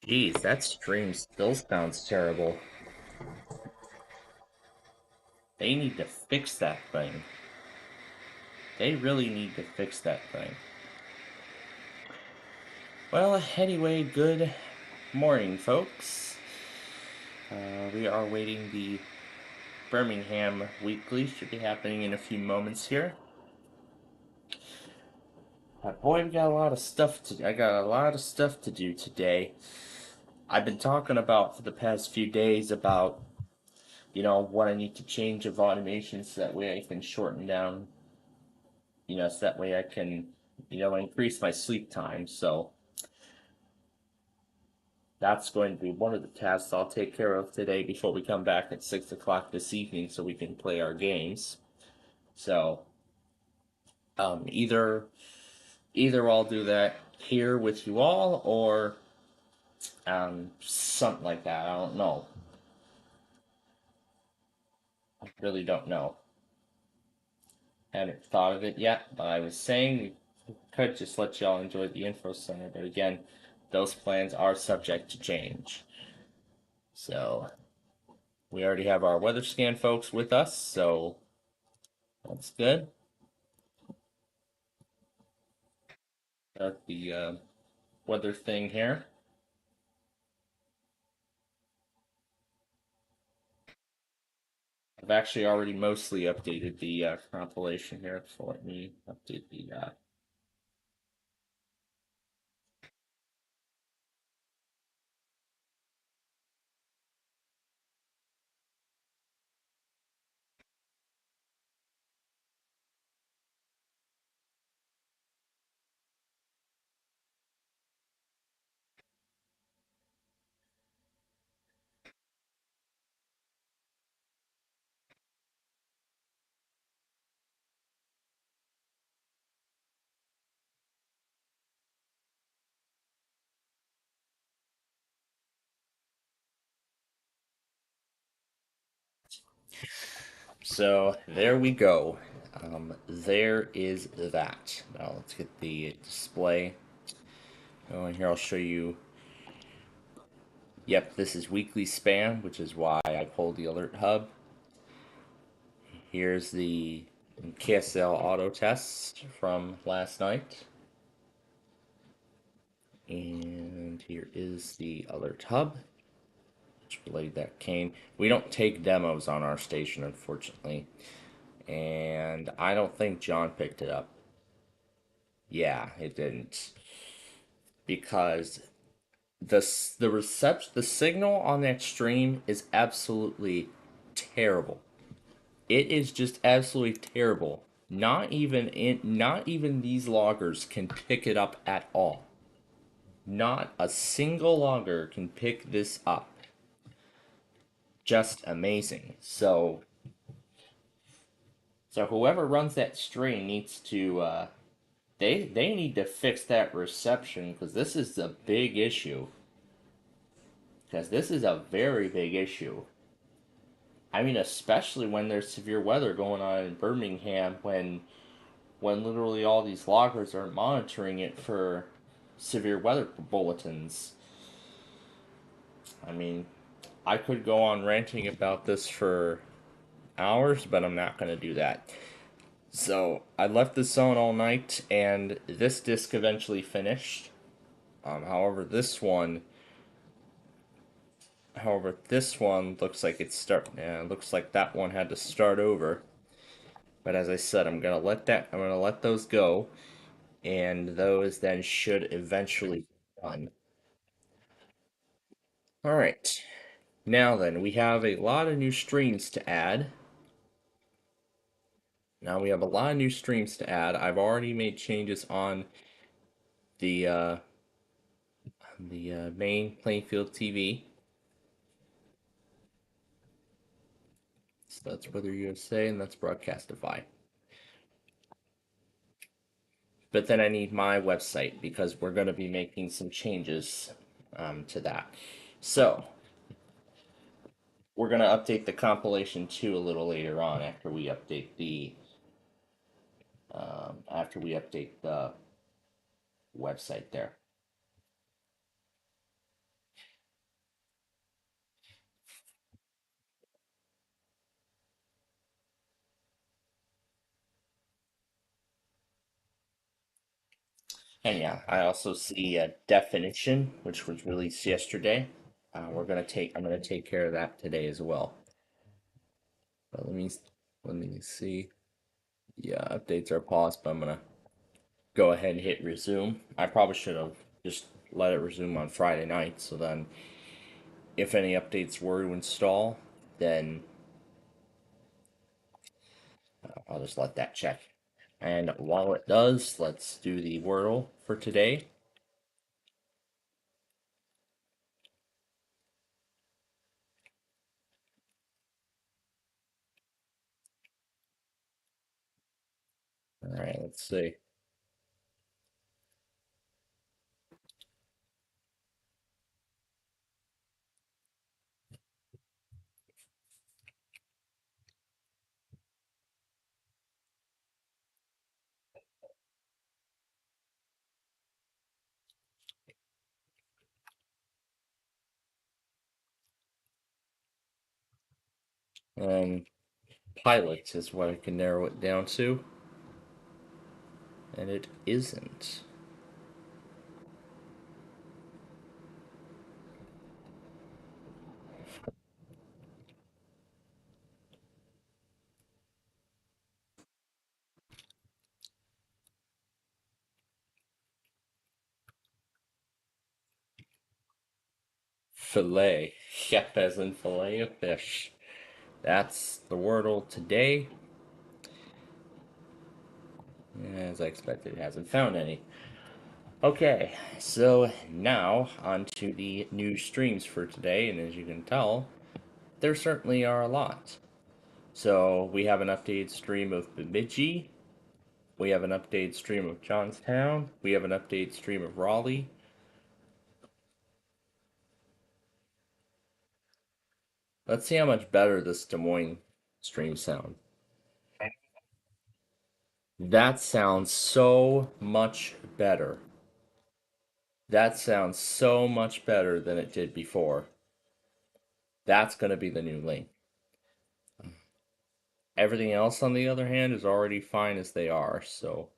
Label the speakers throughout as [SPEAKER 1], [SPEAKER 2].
[SPEAKER 1] Jeez, that stream still sounds terrible. They need to fix that thing. They really need to fix that thing. Well, anyway, good morning, folks. We are waiting the Birmingham Weekly. Should be happening in a few moments here. But boy, we got a lot of stuff to. I got a lot of stuff to do today. I've been talking about for the past few days about what I need to change of automation so that way I can shorten down. So that way I can increase my sleep time. So that's going to be one of the tasks I'll take care of today before we come back at 6 o'clock this evening so we can play our games. So either I'll do that here with you all or something like that. I don't know. I really don't know. Haven't thought of it yet, but I was saying we could just let y'all enjoy the info center. But again, those plans are subject to change. So we already have our weather scan folks with us, so that's good. Got the weather thing here. I've actually already mostly updated the compilation here, so let me update the. So there we go. There is that. Now let's get the display going here. I'll show you. Yep, this is weekly spam, which is why I pulled the alert hub. Here's the KSL auto test from last night. And here is the alert hub, which relayed that came. We don't take demos on our station, unfortunately. And I don't think John picked it up. Yeah, it didn't. Because the signal on that stream is absolutely terrible. It is just absolutely terrible. Not even these loggers can pick it up at all. Not a single logger can pick this up. Just amazing. So whoever runs that stream needs to they need to fix that reception because this is a big issue. Because this is a very big issue. I mean, especially when there's severe weather going on in Birmingham, when literally all these loggers are monitoring it for severe weather bulletins. I mean, I could go on ranting about this for hours, but I'm not going to do that. So I left this zone all night, and this disc eventually finished. However, this one looks like looks like that one had to start over. But as I said, I'm gonna let those go, and those then should eventually be done. All right. Now then, we have a lot of new streams to add. I've already made changes on the main Plainfield TV. So that's Weather USA and that's Broadcastify. But then I need my website because we're going to be making some changes to that. So we're going to update the compilation too a little later on after we update the website there. And yeah, I also see a definition, which was released yesterday. I'm gonna take care of that today as well. But let me see. Yeah, updates are paused, but I'm gonna go ahead and hit resume. I probably should have just let it resume on Friday night, so then if any updates were to install, then I'll just let that check. And while it does, let's do the Wordle for today. All right, let's see. And pilot is what I can narrow it down to, and it isn't. Fillet. Yep, as in fillet of fish. That's the Wordle today. As I expected, it hasn't found any. Okay, so now on to the new streams for today, and as you can tell, there certainly are a lot. So we have an updated stream of Bemidji, we have an updated stream of Johnstown, we have an updated stream of Raleigh. Let's see how much better this Des Moines stream sounds. That sounds so much better. That sounds so much better than it did before. That's going to be the new link. Everything else, on the other hand, is already fine as they are, so.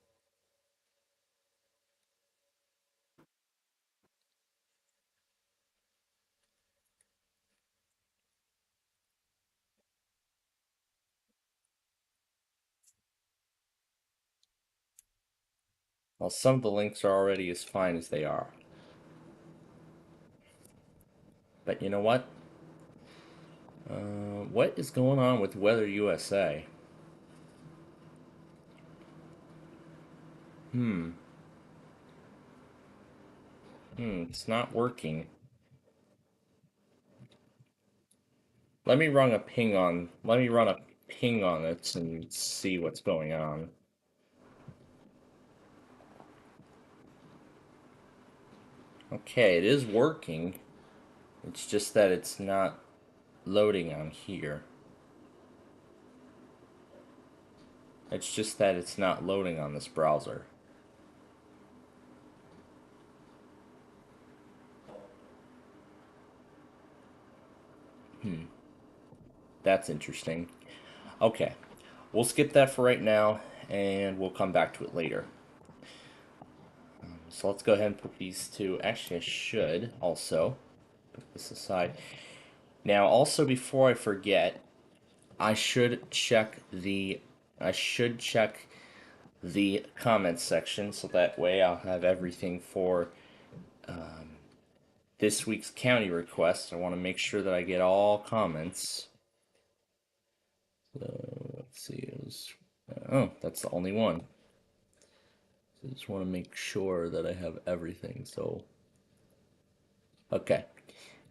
[SPEAKER 1] Well, some of the links are already as fine as they are. But you know what? What is going on with Weather USA? Hmm. It's not working. Let me run a ping on it and see what's going on. Okay, it is working. It's just that it's not loading on here. It's just that it's not loading on this browser. That's interesting. Okay, we'll skip that for right now and we'll come back to it later. So let's go ahead and put these two. Actually, I should also put this aside. Now, also before I forget, I should check the I should check the comments section so that way I'll have everything for this week's county request. I want to make sure that I get all comments. So let's see. Oh, that's the only one. So I just want to make sure that I have everything. So, okay.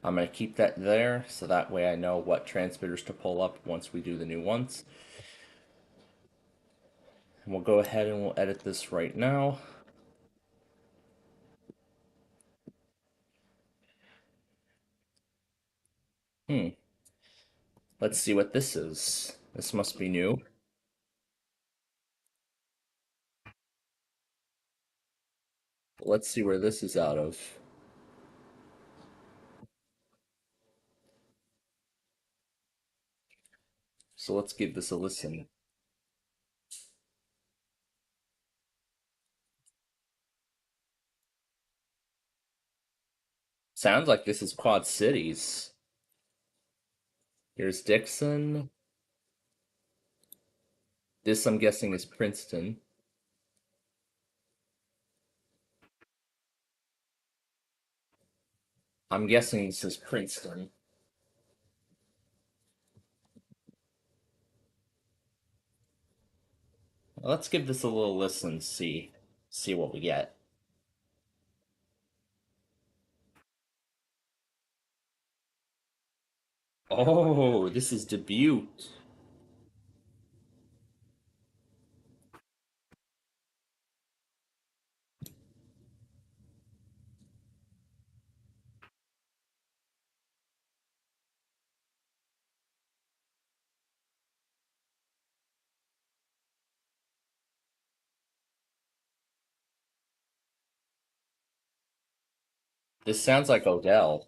[SPEAKER 1] I'm going to keep that there so that way I know what transmitters to pull up once we do the new ones. And we'll go ahead and we'll edit this right now. Hmm. Let's see what this is. This must be new. Let's see where this is out of. So let's give this a listen. Sounds like this is Quad Cities. Here's Dixon. This, I'm guessing, is Princeton. I'm guessing this is Princeton. Let's give this a little listen, see what we get. Oh, this is Dubuque. This sounds like Odell.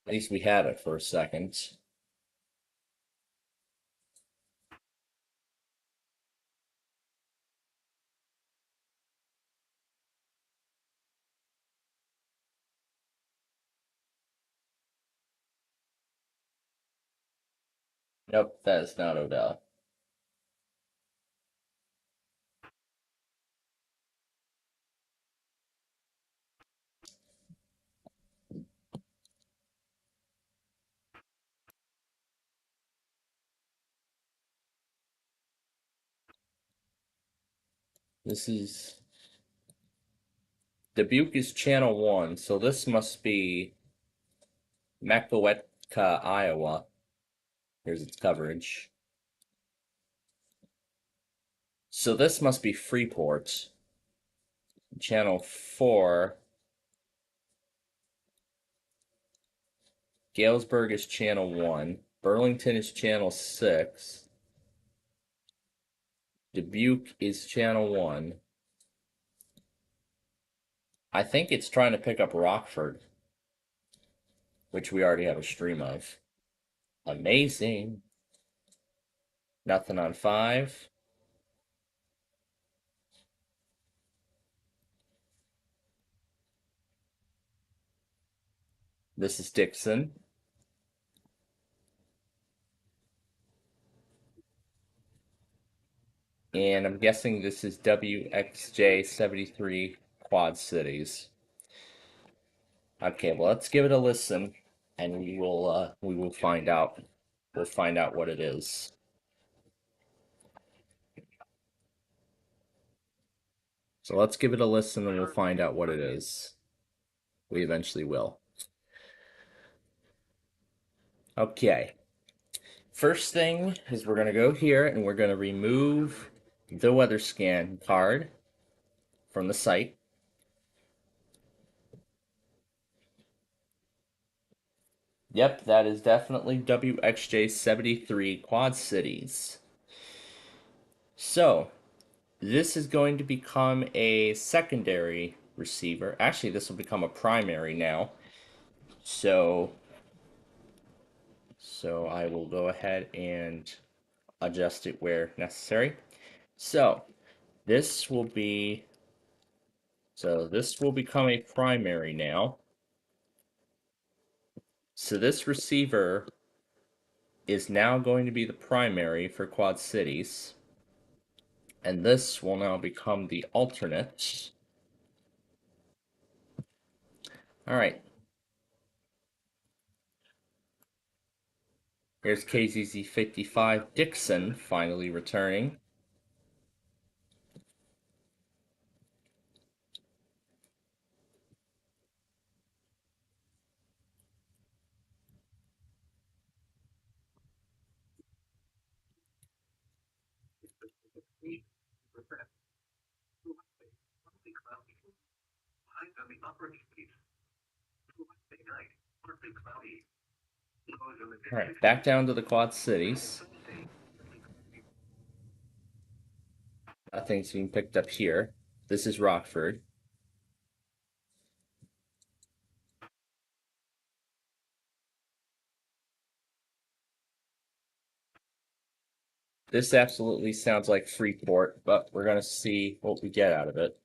[SPEAKER 1] At least we had it for a second. Nope, that is not Odell. This is Dubuque is channel 1, so this must be Macklewetka, Iowa. Here's its coverage. So this must be Freeport. Channel 4. Galesburg is channel 1. Burlington is channel 6. Dubuque is channel 1. I think it's trying to pick up Rockford, which we already have a stream of. Amazing. Nothing on 5. This is Dixon. And I'm guessing this is WXJ73 Quad Cities. Okay, well, let's give it a listen, and we will find out. We'll find out what it is. So let's give it a listen, and we'll find out what it is. We eventually will. Okay. First thing is we're gonna go here, and we're gonna remove the weather scan card from the site. Yep, that is definitely WXJ73 Quad Cities. So, this is going to become a secondary receiver. Actually, this will become a primary now. So, so I will go ahead and adjust it where necessary. So, this will be, so this will become a primary now. So this receiver is now going to be the primary for Quad Cities. And this will now become the alternate. All right. Here's KZZ55 Dixon finally returning. All right, back down to the Quad Cities. Nothing's being picked up here. This is Rockford. This absolutely sounds like Freeport, but we're gonna see what we get out of it.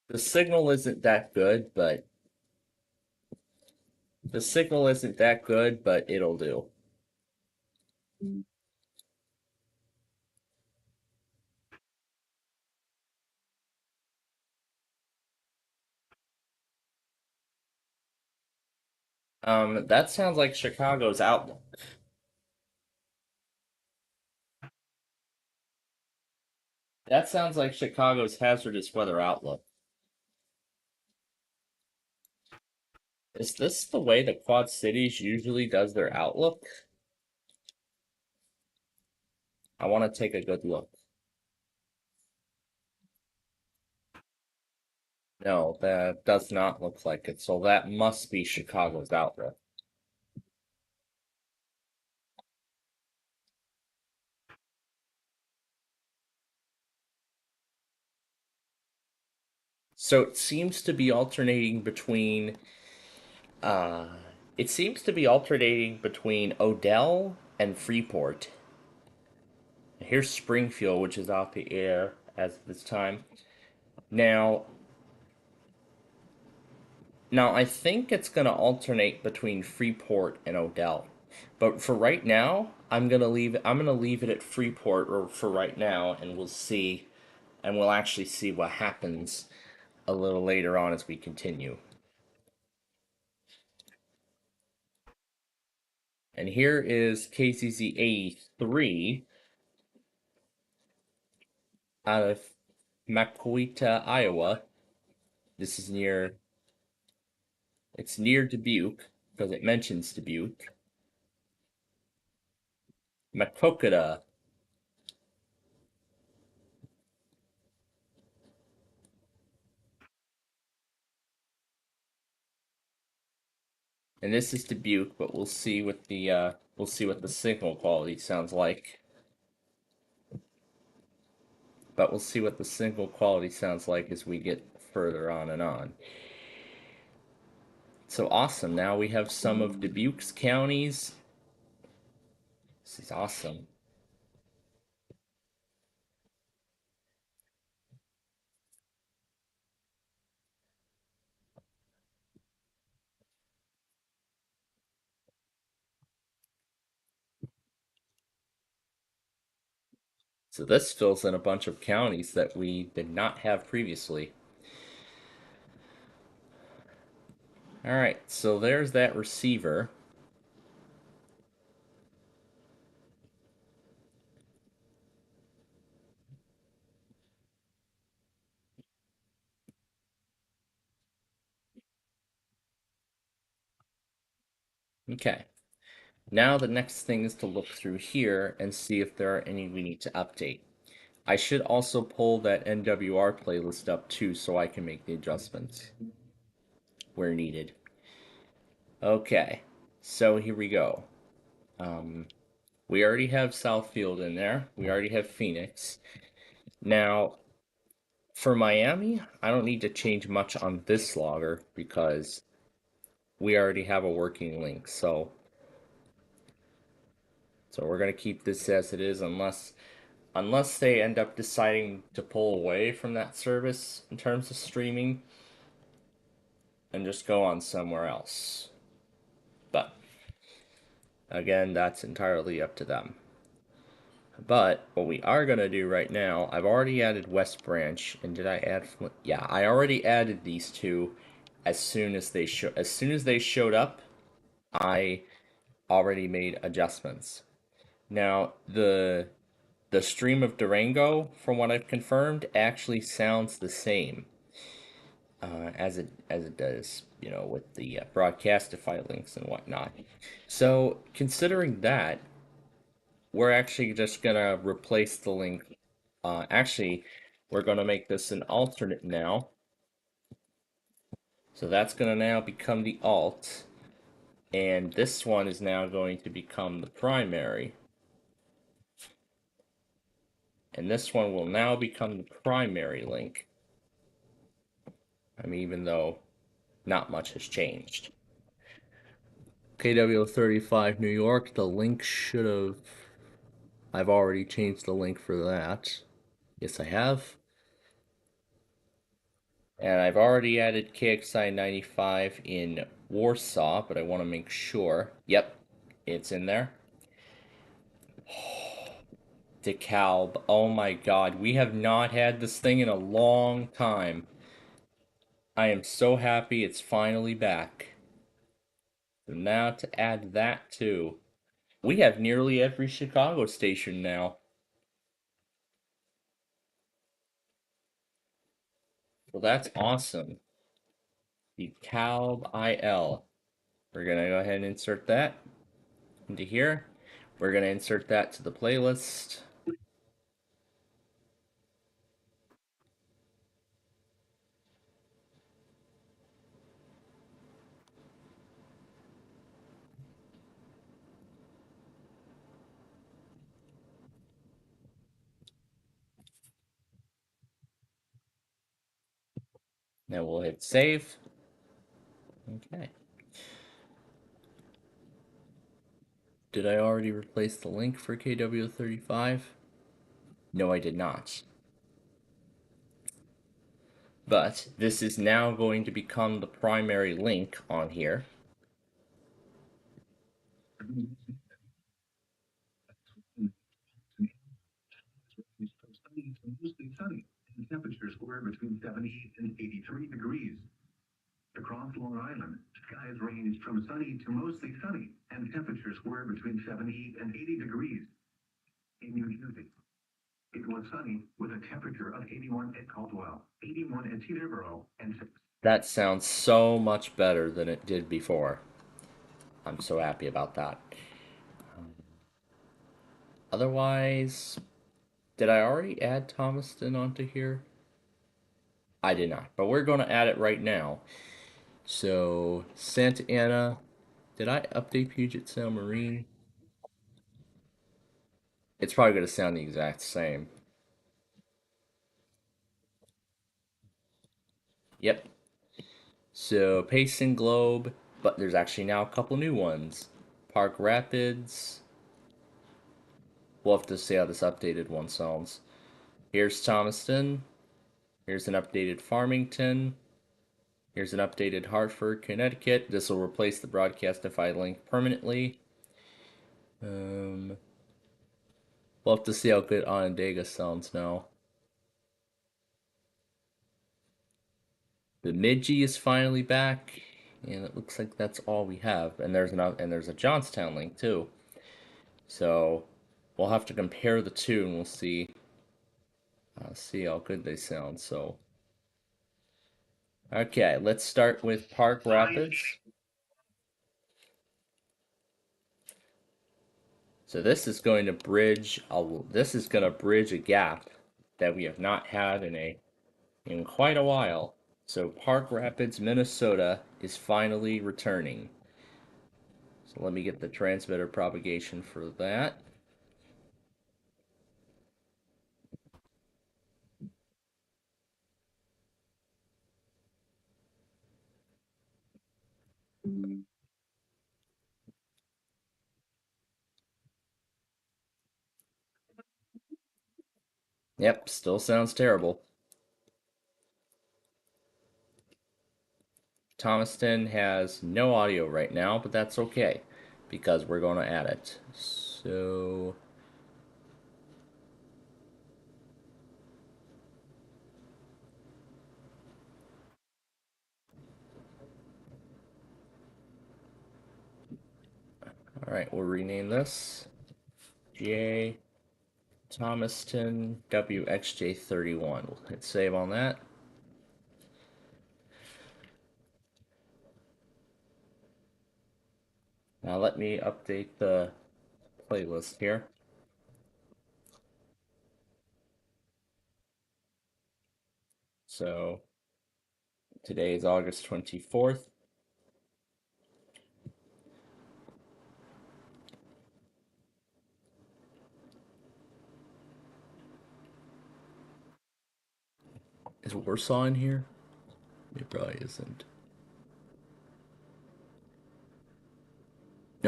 [SPEAKER 1] The signal isn't that good, but the signal isn't that good, but it'll do. That sounds like Chicago's outlook. That sounds like Chicago's hazardous weather outlook. Is this the way the Quad Cities usually does their outlook? I want to take a good look. No, that does not look like it. So that must be Chicago's outlook. So uh it seems to be alternating between Odell and Freeport. Here's Springfield, which is off the air as of this time. Now, now I think it's gonna alternate between Freeport and Odell. But for right now, I'm gonna leave it at Freeport or for right now and we'll actually see what happens a little later on as we continue. And here is KCZ 83 out of Maquoketa, Iowa. This is it's near Dubuque because it mentions Dubuque. Maquoketa. And this is Dubuque, but we'll see what the signal quality sounds like. But we'll see what the signal quality sounds like as we get further on and on. So awesome. Now we have some of Dubuque's counties. This is awesome. So this fills in a bunch of counties that we did not have previously. All right, so there's that receiver. Okay. Now the next thing is to look through here and see if there are any we need to update. I should also pull that NWR playlist up too so I can make the adjustments where needed. Okay, so here we go. Um, we already have Southfield in there. We already have Phoenix. Now, for Miami, I don't need to change much on this logger because we already have a working link. So we're gonna keep this as it is unless they end up deciding to pull away from that service in terms of streaming and just go on somewhere else. But again, that's entirely up to them. But what we are going to do right now, I've already added West Branch, and did I add? Yeah, I already added these two as soon as they showed up. I already made adjustments. Now the stream of Durango, from what I've confirmed, actually sounds the same as it does, with the Broadcastify links and whatnot. So considering that, we're actually just gonna replace the link. Actually, we're gonna make this an alternate now. So that's gonna now become the alt, and this one is now going to become the primary. And this one will now become the primary link. I mean, even though not much has changed. KW35 New York. The link should have. I've already changed the link for that. Yes, I have. And I've already added KXI 95 in Warsaw, but I want to make sure. Yep, it's in there. DeKalb. Oh my god, we have not had this thing in a long time. I am so happy it's finally back. So now to add that too. We have nearly every Chicago station now. Well, that's awesome. DeKalb IL. We're gonna go ahead and insert that into here. We're gonna insert that to the playlist. Then we'll hit save. Okay. Did I already replace the link for KW35? No, I did not. But this is now going to become the primary link on here.
[SPEAKER 2] Mostly sunny, and temperatures were between 70 and 83 degrees. Across Long Island, skies ranged from sunny to mostly sunny, and temperatures were between 70 and 80 degrees. In New Jersey, it was sunny with a temperature of 81 at Caldwell, 81 at Teterboro, and
[SPEAKER 1] That sounds so much better than it did before. I'm so happy about that. Otherwise, did I already add Thomaston onto here? I did not, but we're going to add it right now. So, Santa Ana. Did I update Puget Sound Marine? It's probably going to sound the exact same. Yep. So, Payson Globe, but there's actually now a couple new ones. Park Rapids. We'll have to see how this updated one sounds. Here's Thomaston. Here's an updated Farmington. Here's an updated Hartford, Connecticut. This will replace the Broadcastify link permanently. We'll have to see how good Onondaga sounds now. Bemidji is finally back, and it looks like that's all we have. And there's a Johnstown link too. So we'll have to compare the two, and we'll see how good they sound. So okay, let's start with Park Rapids. So this is going to bridge a gap that we have not had in quite a while. So Park Rapids, Minnesota is finally returning. So let me get the transmitter propagation for that. Yep, still sounds terrible. Thomaston has no audio right now, but that's okay because we're going to add it. So all right, we'll rename this J Thomaston WXJ31. We'll hit save on that. Now let me update the playlist here. So today is August 24th. Is Warsaw in here? It probably isn't.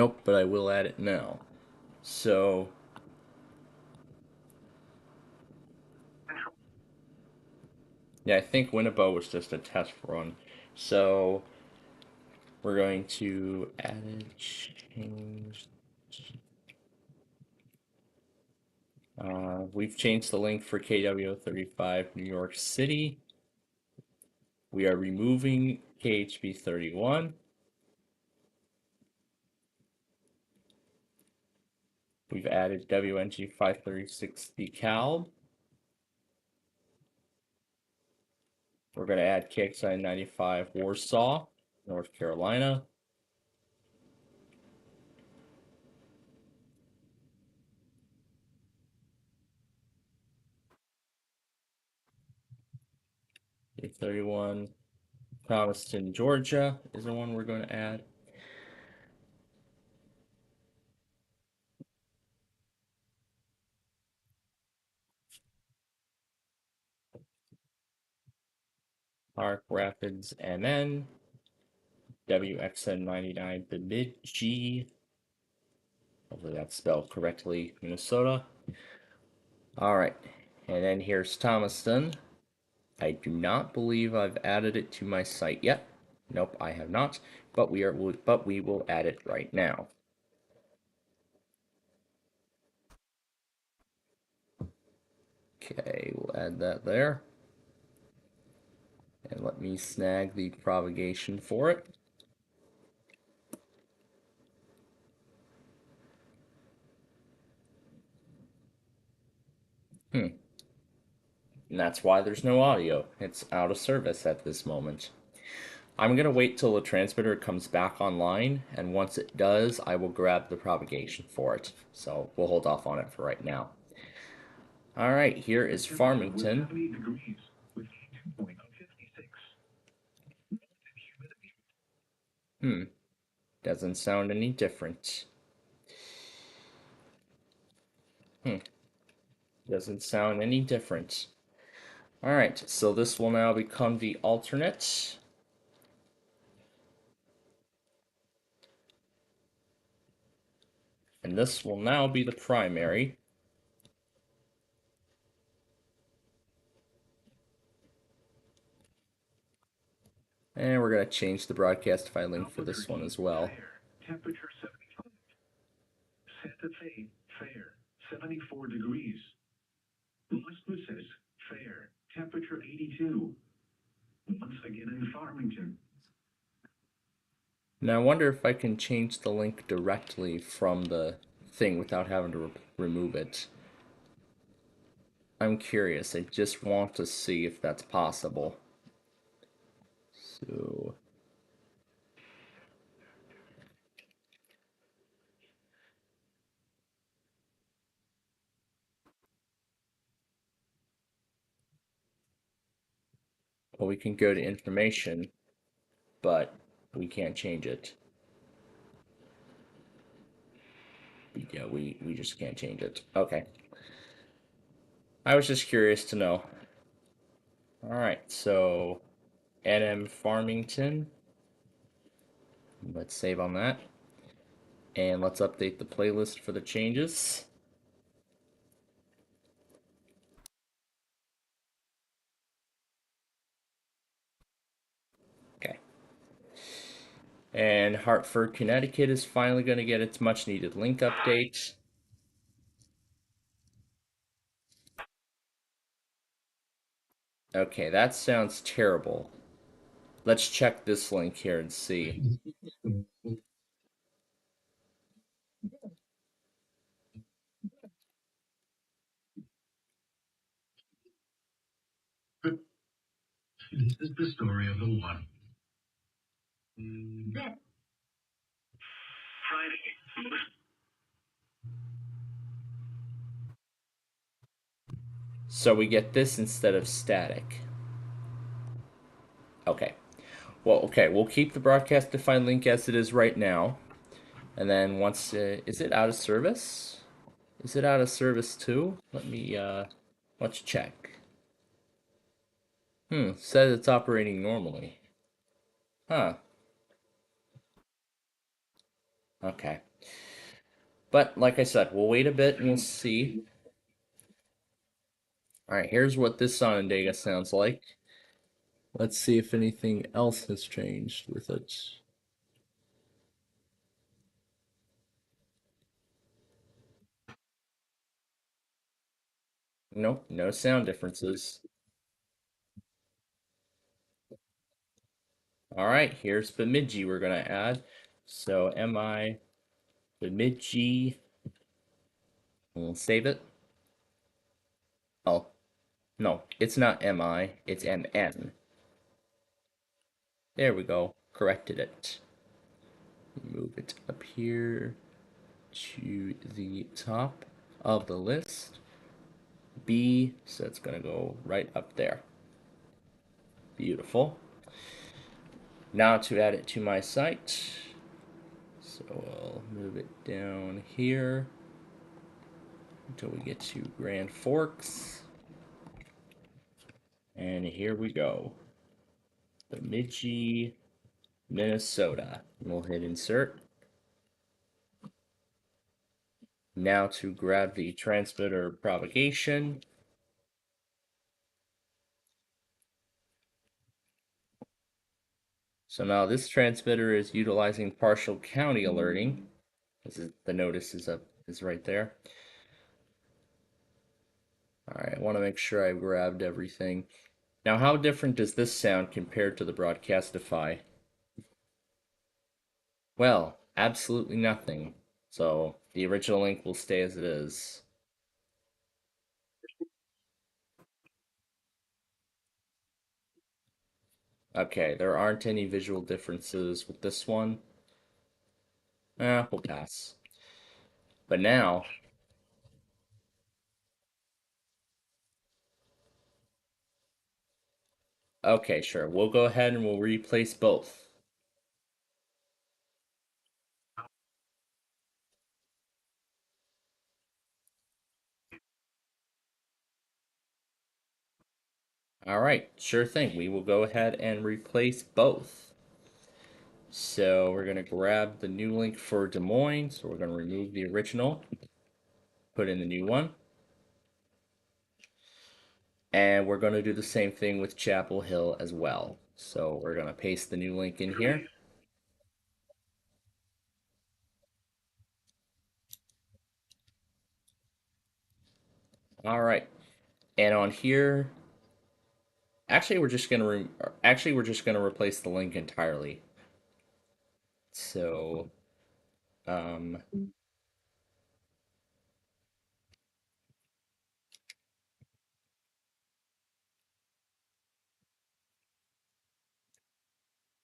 [SPEAKER 1] Nope, but I will add it now. So, yeah, I think Winnebago was just a test run. So, we're going to add it, change. We've changed the link for KW35 New York City. We are removing KHB31. We've added WNG 536 DeKalb. We're going to add KXI 95 Warsaw, North Carolina. A31 Thomaston, Georgia is the one we're going to add. Park Rapids, MN. WXN99 Bemidji. Hopefully that's spelled correctly, Minnesota. All right, and then here's Thomaston. I do not believe I've added it to my site yet. Nope, I have not. But we will add it right now. Okay, we'll add that there. And let me snag the propagation for it. And that's why there's no audio. It's out of service at this moment. I'm going to wait till the transmitter comes back online, and once it does, I will grab the propagation for it. So we'll hold off on it for right now. All right, here is Farmington. Doesn't sound any different. Doesn't sound any different. All right, so this will now become the alternate. And this will now be the primary. And we're going to change the Broadcastify link for this one as well.
[SPEAKER 2] Temperature 75. Santa Fe, fair, 74 degrees. Las Cruces, fair, temperature 82. Once again in Farmington.
[SPEAKER 1] Now I wonder if I can change the link directly from the thing without having to remove it. I'm curious. I just want to see if that's possible. So well, we can go to information, but we can't change it. Yeah, we just can't change it. Okay. I was just curious to know. Alright, so NM Farmington. Let's save on that. And let's update the playlist for the changes. Okay. And Hartford, Connecticut is finally going to get its much needed link update. Okay, that sounds terrible. Let's check this link here and see.
[SPEAKER 2] This is the story of the one. Friday.
[SPEAKER 1] So we get this instead of static. Okay. Well, okay, we'll keep the Broadcastify link as it is right now. And then once, is it out of service? Is it out of service too? Let's check. Says it's operating normally. Huh. Okay. But like I said, we'll wait a bit and we'll see. All right, here's what this Onondaga sounds like. Let's see if anything else has changed with it. Nope, no sound differences. All right, here's Bemidji we're gonna add. So MI Bemidji, we'll save it. Oh, no, it's not MI, it's MN. There we go, corrected it. Move it up here to the top of the list. B, so it's gonna go right up there. Beautiful. Now to add it to my site. So I'll move it down here until we get to Grand Forks. And here we go. Bemidji, Minnesota. We'll hit insert. Now to grab the transmitter propagation. So now this transmitter is utilizing partial county alerting. This is the notice is right there. All right, I want to make sure I grabbed everything. Now, how different does this sound compared to the Broadcastify? Well, absolutely nothing. So the original link will stay as it is. Okay, there aren't any visual differences with this one. We'll pass. But now, okay, sure. We'll go ahead and we'll replace both. All right, sure thing. We will go ahead and replace both. So we're going to grab the new link for Des Moines. So we're going to remove the original, put in the new one. And we're going to do the same thing with Chapel Hill as well. So we're going to paste the new link in here. All right. And on here, actually we're just going to replace the link entirely. So um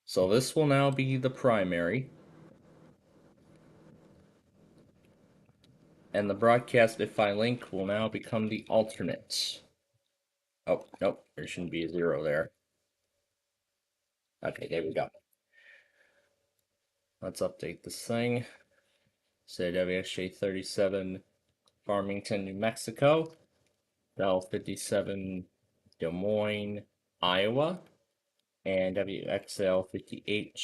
[SPEAKER 1] so this will now be the primary, and the Broadcastify link will now become the alternate. Oh, nope, there shouldn't be a zero there. Okay, there we go. Let's update this thing. Say WXJ37 Farmington, New Mexico, Bell 57 Des Moines, Iowa, and WXL 58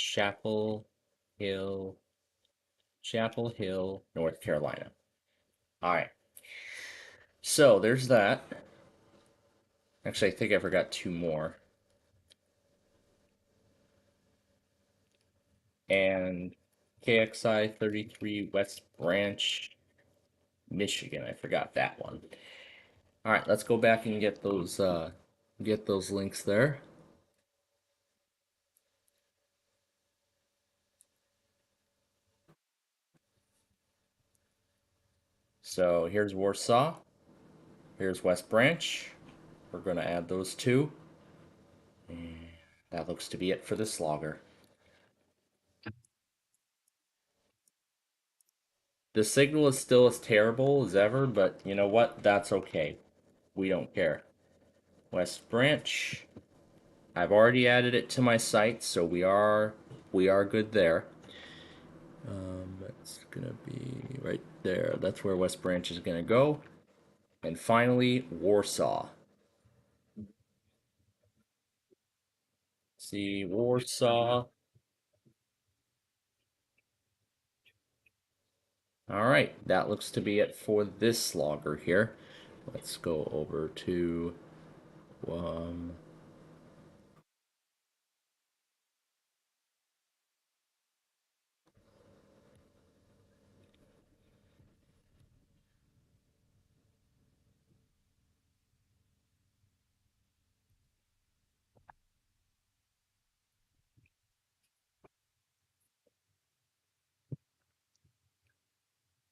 [SPEAKER 1] Hill, Chapel Hill, North Carolina. All right. So there's that. Actually, I think I forgot two more. And KXI 33 West Branch, Michigan. I forgot that one. All right, let's go back and get those links there. So here's Warsaw. Here's West Branch. We're going to add those two. And that looks to be it for this logger. The signal is still as terrible as ever, but you know what? That's okay. We don't care. West Branch. I've already added it to my site, so we are good there. That's gonna be right there. That's where West Branch is gonna go. And finally, Warsaw. See, Warsaw. All right, that looks to be it for this logger here. Let's go over to um,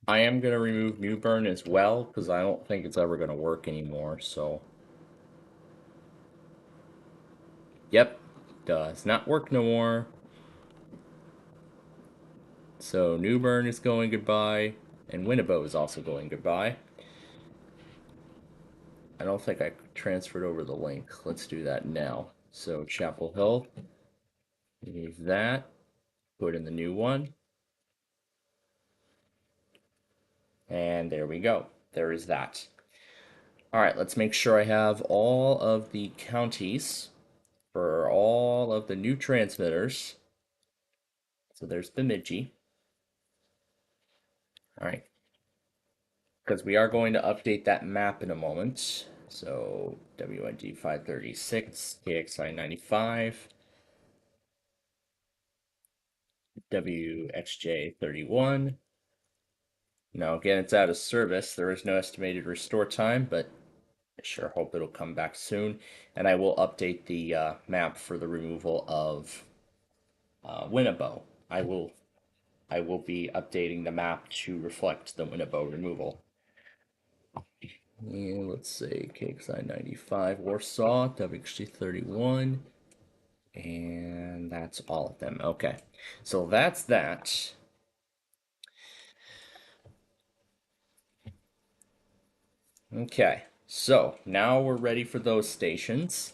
[SPEAKER 1] I am going to remove Newburn as well because I don't think it's ever going to work anymore. So, yep, does not work no more. So Newburn is going goodbye, and Winnebago is also going goodbye. I don't think I transferred over the link. Let's do that now. So Chapel Hill, remove that, put in the new one, and there we go. There is that. All right, let's make sure I have all of the counties for all of the new transmitters. So there's Bemidji. All right, because we are going to update that map in a moment. So WIG 536, KXI 95, WXJ 31. Now, again, it's out of service. There is no estimated restore time, but I sure hope it'll come back soon. And I will update the map for the removal of Winnebago. I will be updating the map to reflect the Winnebago removal. And let's see, KXI 95 Warsaw, WXG 31, and that's all of them. Okay, so that's that. Okay, so now we're ready for those stations.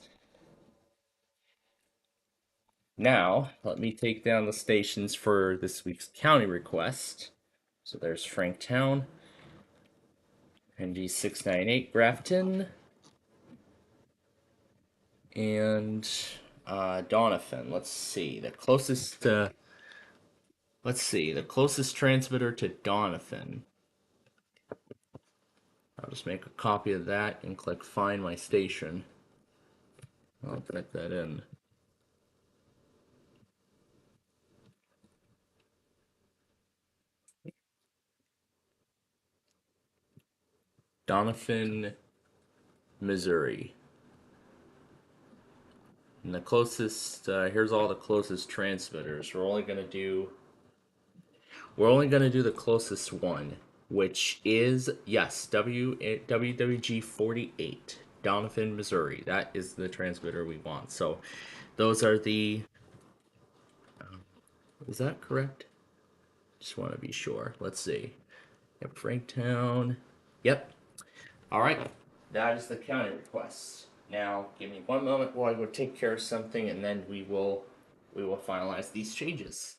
[SPEAKER 1] Now, let me take down the stations for this week's county request. So there's Franktown, NG 698 Grafton, and Doniphan. Let's see, the closest transmitter to Doniphan. I'll just make a copy of that and click Find My Station. I'll type that in. Doniphan, Missouri. And the closest, here's all the closest transmitters. We're only gonna do the closest one, which is, yes, WWG 48, Doniphan, Missouri. That is the transmitter we want. So those are the, is that correct? Just want to be sure. Let's see. Yep, Franktown. Yep. All right. That is the county request. Now, give me one moment while I go take care of something, and then we will finalize these changes.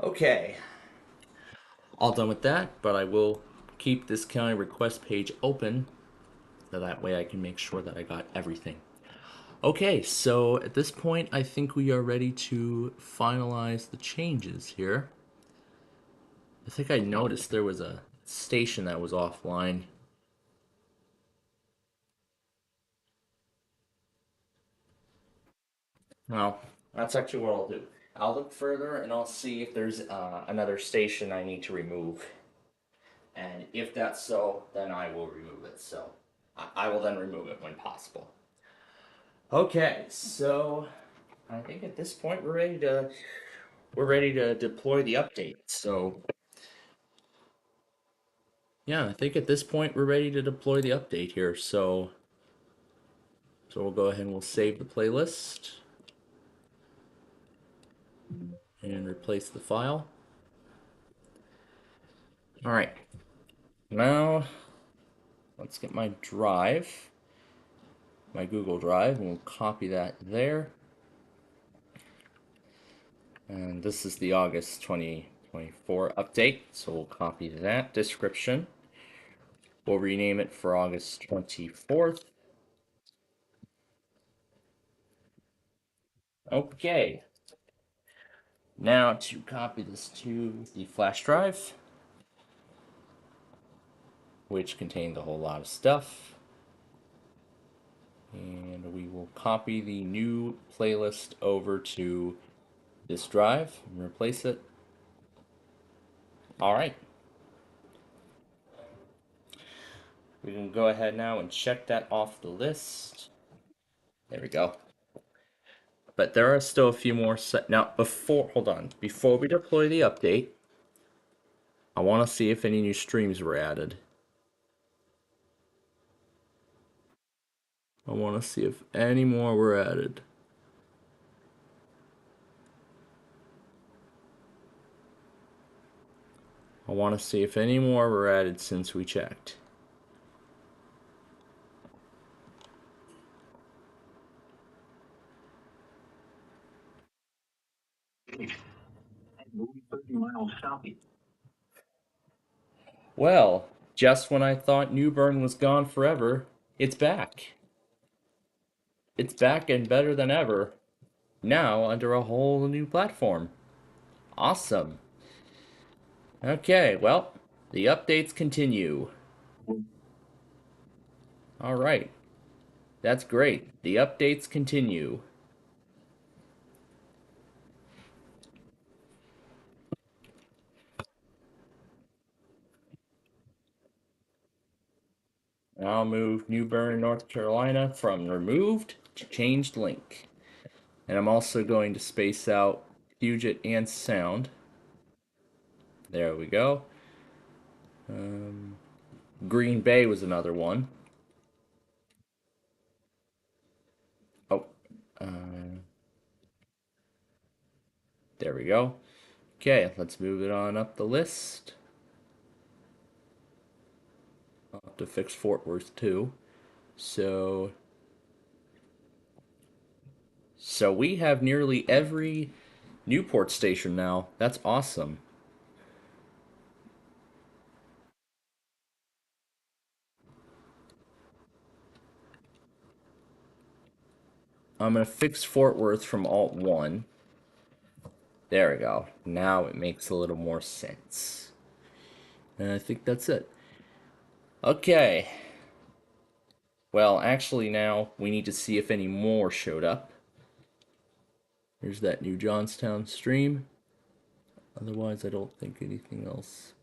[SPEAKER 1] Okay, all done with that, but I will keep this county request page open so that way I can make sure that I got everything. Okay, so at this point, I think we are ready to finalize the changes here. I think I noticed there was a station that was offline. Well, that's actually what I'll do. I'll look further and I'll see if there's another station I need to remove. And if that's so, then I will remove it. So I will then remove it when possible. Okay, so I think at this point we're ready to deploy the update. So yeah, I think at this point we're ready to deploy the update here. So we'll go ahead and we'll save the playlist and replace the file. All right, now let's get my drive, my Google Drive, and we'll copy that there. And this is the August 2024 update, so we'll copy that description. We'll rename it for August 24th. Okay, now to copy this to the flash drive, which contained a whole lot of stuff. And we will copy the new playlist over to this drive and replace it. All right. We can go ahead now and check that off the list. There we go. But there are still a few more now hold on. Before we deploy the update, I want to see if any new streams were added. I want to see if any more were added. I want to see if any more were added since we checked.
[SPEAKER 2] Move 30 miles southeast.
[SPEAKER 1] Well, just when I thought New Bern was gone forever, it's back. It's back and better than ever. Now under a whole new platform. Awesome. Okay, well, the updates continue. All right. That's great. The updates continue. I'll move New Bern, North Carolina from removed to changed link. And I'm also going to space out Puget and Sound. There we go. Green Bay was another one. Oh, there we go. Okay, let's move it on up the list. I'll have to fix Fort Worth too. So we have nearly every Newport station now. That's awesome. I'm gonna fix Fort Worth from Alt 1. There we go. Now it makes a little more sense. And I think that's it. Okay. Well, actually now we need to see if any more showed up. There's that new Johnstown stream. Otherwise, I don't think anything else.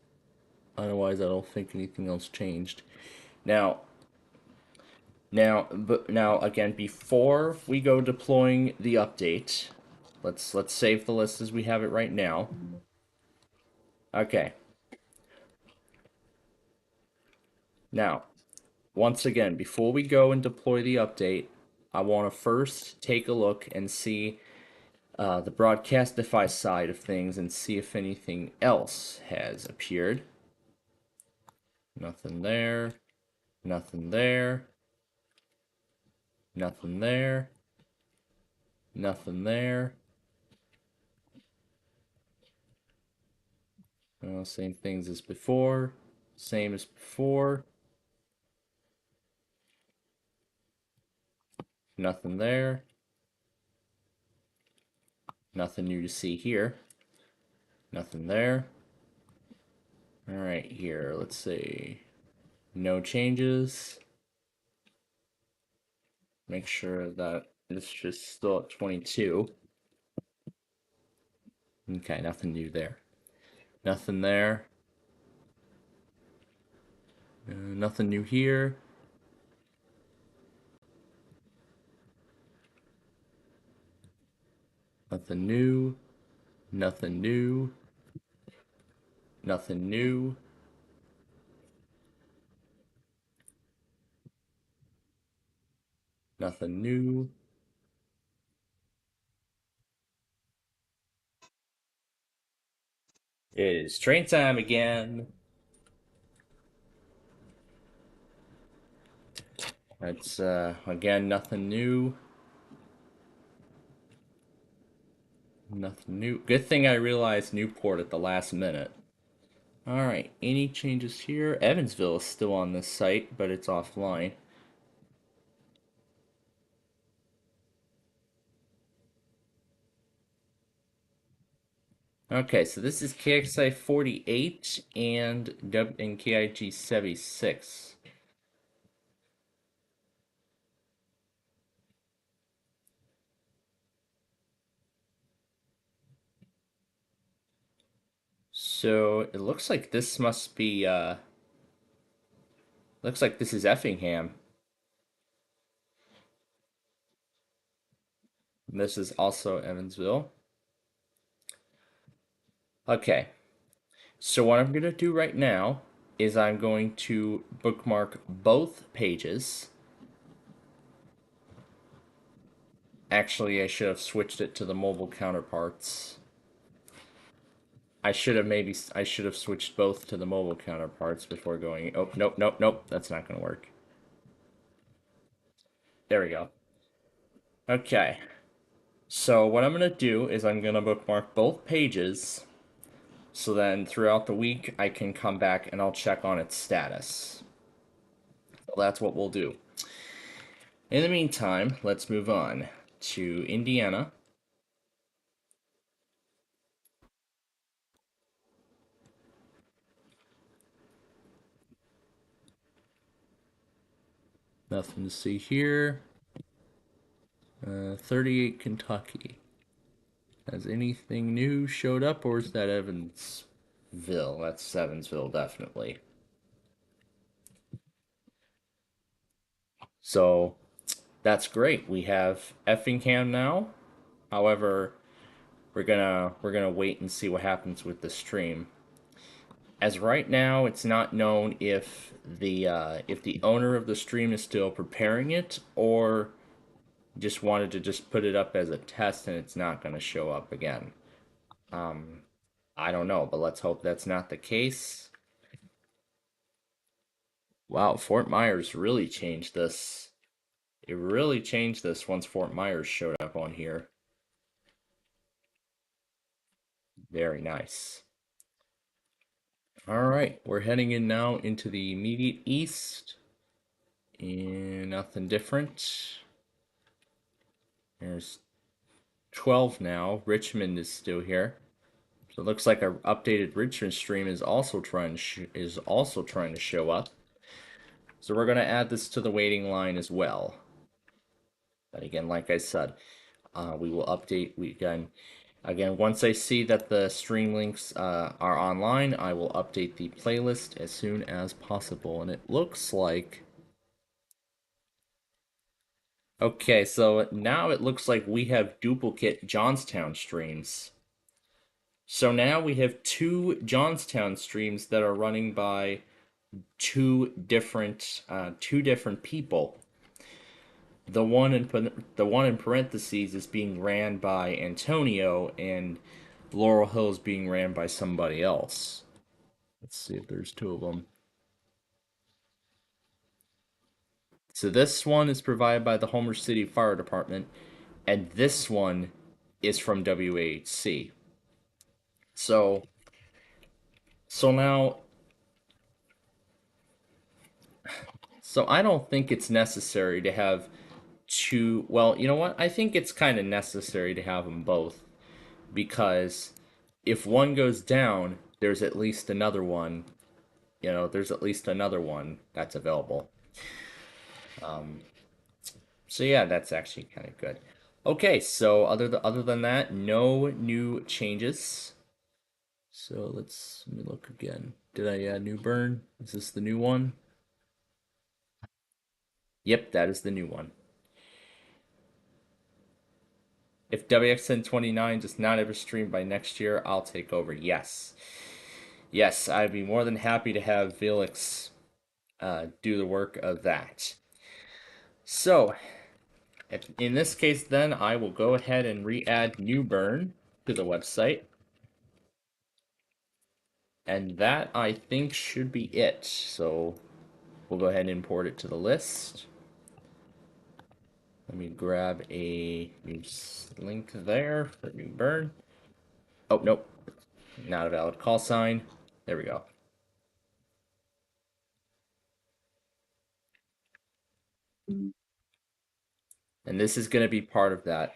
[SPEAKER 1] Otherwise, I don't think anything else changed. Now again, before we go deploying the update, let's save the list as we have it right now. Okay. Now, once again, before we go and deploy the update, I want to first take a look and see the Broadcastify side of things and see if anything else has appeared. Nothing there. Nothing there. Nothing there. Nothing there. Same things as before. Same as before. Nothing there. Nothing new to see here. Nothing there. Alright, here, let's see. No changes. Make sure that it's just still at 22. Okay, nothing new there. Nothing there. Nothing new here. Nothing new. Nothing new. Nothing new. Nothing new. It is train time again. That's again nothing new. Nothing new. Good thing I realized Newport at the last minute. Alright, any changes here? Evansville is still on this site, but it's offline. Okay, so this is KXI 48 and KIG 76. So it looks like this must be looks like this is Effingham. And this is also Evansville. Okay. So what I'm gonna do right now is I'm going to bookmark both pages. Actually, I should have switched it to the mobile counterparts. I should have switched both to the mobile counterparts before going. Oh, nope, nope, nope. That's not going to work. There we go. Okay. So what I'm going to do is I'm going to bookmark both pages. So then throughout the week, I can come back and I'll check on its status. So that's what we'll do. In the meantime, let's move on to Indiana. Nothing to see here. 38 Kentucky. Has anything new showed up, or is that Evansville? That's Evansville, definitely. So that's great. We have Effingham now. However, we're gonna wait and see what happens with the stream. As right now, it's not known if the owner of the stream is still preparing it or just wanted to just put it up as a test and it's not going to show up again. I don't know, but let's hope that's not the case. Wow, Fort Myers really changed this. It really changed this once Fort Myers showed up on here. Very nice. All right, we're heading in now into the immediate east. And nothing different. There's 12 now. Richmond is still here. So it looks like our updated Richmond stream is also trying to show up. So we're going to add this to the waiting line as well. But again, like I said, we will update. Again, once I see that the stream links are online, I will update the playlist as soon as possible. And it looks like. Okay, so now it looks like we have duplicate Johnstown streams. So now we have two Johnstown streams that are running by two different people. The one in parentheses is being ran by Antonio, and Laurel Hill is being ran by somebody else. Let's see if there's two of them. So this one is provided by the Homer City Fire Department, and this one is from WAHC. So So now, so I don't think it's necessary to have two. Well, you know what? I think it's kind of necessary to have them both because if one goes down, there's at least another one. You know, there's at least another one that's available. So yeah, that's actually kind of good. Okay, so other than that, no new changes. So let me look again. Did I add new burn? Is this the new one? Yep, that is the new one. If WXN29 does not ever stream by next year, I'll take over. Yes. Yes, I'd be more than happy to have Felix do the work of that. So, in this case, then, I will go ahead and re-add new burn to the website. And that, I think, should be it. So, we'll go ahead and import it to the list. Let me grab a new link there for new burn. Oh, nope. Not a valid call sign. There we go. And this is going to be part of that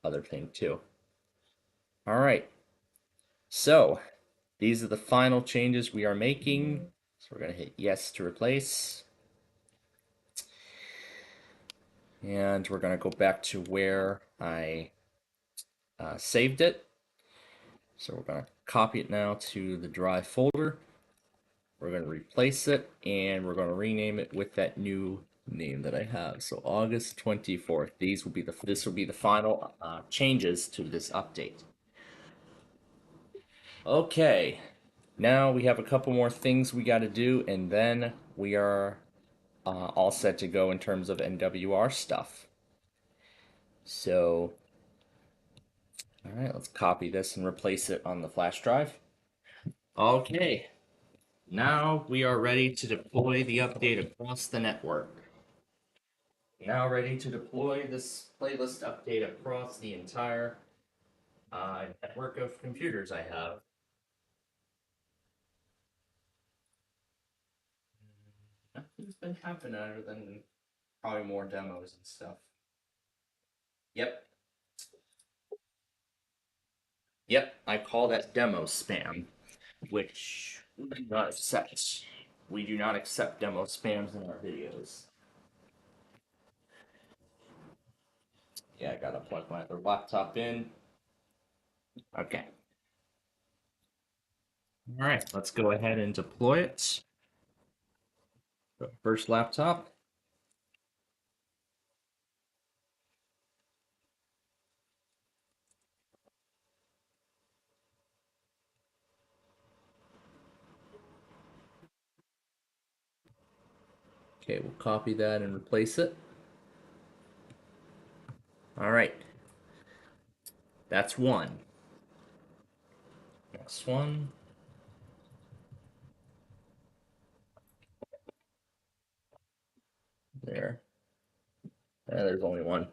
[SPEAKER 1] other thing, too. All right. So, these are the final changes we are making. So, we're going to hit yes to replace. And we're going to go back to where I saved it. So, we're going to copy it now to the drive folder. We're going to replace it and we're going to rename it with that new name that I have. So August 24th. This will be the final changes to this update. Okay. Now we have a couple more things we got to do and then we are all set to go in terms of NWR stuff. So all right, let's copy this and replace it on the flash drive. Okay. Now we are ready to deploy the update across the network. Now ready to deploy this playlist update across the entire network of computers I have. Nothing's been happening other than probably more demos and stuff. Yep, yep, I call that demo spam, which we do not accept. We do not accept demo spams in our videos. Yeah, I gotta plug my other laptop in. Okay. All right, let's go ahead and deploy it. First laptop. Okay, we'll copy that and replace it. All right, that's one. Next one. There. There's only one.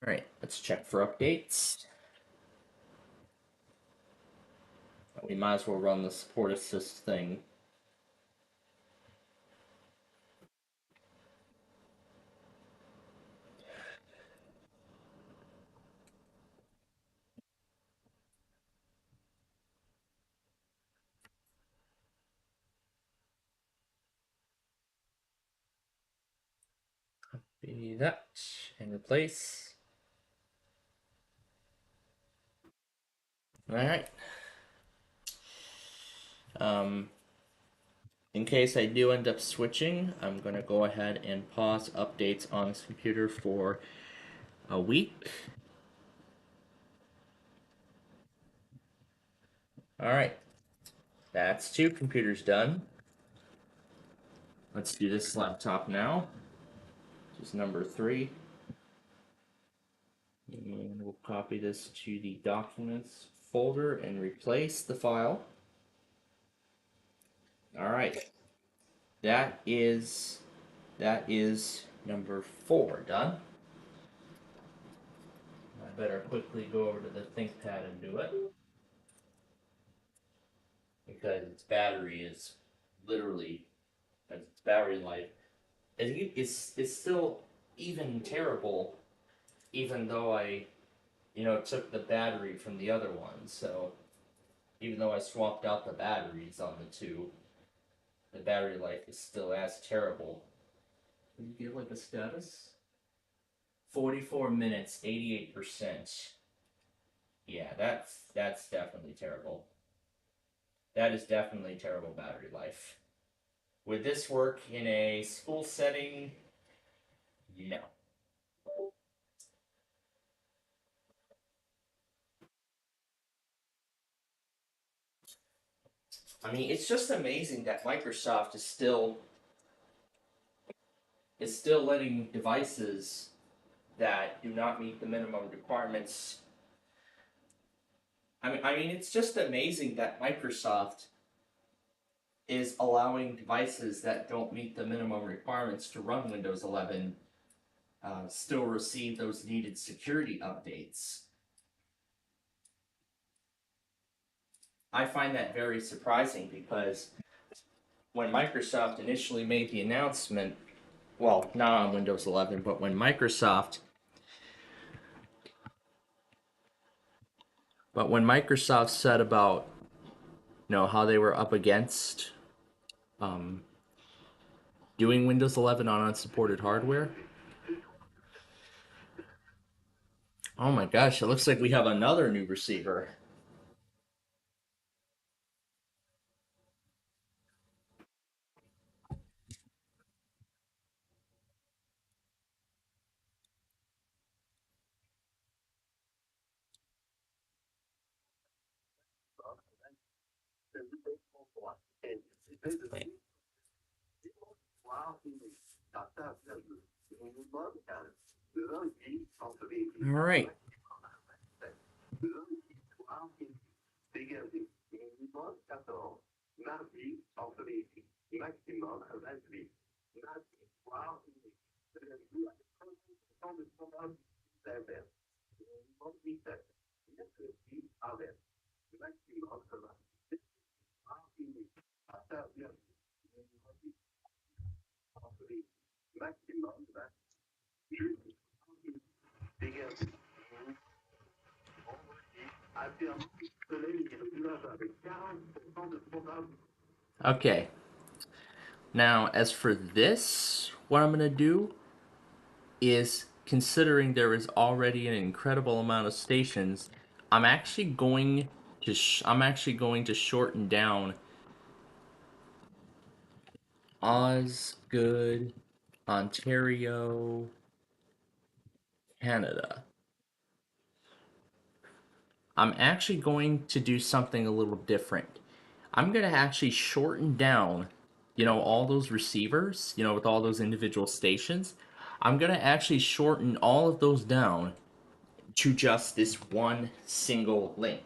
[SPEAKER 1] All right, let's check for updates. We might as well run the support assist thing. Copy that and replace. All right. Um, in case I do end up switching, I'm gonna go ahead and pause updates on this computer for a week. All right, that's two computers done. Let's do this laptop now. This is number 3. And we'll copy this to the documents folder and replace the file. All right. That is number 4 done. better quickly go over to the ThinkPad and do it because its battery is literally, its battery life is still even terrible, even though I, took the battery from the other one. So even though I swapped out the batteries on the two, the battery life is still as terrible. Can you give like a status? 44 minutes, 88%. Yeah, that's definitely terrible. That is definitely terrible battery life. Would this work in a school setting? No. I mean, it's just amazing that Microsoft is still letting devices that do not meet the minimum requirements. I mean, it's just amazing that Microsoft is allowing devices that don't meet the minimum requirements to run Windows 11 still receive those needed security updates. I find that very surprising because when Microsoft initially made the announcement, well, not on Windows 11, but when Microsoft said about how they were up against um, doing Windows 11 on unsupported hardware. Oh my gosh, it looks like we have another new receiver. All right. Okay. Now, as for this, what I'm going to do is, considering there is already an incredible amount of stations, I'm actually going to shorten down Osgood, Ontario, Canada. I'm actually going to do something a little different. I'm going to actually shorten down, all those receivers, with all those individual stations. I'm going to actually shorten all of those down to just this one single link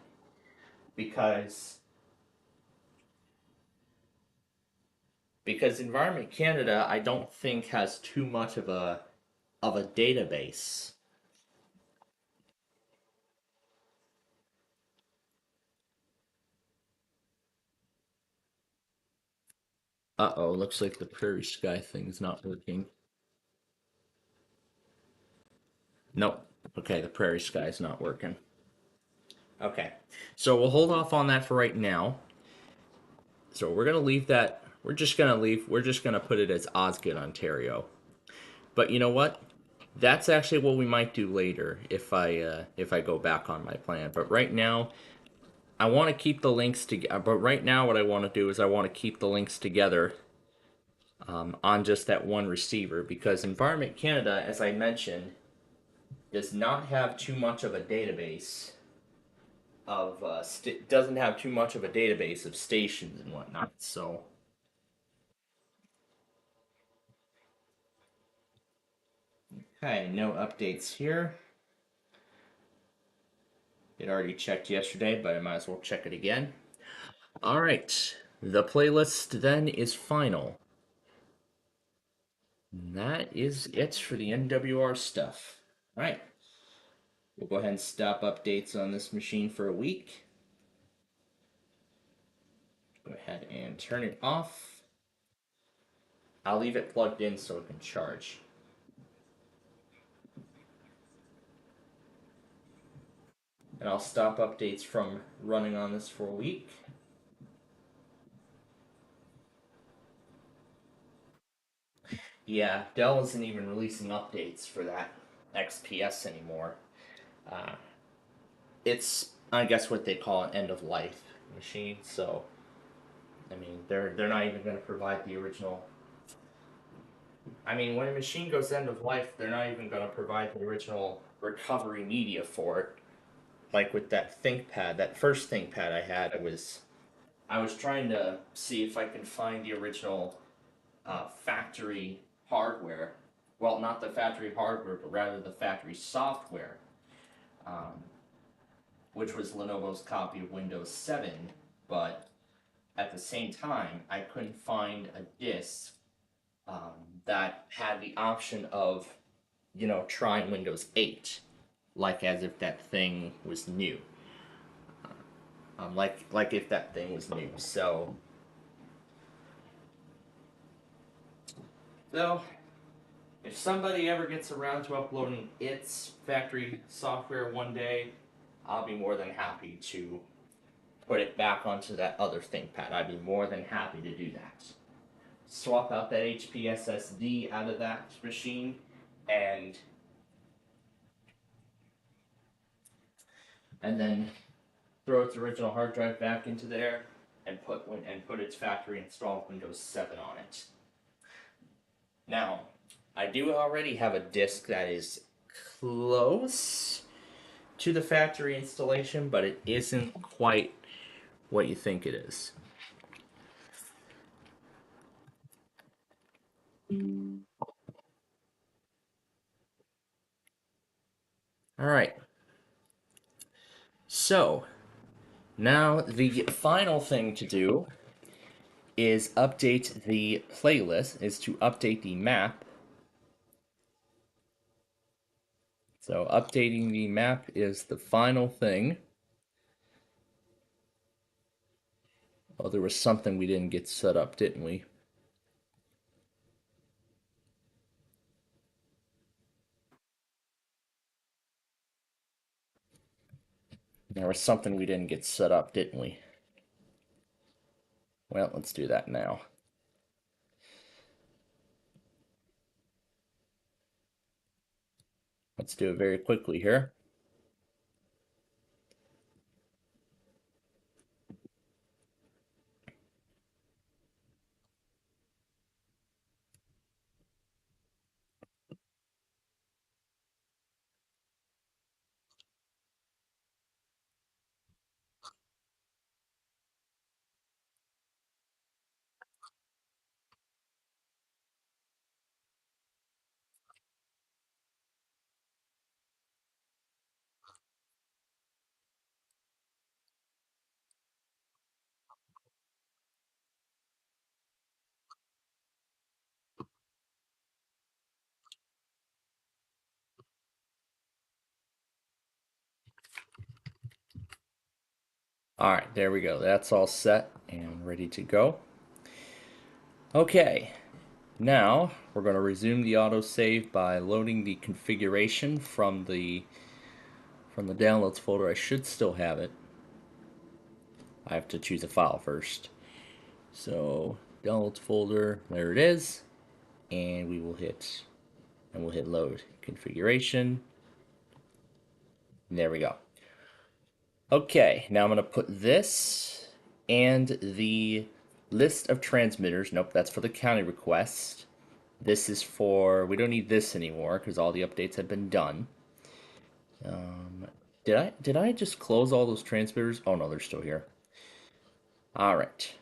[SPEAKER 1] because Environment Canada I don't think has too much of a database. Uh-oh, looks like the Prairie Sky thing's not working. Nope. Okay, the Prairie Sky's not working. Okay. So we'll hold off on that for right now. So we're gonna leave that. We're just gonna put it as Osgood, Ontario. But you know what? That's actually what we might do later if I go back on my plan. But right now, I want to keep the links together. But right now, what I want to do is I want to keep the links together on just that one receiver because Environment Canada, as I mentioned, does not have too much of a database doesn't have too much of a database of stations and whatnot. So okay, no updates here. It already checked yesterday, but I might as well check it again. All right, the playlist then is final. And that is it for the NWR stuff. All right. We'll go ahead and stop updates on this machine for a week. Go ahead and turn it off. I'll leave it plugged in so it can charge. And I'll stop updates from running on this for a week. Yeah, Dell isn't even releasing updates for that XPS anymore. Uh, it's, I guess, what they call an end of life machine. So, I mean, they're not even going to provide the original. I mean, when a machine goes end of life, they're not even going to provide the original recovery media for it. Like with that ThinkPad, that first ThinkPad I had, I was trying to see if I can find the original factory hardware. Well, not the factory hardware, but rather the factory software, um, which was Lenovo's copy of Windows 7. But at the same time, I couldn't find a disk that had the option of, trying Windows 8, like as if that thing was new. Like if that thing was new. So if somebody ever gets around to uploading its factory software one day, I'll be more than happy to put it back onto that other ThinkPad. I'd be more than happy to do that. Swap out that HP SSD out of that machine and then throw its original hard drive back into there and put its factory installed Windows 7 on it. Now, I do already have a disk that is close to the factory installation, but it isn't quite what you think it is. All right. So, now the final thing to do is update the playlist, is to update the map. So, updating the map is the final thing. Oh, there was something we didn't get set up, didn't we? There was something we didn't get set up, didn't we? Well, let's do that now. Let's do it very quickly here. All right, there we go. That's all set and ready to go. Okay, now we're going to resume the autosave by loading the configuration from the downloads folder. I should still have it. I have to choose a file first. So downloads folder, there it is, and we'll hit load configuration. And there we go. Okay, now I'm going to put this and the list of transmitters. Nope, that's for the county request. This is for, we don't need this anymore because all the updates have been done. Did I just close all those transmitters? Oh no, they're still here. All right.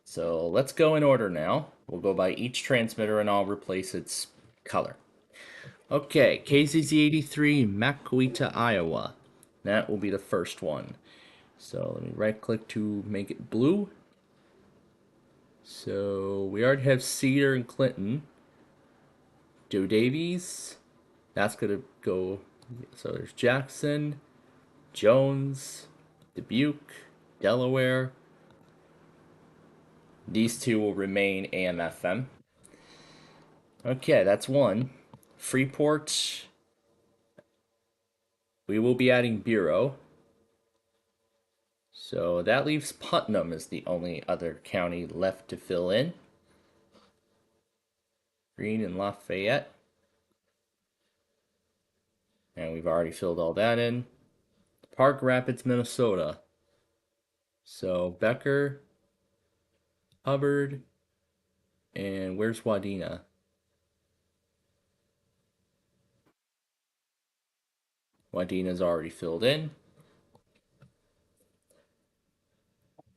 [SPEAKER 1] So let's go in order now. We'll go by each transmitter and I'll replace its color. Okay, KZZ83, Maquoketa, Iowa. That will be the first one. So let me right click to make it blue. So we already have Cedar and Clinton. Joe Davies, that's gonna go So there's Jackson, Jones, Dubuque, Delaware. These two will remain AM/FM. Okay, that's one. Freeport, we will be adding Bureau. So that leaves Putnam as the only other county left to fill in. Greene and Lafayette. And we've already filled all that in. Park Rapids, Minnesota. So Becker, Hubbard, and where's Wadena? Wadena's already filled in.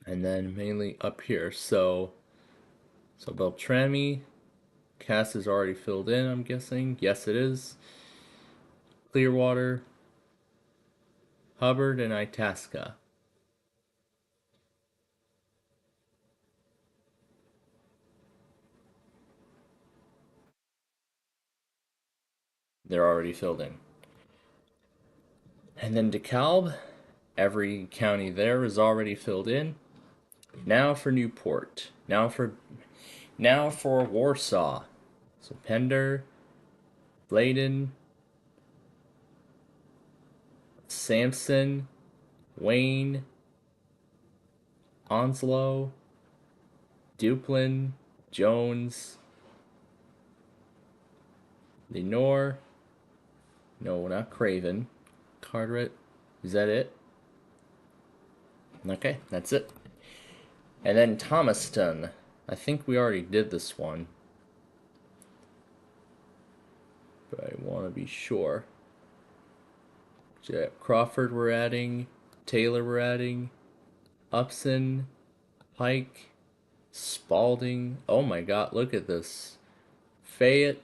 [SPEAKER 1] And then mainly up here. So Beltrami, Cass is already filled in, I'm guessing. Yes, it is. Clearwater, Hubbard, and Itasca. They're already filled in. And then DeKalb, every county there is already filled in. Now for Newport. Now for Warsaw. So Pender, Bladen, Sampson, Wayne, Onslow, Duplin, Jones, Lenore. No, not Craven. Carteret. Is that it? Okay, that's it. And then Thomaston. I think we already did this one, but I want to be sure. Crawford we're adding. Taylor we're adding. Upson. Pike. Spalding. Oh my god, look at this. Fayette.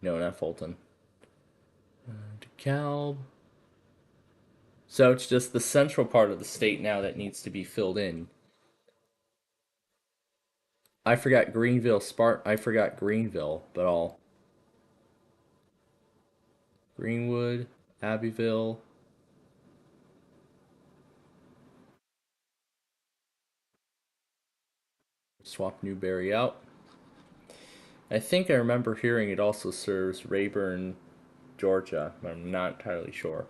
[SPEAKER 1] No, not Fulton. DeKalb. So it's just the central part of the state now that needs to be filled in. I forgot Greenville, I forgot Greenville, but all. Greenwood, Abbeville. Swap Newberry out. I think I remember hearing it also serves Rayburn, Georgia, but I'm not entirely sure.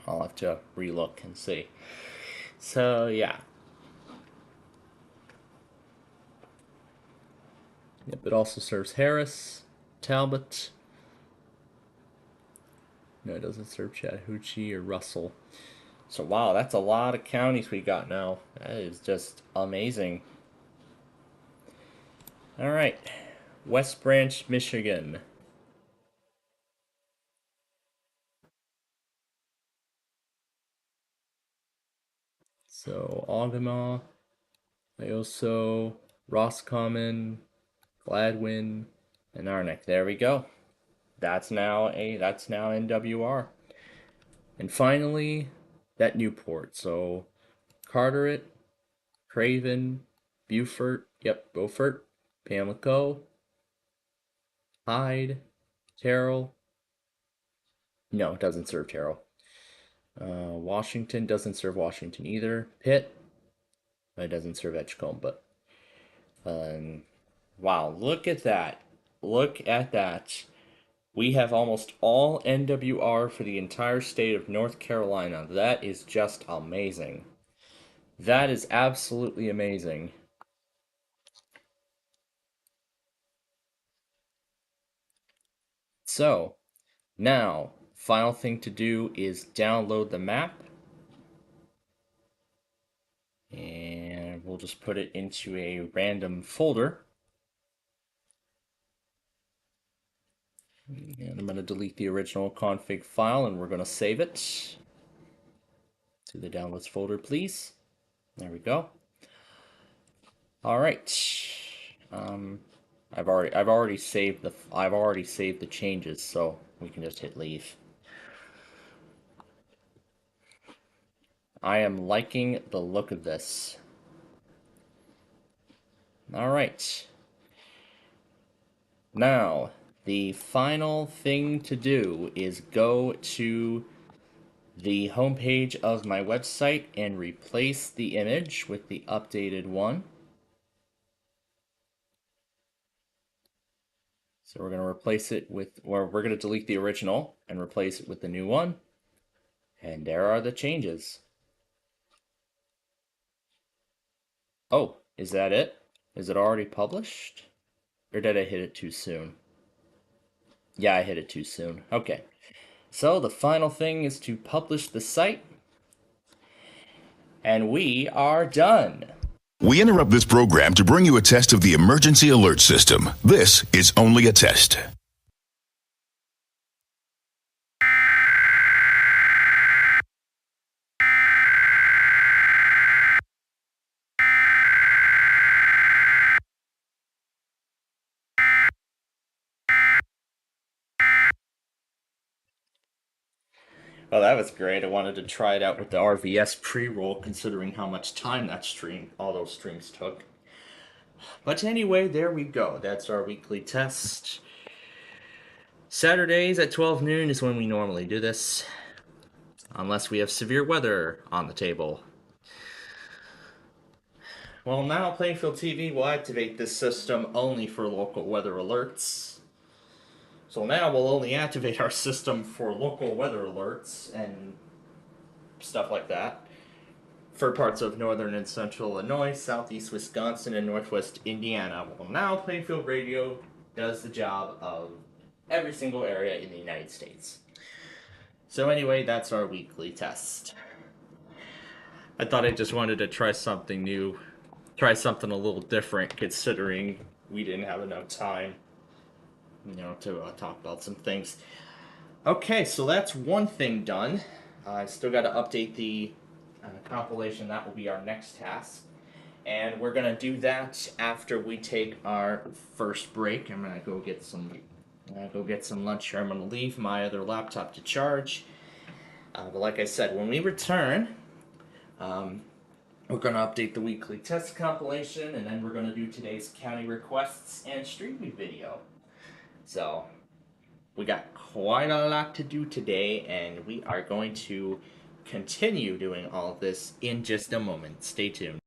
[SPEAKER 1] I'll have to relook and see. So, yeah. Yep, it also serves Harris, Talbot. No, it doesn't serve Chattahoochee or Russell. So, wow, that's a lot of counties we got now. That is just amazing. All right, West Branch, Michigan. So, Ogama, Ioso, Roscommon, Gladwin, and Arnick. There we go. That's now NWR. And finally, that Newport. So Carteret, Craven, Beaufort, Pamlico, Hyde, Terrell. No, it doesn't serve Terrell. Washington doesn't serve Washington either. Pitt, it doesn't serve Edgecombe, but wow, look at that. Look at that. We have almost all NWR for the entire state of North Carolina. That is just amazing. That is absolutely amazing. So, now, final thing to do is download the map. And we'll just put it into a random folder. And I'm going to delete the original config file and we're going to save it to the downloads folder, please. There we go. All right. I've already saved the changes, so we can just hit leave. I am liking the look of this. All right. Now, the final thing to do is go to the homepage of my website and replace the image with the updated one. So we're going to replace it with, or we're going to delete the original and replace it with the new one. And there are the changes. Oh, is that it? Is it already published? Or did I hit it too soon? Yeah, I hit it too soon. Okay. So the final thing is to publish the site. And we are done.
[SPEAKER 3] We interrupt this program to bring you a test of the emergency alert system. This is only a test.
[SPEAKER 1] Well, that was great. I wanted to try it out with the RVS pre-roll, considering how much time all those streams took. But anyway, there we go. That's our weekly test. Saturdays at 12 noon is when we normally do this, unless we have severe weather on the table. Well, now Plainfield TV will activate this system only for local weather alerts. So now we'll only activate our system for local weather alerts and stuff like that for parts of northern and central Illinois, southeast Wisconsin, and northwest Indiana. Well, now Plainfield Radio does the job of every single area in the United States. So anyway, that's our weekly test. I thought I just wanted to try something new, try something a little different, considering we didn't have enough time, to talk about some things. Okay, so that's one thing done. I still got to update the compilation. That will be our next task. And we're going to do that after we take our first break. I'm going to go get some lunch here. I'm going to leave my other laptop to charge. But like I said, when we return, we're going to update the weekly test compilation, and then we're going to do today's county requests and streaming video. So, we got quite a lot to do today, and we are going to continue doing all of this in just a moment. Stay tuned.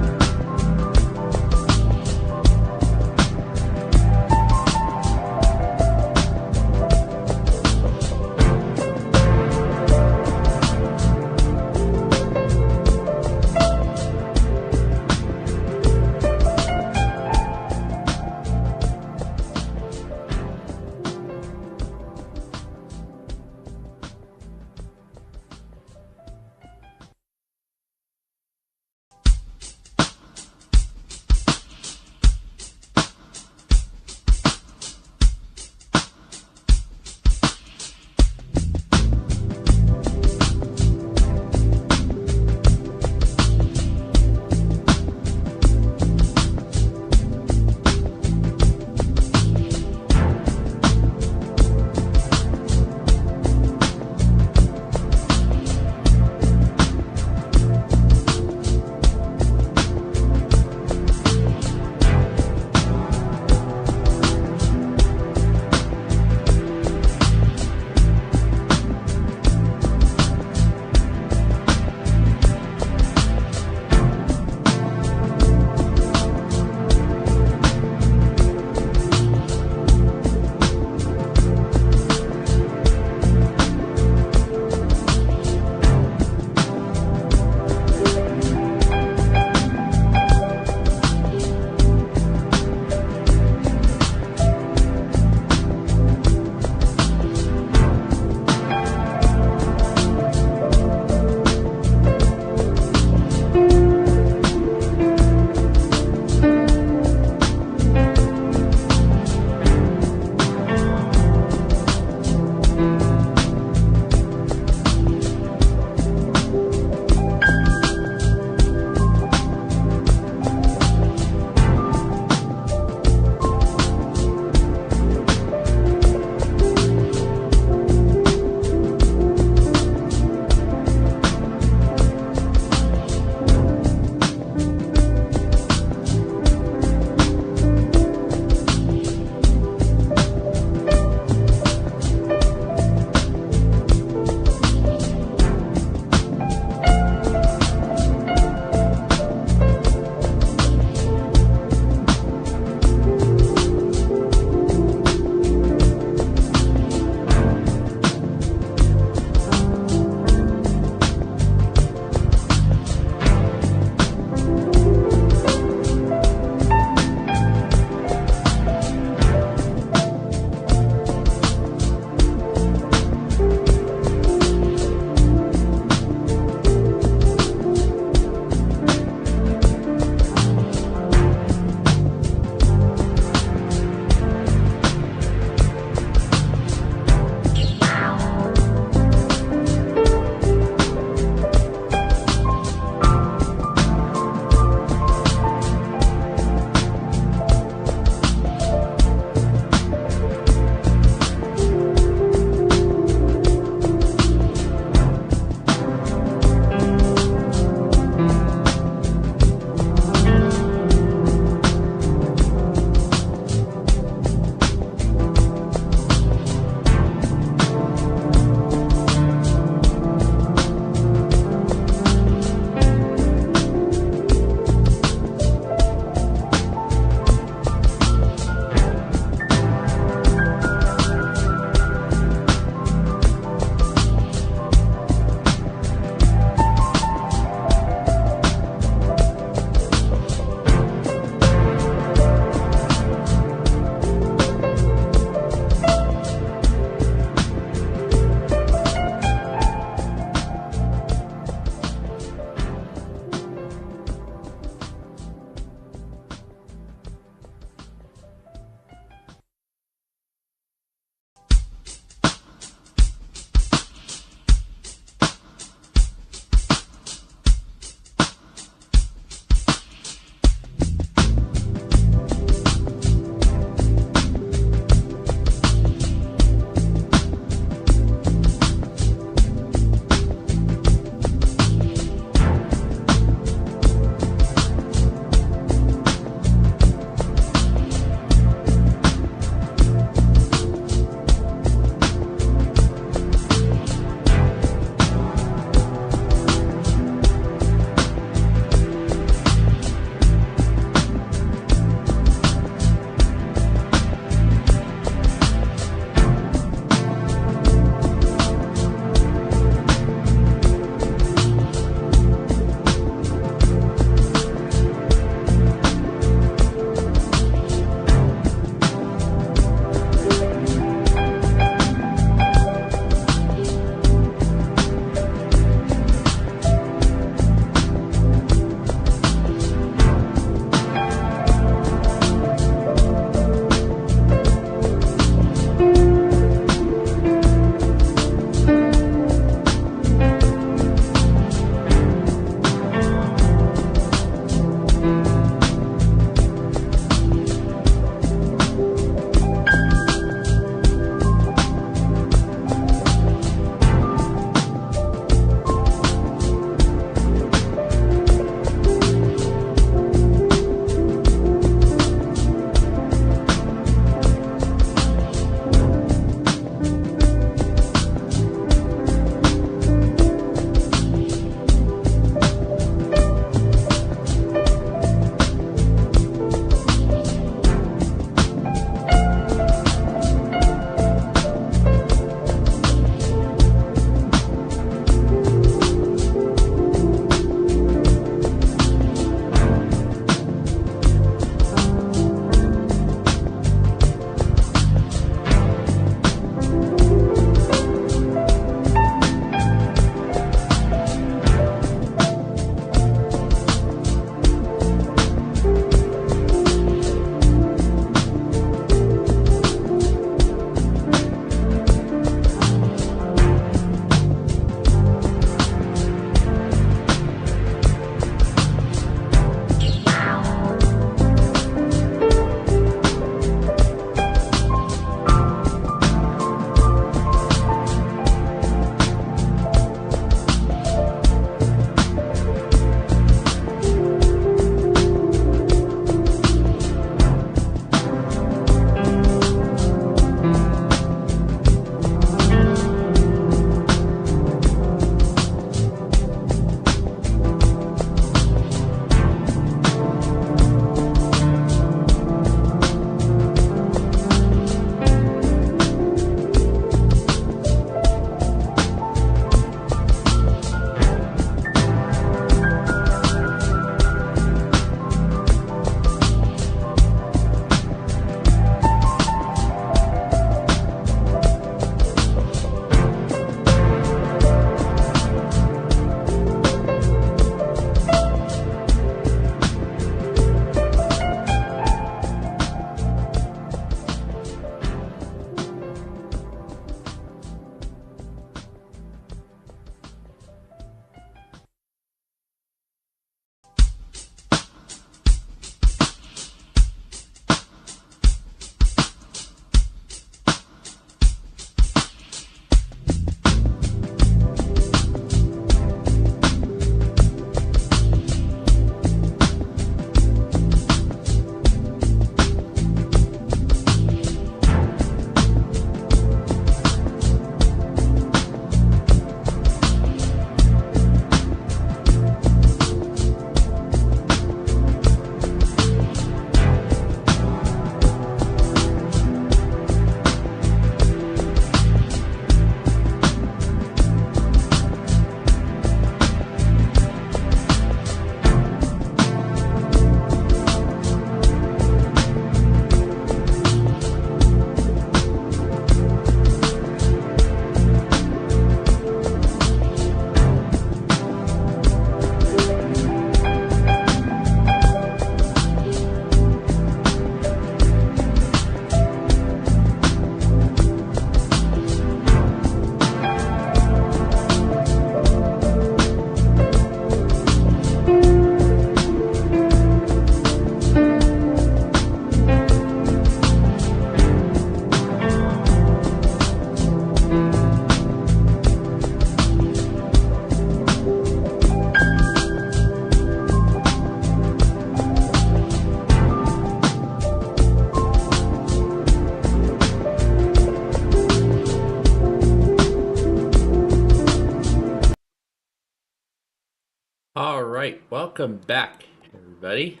[SPEAKER 1] welcome back, everybody.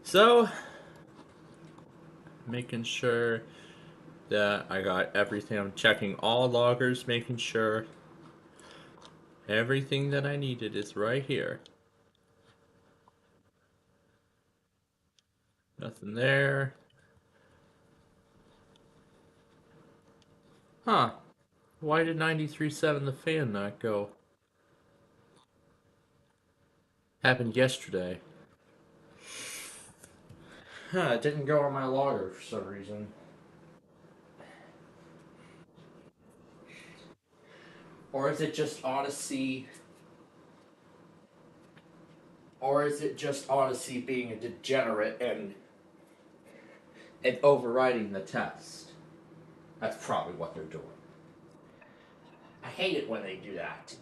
[SPEAKER 1] So, making sure that I got everything. I'm checking all loggers, making sure everything that I needed is right here. Nothing there. Huh. Why did 93.7 the fan not go? Happened yesterday. Huh, it didn't go on my logger for some reason. Or is it just Odyssey? Or is it just Odyssey being a degenerate and overriding the test? That's probably what they're doing. I hate it when they do that.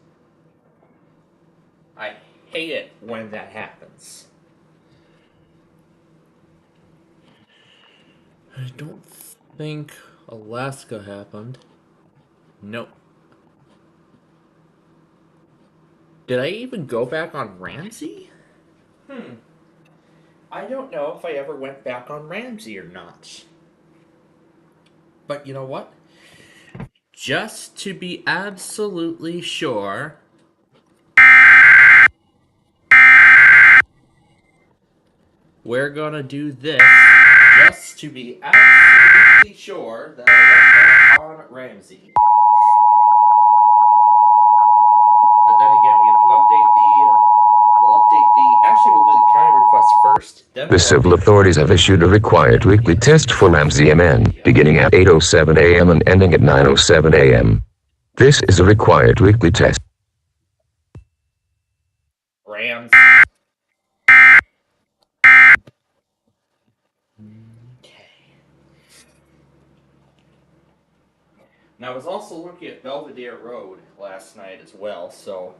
[SPEAKER 1] I hate it when that happens. I don't think Alaska happened. Nope. Did I even go back on Ramsey? I don't know if I ever went back on Ramsey or not. But you know what? Just to be absolutely sure, we're gonna do this just to be absolutely sure that I went back on Ramsey. But then again, we have to update actually we'll do the county request first. Then
[SPEAKER 4] The civil authorities have issued a required weekly test for Ramsey MN, beginning at 8:07 a.m. and ending at 9:07 a.m. This is a required weekly test.
[SPEAKER 1] Rams. Okay. Now I was also looking at Belvedere Road last night as well, so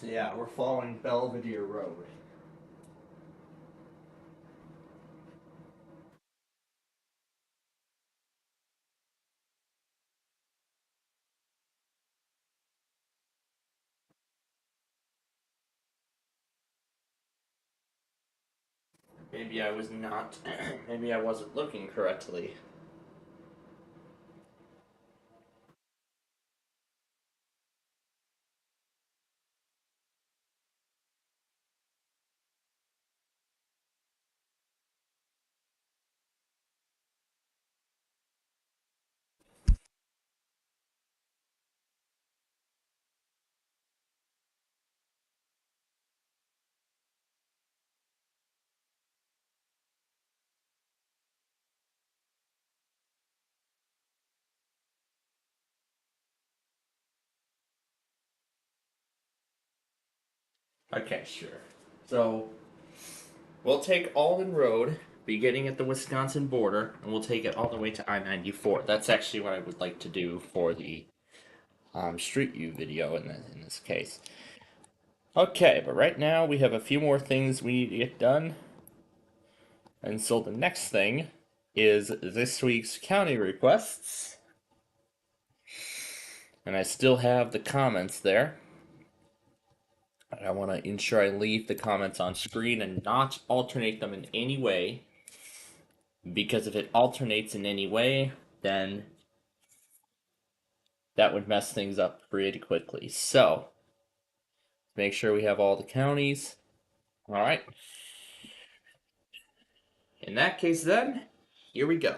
[SPEAKER 1] yeah, we're following Belvedere Road. Maybe I was not, maybe I wasn't looking correctly. Okay, sure. So, we'll take Alden Road, beginning at the Wisconsin border, and we'll take it all the way to I-94. That's actually what I would like to do for the Street View video in this case. Okay, but right now we have a few more things we need to get done. And so the next thing is this week's county requests. And I still have the comments there. I want to ensure I leave the comments on screen and not alternate them in any way. Because if it alternates in any way, then that would mess things up pretty quickly. So, make sure we have all the counties. Alright. In that case then, Here we go.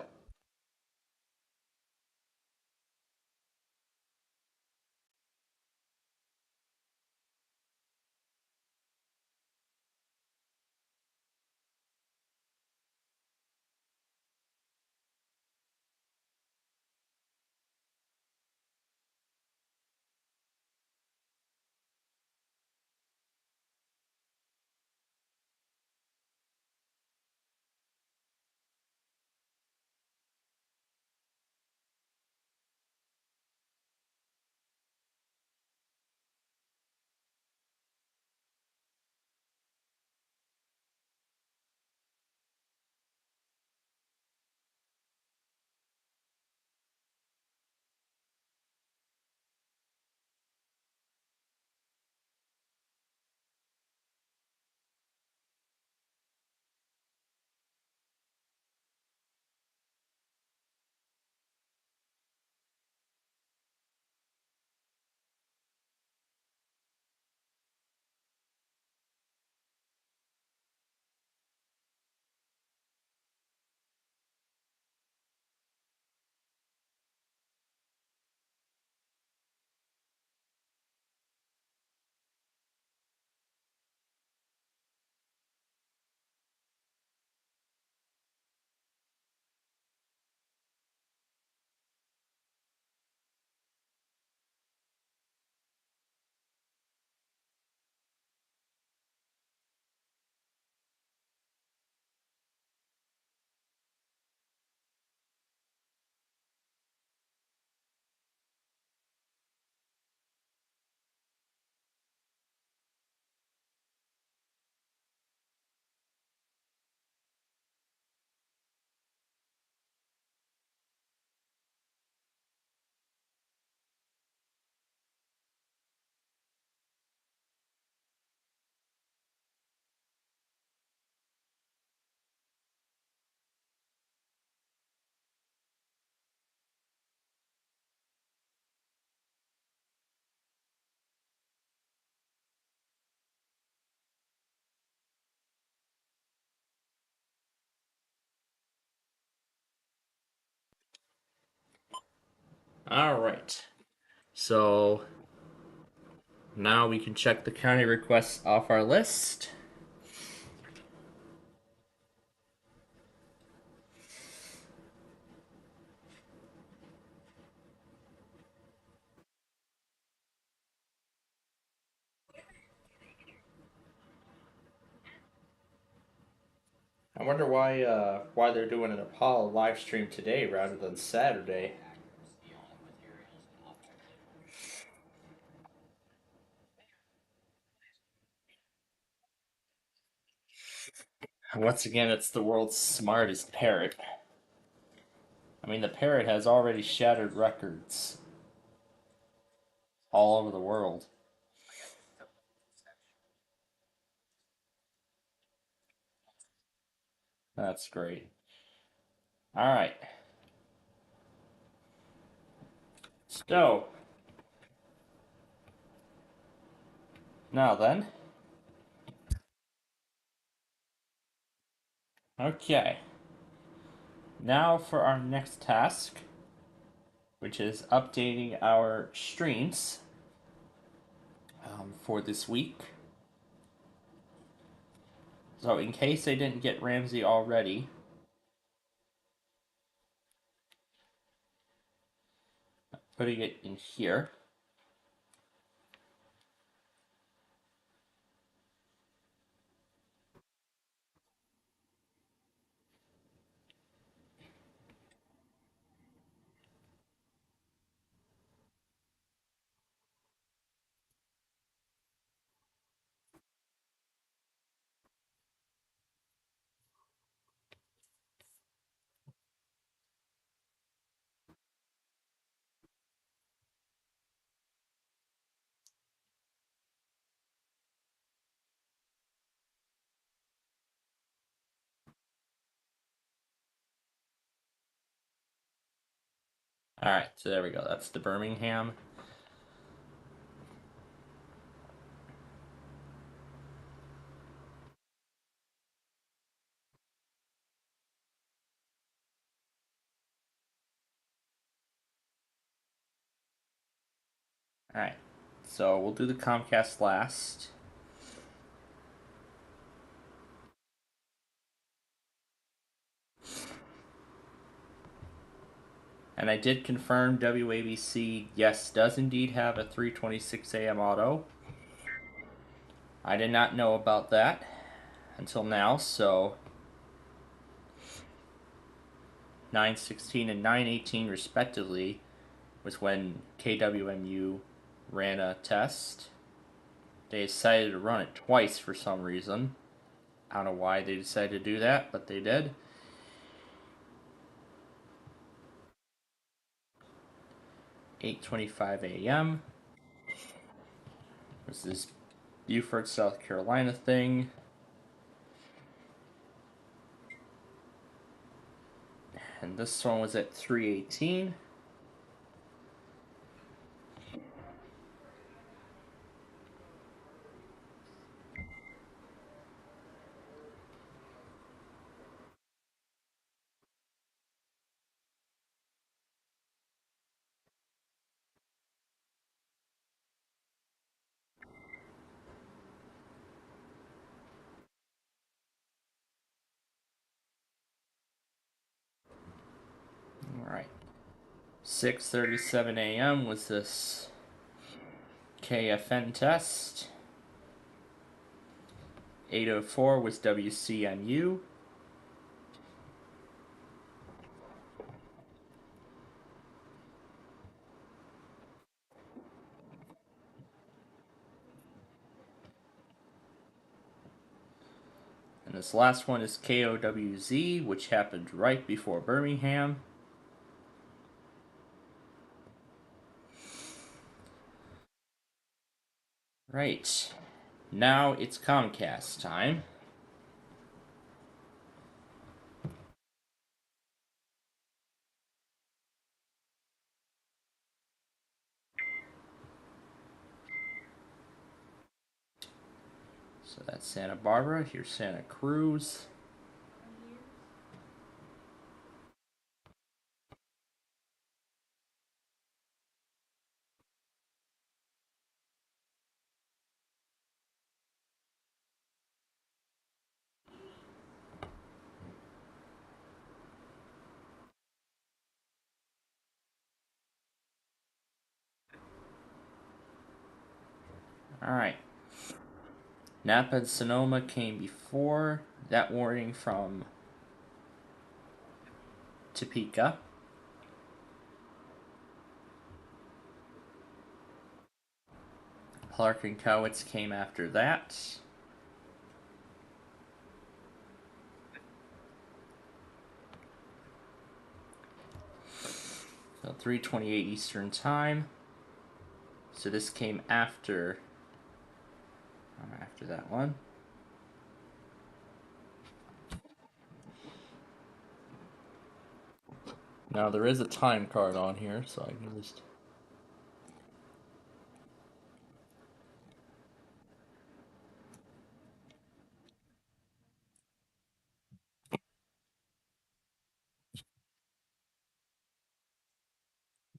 [SPEAKER 1] All right. So now we can check the county requests off our list. I wonder why they're doing an Apollo live stream today rather than Saturday. Once again, it's the world's smartest parrot. I mean, the parrot has already shattered records all over the world. That's great. All right. So, now then. Okay. Now for our next task, which is updating our streams for this week. So, in case I didn't get Ramsey already, putting it in here. All right, so there we go. That's the Birmingham. Alright, so we'll do the Comcast last. And I did confirm WABC, yes, does indeed have a 3:26 a.m. auto. I did not know about that until now, so 9:16 and 9:18 respectively was when KWMU ran a test. They decided to run it twice for some reason. I don't know why they decided to do that, but they did. 8:25 a.m. was this Beaufort, South Carolina thing. And this one was at 3:18. Alright. 6:37 a.m. was this KFN test. 8:04 was WCMU. And this last one is KOWZ, which happened right before Birmingham. Right. Now it's Comcast time. So that's Santa Barbara. Here's Santa Cruz. Alright. Napa and Sonoma came before that warning from Topeka. Clark and Cowitz came after that. So 3:28 Eastern Time. So this came after that one. Now there is a time card on here, so I can just.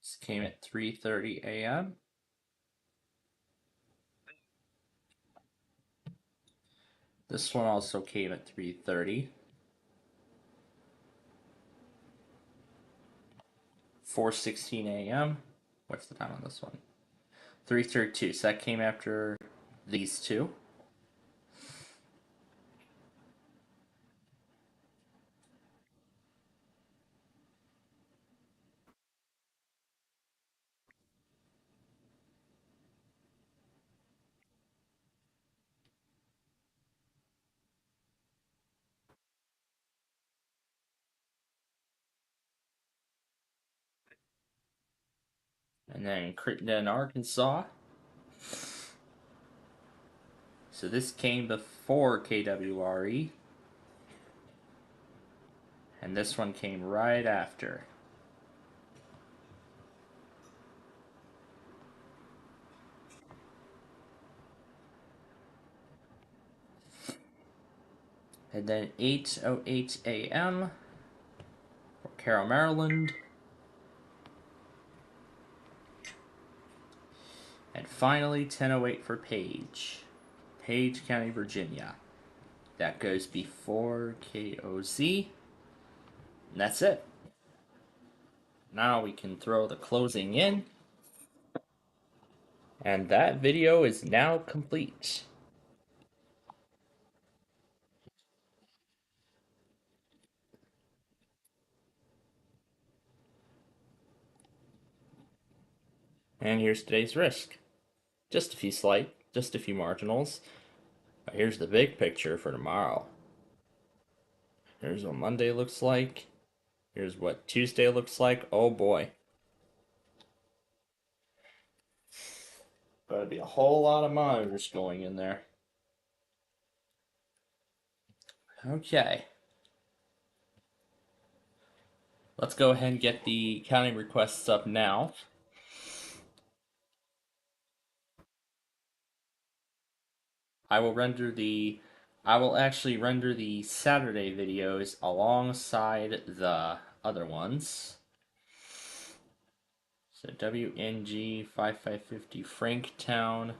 [SPEAKER 1] This came at 3:30 a.m. This one also came at 3:30. 4:16 a.m. What's the time on this one? 3:32. So that came after these two. And then Crittenden, Arkansas. So this came before KWRE. And this one came right after. And then 8:08 a.m. for Carroll, Maryland. finally 10:08 for Page County, Virginia. That goes before KOZ. And that's it. Now we can throw the closing in. And that video is now complete. And here's today's risk. Just a few marginals. But here's the big picture for tomorrow. Here's what Monday looks like. Here's what Tuesday looks like. Oh boy. Gotta be a whole lot of monitors going in there. Okay. Let's go ahead and get the counting requests up now. I will actually render the Saturday videos alongside the other ones. So WNG 5550 Franktown.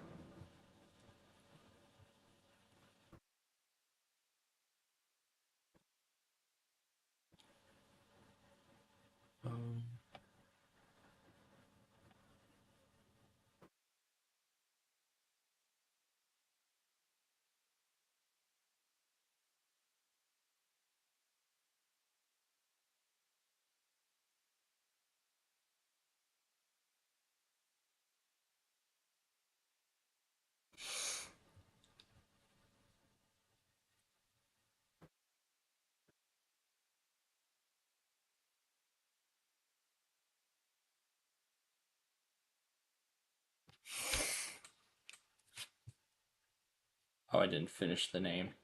[SPEAKER 1] Oh, I didn't finish the name.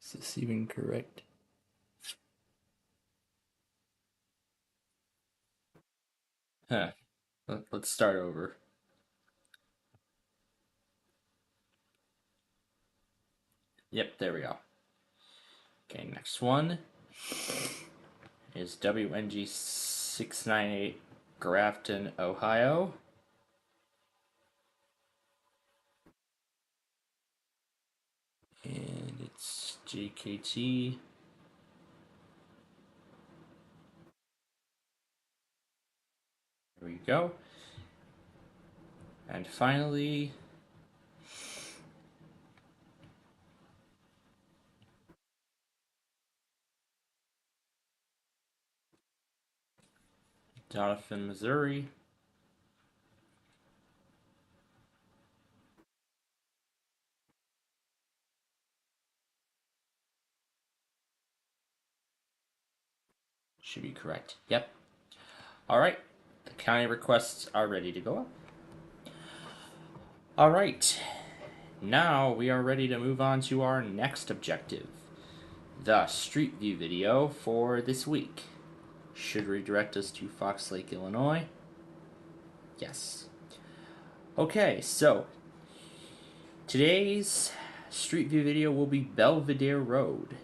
[SPEAKER 1] Is this even correct? Huh. Let's start over. Yep, there we go. Okay, next one is WNG 698 Grafton, Ohio. And it's JKT. There we go. And finally, Doniphan, Missouri. Should be correct. Yep. Alright. The county requests are ready to go up. Alright. Now we are ready to move on to our next objective. The Street View video for this week. Should redirect us to Fox Lake, Illinois. Yes. Okay, so today's Street View video will be Belvedere Road.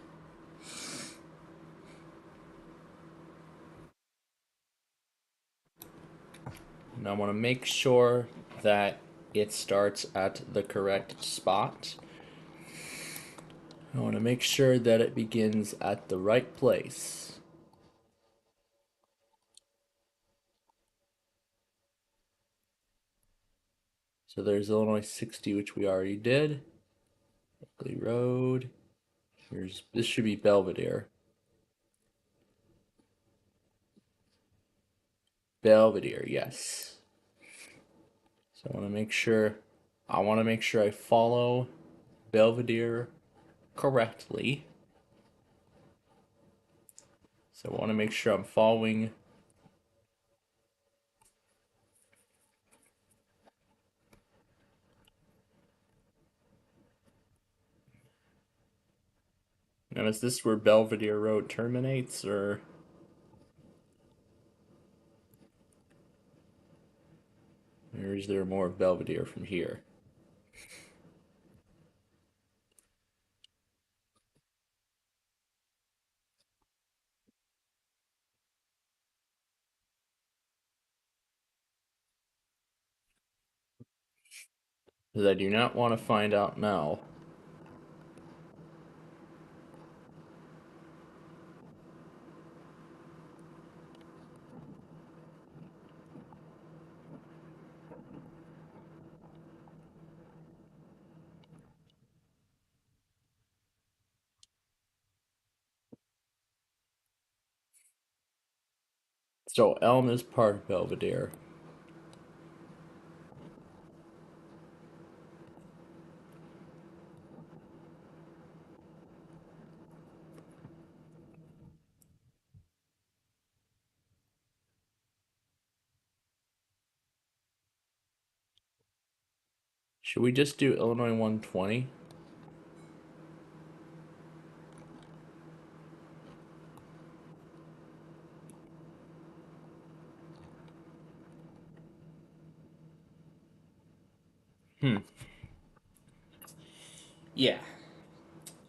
[SPEAKER 1] And I want to make sure that it starts at the correct spot. I want to make sure that it begins at the right place. So there's Illinois 60, which we already did. Berkeley Road. This should be Belvedere. Belvedere, yes. So I want to make sure I follow Belvedere correctly. So I want to make sure I'm following Now, is this where Belvedere Road terminates, or is there more of Belvedere from here? Because I do not want to find out now. So Elm is part of Belvedere. Should we just do Illinois 120? Yeah.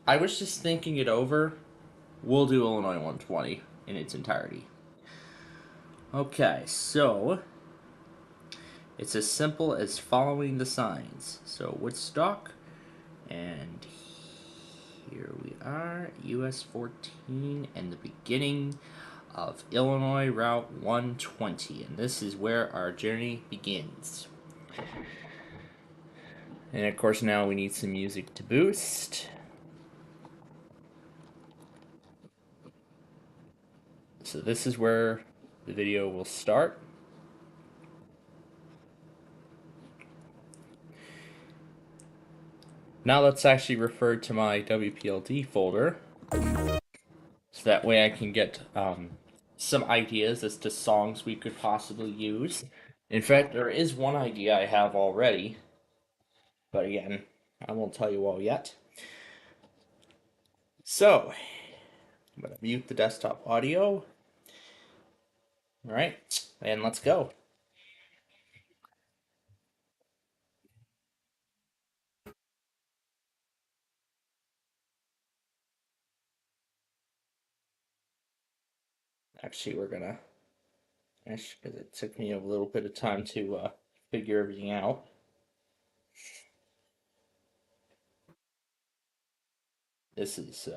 [SPEAKER 1] I was just thinking it over. We'll do Illinois 120 in its entirety. Okay, so it's as simple as following the signs. So Woodstock, and here we are, US 14, and the beginning of Illinois Route 120. And this is where our journey begins. And of course, now we need some music to boost. So this is where the video will start. Now let's actually refer to my WPLD folder. So that way I can get some ideas as to songs we could possibly use. In fact, there is one idea I have already. But again, I won't tell you all yet. So, I'm going to mute the desktop audio. Alright, and let's go. Actually, we're going to, because it took me a little bit of time to figure everything out. This is,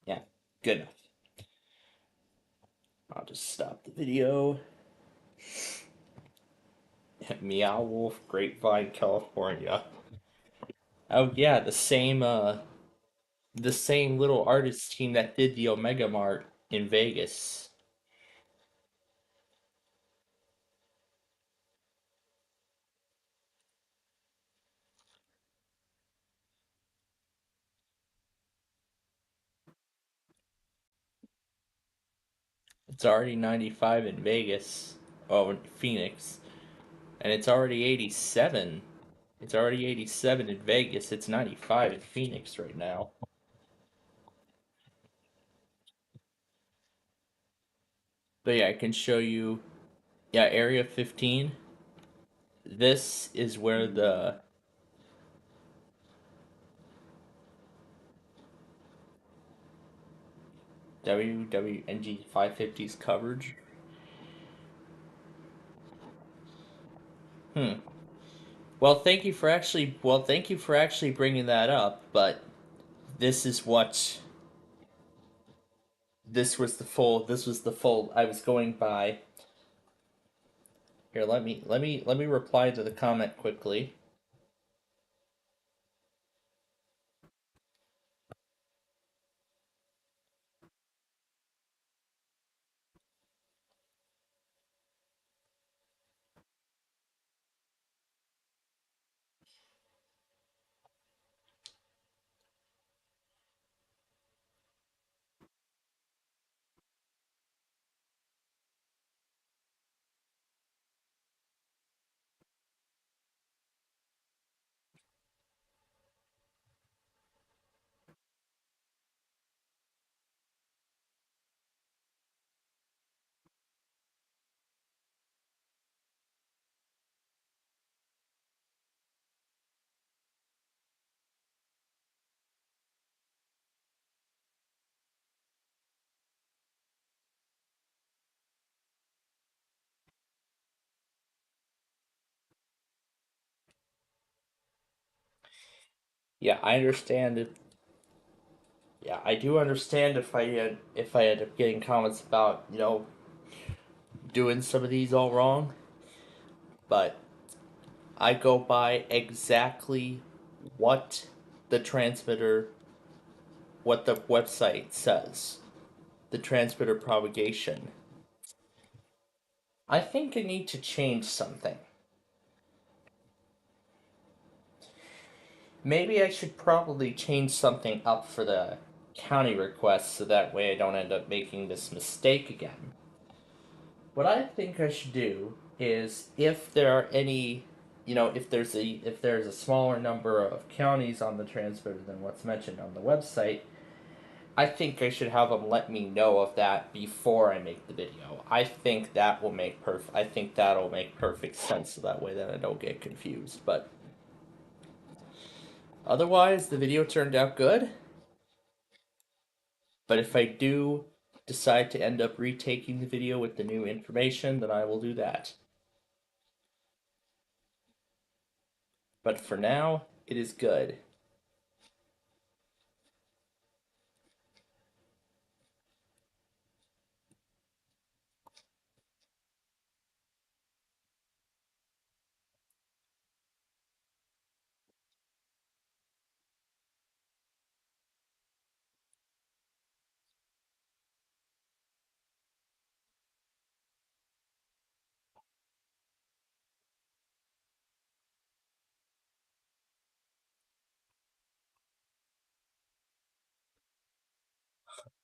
[SPEAKER 1] yeah, good enough. I'll just stop the video. Meow Wolf, Grapevine, California. Oh yeah, the same little artist team that did the Omega Mart in Vegas. It's already 95 in Vegas. Oh, in Phoenix. And it's already 87. It's already 87 in Vegas. It's 95 in Phoenix right now. But yeah, I can show you. Yeah, Area 15. This is where the WWNG 550's coverage. Hmm. Thank you for actually bringing that up, but this is what this was the full I was going by. Here, let me reply to the comment quickly. Yeah, I understand it. Yeah, I do understand if I end up getting comments about doing some of these all wrong, but I go by exactly what the transmitter, what the website says, the transmitter propagation. I think I need to change something. Maybe I should probably change something up for the county request so that way I don't end up making this mistake again. What I think I should do is if there are any, if there's a smaller number of counties on the transmitter than what's mentioned on the website, I think I should have them let me know of that before I make the video. I think that'll make perfect sense so that way that I don't get confused. But otherwise, the video turned out good. But if I do decide to end up retaking the video with the new information, then I will do that. But for now, it is good.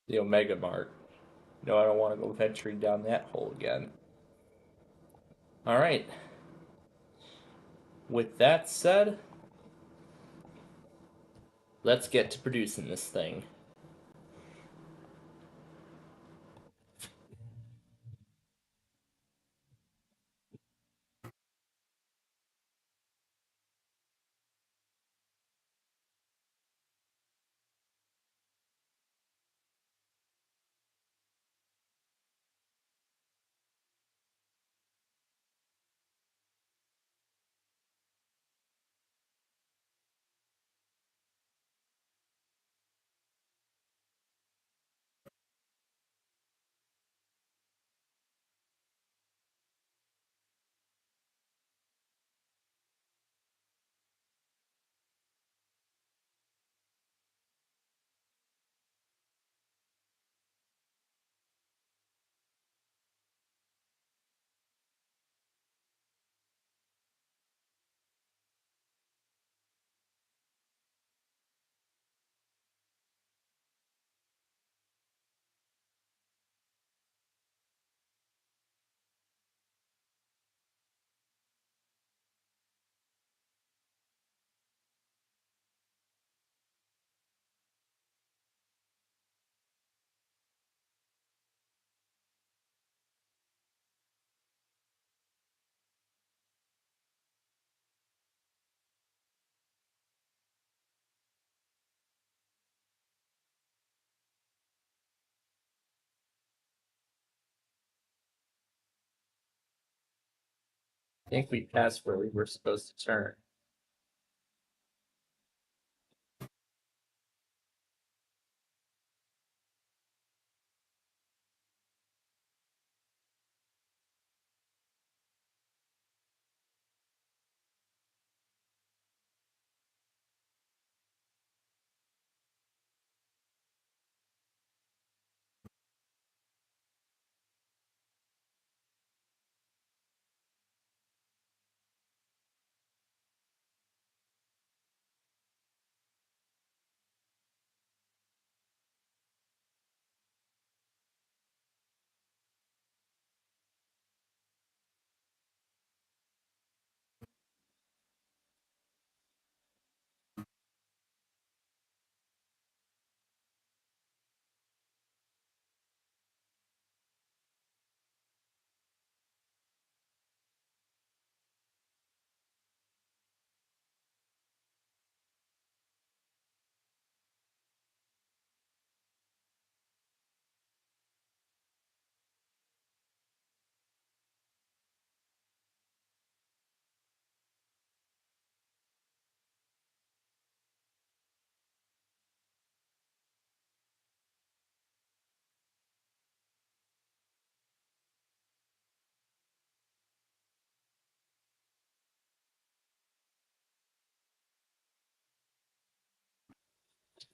[SPEAKER 1] The Omega Mart. No, I don't want to go venturing down that hole again. Alright. With that said, let's get to producing this thing. I think we passed where we were supposed to turn.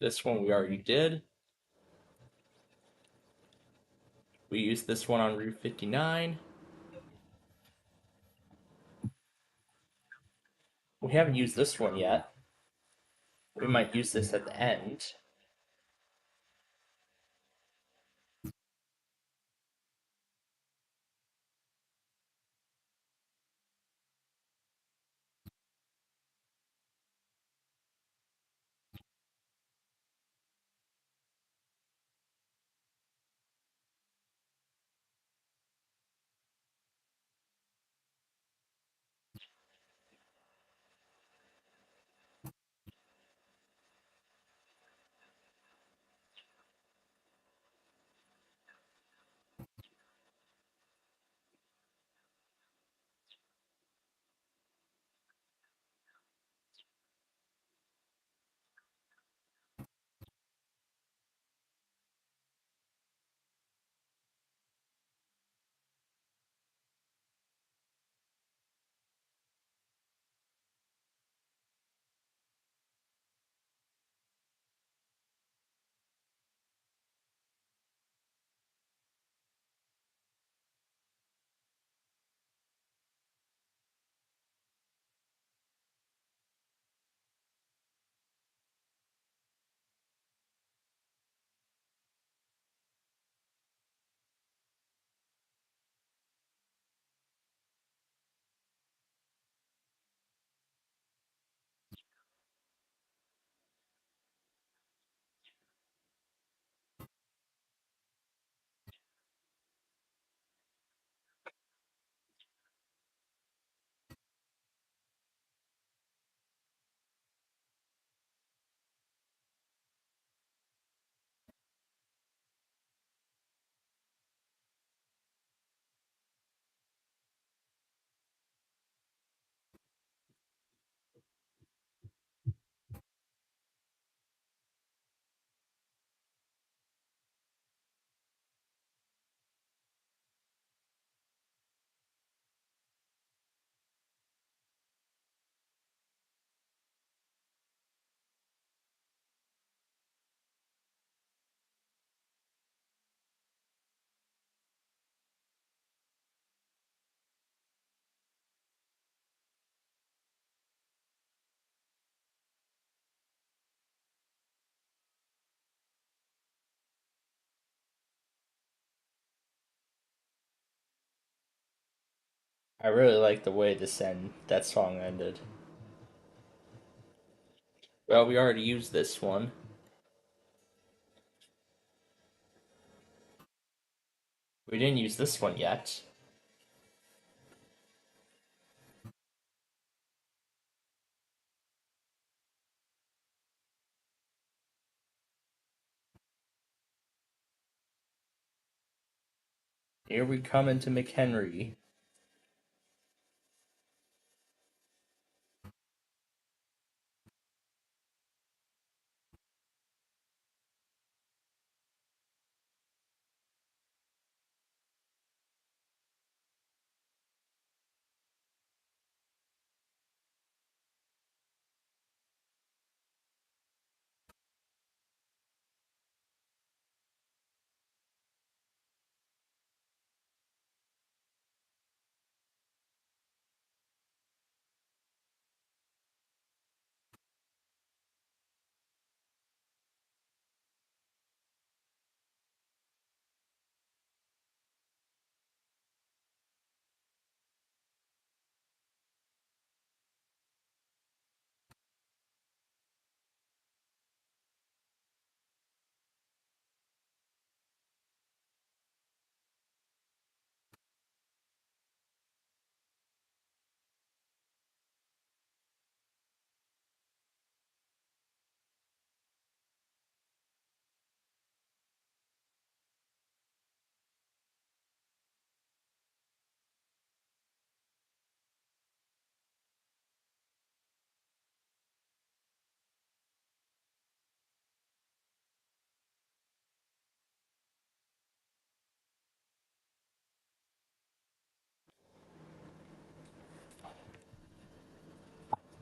[SPEAKER 1] This one we already did. We used this one on Route 59. We haven't used this one yet. We might use this at the end. I really like the way that song ended. Well, we already used this one. We didn't use this one yet. Here we come into McHenry.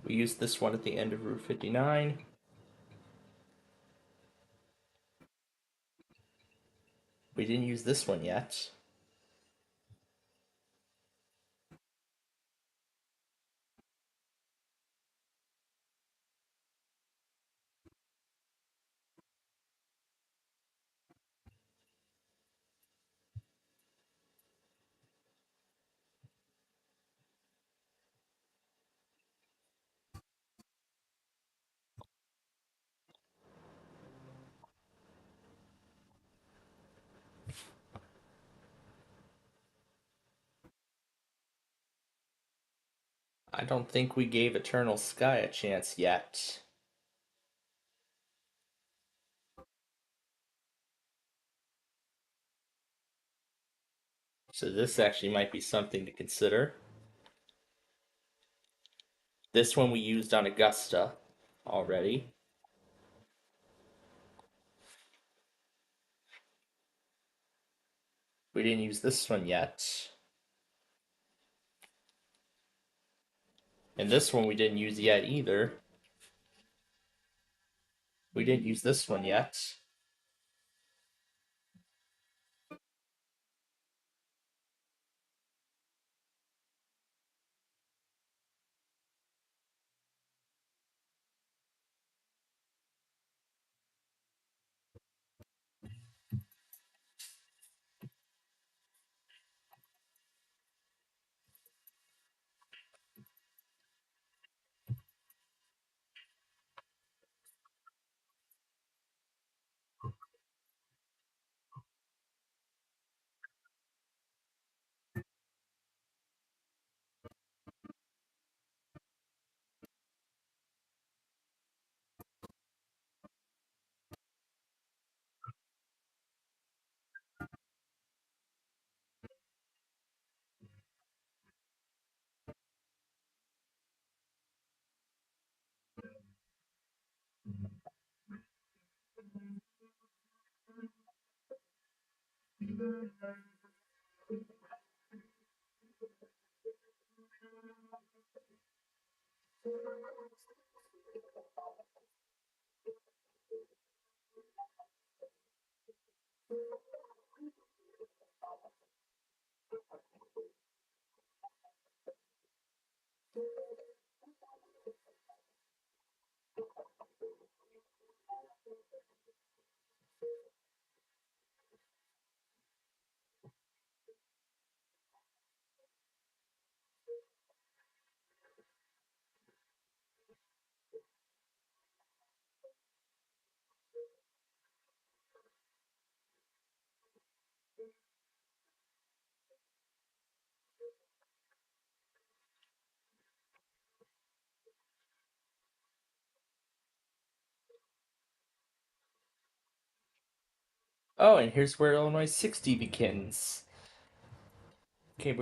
[SPEAKER 1] We used this one at the end of Route 59. We didn't use this one yet. I don't think we gave Eternal Sky a chance yet. So this actually might be something to consider. This one we used on Augusta already. We didn't use this one yet. And this one we didn't use yet either. We didn't use this one yet. Oh, and here's where Illinois 60 begins. Okay,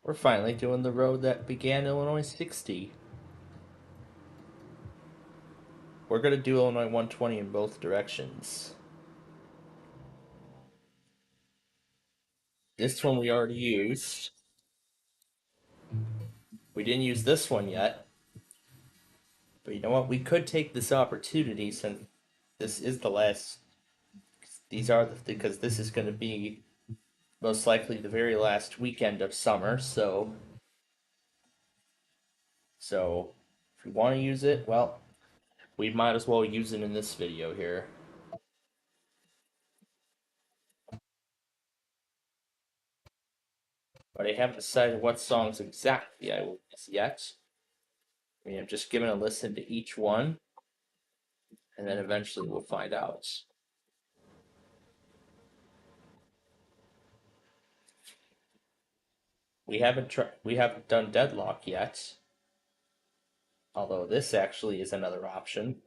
[SPEAKER 1] we're finally doing the road that began Illinois 60. We're going to do Illinois 120 in both directions. This one we already used. We didn't use this one yet. But you know what? We could take this opportunity since this is the last. These are because this is going to be most likely the very last weekend of summer. So if we want to use it, well, we might as well use it in this video here. But I haven't decided what songs exactly I will use yet. I mean, I'm just giving a listen to each one, and then eventually we'll find out. We haven't done Deadlock yet. Although this actually is another option.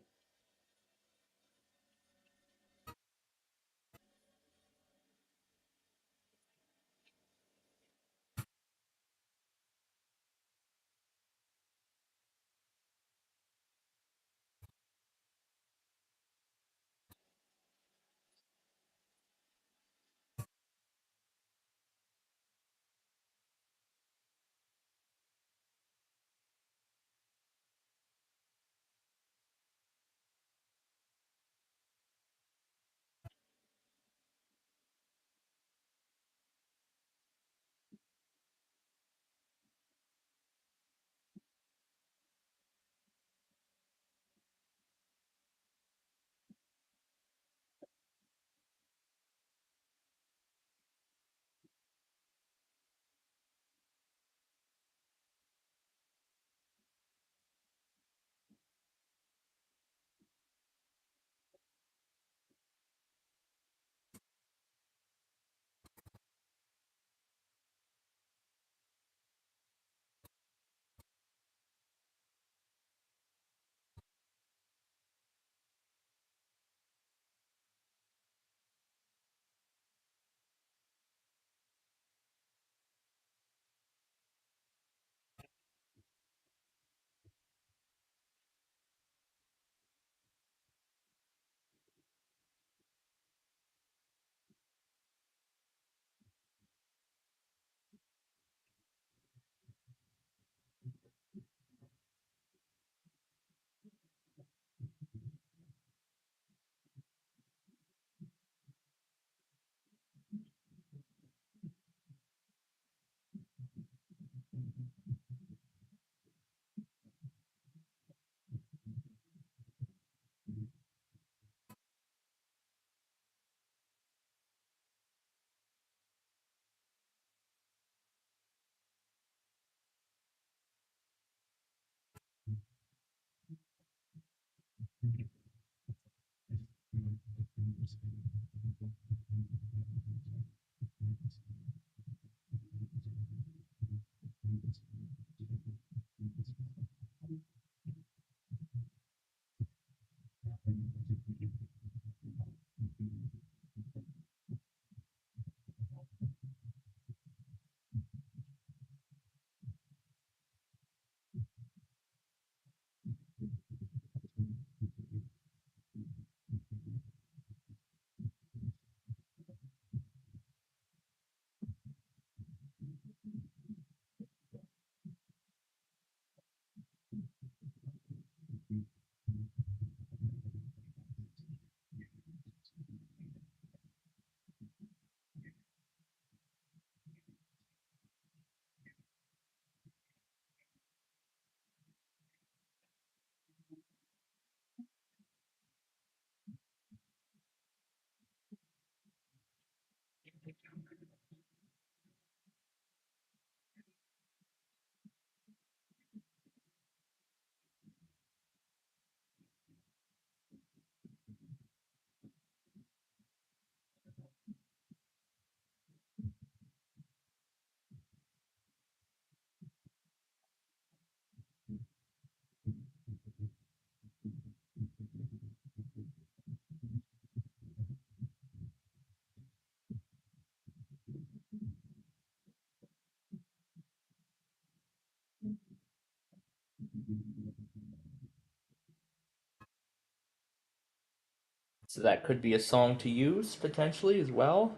[SPEAKER 1] So that could be a song to use potentially as well.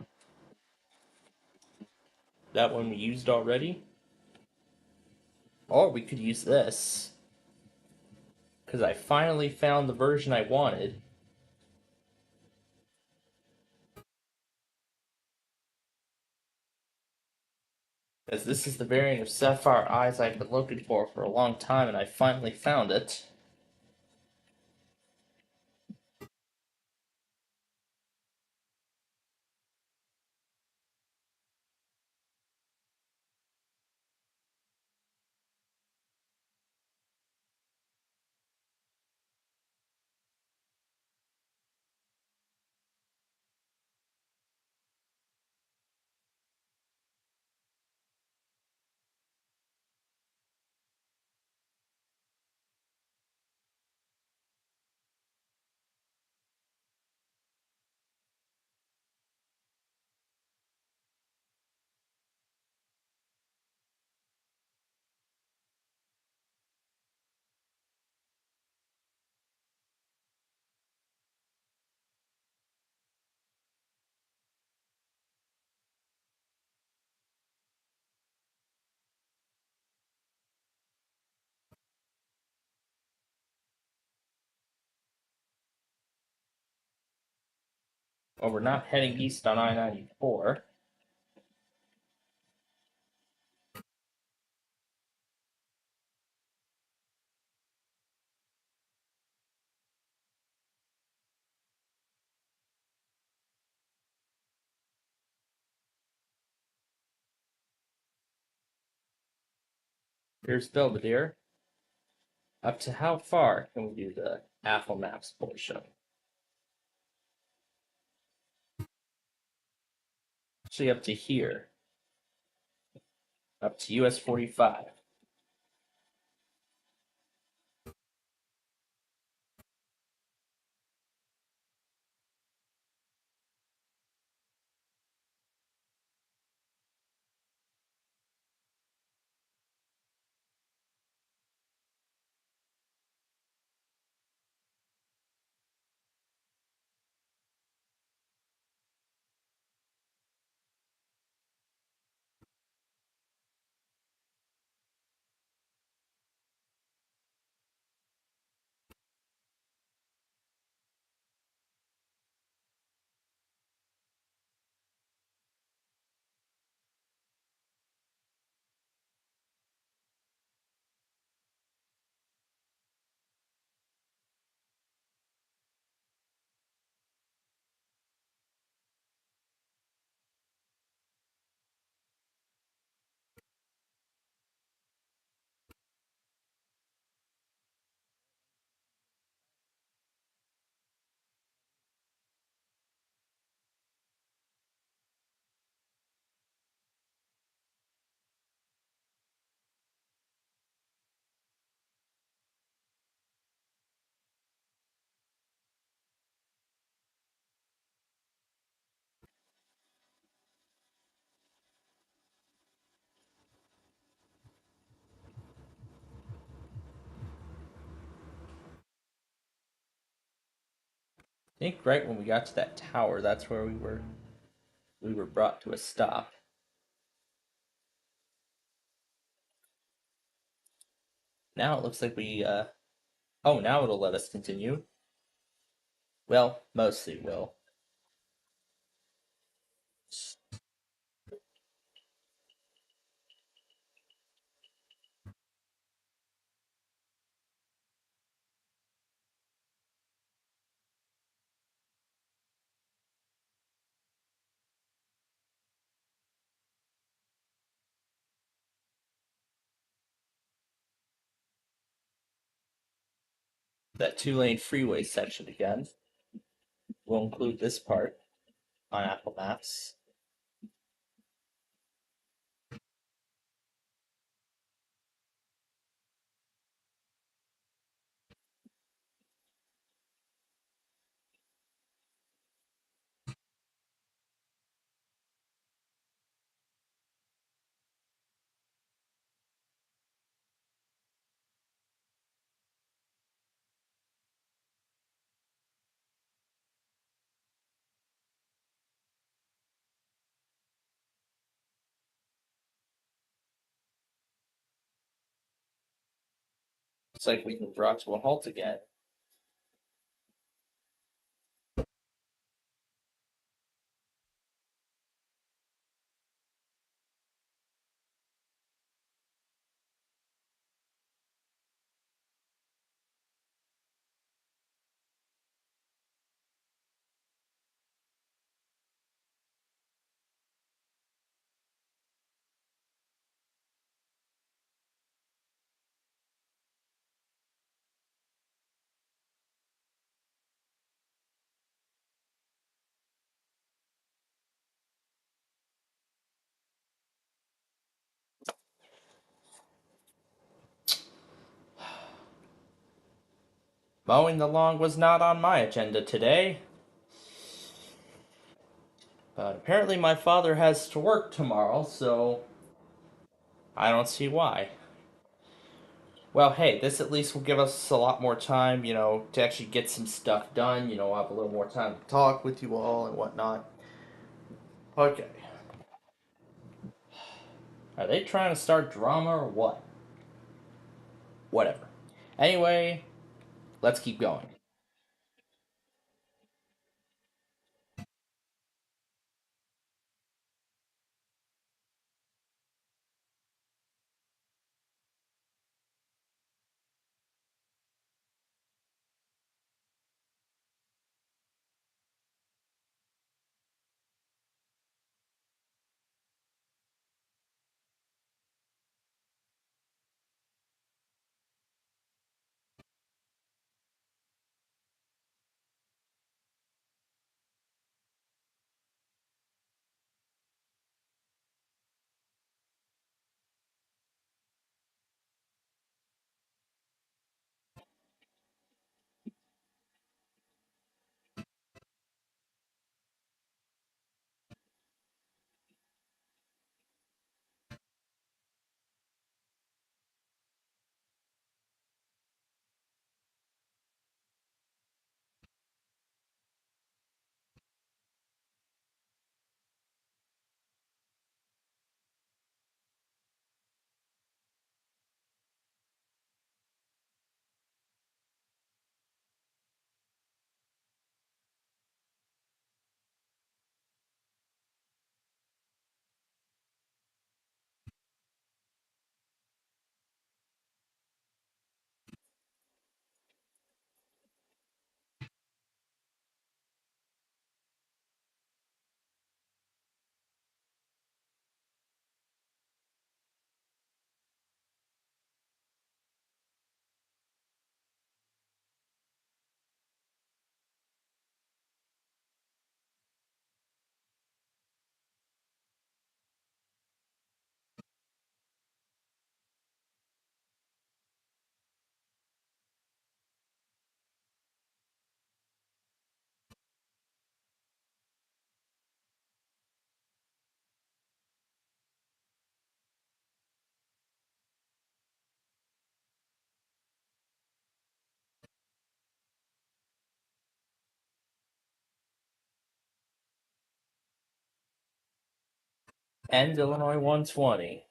[SPEAKER 1] That one we used already. Or we could use this. Because I finally found the version I wanted. Because this is the variant of Sapphire Eyes I've been looking for a long time, and I finally found it. Well, we're not heading east on I-94. Here's Belvedere. Up to how far can we do the Apple Maps portion? Actually, up to here. Up to US 45. I think right when we got to that tower, that's where we were brought to a stop. Now it looks like oh, now it'll let us continue. Well, mostly will. That two-lane freeway section again. We'll include this part on Apple Maps. Looks like we can draw to a halt again. Mowing the lawn was not on my agenda today. But apparently my father has to work tomorrow, so I don't see why. Well, hey, this at least will give us a lot more time, to actually get some stuff done. We'll have a little more time to talk with you all and whatnot. Okay. Are they trying to start drama or what? Whatever. Anyway, let's keep going. And Illinois 120.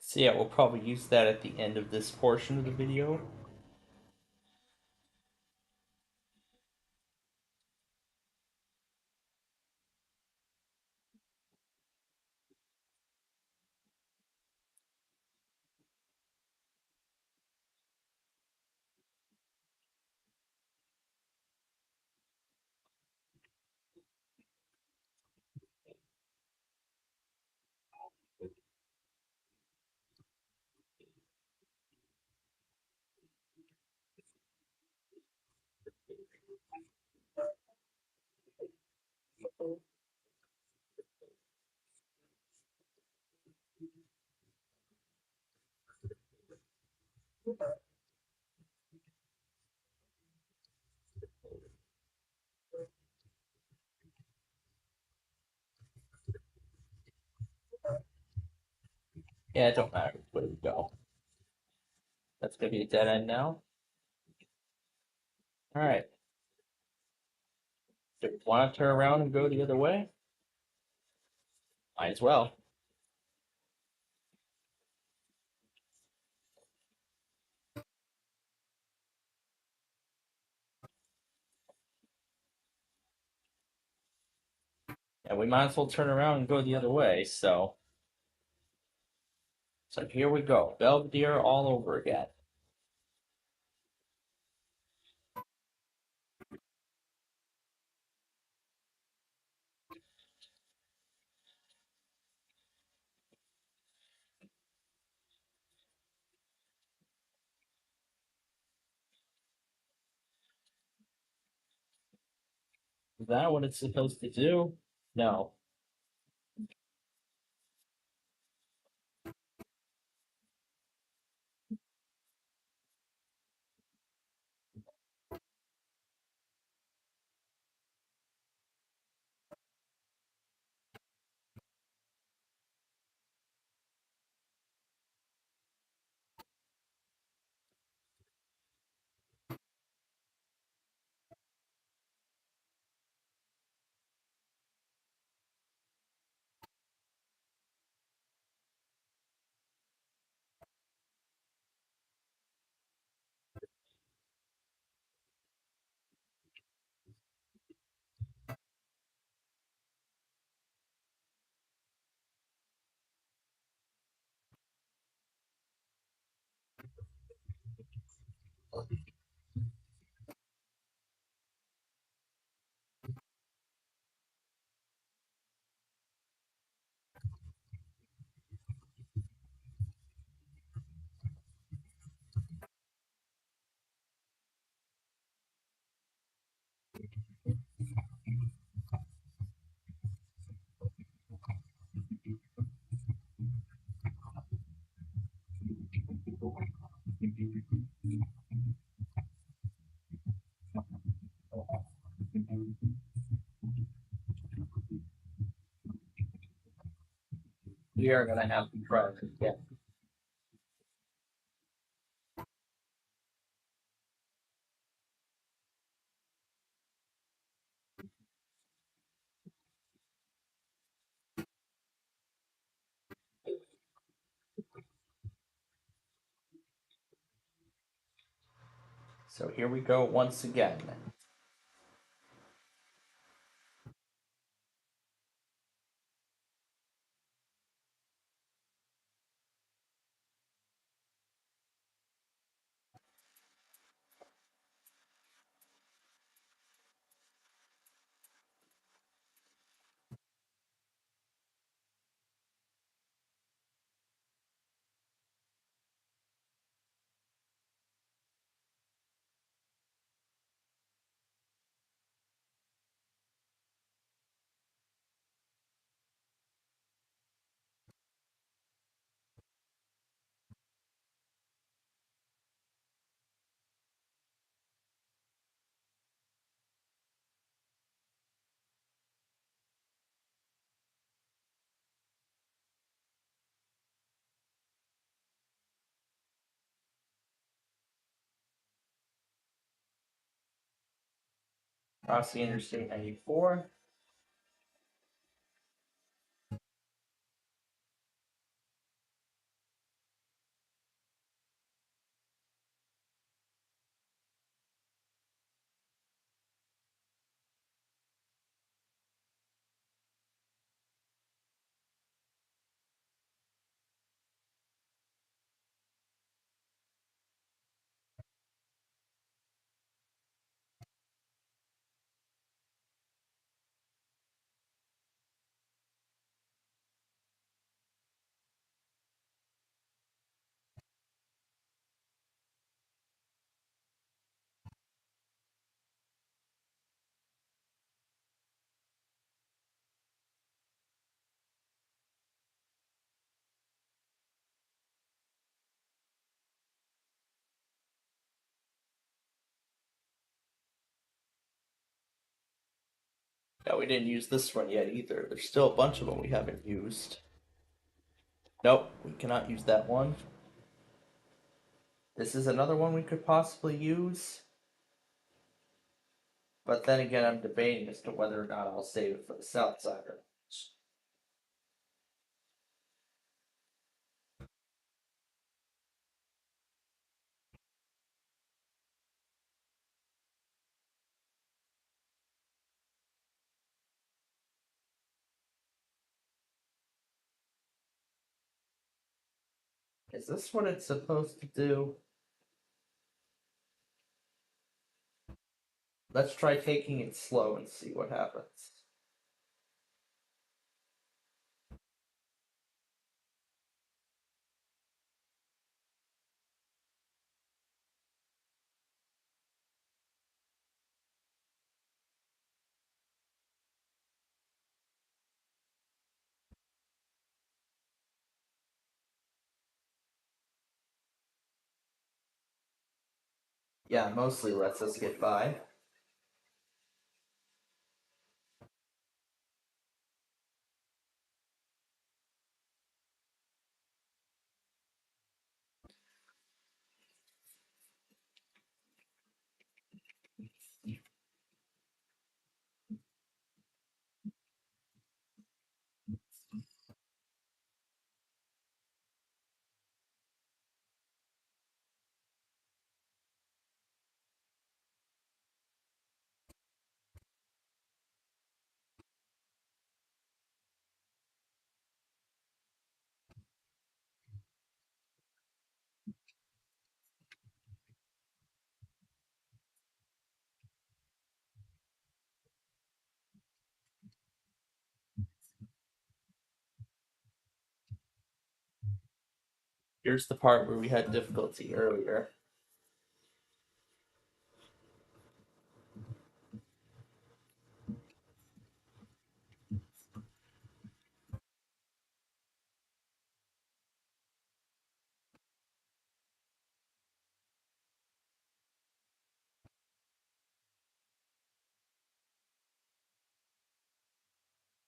[SPEAKER 1] So yeah, we'll probably use that at the end of this portion of the video. Yeah, it don't matter where we go. That's gonna be a dead end now. All right. Do you want to turn around and go the other way? Might as well. And we might as well turn around and go the other way. So here we go. Belvedere all over again. Is that what it's supposed to do? No. We are gonna have to try this again. So here we go once again. Crossing Interstate 94. No, we didn't use this one yet either. There's still a bunch of them we haven't used. Nope, we cannot use that one. This is another one we could possibly use. But then again, I'm debating as to whether or not I'll save it for the south side or not. Is this what it's supposed to do? Let's try taking it slow and see what happens. Yeah, mostly lets us get by. Here's the part where we had difficulty earlier.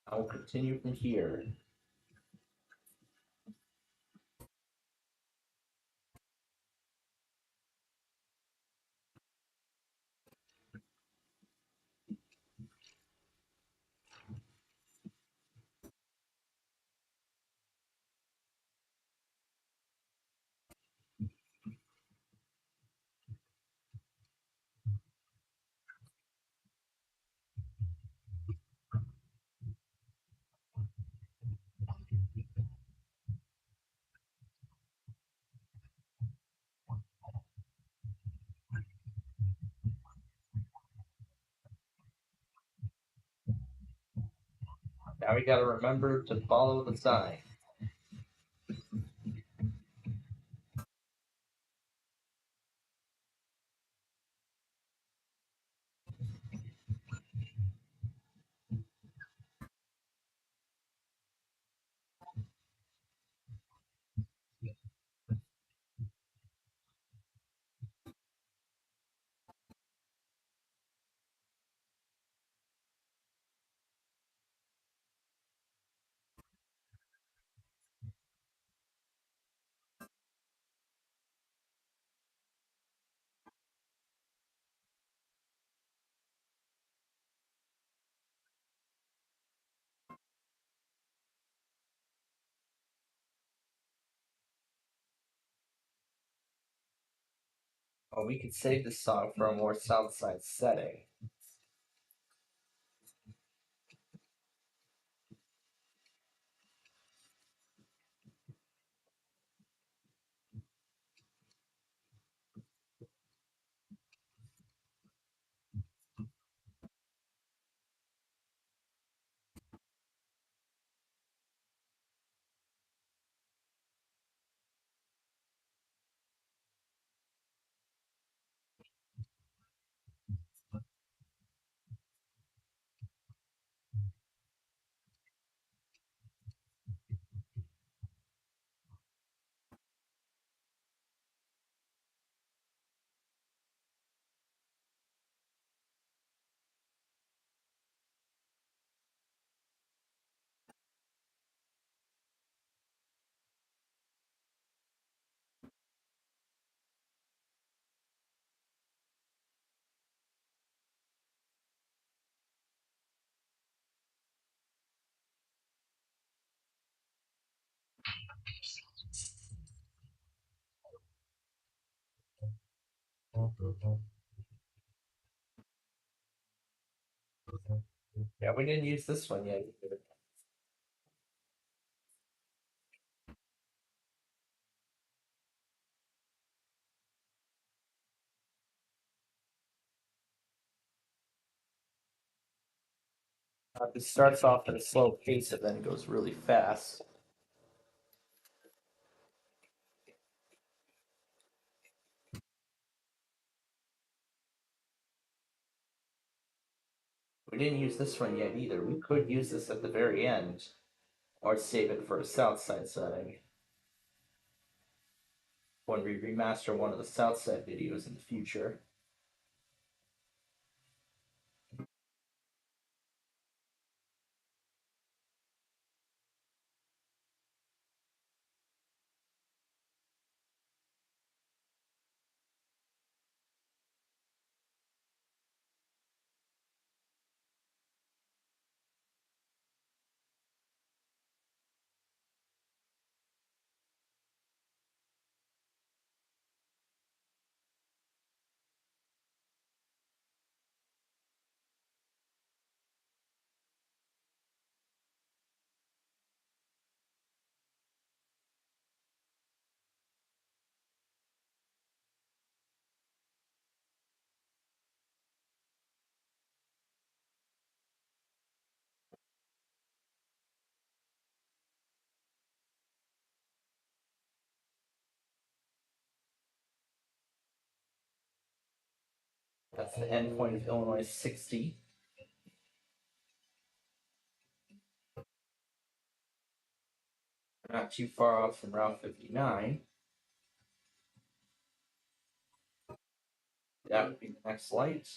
[SPEAKER 1] I will continue from here. Now we gotta remember to follow the sign. Oh, we could save this song for a more south side setting. Yeah, we didn't use this one yet. It starts off at a slow pace and then goes really fast. We didn't use this one yet either. We could use this at the very end, or save it for a Southside setting when we remaster one of the Southside videos in the future. That's the endpoint of Illinois 60. We're not too far off from Route 59. That would be the next light.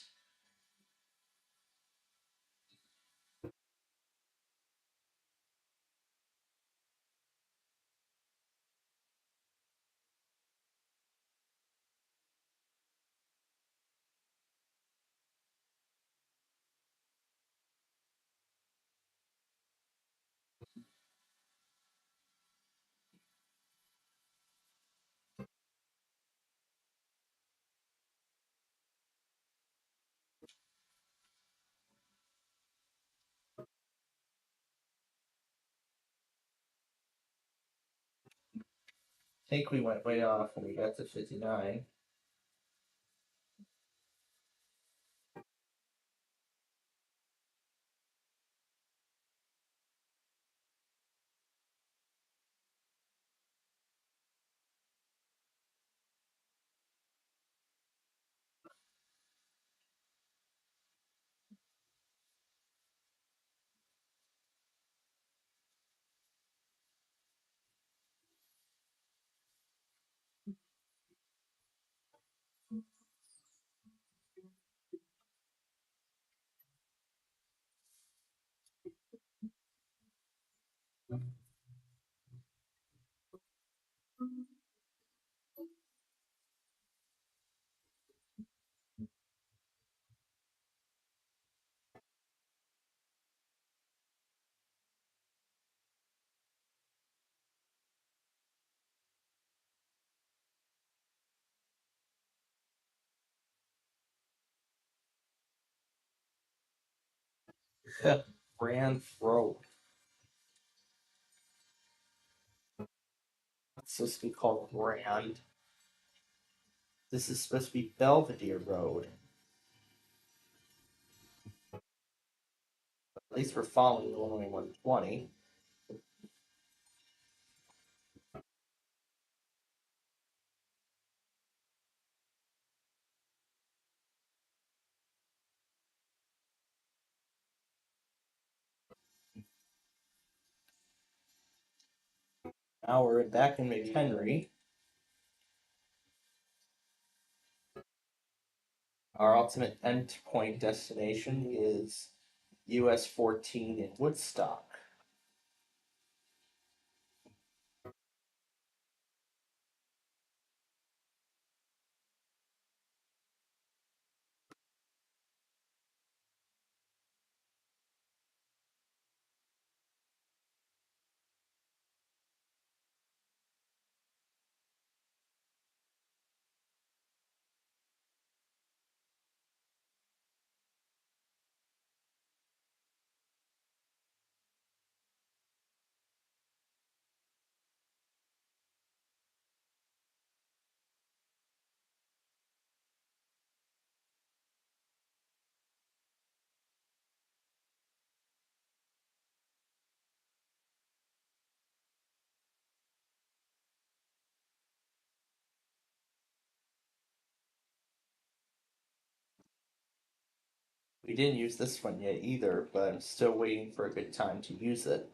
[SPEAKER 1] I think we went way off when we got to 59. Grand Throat. It's supposed to be called Grand. This is supposed to be Belvedere Road. At least we're following Illinois 120. Now we're back in McHenry. Our ultimate endpoint destination is US 14 in Woodstock. We didn't use this one yet either, but I'm still waiting for a good time to use it.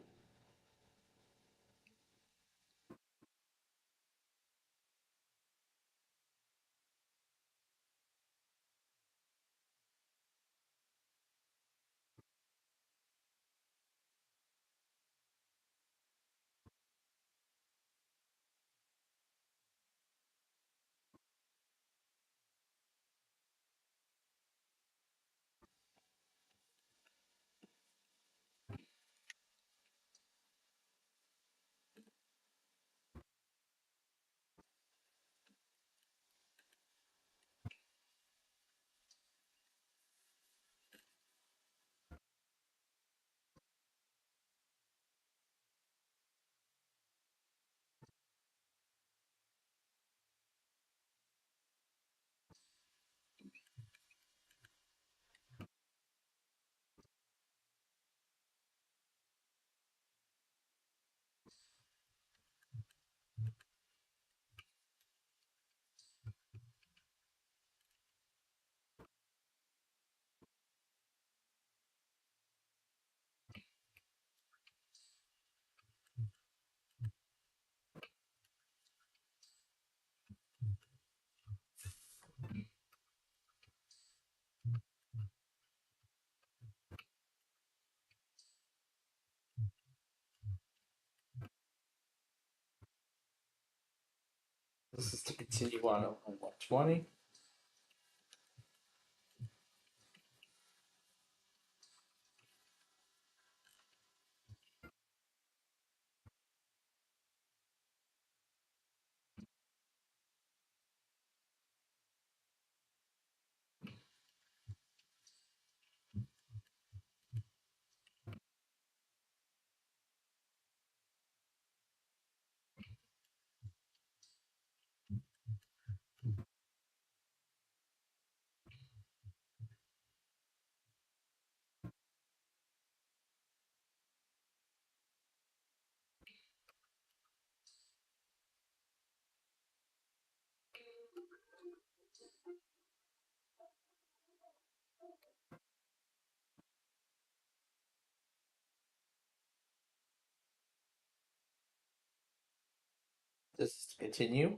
[SPEAKER 1] This is to continue on 120. This is to continue.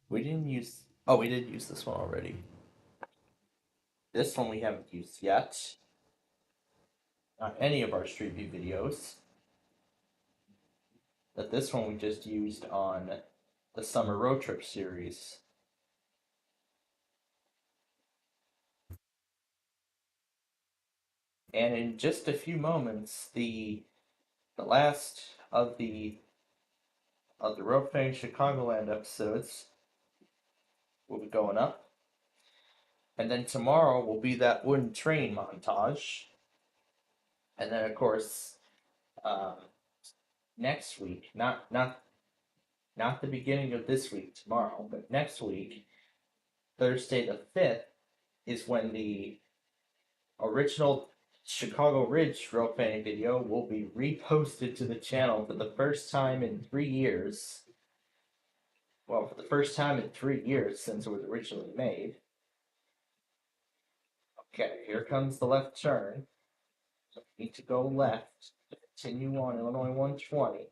[SPEAKER 1] We didn't use. Oh, we did use this one already. This one we haven't used yet. Not any of our Street View videos. But this one we just used on the Summer Road Trip series. And in just a few moments, the last of the Road Fang Chicagoland episodes will be going up. And then tomorrow will be that wooden train montage. And then of course, um, next week, not the beginning of this week, tomorrow, but next week, Thursday the 5th, is when the original Chicago Ridge rope fanning video will be reposted to the channel for the first time in 3 years. Well, for the first time in 3 years since it was originally made. Okay, here comes the left turn. So we need to go left to continue on Illinois 120.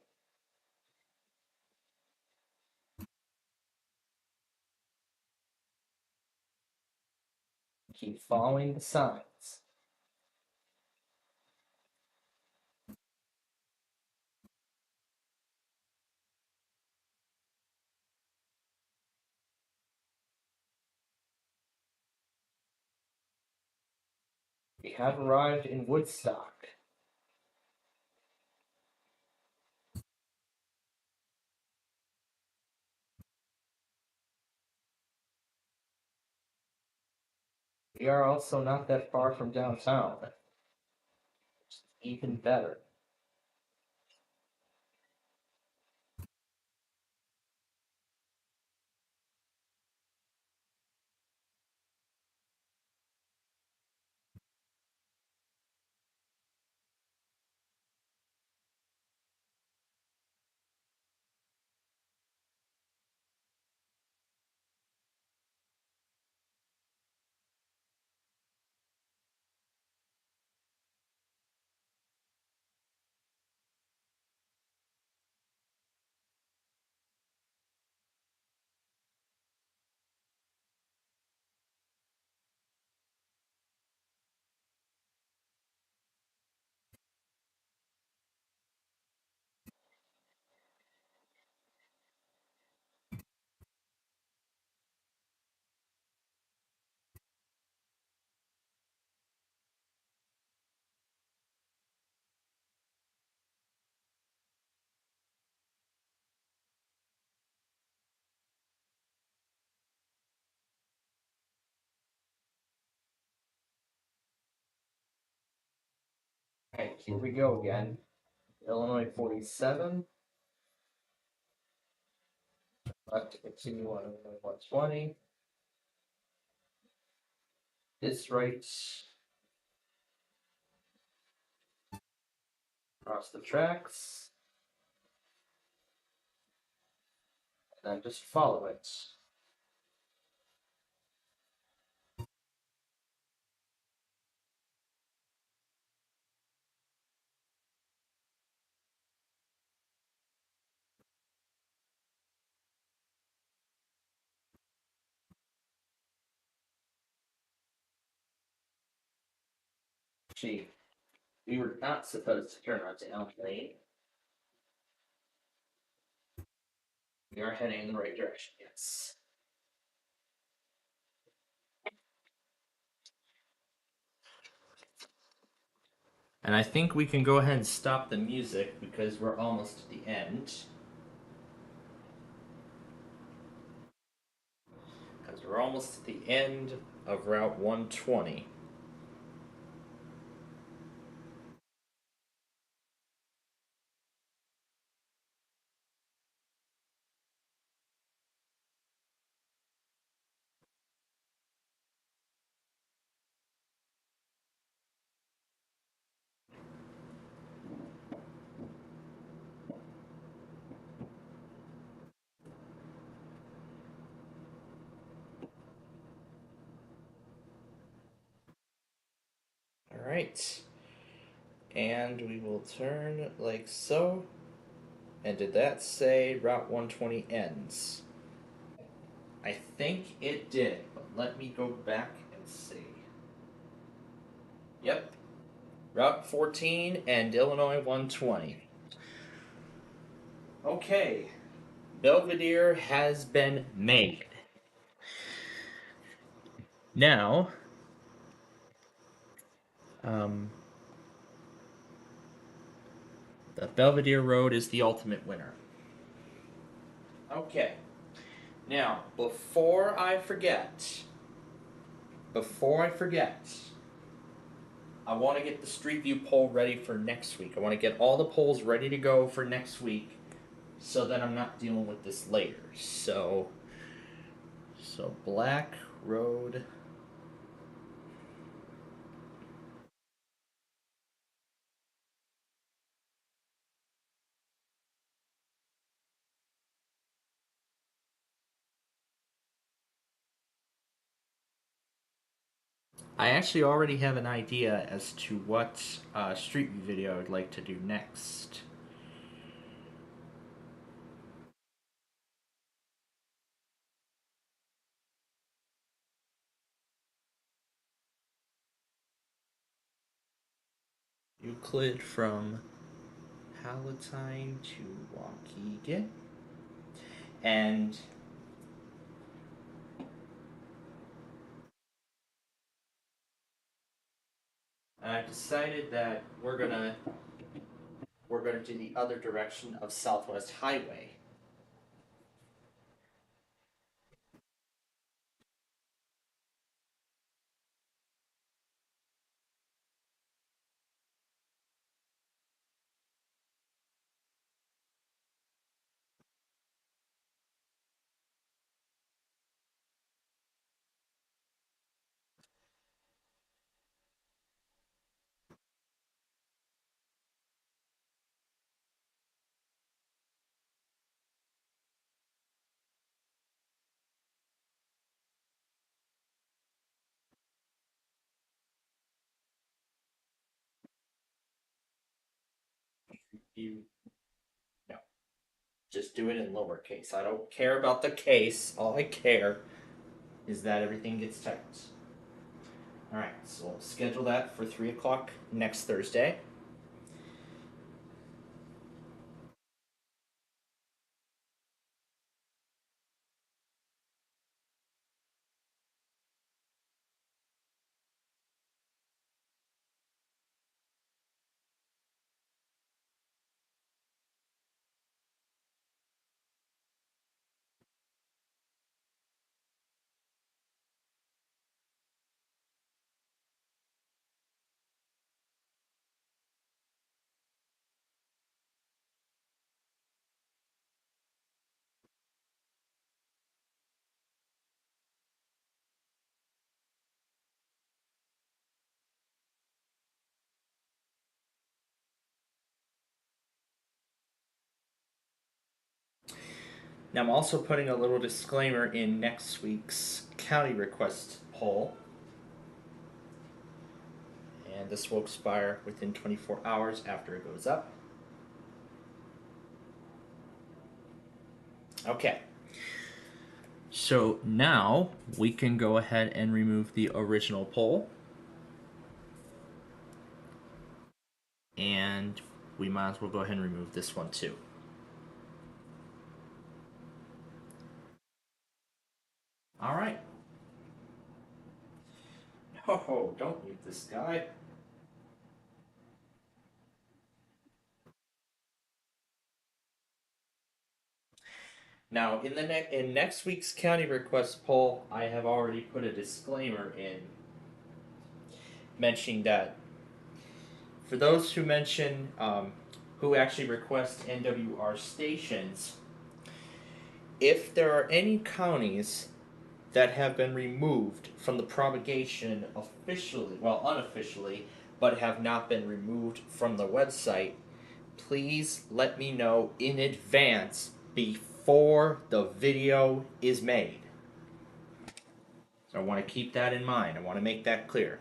[SPEAKER 1] Keep following the signs. We have arrived in Woodstock. We are also not that far from downtown. Even better. here we go again. Illinois 47. Left to continue on Illinois 120. This right. Across the tracks. And then just follow it. Gee, we were not supposed to turn onto Elm Lane. We are heading in the right direction, yes. And I think we can go ahead and stop the music because we're almost at the end. Because we're almost at the end of Route 120. Alright. And we will turn like so. And did that say Route 120 ends? I think it did, but let me go back and see. Yep. Route 14 and Illinois 120. Okay. Belvedere has been made. Now, the Belvedere Road is the ultimate winner. Okay. Now, before I forget, I want to get the Street View poll ready for next week. I want to get all the polls ready to go for next week so that I'm not dealing with this later. So Black Road. I actually already have an idea as to what Street View video I'd like to do next. Euclid from Palatine to Waukegan. And I've decided that we're gonna do the other direction of Southwest Highway. No, just do it in lowercase. I don't care about the case. All I care is that everything gets typed. All right, so we'll schedule that for 3 o'clock next Thursday. Now I'm also putting a little disclaimer in next week's county request poll. And this will expire within 24 hours after it goes up. Okay. So now we can go ahead and remove the original poll. And we might as well go ahead and remove this one too. All right. No, don't mute this guy. Now, in next week's county request poll, I have already put a disclaimer in mentioning that for those who mention who actually request NWR stations, if there are any counties that have been removed from the propagation officially, well, unofficially, but have not been removed from the website, please let me know in advance before the video is made. So I want to keep that in mind. I want to make that clear.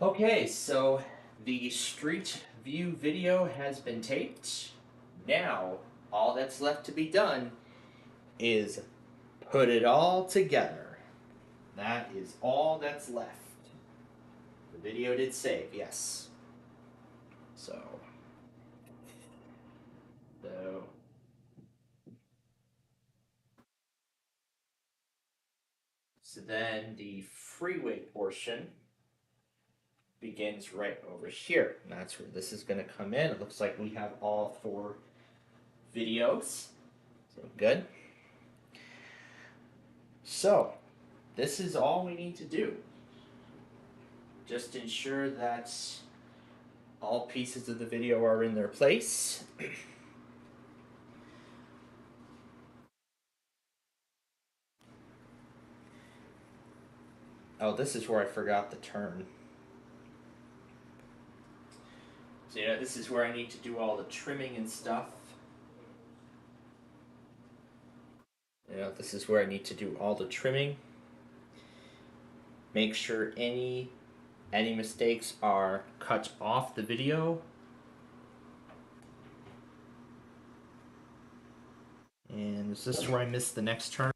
[SPEAKER 1] Okay, so the street view video has been taped. Now, all that's left to be done is put it all together. That is all that's left. The video did save, yes. So then the freeway portion begins right over here. And that's where this is going to come in. It looks like we have all 4 videos. So good. So this is all we need to do. Just ensure that all pieces of the video are in their place. Oh, this is where I forgot the turn. So, this is where I need to do all the trimming and stuff. This is where I need to do all the trimming. Make sure any mistakes are cut off the video. And is this where I missed the next turn?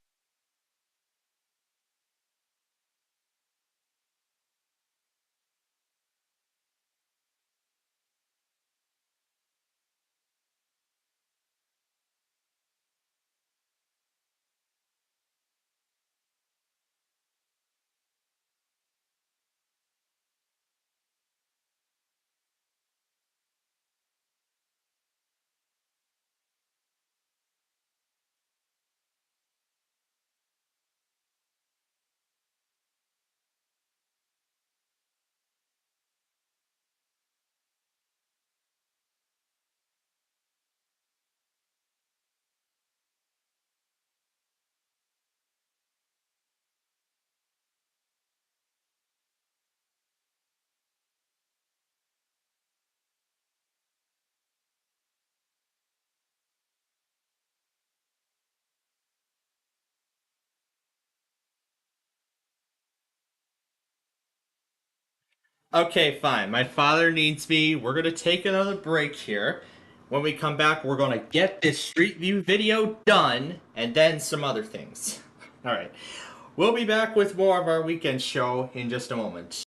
[SPEAKER 1] Okay, fine. My father needs me. We're going to take another break here. When we come back, we're going to get this Street View video done, and then some other things. All right. We'll be back with more of our weekend show in just a moment.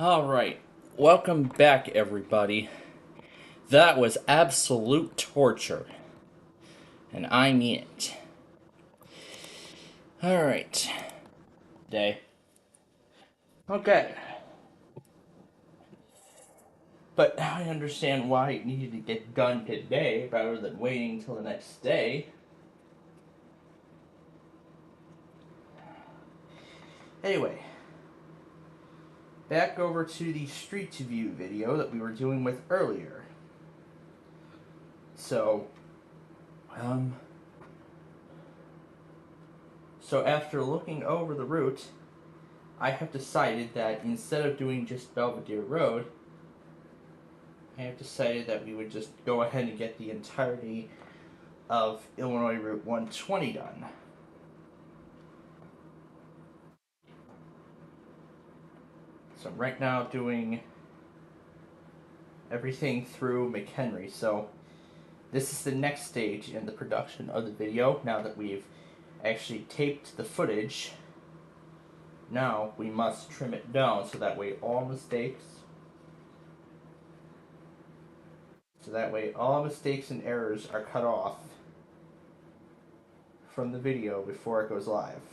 [SPEAKER 1] Alright, welcome back, everybody. That was absolute torture. And I mean it. Alright. Day. Okay. But now I understand why it needed to get done today rather than waiting until the next day. Anyway. Back over to the Street View video that we were doing with earlier. So after looking over the route, I have decided that instead of doing just Belvedere Road, I have decided that we would just go ahead and get the entirety of Illinois Route 120 done. So I'm right now doing everything through McHenry. So this is the next stage in the production of the video. Now that we've actually taped the footage, now we must trim it down so that way all mistakes and errors are cut off from the video before it goes live.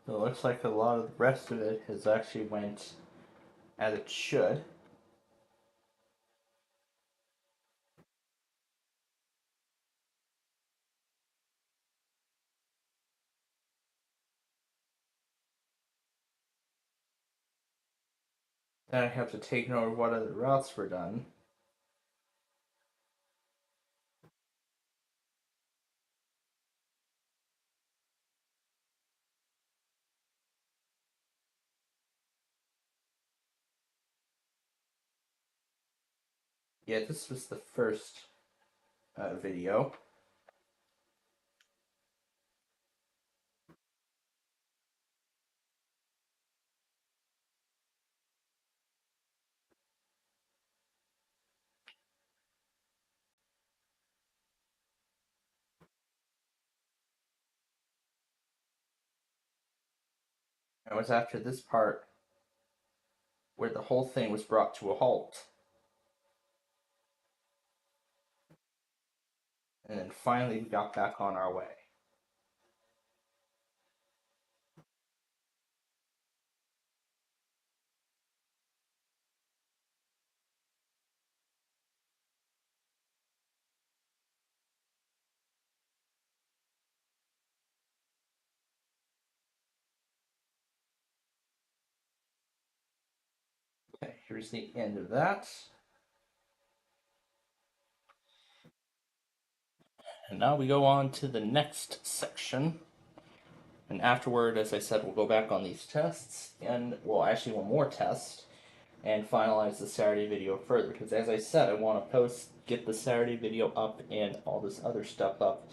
[SPEAKER 1] So it looks like a lot of the rest of it has actually went as it should. Then I have to take note of what other routes were done. Yeah, this was the first video. It was after this part where the whole thing was brought to a halt. And then finally we got back on our way. Okay, here's the end of that. And now we go on to the next section. And afterward, as I said, we'll go back on these tests, and well, actually one more test, and finalize the Saturday video further. Because as I said, I want to get the Saturday video up and all this other stuff up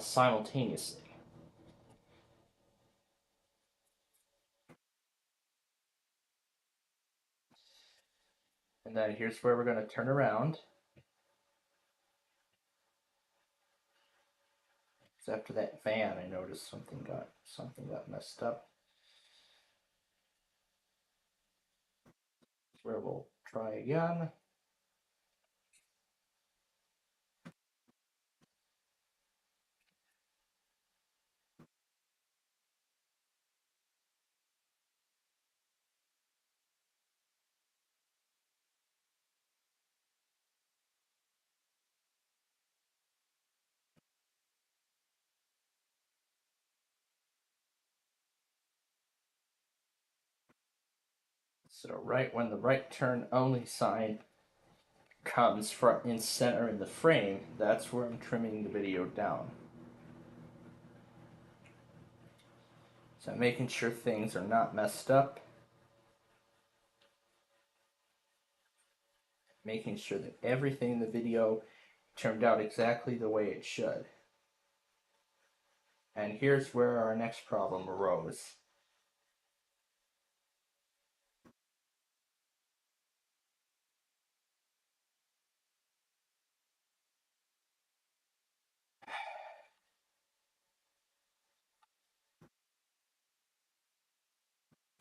[SPEAKER 1] simultaneously. And then here's where we're going to turn around. So after that van, I noticed something got messed up. Where we'll try again. So right when the right turn only sign comes front and center in the frame, that's where I'm trimming the video down. So I'm making sure things are not messed up. Making sure that everything in the video turned out exactly the way it should. And here's where our next problem arose.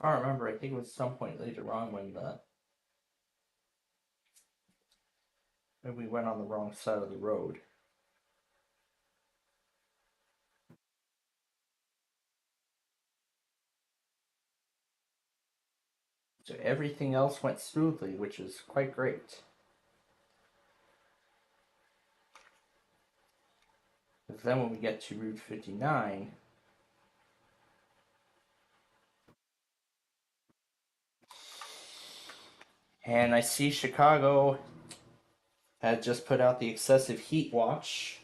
[SPEAKER 1] I don't remember, I think it was some point later on when we went on the wrong side of the road. So everything else went smoothly, which is quite great. Because then when we get to Route 59, and I see Chicago had just put out the excessive heat watch,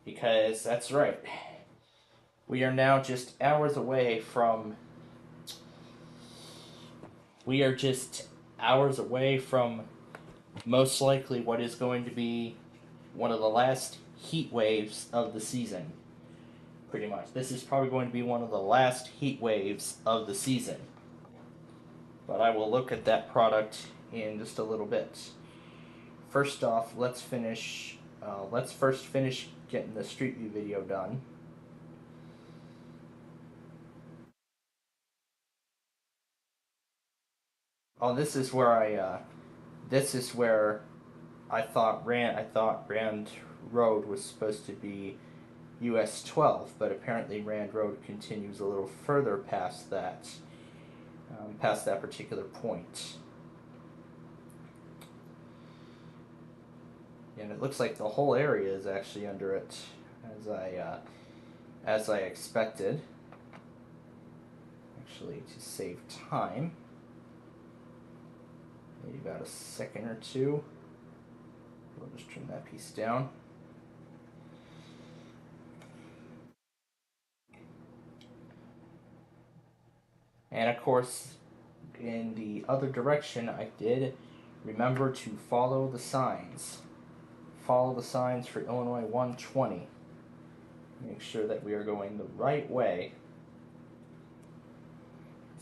[SPEAKER 1] because that's right. We are now just hours away from most likely what is going to be one of the last heat waves of the season. Pretty much. This is probably going to be one of the last heat waves of the season. But I will look at that product in just a little bit. First off, let's first finish getting the Street View video done. Oh, this is where I thought Rand Road was supposed to be US 12, but apparently Rand Road continues a little further past that particular point. And it looks like the whole area is actually under it, as I expected. Actually, to save time, maybe about a second or two. We'll just trim that piece down. And of course, in the other direction, I did remember to follow the signs. Follow the signs for Illinois 120. Make sure that we are going the right way.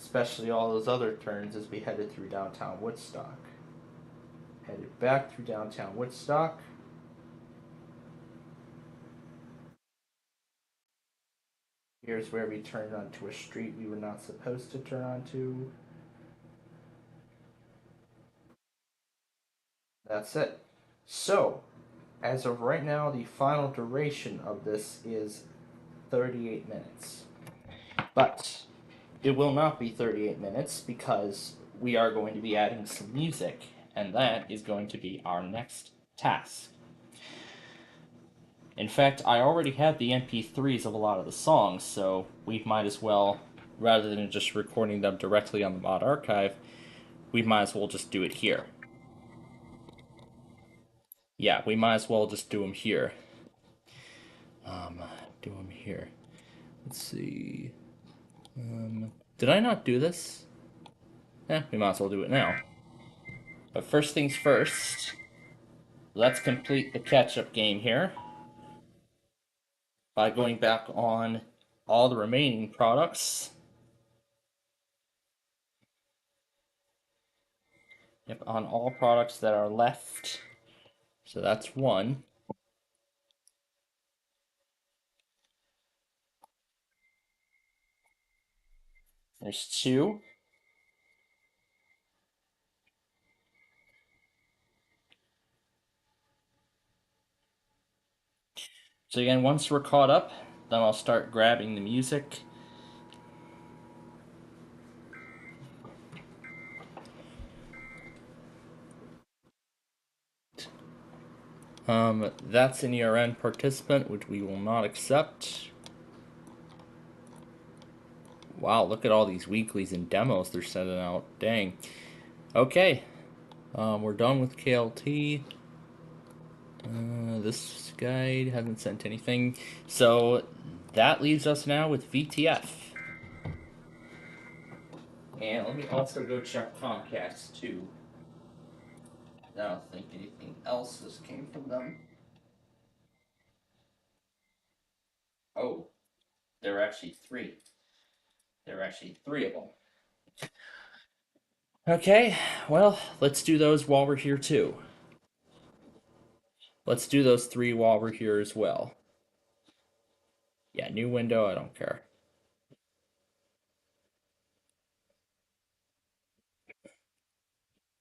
[SPEAKER 1] Especially all those other turns as we headed through downtown Woodstock. Headed back through downtown Woodstock. Here's where we turned onto a street we were not supposed to turn onto. That's it. So, as of right now, the final duration of this is 38 minutes. But it will not be 38 minutes because we are going to be adding some music, and that is going to be our next task. In fact, I already have the MP3s of a lot of the songs, so we might as well, rather than just recording them directly on the mod archive, we might as well just do it here. Yeah, we might as well just do them here. Let's see. Did I not do this? We might as well do it now. But first things first, let's complete the catch-up game here by going back on all the remaining products. Yep, on all products that are left. So that's one. There's two. So again, once we're caught up, then I'll start grabbing the music. That's an ERN participant, which we will not accept. Wow, look at all these weeklies and demos they're sending out. Dang. Okay. We're done with KLT. This guy hasn't sent anything. So that leaves us now with VTF. And let me also go check Comcast too. I don't think anything else has came from them. Oh. There were actually three. There were actually three of them. Okay, well, let's do those while we're here too. Let's do those three while we're here as well. Yeah, new window, I don't care.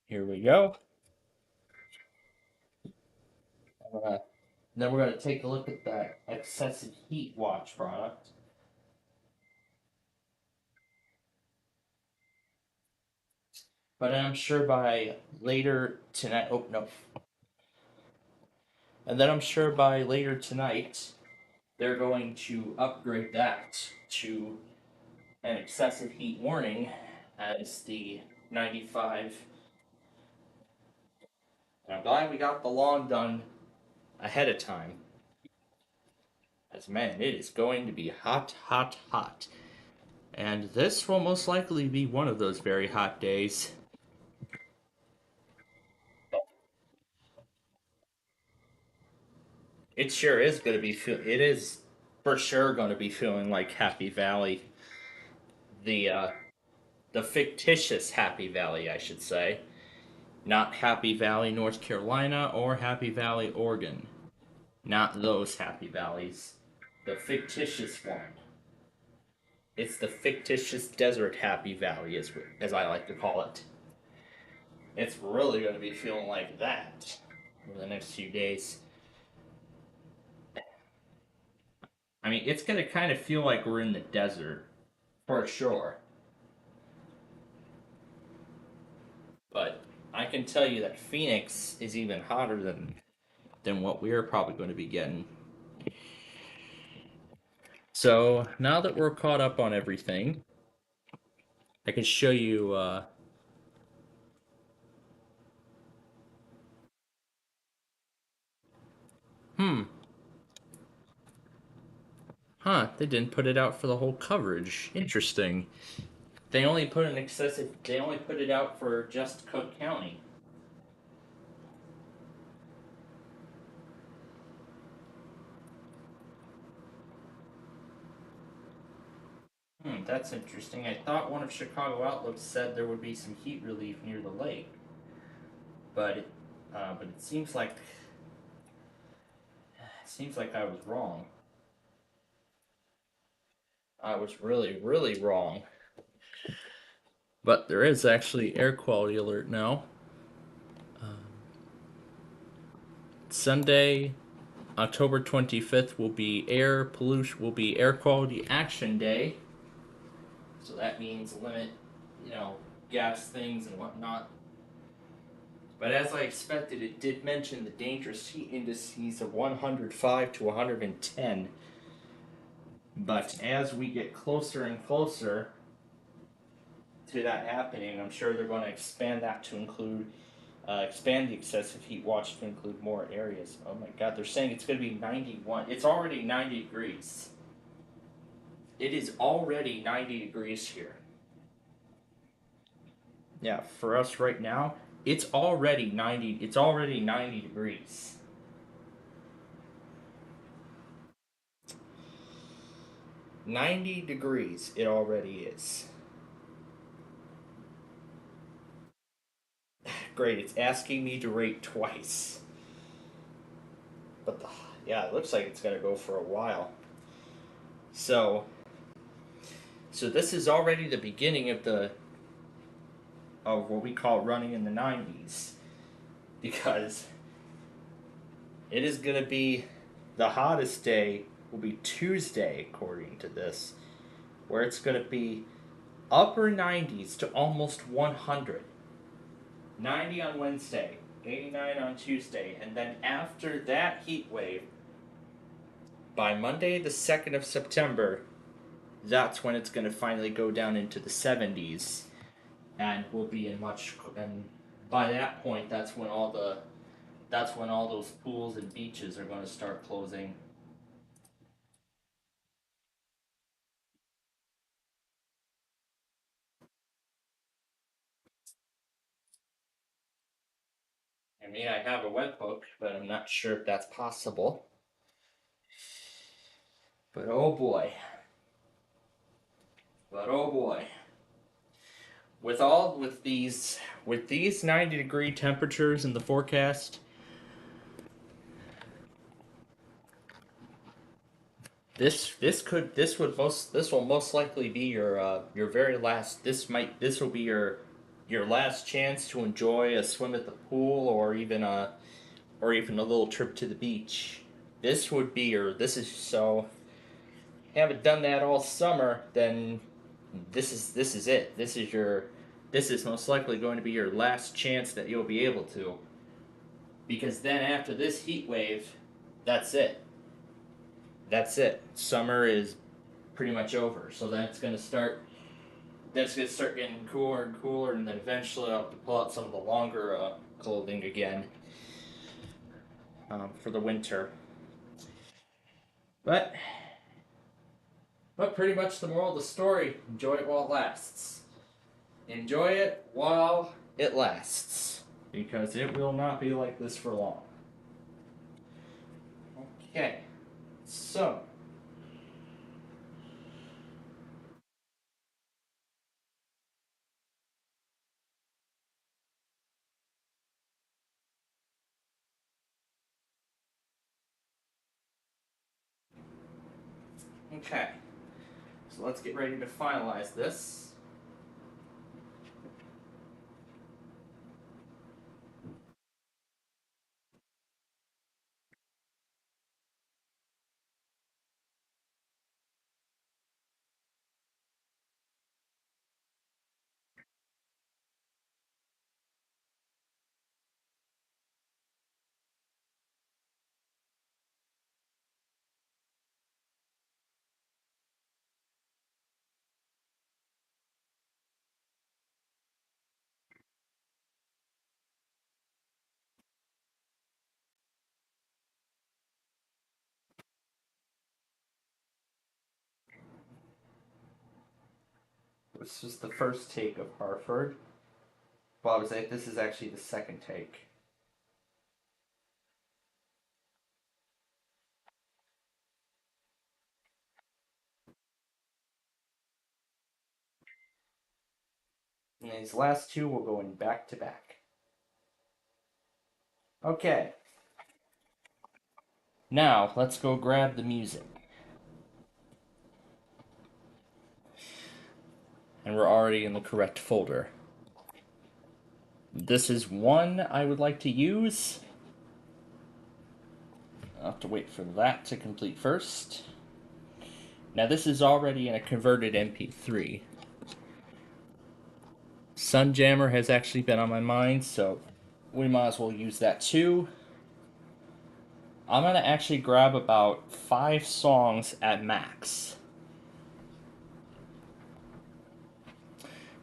[SPEAKER 1] Here we go. Then we're going to take a look at that excessive heat watch product. But I'm sure by later tonight, oh no. And then I'm sure by later tonight, they're going to upgrade that to an excessive heat warning as the 95. And I'm glad we got the lawn done ahead of time. As man, it is going to be hot, hot, hot. And this will most likely be one of those very hot days. It sure is going to be. It is for sure going to be feeling like Happy Valley, the uh, the fictitious Happy Valley, I should say, not Happy Valley, North Carolina, or Happy Valley, Oregon. Not those Happy Valleys. The fictitious one. It's the fictitious desert Happy Valley, as I like to call it. It's really going to be feeling like that over the next few days. I mean, it's going to kind of feel like we're in the desert, for sure. But I can tell you that Phoenix is even hotter than what we're probably going to be getting. So now that we're caught up on everything, I can show you. Hmm. Huh. They didn't put it out for the whole coverage. Interesting. They only put an excessive. They only put it out for just Cook County. That's interesting. I thought one of Chicago outlets said there would be some heat relief near the lake, but it seems like I was wrong. I was really, really wrong. But there is actually air quality alert now. Sunday, October 25th will be air quality action day. So that means limit, you know, gas things and whatnot. But as I expected, it did mention the dangerous heat indices of 105 to 110. But as we get closer and closer to that happening, I'm sure they're going to expand the excessive heat watch to include more areas. Oh my god, they're saying it's going to be 91. It's already 90 degrees. It is already 90 degrees here. Yeah, for us right now, it's already 90 degrees. $90 it already is. Great, it's asking me to rate twice. But yeah, it looks like it's gonna go for a while. So this is already the beginning of what we call running in the 90s, because it is gonna be the hottest day will be Tuesday according to this, where it's gonna be upper 90s to almost 100. 90 on Wednesday, 89 on Tuesday, and then after that heat wave, by Monday the 2nd of September, that's when it's going to finally go down into the 70s, and we'll be and by that point, that's when all those pools and beaches are going to start closing. I mean, I have a webhook, but I'm not sure if that's possible. But oh boy. But oh boy, with these 90-degree temperatures in the forecast, this will most likely be your very last. This will be your last chance to enjoy a swim at the pool, or even a little trip to the beach. This would be your this is so haven't done that all summer, then this is it. This is most likely going to be your last chance that you'll be able to. Because then after this heat wave, that's it. That's it. Summer is pretty much over. So that's gonna start getting cooler and cooler, and then eventually I'll have to pull out some of the longer clothing again for the winter. But pretty much the moral of the story: enjoy it while it lasts. Enjoy it while it lasts, because it will not be like this for long. Okay, so okay, so let's get ready to finalize this. This is the first take of Hartford. Well, I was like, this is actually the second take. And these last two will go in back to back. Okay. Now, let's go grab the music. And we're already in the correct folder. This is one I would like to use. I'll have to wait for that to complete first. Now this is already in a converted MP3. Sunjammer has actually been on my mind, so we might as well use that too. I'm gonna actually grab about 5 songs at max.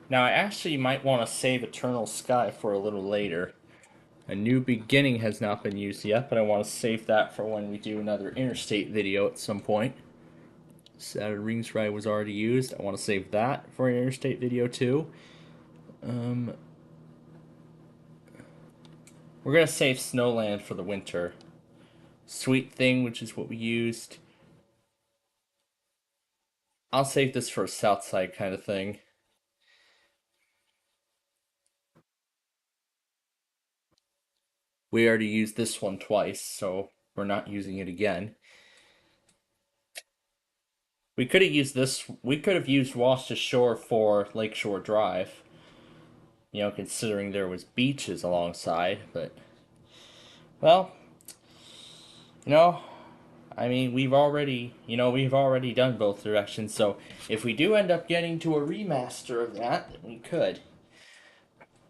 [SPEAKER 1] Now I actually might want to save Eternal Sky for a little later. A New Beginning has not been used yet, but I want to save that for when we do another Interstate video at some point. Saturn Rings Ride was already used. I want to save that for an Interstate video too. We're going to save Snowland for the winter. Sweet Thing, which is what we used. I'll save this for a Southside kind of thing. We already used this one twice, so we're not using it again. We could have used this. We could have used Wash to Shore for Lakeshore Drive. You know, considering there was beaches alongside, but well, you know, I mean, we've already done both directions. So if we do end up getting to a remaster of that, then we could.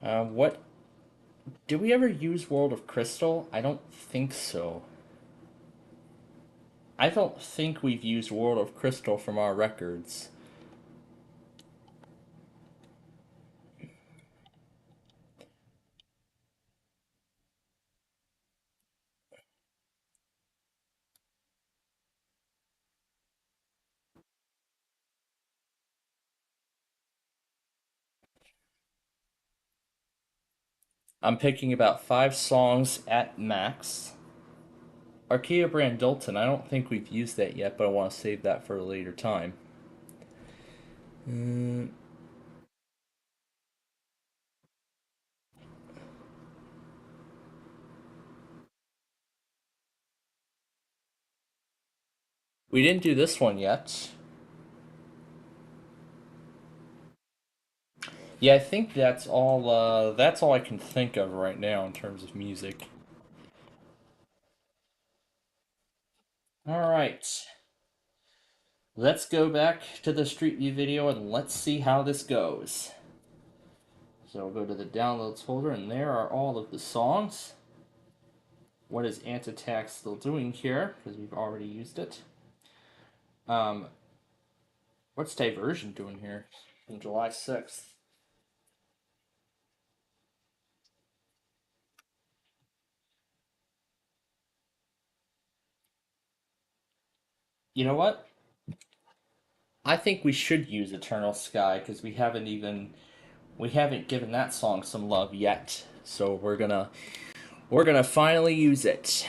[SPEAKER 1] What? Did we ever use World of Crystal? I don't think so. I don't think we've used World of Crystal from our records. I'm picking about 5 songs at max. Archaea Brand Dalton, I don't think we've used that yet, but I want to save that for a later time. Mm. We didn't do this one yet. Yeah, I think that's all. That's all I can think of right now in terms of music. All right, let's go back to the Street View video and let's see how this goes. So we'll go to the downloads folder, and there are all of the songs. What is Antitax still doing here? Because we've already used it. Um, what's Diversion doing here? On July 6th. You know what? I think we should use Eternal Sky because we haven't given that song some love yet. So we're gonna finally use it.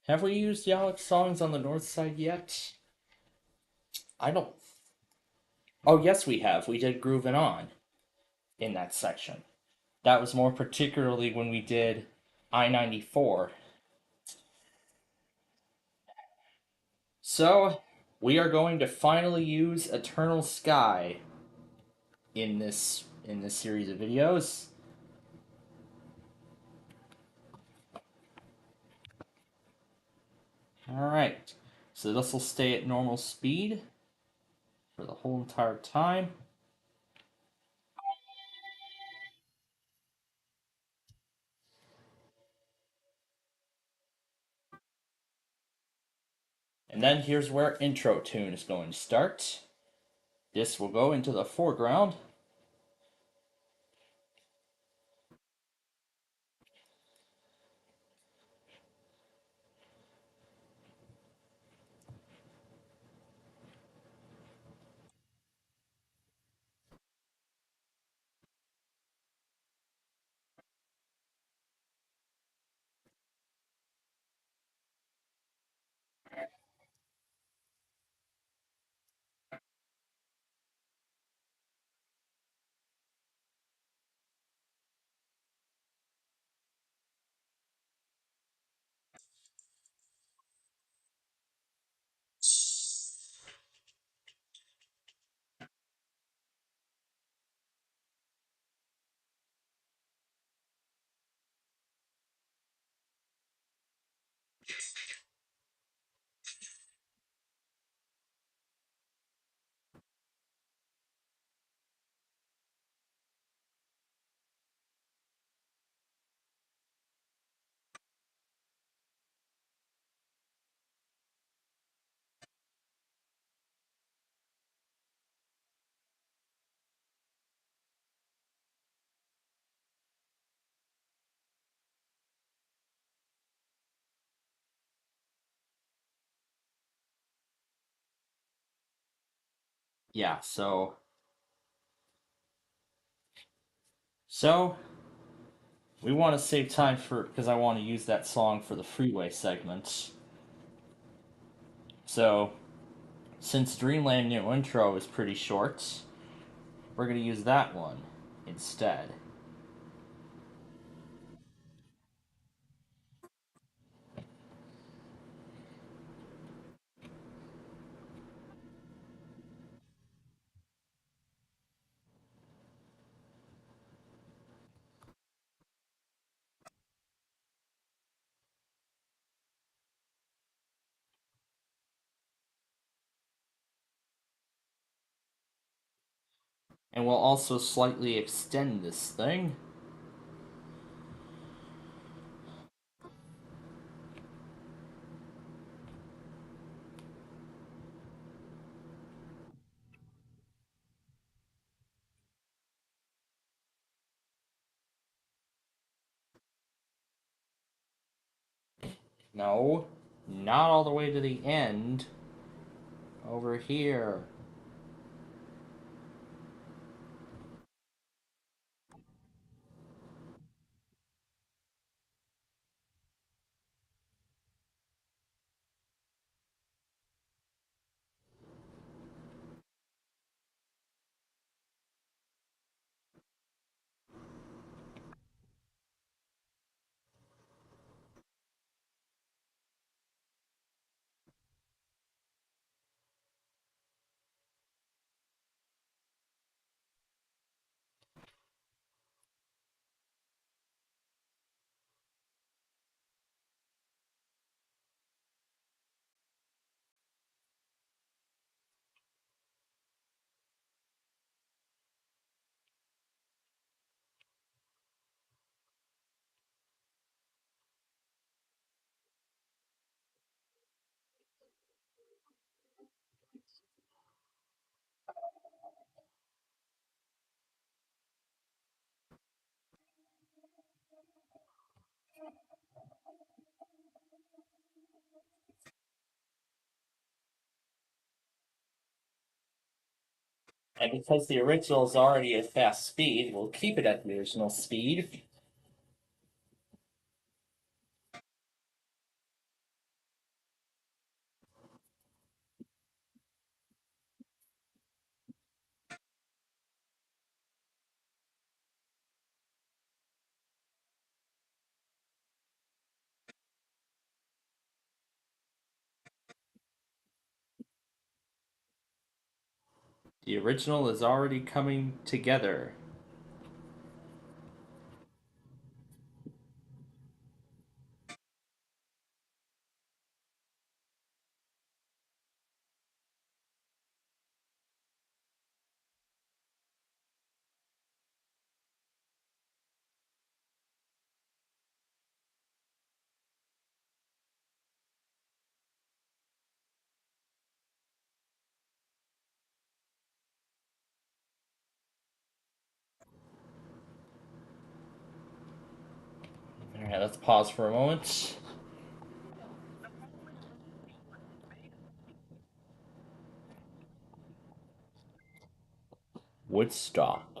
[SPEAKER 1] Have we used Yalek's songs on the north side yet? I don't. Oh yes, we have. We did Groovin' On in that section. That was more particularly when we did I-94. So we are going to finally use Eternal Sky in this series of videos. Alright, so this will stay at normal speed for the whole entire time. And then here's where intro tune is going to start. This will go into the foreground. Yeah, so we want to save time for because I want to use that song for the freeway segment. So since Dreamland New Intro is pretty short, we're going to use that one instead. And we'll also slightly extend this thing. No, not all the way to the end. Over here. And because the original is already at fast speed, we'll keep it at the original speed. The original is already coming together. Alright, let's pause for a moment. Woodstock.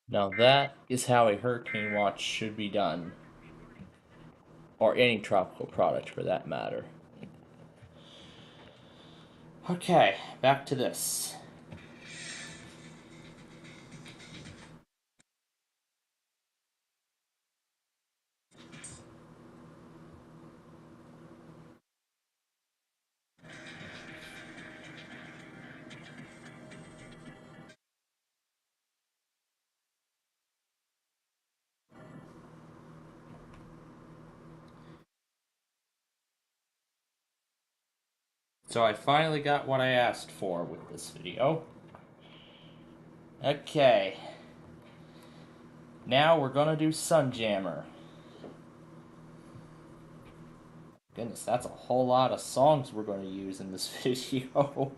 [SPEAKER 1] Now that is how a hurricane watch should be done. Or any tropical product for that matter. Okay, back to this. So I finally got what I asked for with this video. Okay. Now we're gonna do Sunjammer. Goodness, that's a whole lot of songs we're gonna use in this video.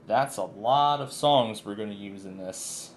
[SPEAKER 1] That's a lot of songs we're gonna use in this.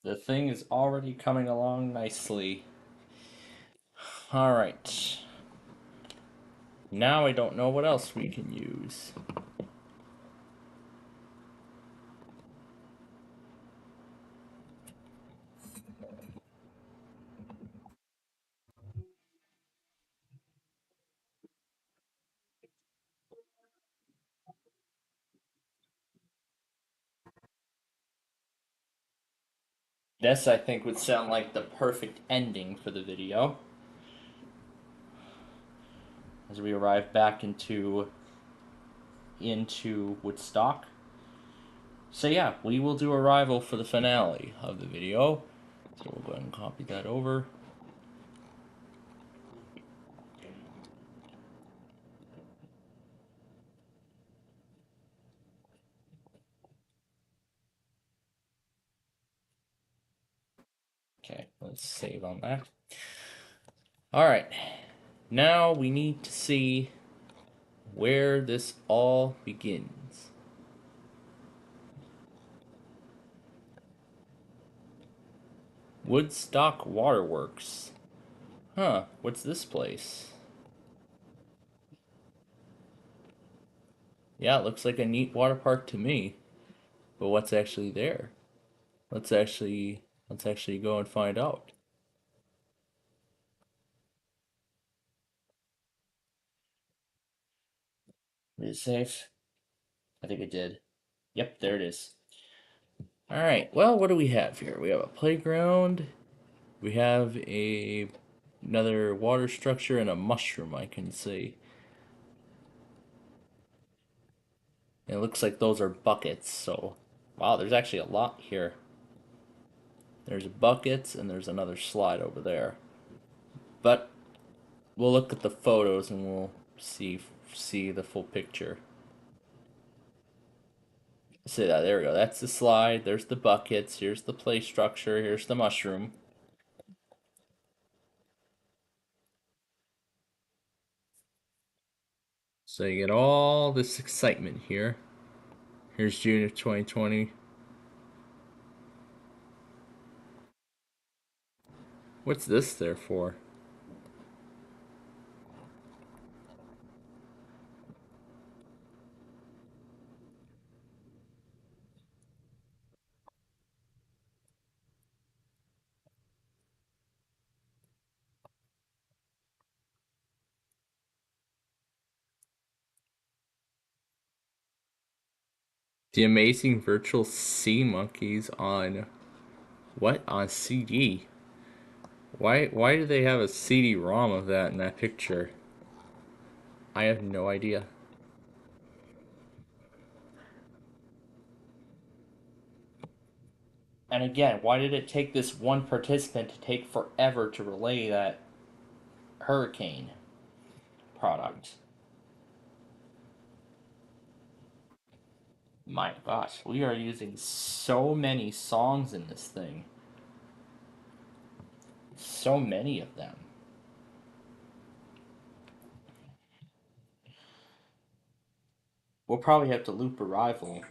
[SPEAKER 1] The thing is already coming along nicely. Alright. Now I don't know what else we can use. This, I think, would sound like the perfect ending for the video. As we arrive back into Woodstock. So yeah, we will do Arrival for the finale of the video. So we'll go ahead and copy that over. Okay, let's save on that. Alright, now we need to see where this all begins. Woodstock Waterworks. Huh, what's this place? Yeah, it looks like a neat water park to me. But what's actually there? Let's actually go and find out. Is it safe? I think it did. Yep, there it is. Alright, well, what do we have here? We have a playground. We have another water structure and a mushroom, I can see. And it looks like those are buckets, so wow, there's actually a lot here. There's buckets and there's another slide over there. But we'll look at the photos and we'll see the full picture. See that, there we go. That's the slide, there's the buckets, here's the play structure, here's the mushroom. So you get all this excitement here. Here's June of 2020. What's this there for? The Amazing Virtual Sea Monkeys on what? On CD? Why do they have a CD-ROM of that in that picture? I have no idea. And again, why did it take this one participant to take forever to relay that hurricane product? My gosh, we are using so many songs in this thing. So many of them. We'll probably have to loop Arrival.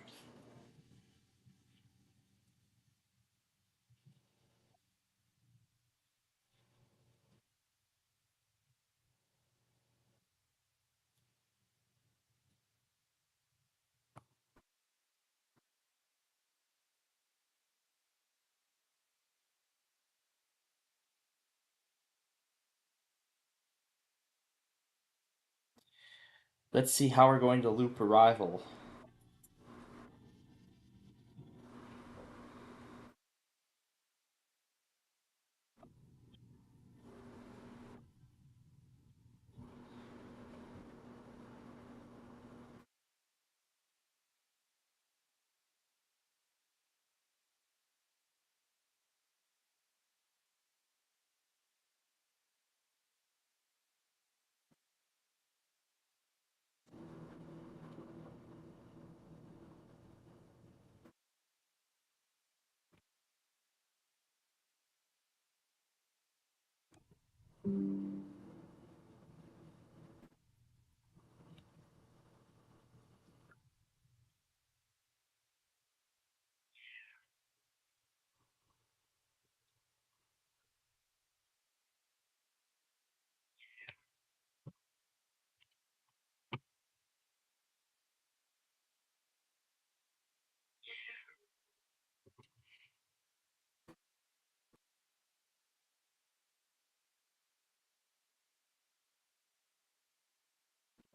[SPEAKER 1] Let's see how we're going to loop Arrival.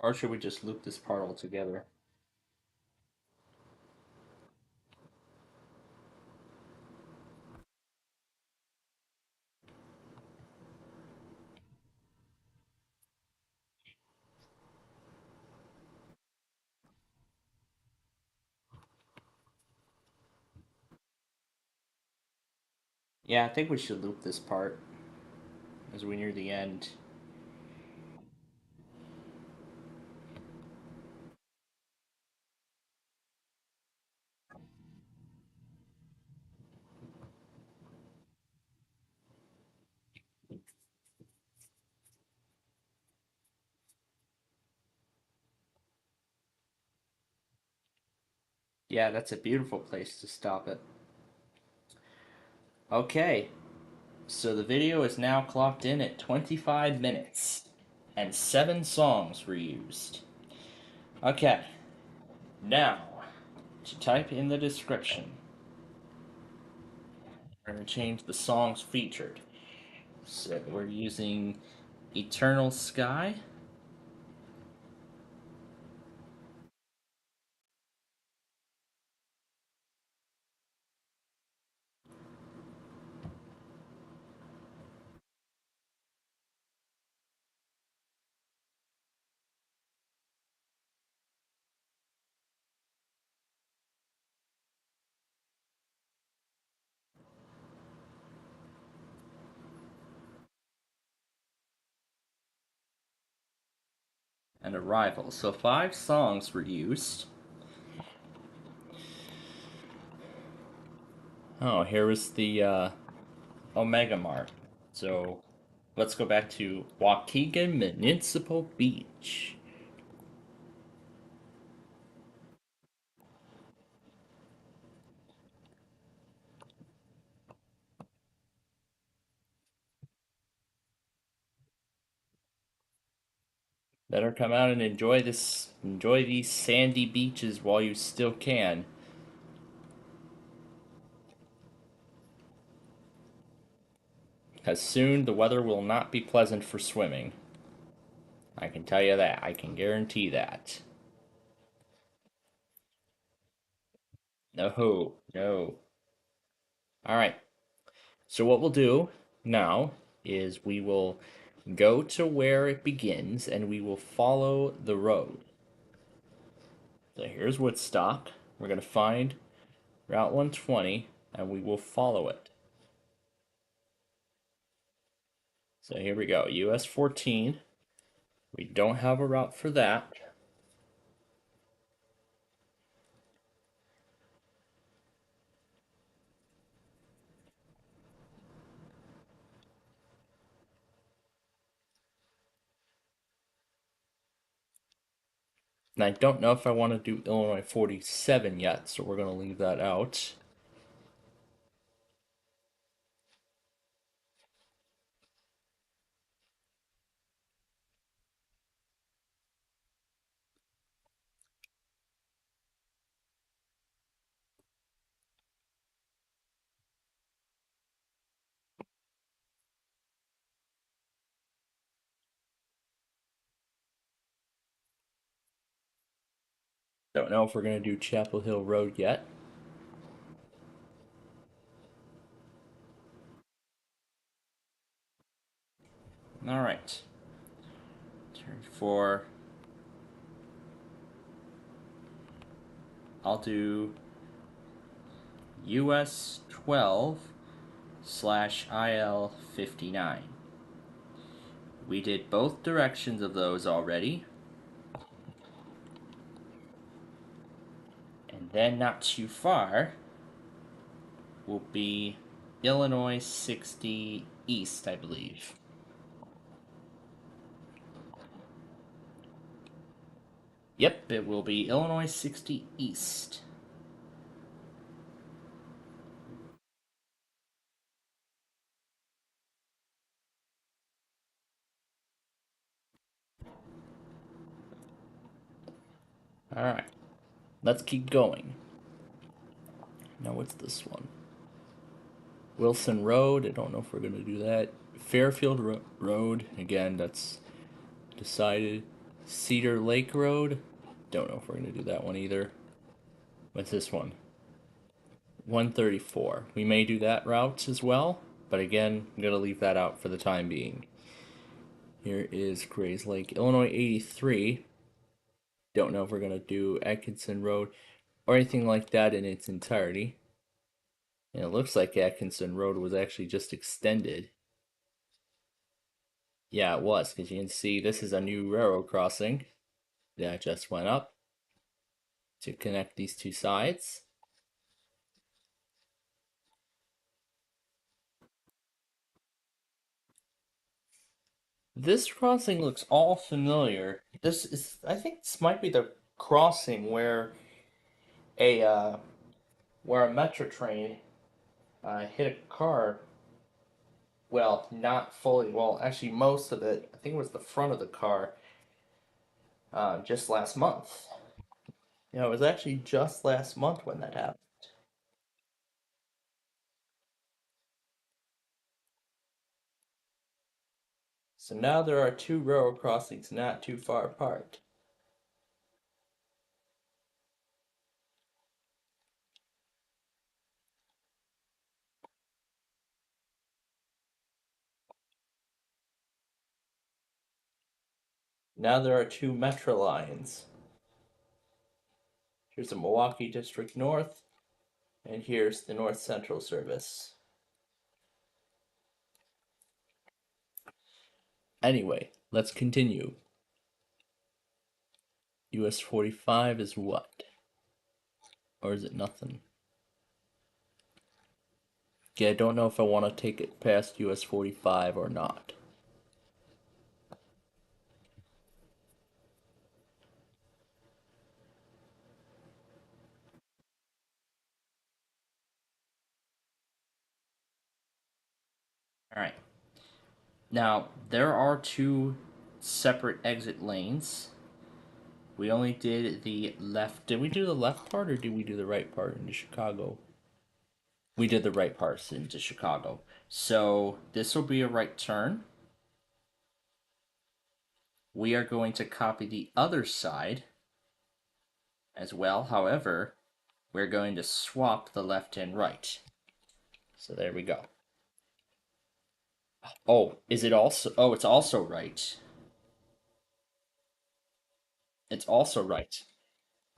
[SPEAKER 1] Or should we just loop this part all together? Yeah, I think we should loop this part as we near the end. Yeah, that's a beautiful place to stop it. Okay, so the video is now clocked in at 25 minutes, and 7 songs were used. Okay, now to type in the description, we're going to change the songs featured. So we're using Eternal Sky, and Arrival. So 5 songs were used. Oh, here was the Omega Mart. So let's go back to Waukegan Municipal Beach. Better come out and enjoy these sandy beaches while you still can. Because soon the weather will not be pleasant for swimming. I can tell you that. I can guarantee that. No, no. Alright, so what we'll do now is we will go to where it begins and we will follow the road. So here's Woodstock. We're going to find Route 120 and we will follow it. So here we go, US 14. We don't have a route for that. And I don't know if I want to do Illinois 47 yet, so we're going to leave that out. Don't know if we're going to do Chapel Hill Road yet. Alright. Turn 4. I'll do US 12 / IL 59. We did both directions of those already. And then not too far will be Illinois 60 East, I believe. Yep, it will be Illinois 60 East. Alright, let's keep going. Now, what's this one? Wilson Road, I don't know if we're going to do that. Fairfield Road, again, that's decided. Cedar Lake Road. Don't know if we're going to do that one either. What's this one? 134. We may do that route as well, but again, I'm going to leave that out for the time being. Here is Grays Lake, Illinois 83. Don't know if we're going to do Atkinson Road or anything like that in its entirety. And it looks like Atkinson Road was actually just extended. Yeah, it was, because you can see this is a new railroad crossing that just went up to connect these two sides. This crossing looks all familiar. This is, I think this might be the crossing a where a metro train hit a car. Well, not fully. Well, actually, most of it. I think it was the front of the car. Just last month. Yeah, it was actually just last month when that happened. So now there are two railroad crossings not too far apart. Now there are two metro lines. Here's the Milwaukee District North, and here's the North Central Service. Anyway, let's continue. US 45 is what? Or is it nothing? Yeah, I don't know if I want to take it past US 45 or not. Alright. Now, there are two separate exit lanes. We only did the left. Did we do the left part or did we do the right part into Chicago? We did the right parts into Chicago. So this will be a right turn. We are going to copy the other side as well. However, we're going to swap the left and right. So there we go. Oh, is it also? Oh, it's also right. It's also right.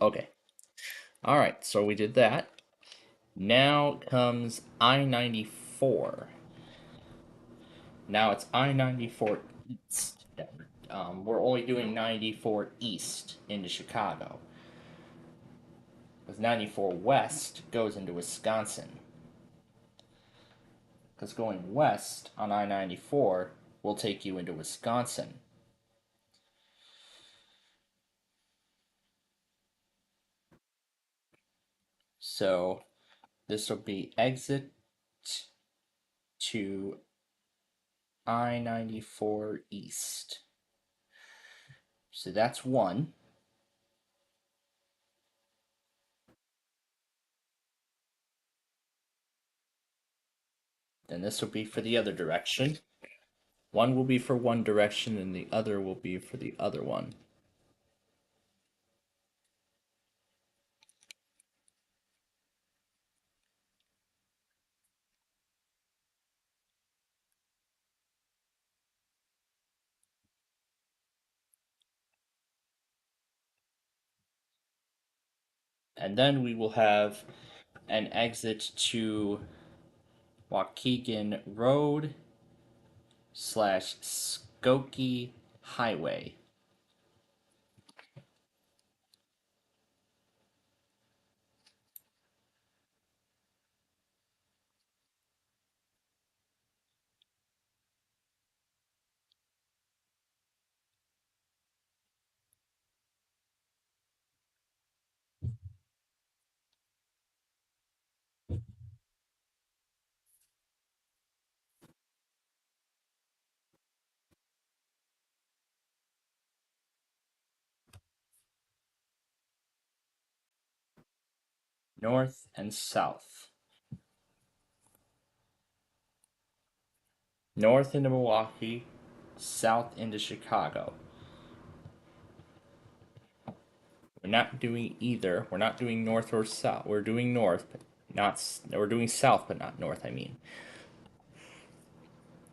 [SPEAKER 1] Okay. All right, so we did that. Now comes I-94. Now it's I-94 East. We're only doing 94 East into Chicago. Because 94 West goes into Wisconsin. Because going west on I-94 will take you into Wisconsin. So this will be exit to I-94 East. So that's one. Then this will be for the other direction. One will be for one direction and the other will be for the other one. And then we will have an exit to Waukegan Road / Skokie Highway. North and south. North into Milwaukee, south into Chicago. We're not doing either. We're not doing north or south. We're doing north, but not. We're doing south, but not north. I mean.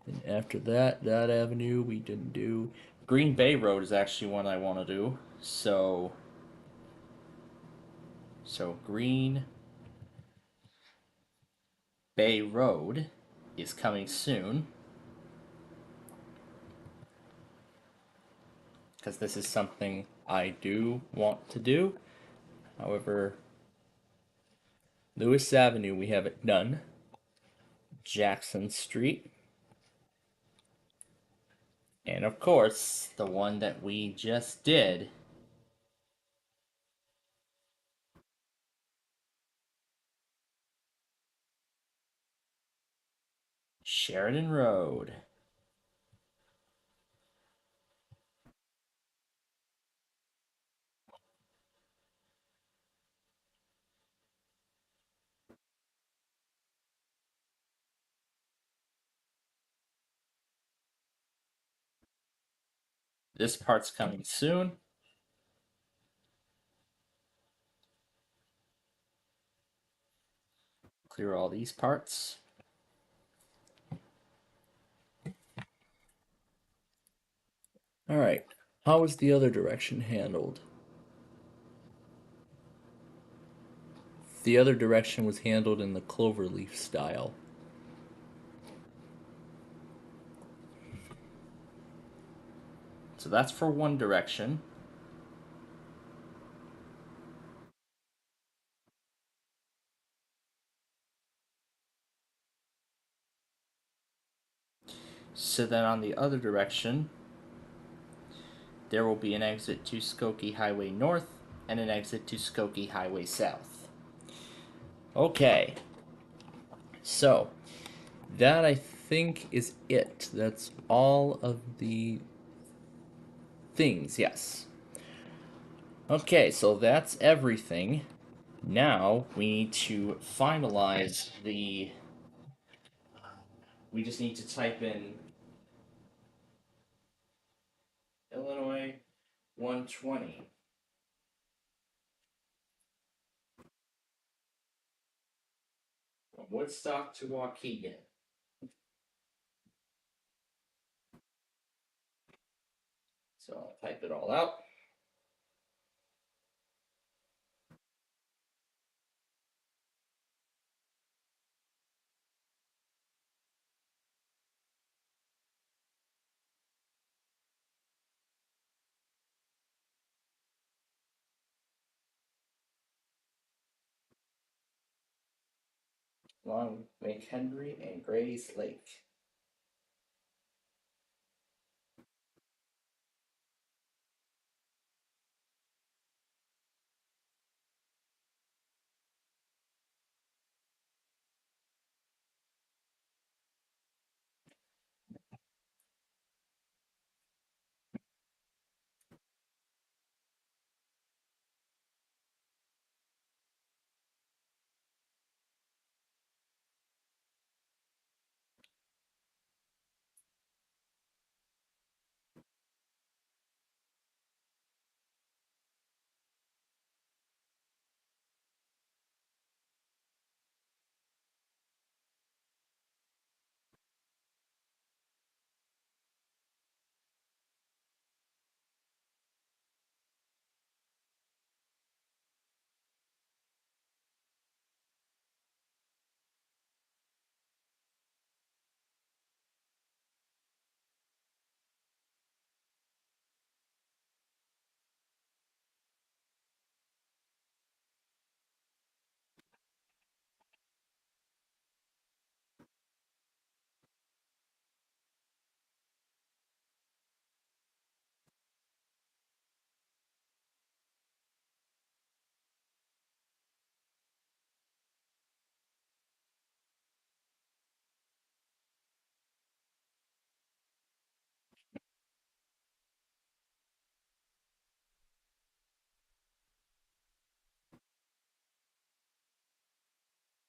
[SPEAKER 1] And after that, that avenue we didn't do. Green Bay Road is actually one I want to do. So Green Bay Road is coming soon. Because this is something I do want to do. However, Lewis Avenue, we have it done. Jackson Street. And of course, the one that we just did. Sheridan Road. This part's coming soon. Clear all these parts. Alright, how is the other direction handled? The other direction was handled in the cloverleaf style. So that's for one direction. So then on the other direction, there will be an exit to Skokie Highway North and an exit to Skokie Highway South. Okay. So, that I think is it. That's all of the things, yes. Okay, so that's everything. Now we need to finalize the. We just need to type in Illinois 120. From Woodstock to Waukegan. So I'll type it all out. Long Lake Henry and Gray's Lake.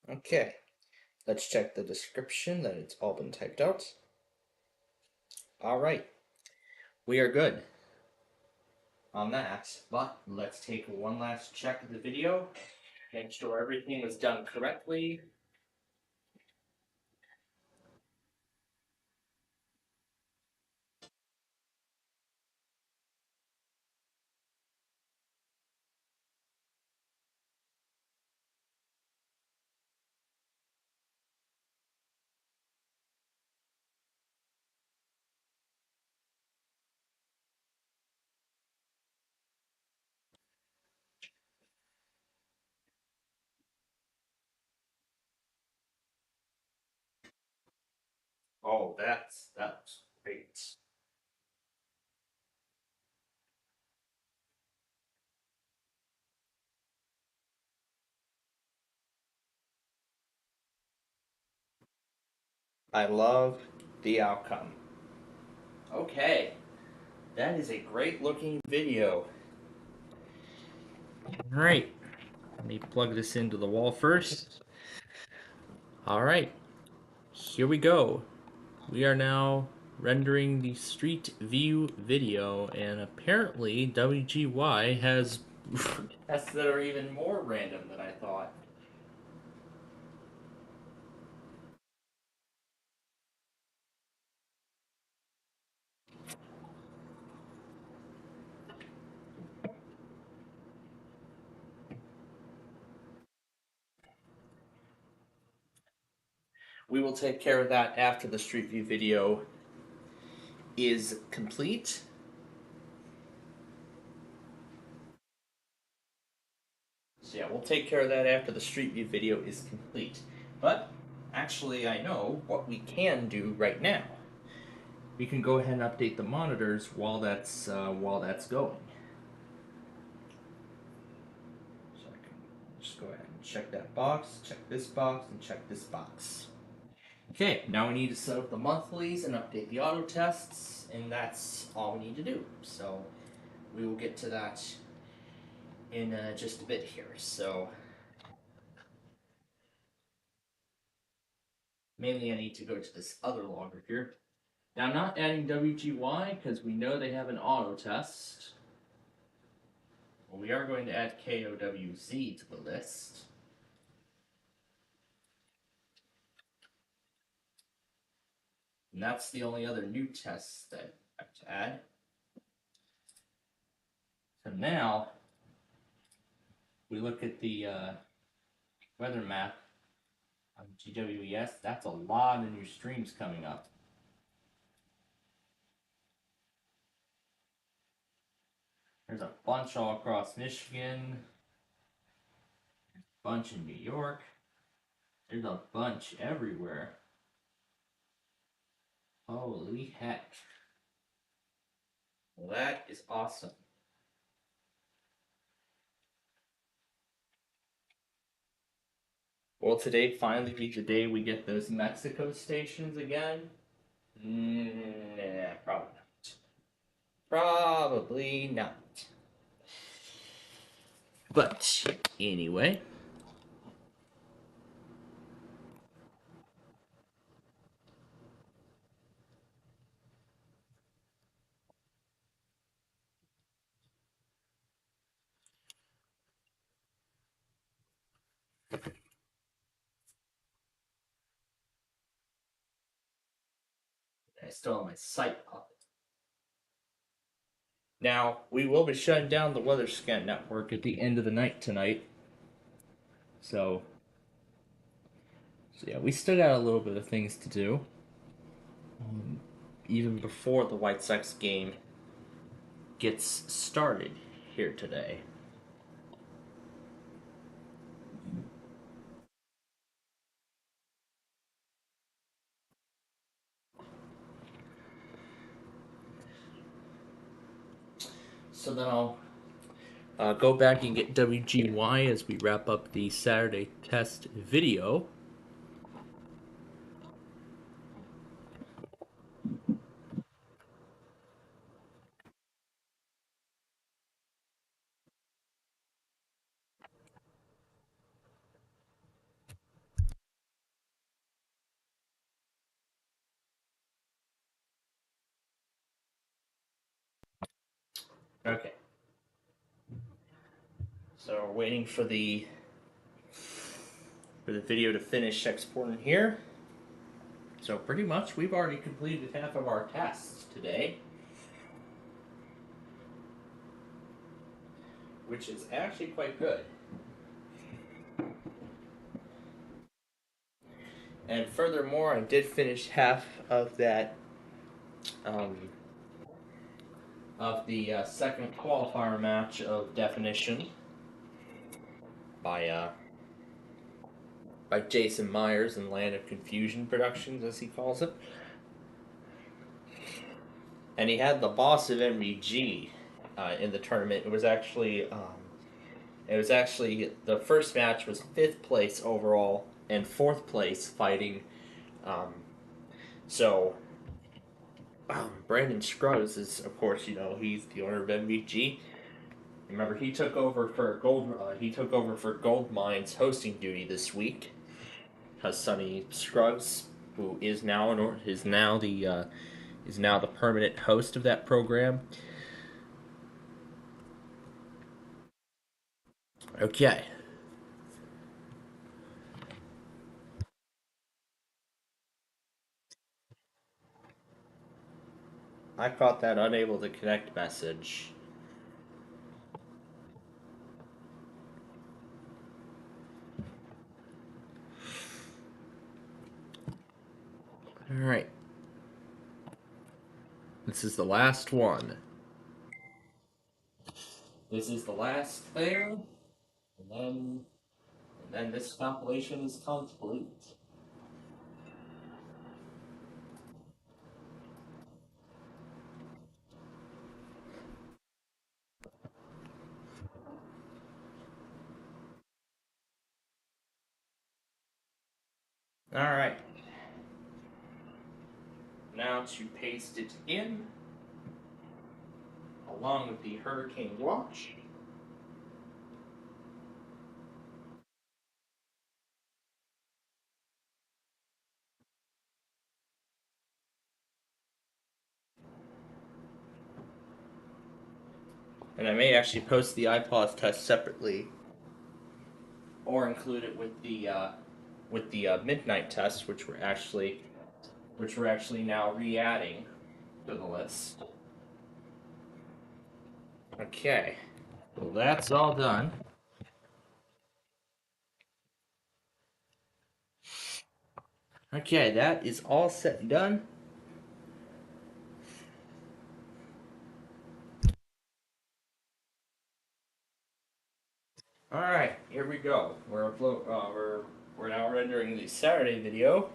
[SPEAKER 1] Okay, let's check the description that it's all been typed out. All right, we are good. on that. But let's take one last check of the video, make sure everything was done correctly. Oh, that's great. I love the outcome. Okay, that is a great looking video. Alright, let me plug this into the wall first. Alright, here we go. We are now rendering the street view video, and apparently WGY has tests that are even more random than I thought. We will take care of that after the street view video is complete. So yeah, we'll take care of that after the street view video is complete. But actually, I know what we can do right now. We can go ahead and update the monitors while that's going. So I can just go ahead and check that box, check this box, and check this box. Okay, now we need to set up the monthlies and update the auto tests, and that's all we need to do. So we will get to that in just a bit here. So mainly I need to go to this other logger here. Now I'm not adding WGY because we know they have an auto test. Well, we are going to add KOWZ to the list. And that's the only other new tests that I have to add. So now, we look at the weather map on GWES. That's a lot of new streams coming up. There's a bunch all across Michigan. There's a bunch in New York. There's a bunch everywhere. Holy heck. Well, that is awesome. Will today finally be the day we get those Mexico stations again? Nah, probably not. Probably not. But anyway. I still have my sight up. Now, we will be shutting down the Weather Scan network at the end of the night tonight. So yeah, we still got a little bit of things to do. Even before the White Sox game gets started here today. So then I'll go back and get WGY as we wrap up the Saturday test video. Okay. So we're waiting for the video to finish exporting here. So pretty much we've already completed half of our tasks today, which is actually quite good. And furthermore, I did finish half of that of the second qualifier match of Definition by Jason Myers and Land of Confusion Productions, as he calls it. And he had the boss of MVG in the tournament. It was actually the first match was 5th place overall and 4th place fighting. So Brandon Scruggs is, of course, he's the owner of MVG. Remember, he took over for Gold Mine's hosting duty this week. Because Sonny Scruggs, who is now the permanent host of that program. Okay. I caught that unable to connect message. Alright. This is the last one. This is the last thing. And then this compilation is complete. Alright. Now to paste it in, along with the Hurricane Watch. And I may actually post the iPod test separately, or include it with the midnight test, which we're actually now re-adding to the list. Okay, well that's all done. Okay, that is all set and done. All right, here we go. We're now rendering the Saturday video,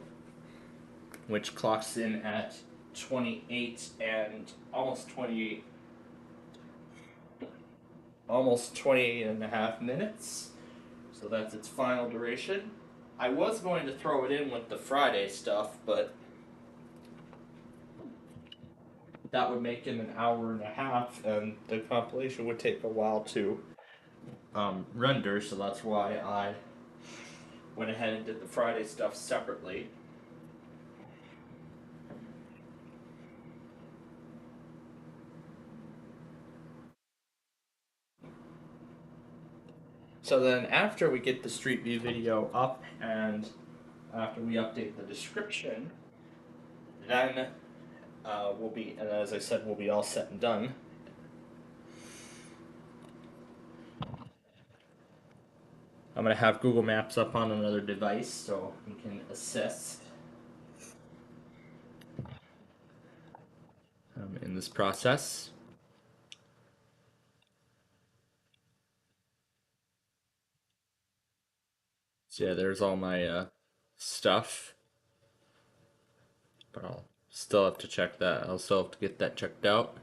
[SPEAKER 1] which clocks in at 28 and almost 28 and a half minutes. So that's its final duration. I was going to throw it in with the Friday stuff, but that would make it an hour and a half, and the compilation would take a while to render, so that's why I went ahead and did the Friday stuff separately. So then after we get the Street View video up and after we update the description, then and as I said, we'll be all set and done. I'm going to have Google Maps up on another device so we can assist in this process. So yeah, there's all my stuff, but I'll still have to check that. I'll still have to get that checked out.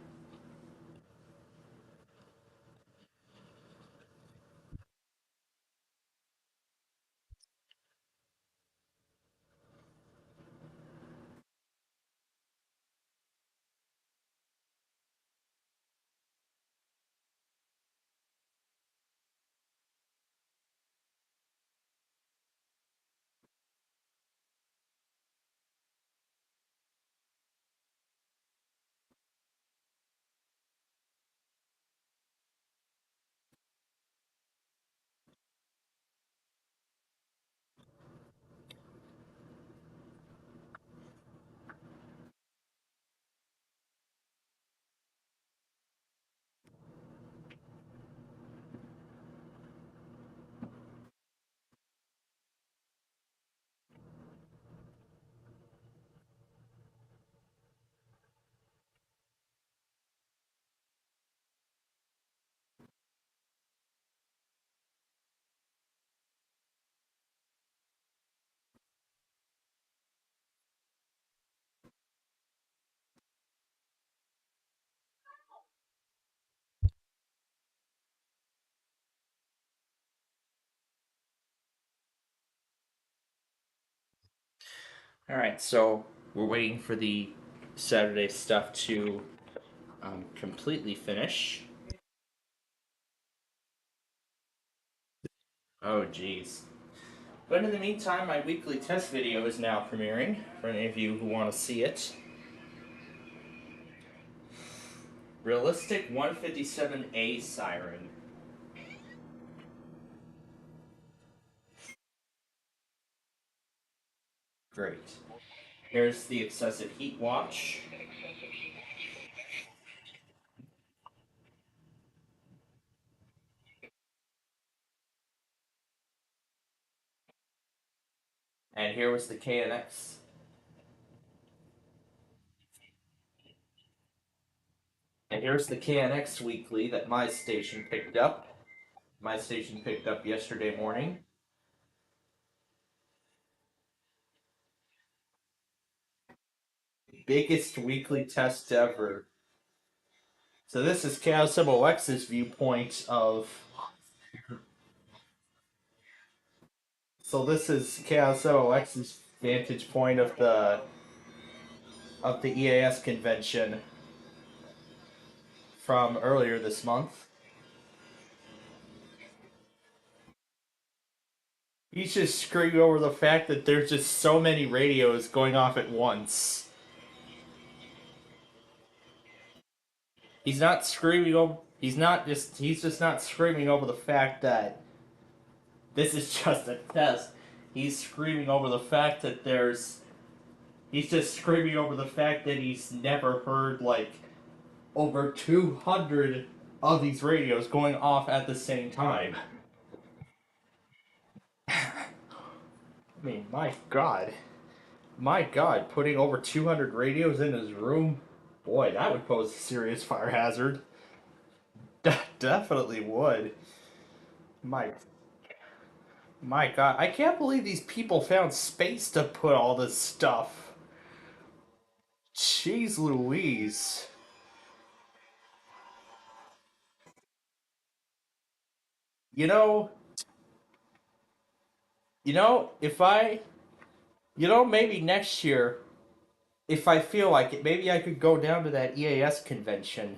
[SPEAKER 1] All right, so we're waiting for the Saturday stuff to completely finish. Oh, geez. But in the meantime, my weekly test video is now premiering for any of you who want to see it. Realistic 157A siren. Great. Here's the excessive heat watch. And here was the KNX. And here's the KNX weekly that my station picked up. My station picked up yesterday morning. Biggest weekly test ever. So this is KSMOX's viewpoint of. So this is KSMOX's vantage point of the EAS convention from earlier this month. He's just screaming over the fact that there's just so many radios going off at once. He's not screaming over. He's just not screaming over the fact that this is just a test. He's screaming over the fact that there's. He's just screaming over the fact that he's never heard like over 200 of these radios going off at the same time. I mean, my God. My God, putting over 200 radios in his room? Boy, that would pose a serious fire hazard. Definitely would. My my God, I can't believe these people found space to put all this stuff. Jeez Louise. You know, if I, maybe next year, if I feel like it, maybe I could go down to that EAS convention.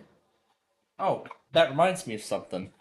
[SPEAKER 1] Oh, that reminds me of something.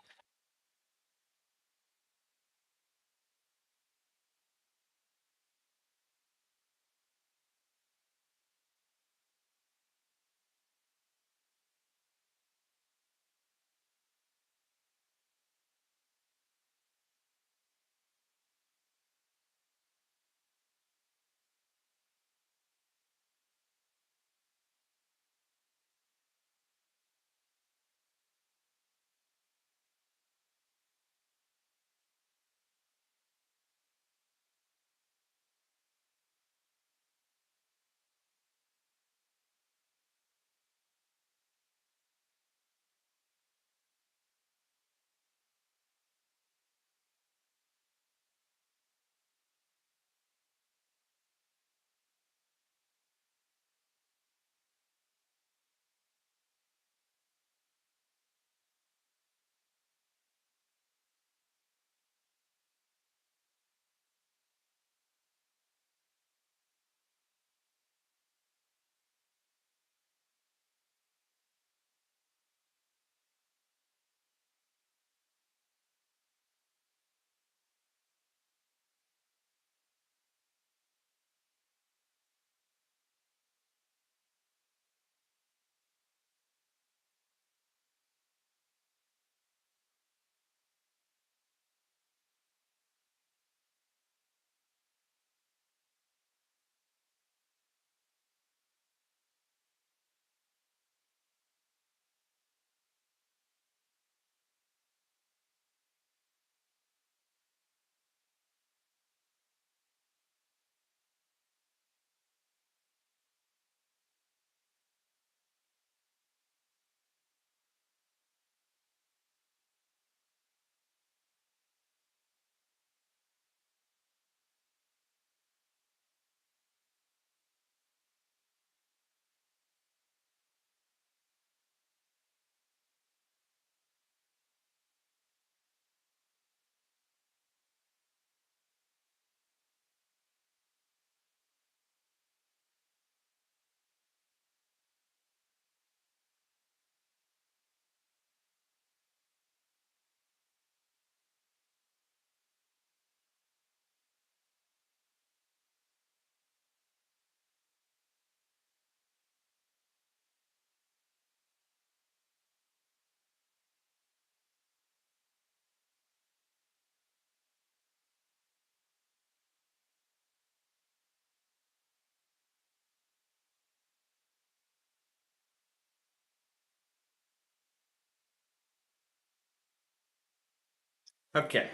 [SPEAKER 1] Okay.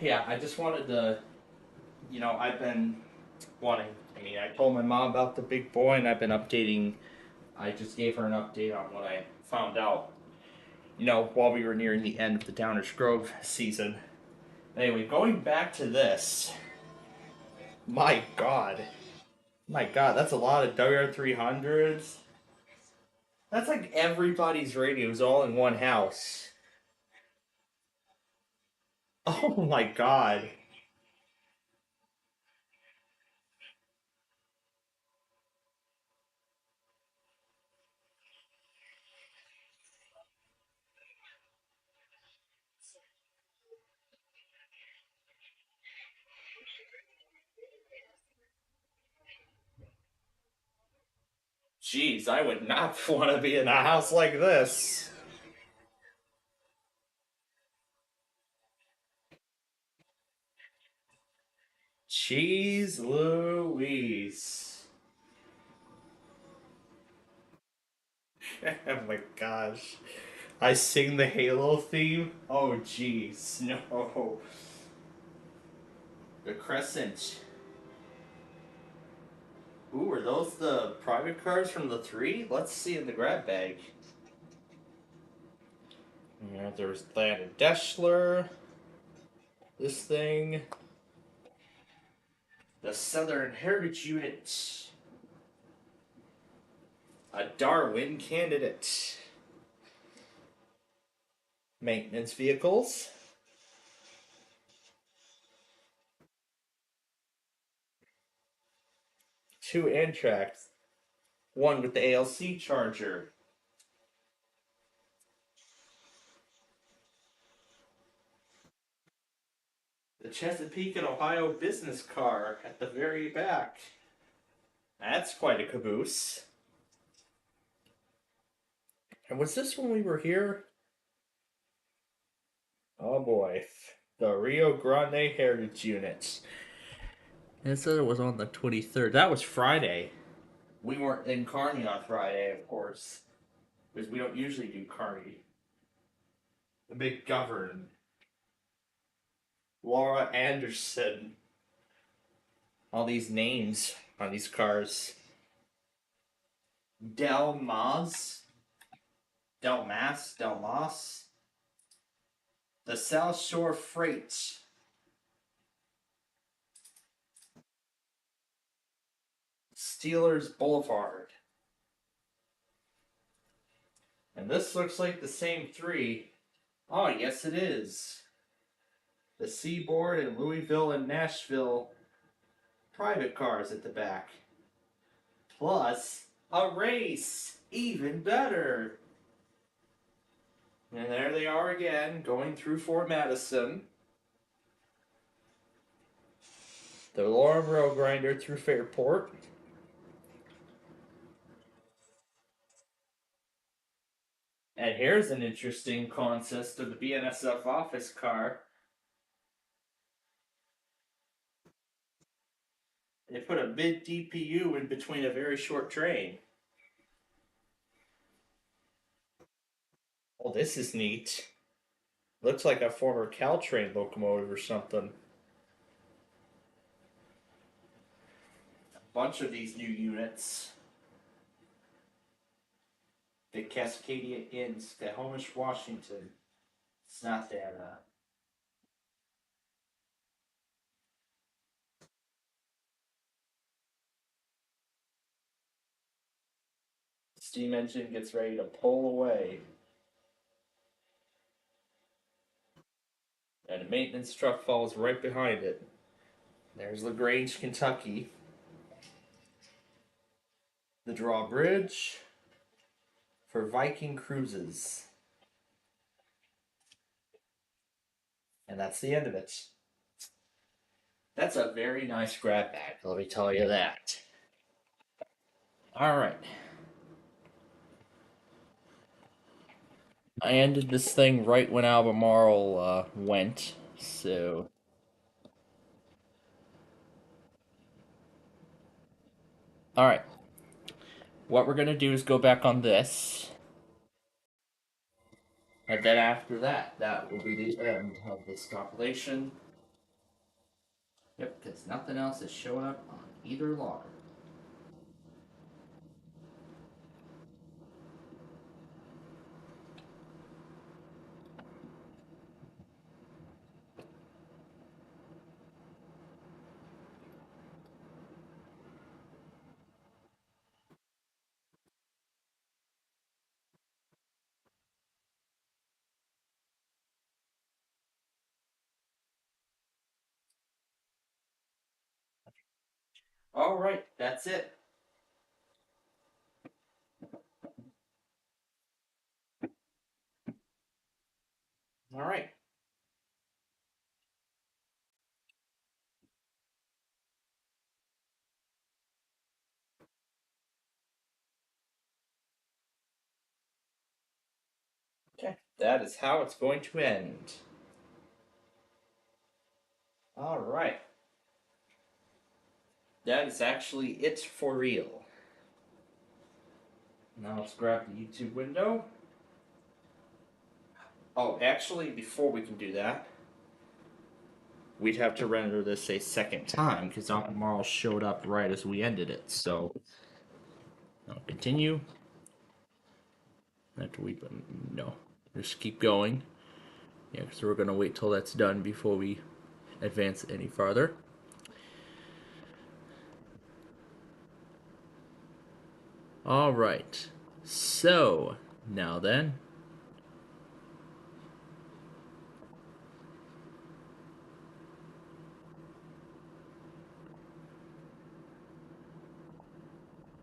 [SPEAKER 1] Yeah, I just wanted to, I've been wanting. I mean, I told my mom about the big boy, and I've been updating. I just gave her an update on what I found out, while we were nearing the end of the Downers Grove season. Anyway, going back to this, my God. My God, that's a lot of WR300s. That's like everybody's radios all in one house. Oh my God. Jeez, I would not want to be in a house like this. Jeez Louise. Oh my gosh. I sing the Halo theme? Oh jeez, no. The Crescent. Ooh, are those the private cars from the three? Let's see in the grab bag. Yeah, there's Landon Deschler. This thing. The Southern Heritage Unit. A Darwin candidate. Maintenance vehicles. Two Amtraks. One with the ALC charger. The Chesapeake and Ohio business car at the very back. That's quite a caboose. And was this when we were here? Oh boy. The Rio Grande Heritage Unit. It said it was on the 23rd. That was Friday. We weren't in Kearney on Friday, of course, because we don't usually do Kearney. The McGovern. Laura Anderson. All these names on these cars. Del Mas. Del Mas. Del Mas. The South Shore Freight. Steelers Boulevard. And this looks like the same three. Oh, yes, it is. The Seaboard and Louisville and Nashville private cars at the back. Plus, a race. Even better. And there they are again, going through Fort Madison. The Lorem Rail Grinder through Fairport. And here's an interesting consist of the BNSF office car. They put a mid DPU in between a very short train. Oh, this is neat. Looks like a former Caltrain locomotive or something. A bunch of these new units. The Cascadia Inn, Snohomish, Washington. It's not that, steam engine gets ready to pull away. And a maintenance truck follows right behind it. There's LaGrange, Kentucky. The drawbridge for Viking cruises. And that's the end of it. That's a very nice grab bag, let me tell you that. Alright. I ended this thing right when Albemarle went, so. Alright. What we're gonna do is go back on this. And then after that, that will be the end of this compilation. Yep, because nothing else is showing up on either logger. All right, that's it. All right. Okay, that is how it's going to end. All right. That is actually it for real. Now let's grab the YouTube window. Oh, actually, before we can do that, we'd have to render this a second time because Albemarle showed up right as we ended it. So, I'll continue. After we, no, just keep going. Yeah, because we're gonna wait till that's done before we advance any farther. All right. So now then.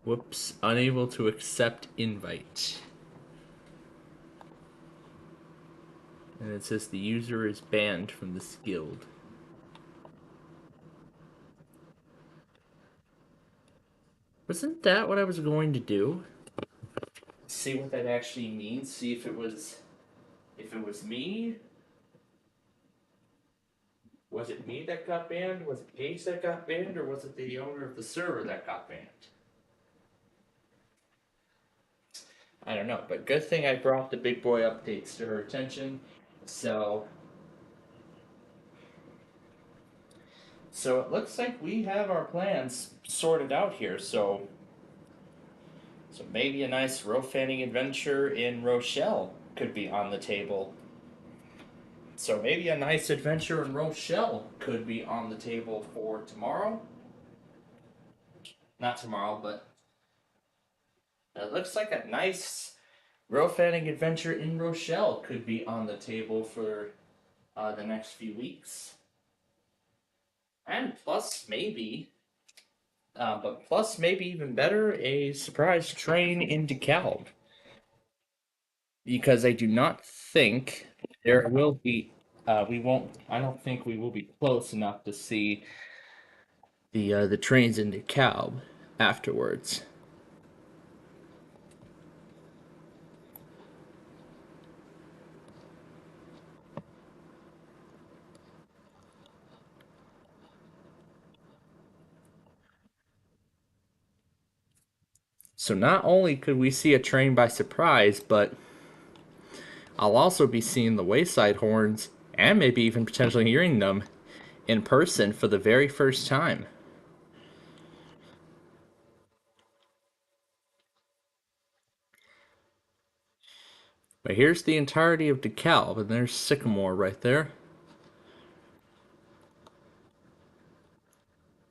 [SPEAKER 1] Whoops, unable to accept invite. And it says the user is banned from this guild. Wasn't that what I was going to do? See what that actually means, see if it was me. Was it me that got banned? Was it Paige that got banned? Or was it the owner of the server that got banned? I don't know, but good thing I brought the big boy updates to her attention. So it looks like we have our plans sorted out here. So maybe a nice rope fanning adventure in Rochelle could be on the table. So maybe a nice adventure in Rochelle could be on the table for tomorrow. Not tomorrow, but it looks like a nice rope fanning adventure in Rochelle could be on the table for the next few weeks. And plus, maybe even better, a surprise train in DeKalb. Because I do not think there will be, I don't think we will be close enough to see the trains in DeKalb afterwards. So not only could we see a train by surprise, but I'll also be seeing the wayside horns and maybe even potentially hearing them in person for the very first time. But here's the entirety of DeKalb, and there's Sycamore right there.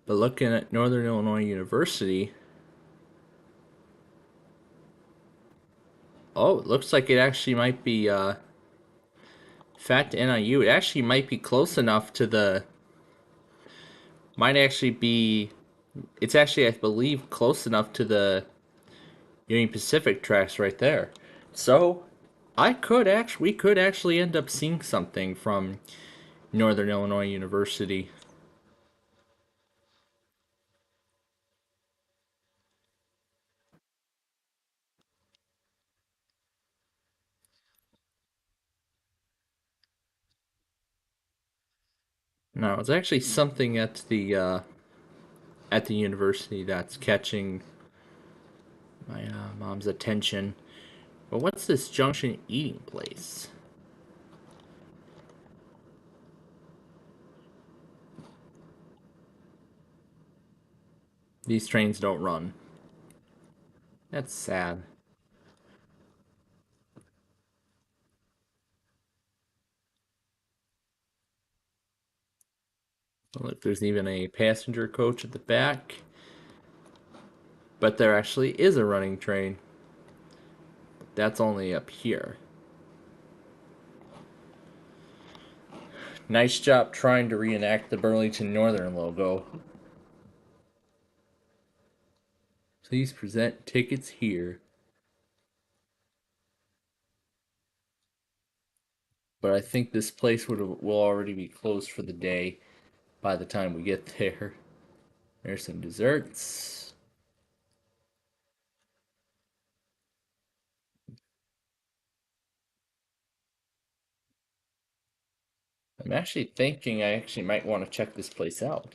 [SPEAKER 1] But looking at Northern Illinois University, oh, it looks like it actually might be Fact NIU. It actually might be close enough to the. Might actually be. It's actually, I believe, close enough to the Union Pacific tracks right there. So, we could actually end up seeing something from Northern Illinois University. No, it's actually something at the university that's catching my mom's attention. But what's this junction eating place? These trains don't run. That's sad. Look, there's even a passenger coach at the back. But there actually is a running train. That's only up here. Nice job trying to reenact the Burlington Northern logo. Please present tickets here. But I think this place will already be closed for the day by the time we get there. There's some desserts. I'm actually thinking I actually might want to check this place out.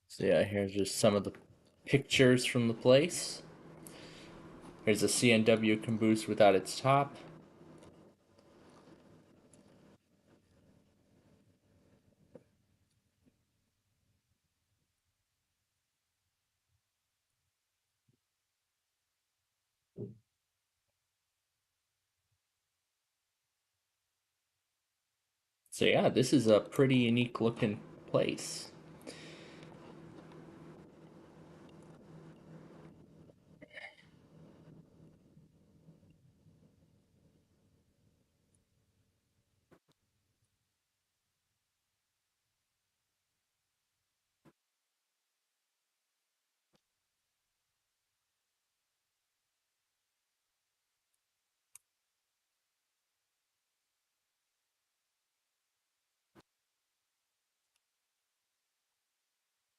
[SPEAKER 1] So yeah, here's just some of the pictures from the place. Here's a CNW caboose without its top. So yeah, this is a pretty unique looking place.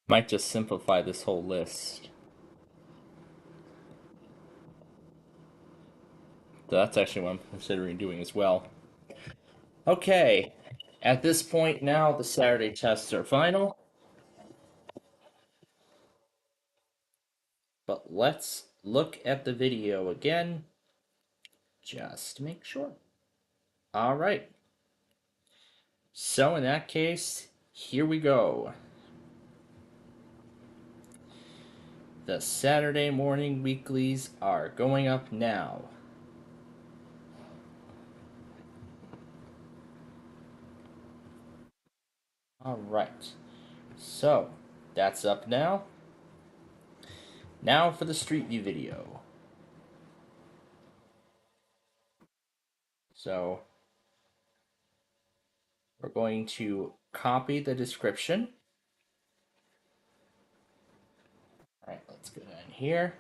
[SPEAKER 1] Might just simplify this whole list. So that's actually what I'm considering doing as well. Okay, at this point now, the Saturday tests are final. But let's look at the video again, just to make sure. All right. So in that case, here we go. The Saturday morning weeklies are going up now. All right. So that's up now. Now for the Street View video. So we're going to copy the description. All right, let's go down here.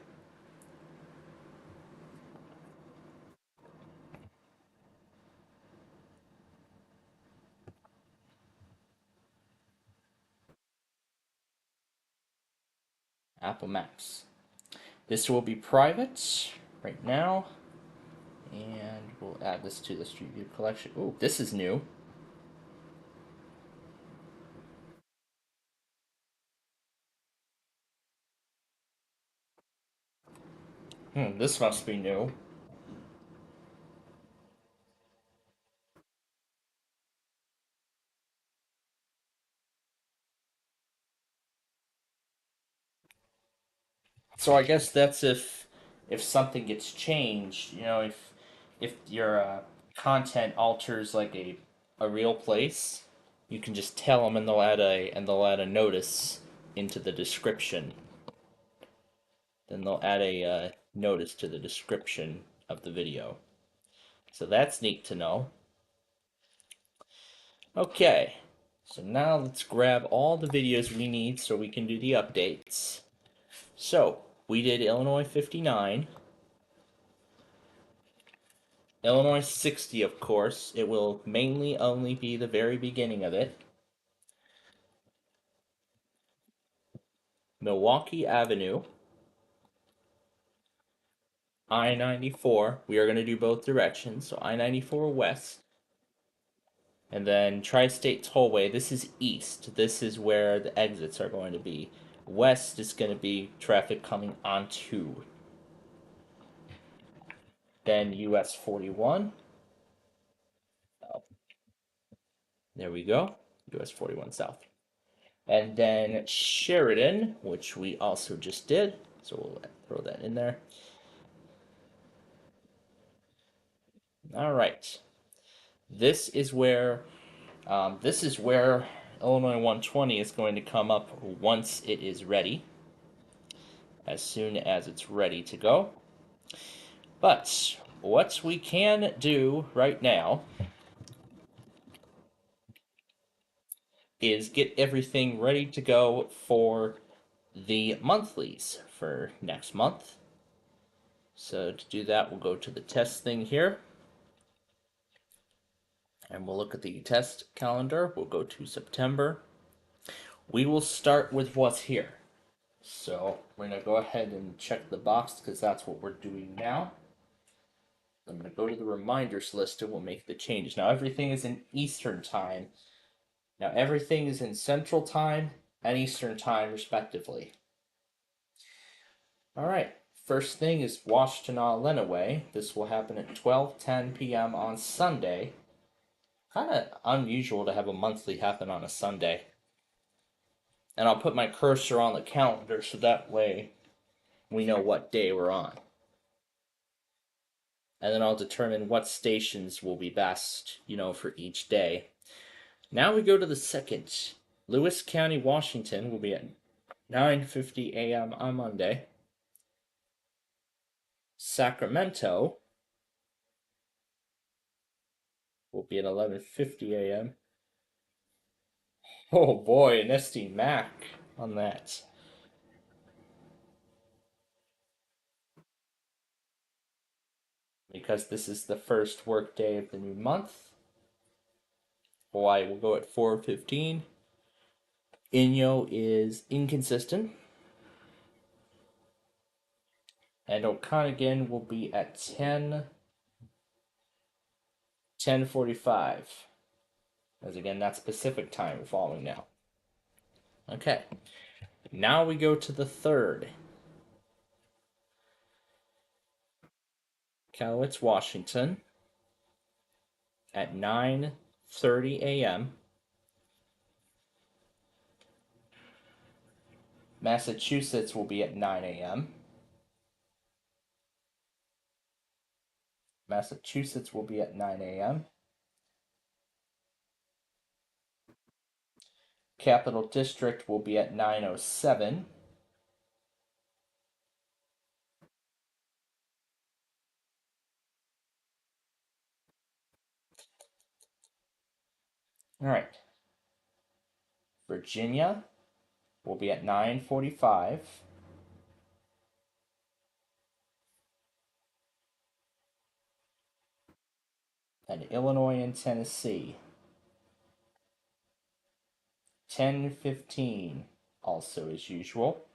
[SPEAKER 1] Apple Maps. This will be private right now. And we'll add this to the Street View collection. Oh, this is new. This must be new. So I guess that's if something gets changed, if your content alters like a real place, you can just tell them and they'll add a notice into the description. Then they'll add a notice to the description of the video. So that's neat to know. Okay, so now let's grab all the videos we need so we can do the updates. So, we did Illinois 59. Illinois 60, of course. It will mainly only be the very beginning of it. Milwaukee Avenue. I-94. We are going to do both directions. So I-94 west. And then Tri-State Tollway. This is east. This is where the exits are going to be. West is going to be traffic coming onto. Then US 41. There we go. US 41 South. And then Sheridan, which we also just did. So we'll throw that in there. All right. This is where Illinois 120 is going to come up once it is ready. As soon as it's ready to go. But what we can do right now is get everything ready to go for the monthlies for next month. So to do that, we'll go to the test thing here. And we'll look at the test calendar. We'll go to September. We will start with what's here. So we're going to go ahead and check the box because that's what we're doing now. I'm going to go to the reminders list and we'll make the changes. Now everything is in Eastern time. Now everything is in Central time and Eastern time respectively. All right. First thing is Washtenaw Lenawee. This will happen at 12:10 p.m. on Sunday. Kind of unusual to have a monthly happen on a Sunday. And I'll put my cursor on the calendar so that way we know what day we're on. And then I'll determine what stations will be best, for each day. Now we go to the second. Lewis County, Washington will be at 9:50 a.m. on Monday. Sacramento will be at 11:50 a.m. Oh boy, an SD Mac on that. Because this is the first work day of the new month. Hawaii will go at 4:15. Inyo is inconsistent. And Okanagan will be at 10:45. As again, that's Pacific time following now. Okay. Now we go to the third. Cowlitz, Washington at 9:30 a.m. Massachusetts will be at 9 a.m. Massachusetts will be at 9 a.m. Capital District will be at 9:07. All right. Virginia will be at 9:45. And Illinois and Tennessee 10:15, also as usual.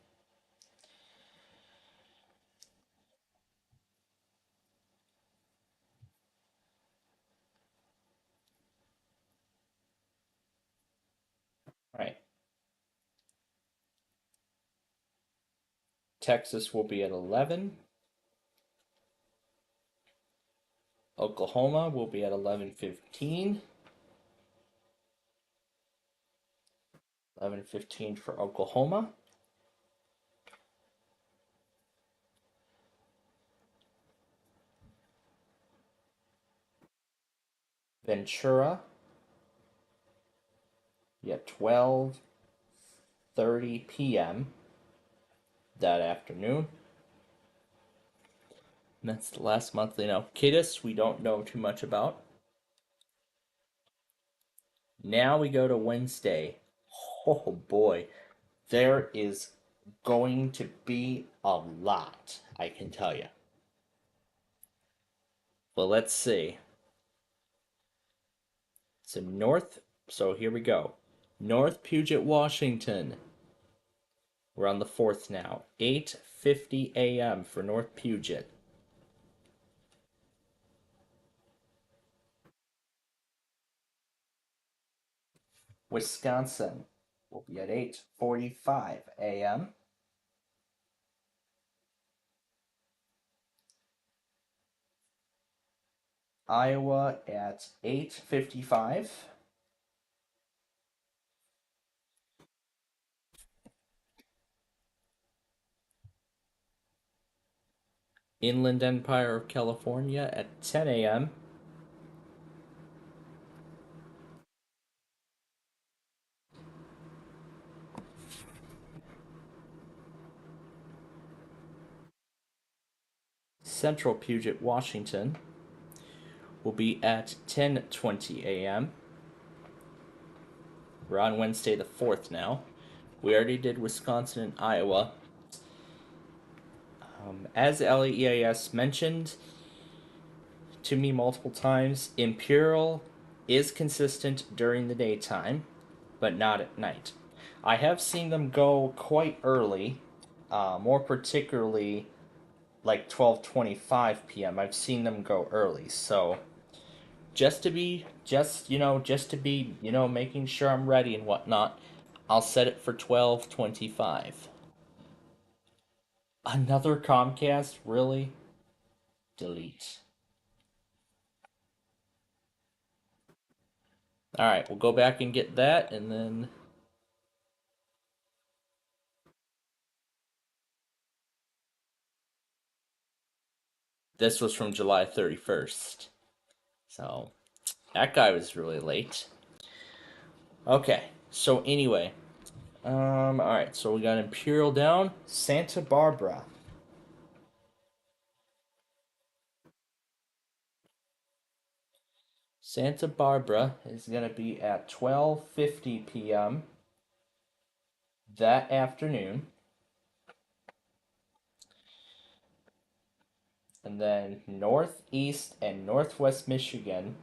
[SPEAKER 1] All right. Texas will be at 11. Oklahoma will be at 11:15. 11:15 for Oklahoma. Ventura, at 12:30 p.m. that afternoon. And that's the last monthly. Now, Kittis, we don't know too much about. Now we go to Wednesday. Oh boy, there is going to be a lot, I can tell you. Well, let's see. So here we go. North Puget, Washington. We're on the 4th now. 8:50 a.m. for North Puget. Wisconsin will be at 8:45 a.m. Iowa at 8:55. Inland Empire of California at 10 a.m. Central Puget, Washington will be at 10:20 a.m. We're on Wednesday the 4th now. We already did Wisconsin and Iowa. As LEAS mentioned to me multiple times, Imperial is consistent during the daytime, but not at night. I have seen them go quite early, more particularly like 12:25 p.m. I've seen them go early, so just to be making sure I'm ready and whatnot, I'll set it for 12:25. Another Comcast, really? Delete. All right, we'll go back and get that, and then this was from July 31st. So that guy was really late. Okay, so anyway, all right, so we got Imperial down, Santa Barbara. Santa Barbara is going to be at 12:50 p.m. that afternoon. And then Northeast and Northwest Michigan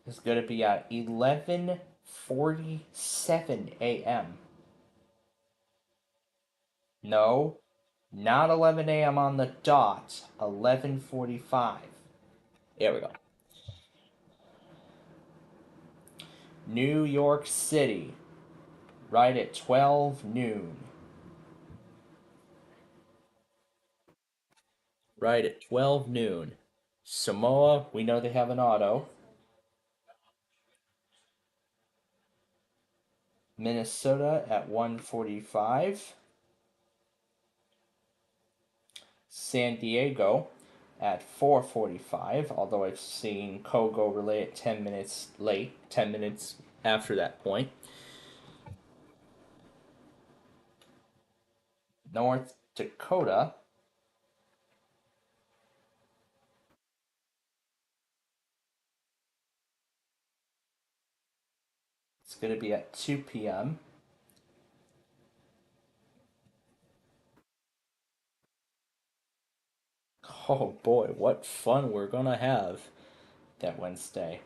[SPEAKER 1] is going to be at 11:47 a.m. No, not 11 a.m. on the dot. 11:45. There we go. New York City, right at 12 noon. Right at 12 noon. Samoa, we know they have an auto. Minnesota at 1:45. San Diego at 4:45, although I've seen Kogo relay at 10 minutes late, 10 minutes after that point. North Dakota it's going to be at 2 p.m. Oh boy, what fun we're going to have that Wednesday.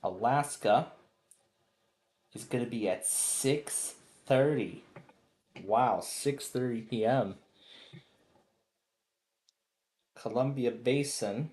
[SPEAKER 1] Alaska is going to be at 6:30. Wow, 6:30 p.m. Columbia Basin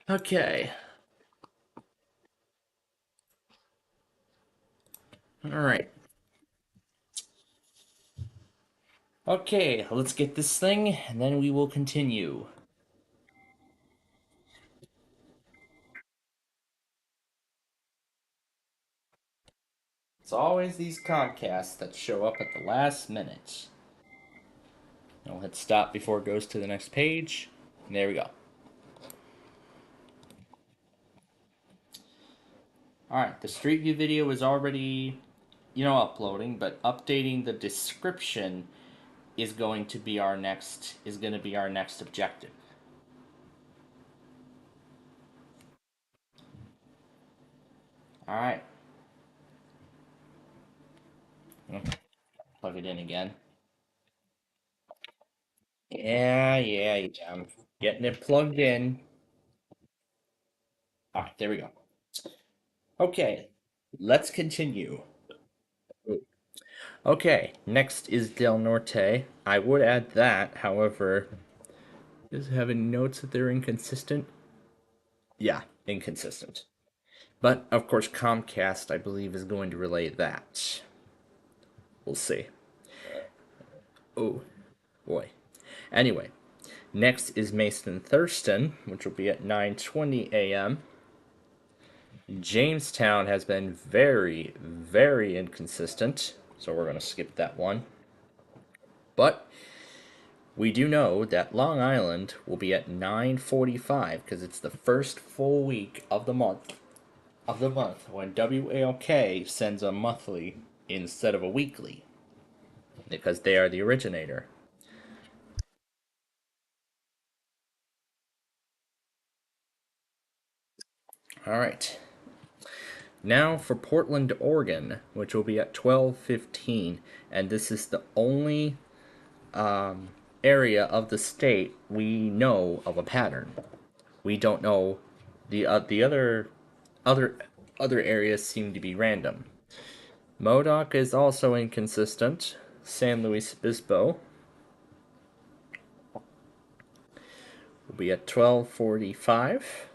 [SPEAKER 1] Okay. All right. Okay, let's get this thing, and then we will continue. It's always these Comcasts that show up at the last minute. I'll hit stop before it goes to the next page. And there we go. Alright, the Street View video is already, uploading, but updating the description is going to be our next objective. All right. Plug it in again. Yeah. I'm getting it plugged in. All right, there we go. Okay, let's continue. Okay, next is Del Norte. I would add that, however, is having notes that they're inconsistent. Yeah, inconsistent. But of course, Comcast, I believe, is going to relay that. We'll see. Oh, boy. Anyway, next is Mason Thurston, which will be at 9:20 a.m. Jamestown has been very inconsistent, so we're going to skip that one. But we do know that Long Island will be at 9:45 because it's the first full week of the month when WALK sends a monthly instead of a weekly because they are the originator. All right. Now for Portland, Oregon, which will be at 12:15, and this is the only area of the state we know of a pattern. We don't know the other other areas seem to be random. Modoc is also inconsistent. San Luis Obispo will be at 12:45.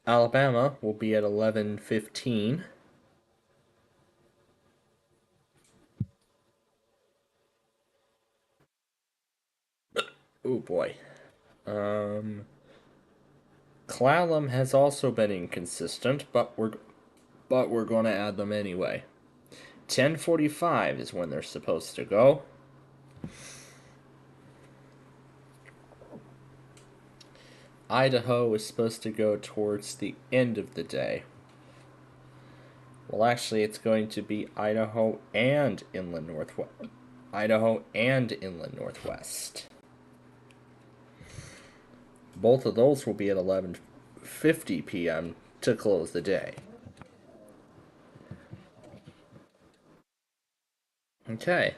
[SPEAKER 1] Alabama will be at 11:15. Oh boy. Clallam has also been inconsistent, but we're going to add them anyway. 10:45 is when they're supposed to go. Idaho is supposed to go towards the end of the day. Well, actually, it's going to be Idaho and Inland Northwest. Idaho and Inland Northwest. Both of those will be at 11:50 p.m. to close the day. Okay.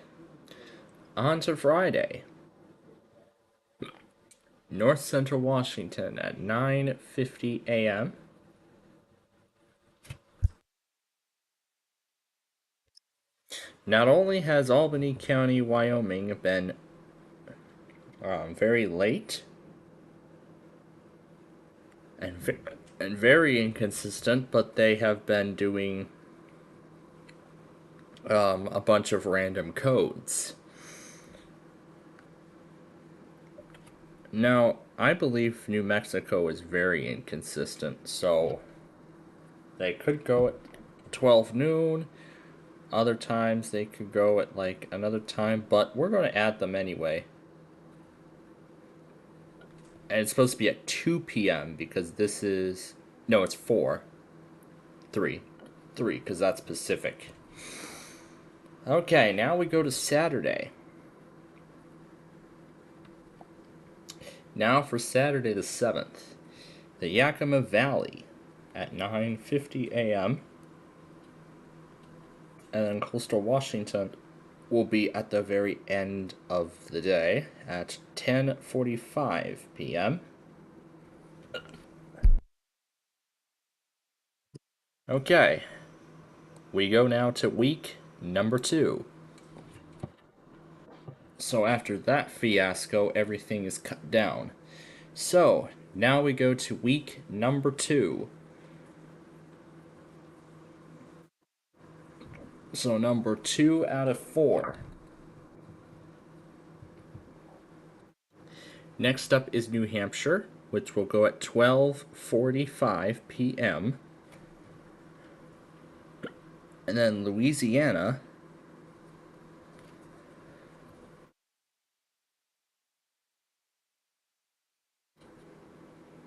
[SPEAKER 1] On to Friday. North Central Washington at 9:50 a.m. Not only has Albany County, Wyoming been very late and very inconsistent, but they have been doing a bunch of random codes. Now, I believe New Mexico is very inconsistent, so they could go at 12 noon. Other times they could go at like another time, but we're going to add them anyway. And it's supposed to be at 2 p.m. because this is. No, it's 4. 3, because that's Pacific. Okay, now we go to Saturday. Now for Saturday the 7th, the Yakima Valley at 9:50 a.m. And then Coastal Washington will be at the very end of the day at 10:45 p.m. Okay, we go now to week number 2. So after that fiasco, everything is cut down. So now we go to week number 2. So number 2 out of 4. Next up is New Hampshire, which will go at 12:45 p.m. And then Louisiana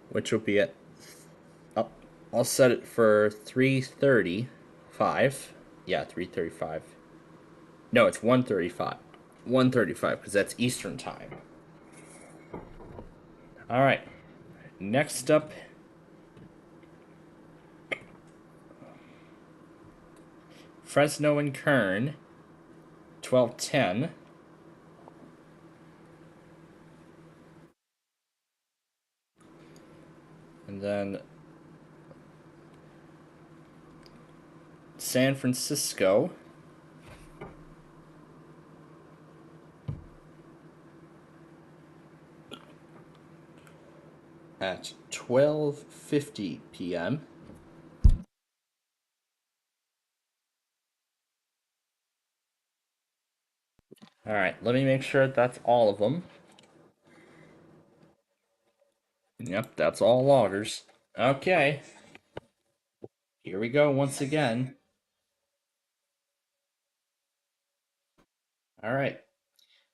[SPEAKER 1] which will be at I'll set it for 3:35. Yeah, 3:35. No, it's 1:35. 1:35, because that's Eastern time. All right. Next up, Fresno and Kern, 12:10. And then San Francisco at 12:50 p.m. All right, let me make sure that's all of them. Yep, that's all loggers. Okay. Here we go once again. All right.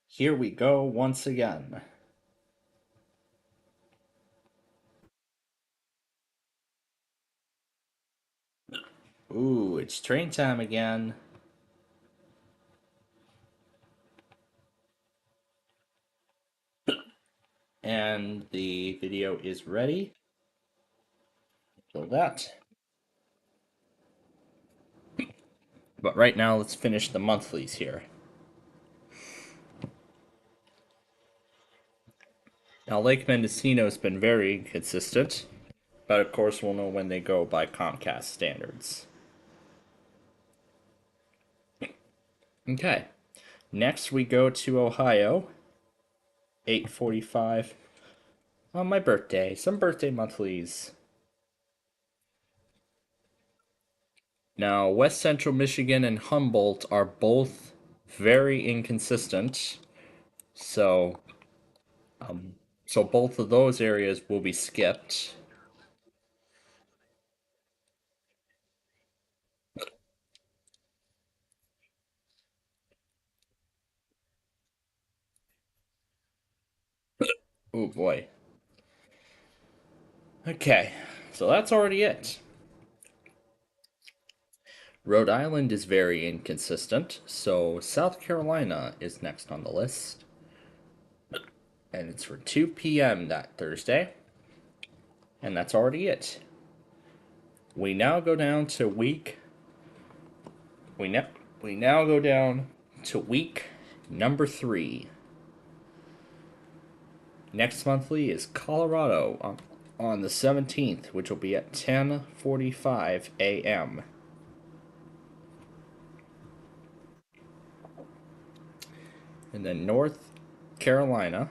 [SPEAKER 1] Here we go once again. Ooh, it's train time again. And the video is ready. So that. But right now, let's finish the monthlies here. Now, Lake Mendocino has been very consistent, but of course, we'll know when they go by Comcast standards. Okay, next we go to Ohio, 8:45 on my birthday. Some birthday monthlies. Now, West Central Michigan and Humboldt are both very inconsistent, so so both of those areas will be skipped. Oh boy. Okay, so that's already it. Rhode Island is very inconsistent, so South Carolina is next on the list. And it's for 2 p.m. that Thursday. And that's already it. We now go down to week. We now go down to week number 3. Next monthly is Colorado on the 17th, which will be at 10:45 a.m. And then North Carolina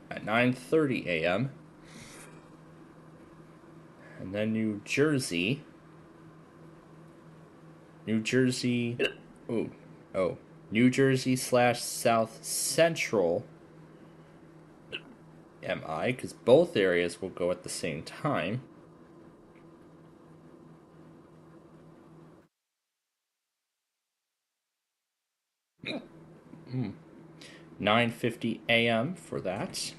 [SPEAKER 1] at 9:30 a.m. And then New Jersey, New Jersey / South Central MI, because both areas will go at the same time. Mm. 9:50 a.m. for that.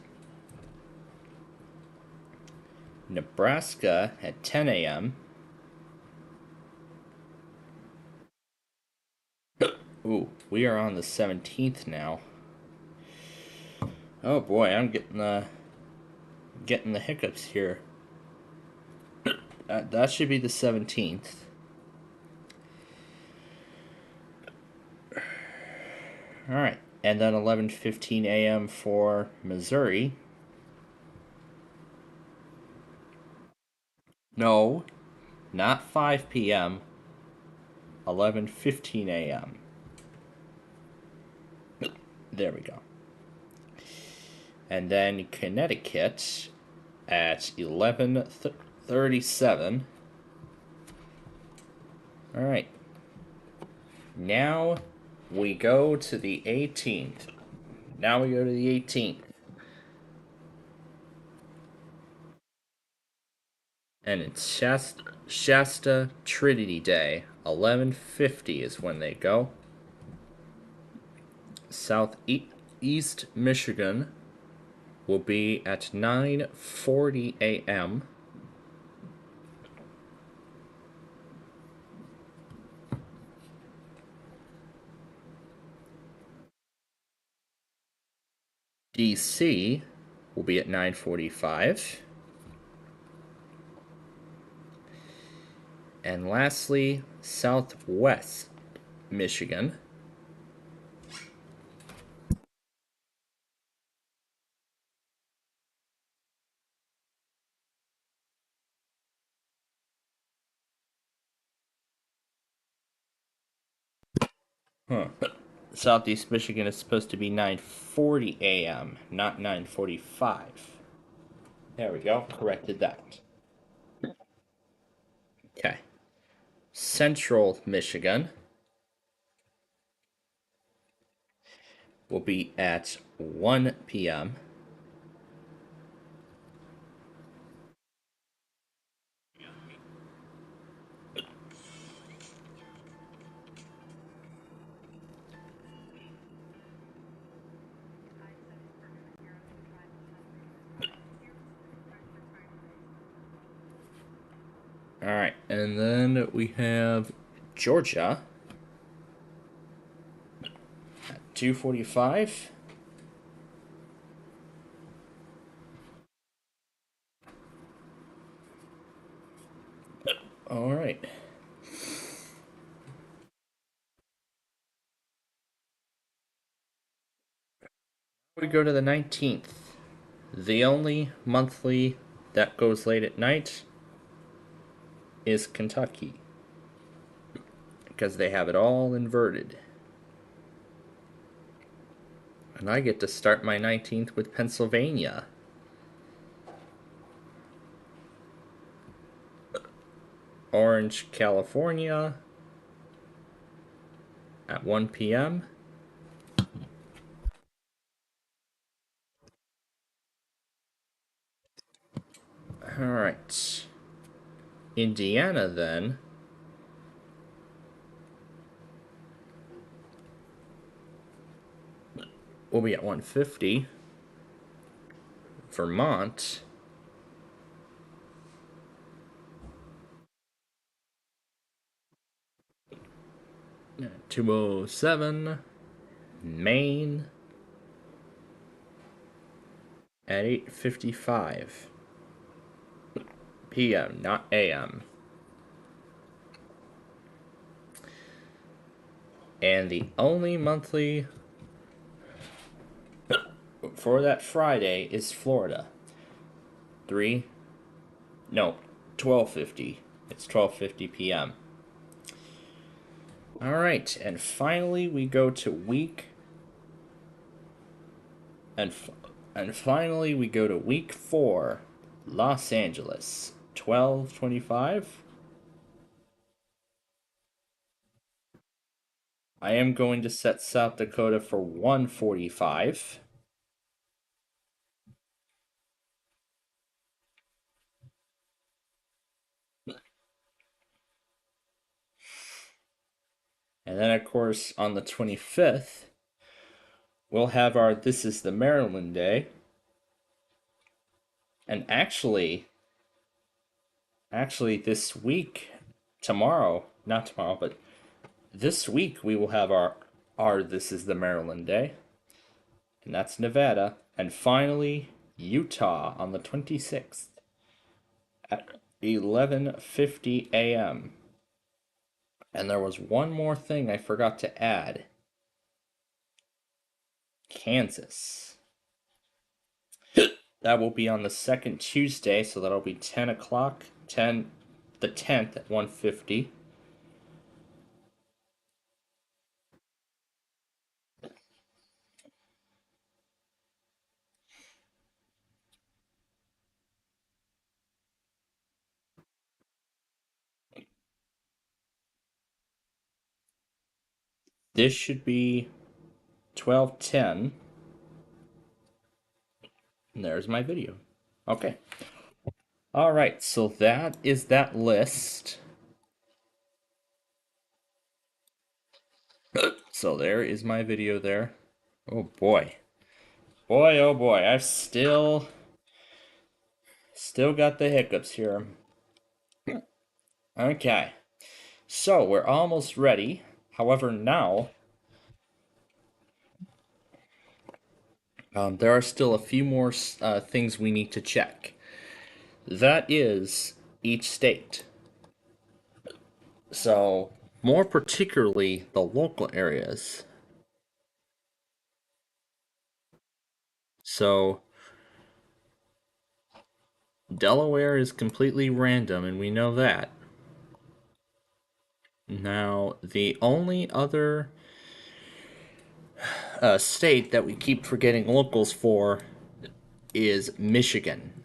[SPEAKER 1] Nebraska at 10 a.m. Ooh, we are on the 17th now. Oh boy, I'm getting the hiccups here. That should be the 17th. All right, and then 11:15 a.m. for Missouri. No, not 5 p.m. 11:15 a.m. There we go. And then Connecticut at 11:37. All right. Now we go to the 18th. And it's Shasta Trinity Day. 11:50 is when they go. Southeast Michigan will be at 9:40 a.m. DC will be at 9:45. And lastly, Southwest Michigan Southeast Michigan is supposed to be 9:40 a.m., not 9:45. There we go, corrected that. Okay. Central Michigan will be at 1 p.m. All right, and then we have Georgia at 2:45. All right. We go to the 19th. The only monthly that goes late at night is Kentucky, because they have it all inverted. And I get to start my 19th with Pennsylvania. Orange, California at 1 p.m. Alright. Indiana then will be at 1:50. Vermont 2:07. Maine at 8:55 p.m., not a.m. And the only monthly for that Friday is Florida. 12:50. It's 12:50 p.m. All right, and finally we go to week finally we go to week 4, Los Angeles, 12:25. I am going to set South Dakota for 1:45. And then, of course, on the 25th, we'll have our This is the Maryland Day. And actually, this week, not tomorrow, but this week, we will have our This is the Maryland Day. And that's Nevada. And finally, Utah on the 26th at 11:50 a.m. And there was one more thing I forgot to add. Kansas. That will be on the second Tuesday, so that'll be 10 o'clock, the 10th at 1:50. This should be 12:10. And there's my video. Okay. All right, so that is that list. So there is my video there. Oh boy. Boy, oh boy, I've still got the hiccups here. Okay. So we're almost ready. However, now There are still a few more things we need to check. That is each state. So, more particularly the local areas. So, Delaware is completely random, and we know that. Now, the only other state that we keep forgetting locals for is Michigan.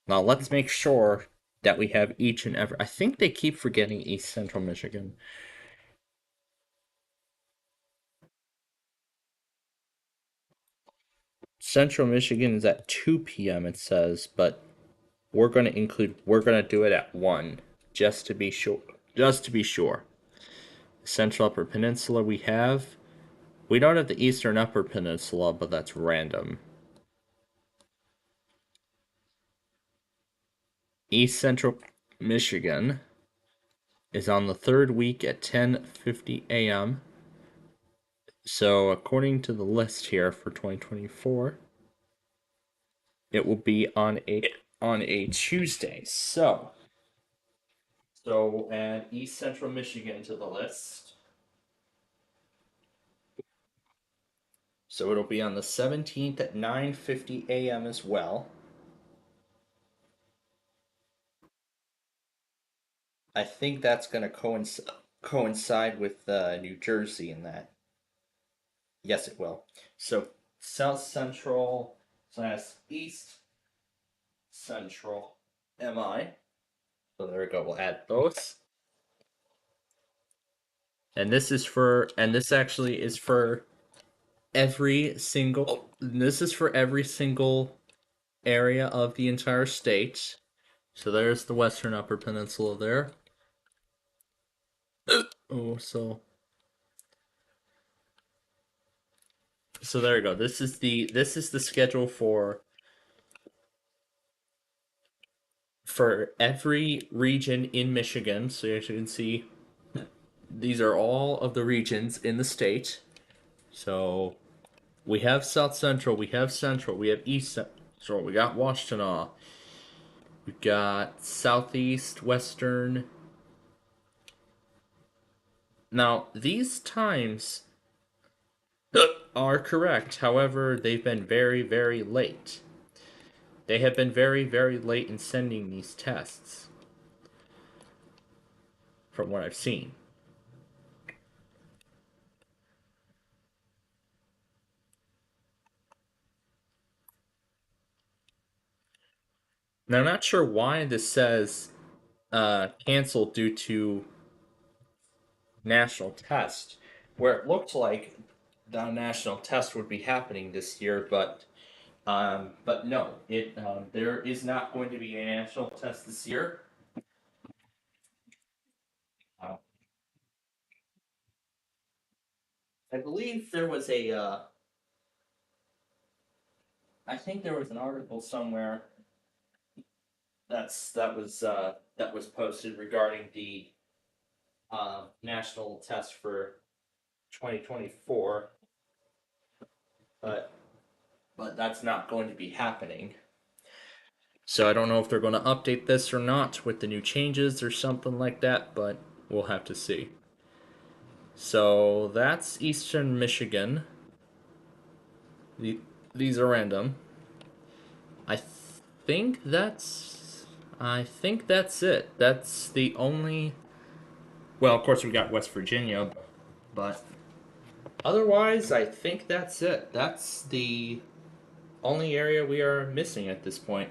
[SPEAKER 1] Now, let's make sure that we have each and every. I think they keep forgetting East Central Michigan. Central Michigan is at 2 p.m., it says, but we're going to do it at 1, just to be sure. Just to be sure. Central Upper Peninsula we don't have the Eastern Upper Peninsula, but that's random. East Central Michigan is on the third week at 10:50 a.m. So according to the list here for 2024, it will be on a Tuesday. So add East Central Michigan to the list. So it'll be on the 17th at 9:50 a.m. as well. I think that's going to coincide with New Jersey in that. Yes, it will. So South Central slash East Central MI. So there we go. We'll add those. And this actually is for this is for every single area of the entire state. So there's the Western Upper Peninsula there. Oh, so there you go. This is the schedule for every region in Michigan. So as you can see, these are all of the regions in the state. So we have South Central, we have Central, we have East Central, we got Washtenaw, we've got Southeast, Western. Now, these times are correct. However, they've been very, very late. They have been very, very late in sending these tests, from what I've seen. Now, I'm not sure why this says canceled due to national test, where it looked like the national test would be happening this year, but no, it there is not going to be a national test this year. Uh, I believe there was I think there was an article somewhere that was posted regarding the national test for 2024, but that's not going to be happening. So I don't know if they're going to update this or not with the new changes or something like that, but we'll have to see. So that's Eastern Michigan. These are random. I I think that's it. That's the only. Well, of course we got West Virginia, but otherwise I think that's it. That's the only area we are missing at this point.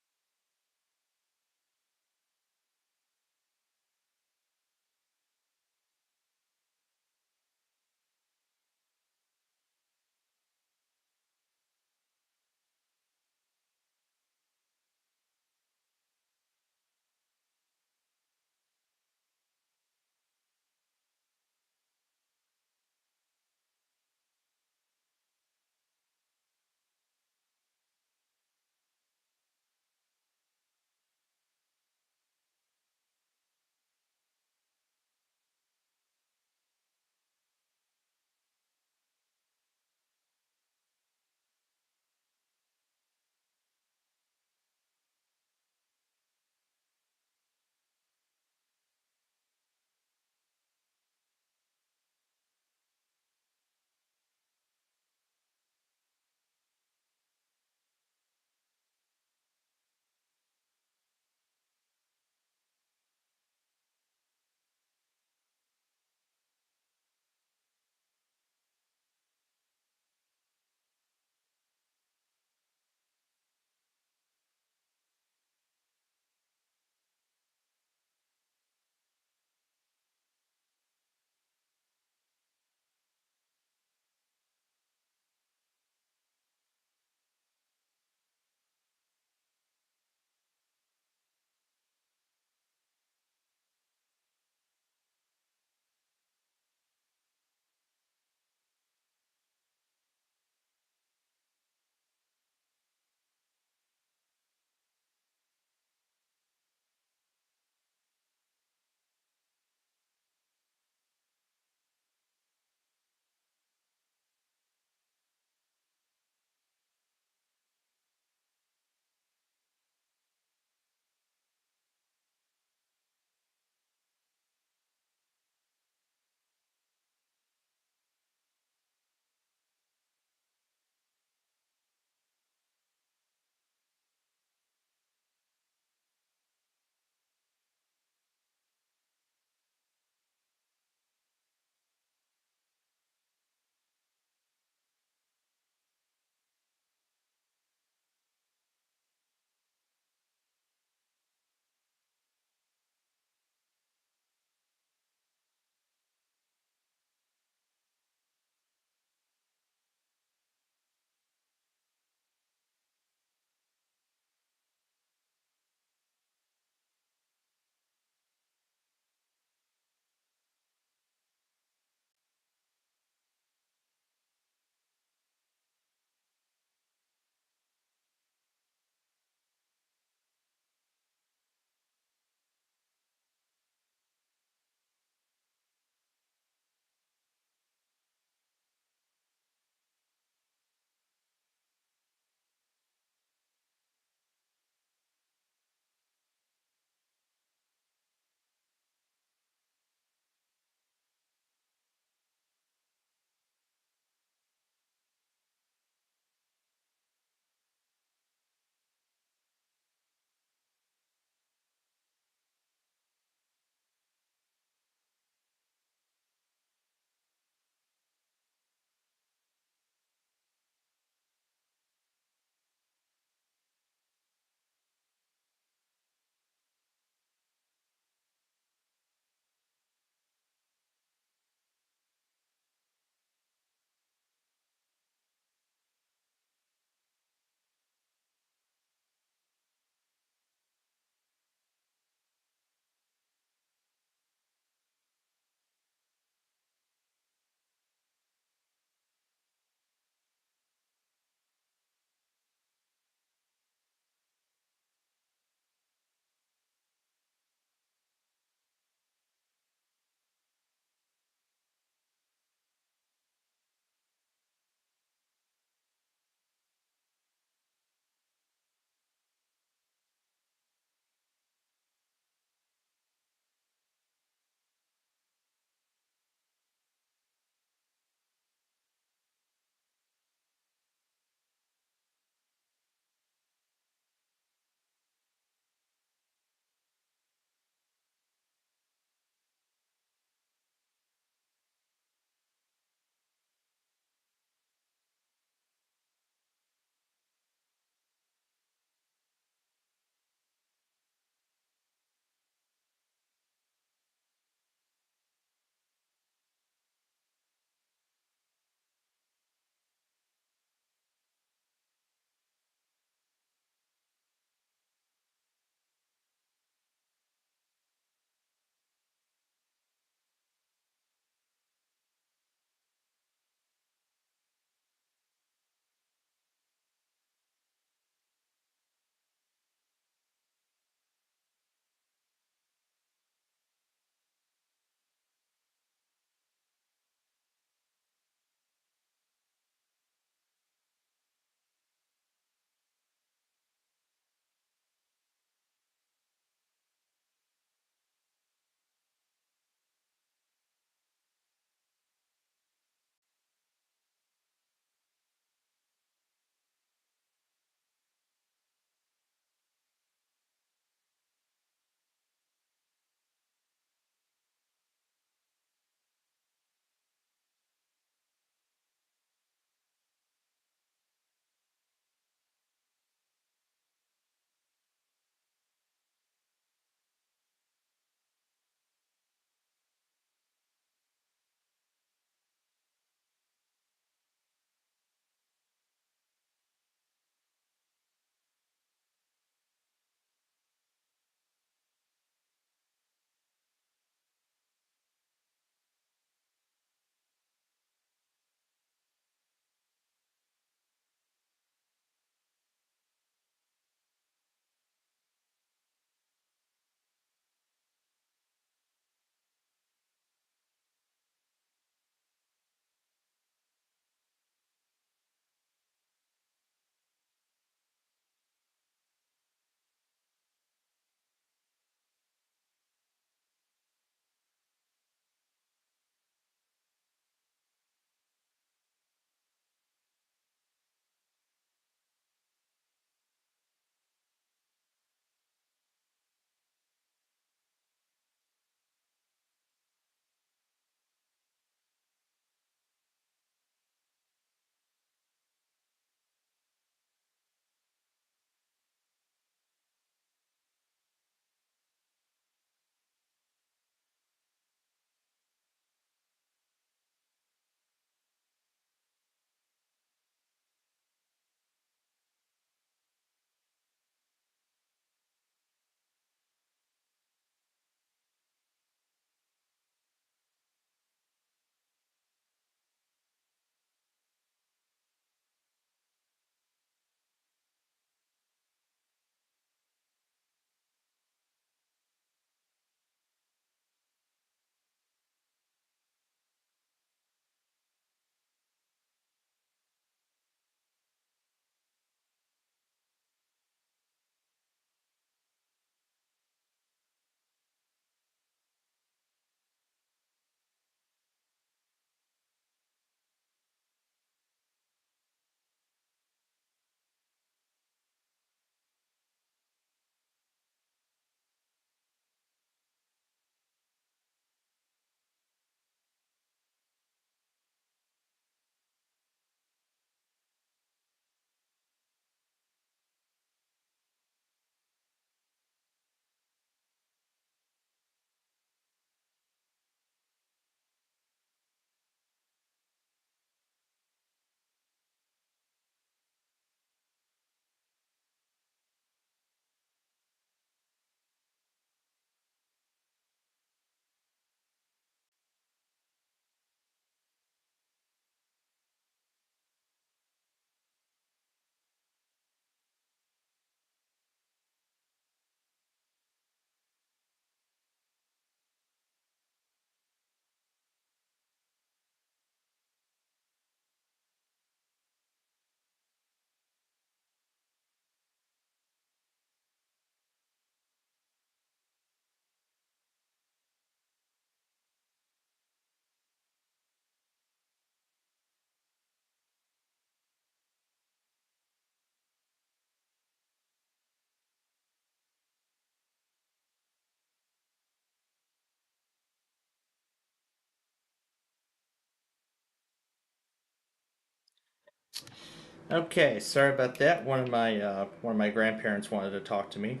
[SPEAKER 1] Okay, sorry about that. One of my grandparents wanted to talk to me.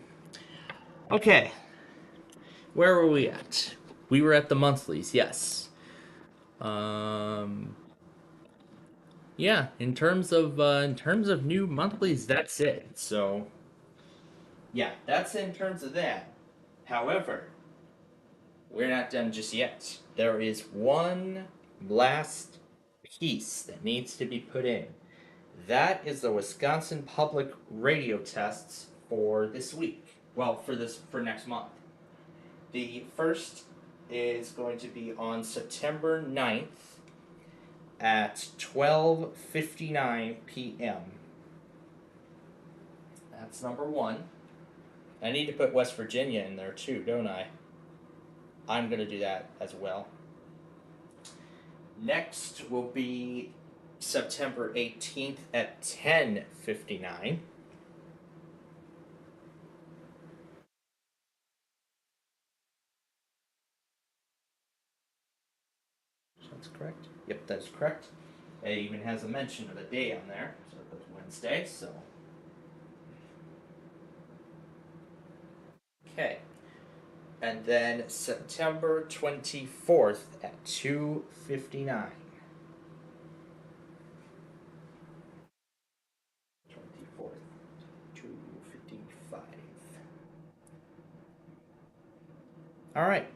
[SPEAKER 1] Okay, where were we at? We were at the monthlies, yes. Um, yeah, in terms of new monthlies, that's it. So yeah, that's in terms of that. However, we're not done just yet. There is one last piece that needs to be put in. That is the Wisconsin Public Radio tests for this week. Well, for next month. The first is going to be on September 9th at 12:59 p.m. That's number 1. I need to put West Virginia in there too, don't I? I'm going to do that as well. Next will be September 18th at 10:59. That's correct. Yep, that's correct. It even has a mention of a day on there, so it puts Wednesday. So okay, and then September 24th at 2:59. 24th, 2:55. All right.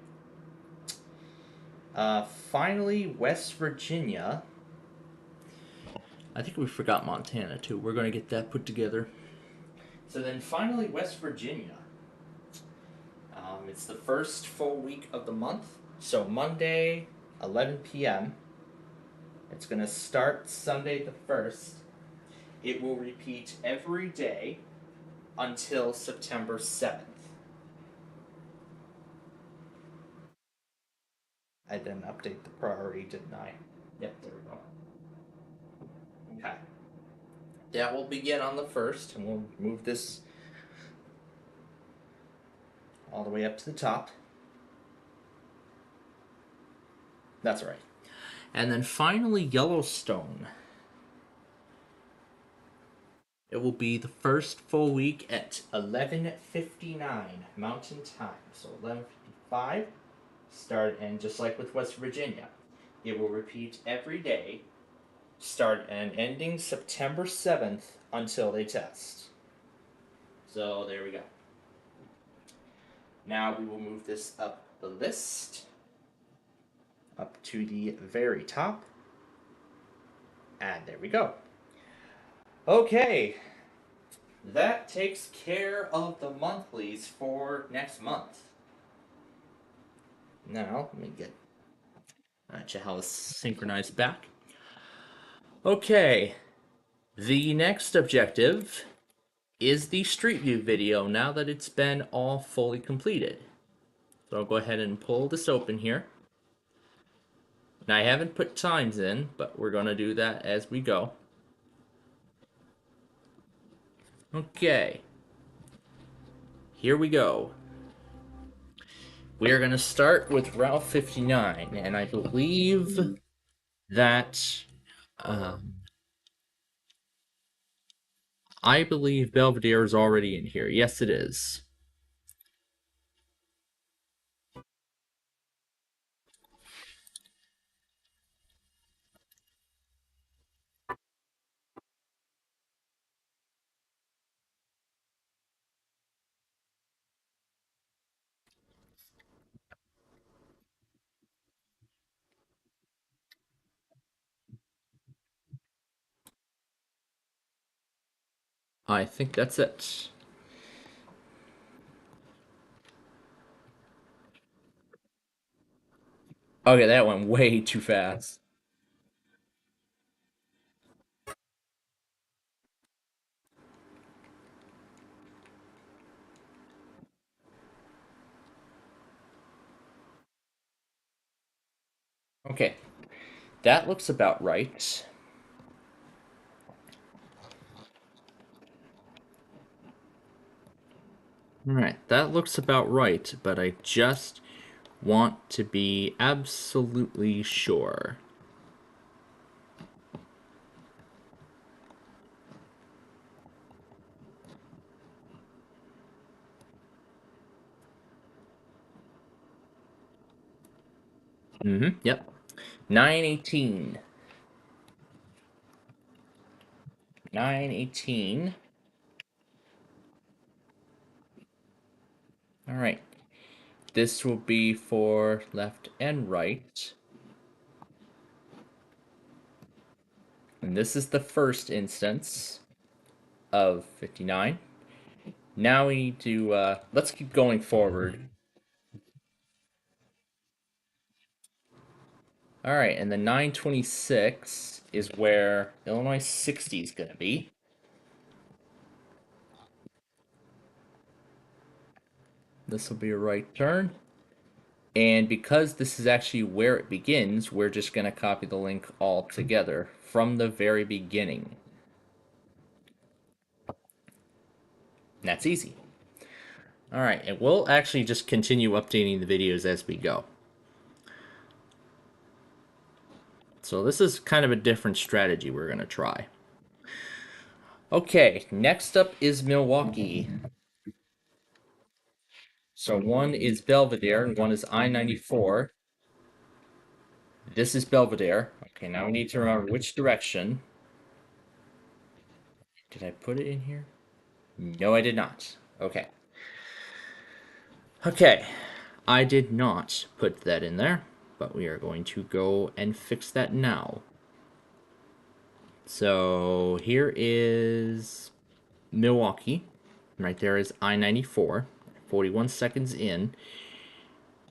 [SPEAKER 1] Finally, West Virginia. I think we forgot Montana too. We're going to get that put together. So then finally, West Virginia. It's the first full week of the month. So Monday, 11 p.m. It's going to start Sunday the 1st. It will repeat every day until September 7th. I didn't update the priority, didn't I? Yep, there we go. Okay. That will begin on the 1st, and we'll move this all the way up to the top. That's right. And then finally, Yellowstone. It will be the first full week at 11:59 Mountain Time. So 11:55 start, and just like with West Virginia, it will repeat every day, start and ending September 7th until they test. So there we go. Now we will move this up the list, up to the very top. And there we go. Okay, that takes care of the monthlies for next month. Now, let me get Chahal's synchronized back. Okay, the next objective is the Street View video now that it's been all fully completed. So I'll go ahead and pull this open here. Now I haven't put times in, but we're going to do that as we go. Okay, here we go. We are going to start with Route 59, and I believe that Belvedere is already in here. Yes, it is. I think that's it. Okay, that went way too fast. Okay, that looks about right. Alright, that looks about right, but I just want to be absolutely sure. Mm-hmm. Yep. 918. 918. All right. This will be for left and right. And this is the first instance of 59. Now we need to, let's keep going forward. All right, and the 926 is where Illinois 60 is going to be. This will be a right turn. And because this is actually where it begins, we're just going to copy the link all together from the very beginning. And that's easy. All right, and we'll actually just continue updating the videos as we go. So this is kind of a different strategy we're going to try. Okay, next up is Milwaukee. So one is Belvedere and one is I-94. This is Belvedere. Okay, now we need to remember which direction. Did I put it in here? No, I did not. Okay. Okay, I did not put that in there, but we are going to go and fix that now. So here is Milwaukee. Right there is I-94. 41 seconds in.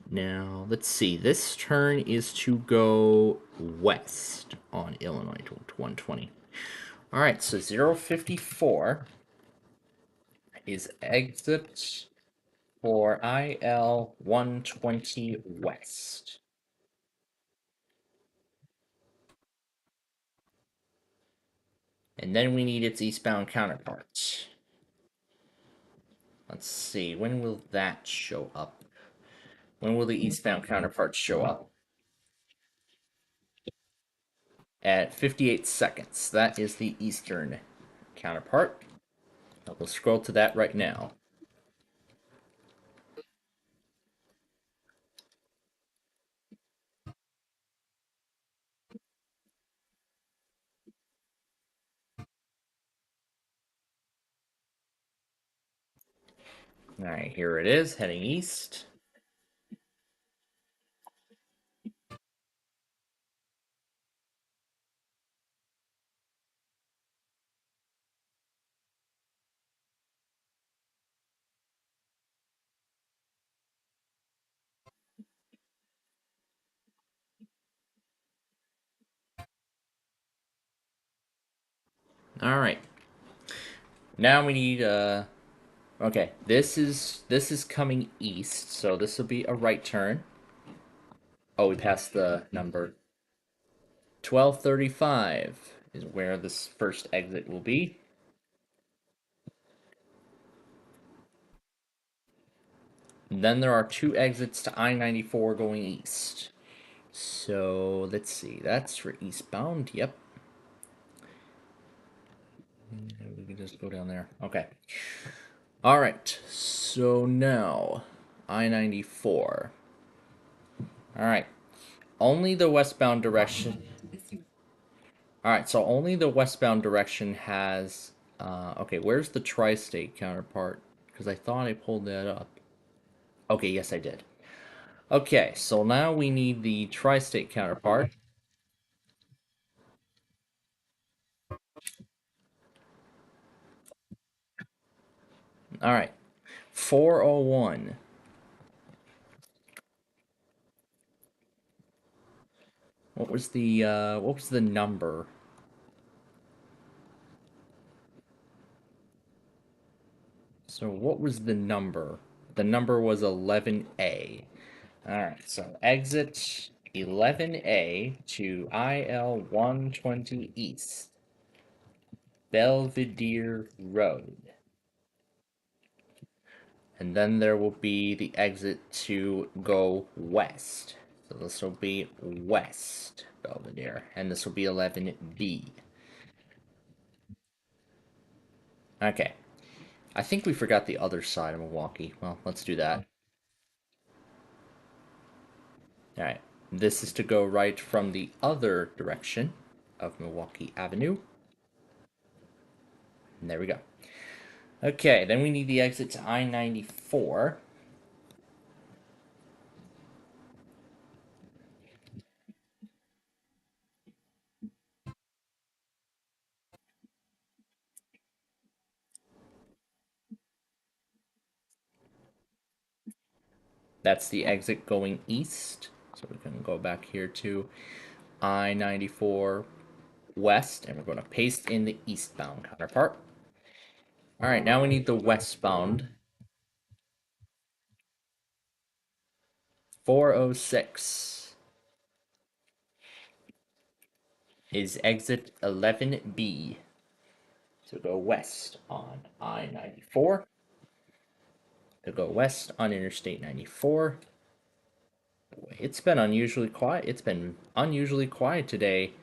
[SPEAKER 1] Now, let's see. This turn is to go west on Illinois 120. All right, so 054 is exit for IL 120 west. And then we need its eastbound counterpart. Let's see, when will that show up? When will the eastbound counterpart show up? At 58 seconds. That is the eastern counterpart. We'll scroll to that right now. All right, here it is, heading east. All right. Now we need okay, this is coming east, so this will be a right turn. Oh, we passed the number. 1235 is where this first exit will be. And then there are two exits to I-94 going east. So let's see, that's for eastbound. Yep. We can just go down there. Okay. All right. So now I-94. All right. Only the westbound direction. All right. So only the westbound direction has. Okay. Where's the tri-state counterpart? Because I thought I pulled that up. Okay. Yes, I did. Okay. So now we need the tri-state counterpart. All right. 401. What was the number? So what was the number? The number was 11A. All right, so exit 11A to IL 120 East, Belvedere Road. And then there will be the exit to go west. So this will be West Belvedere, and this will be 11B. Okay. I think we forgot the other side of Milwaukee. Well, let's do that. All right. This is to go right from the other direction of Milwaukee Avenue. And there we go. Okay, then we need the exit to I-94. That's the exit going east. So we can go back here to I-94 west, and we're going to paste in the eastbound counterpart. All right, now we need the westbound. 406 is exit 11B. So go west on I-94. To go west on Interstate 94. Boy, it's been unusually quiet. It's been unusually quiet today.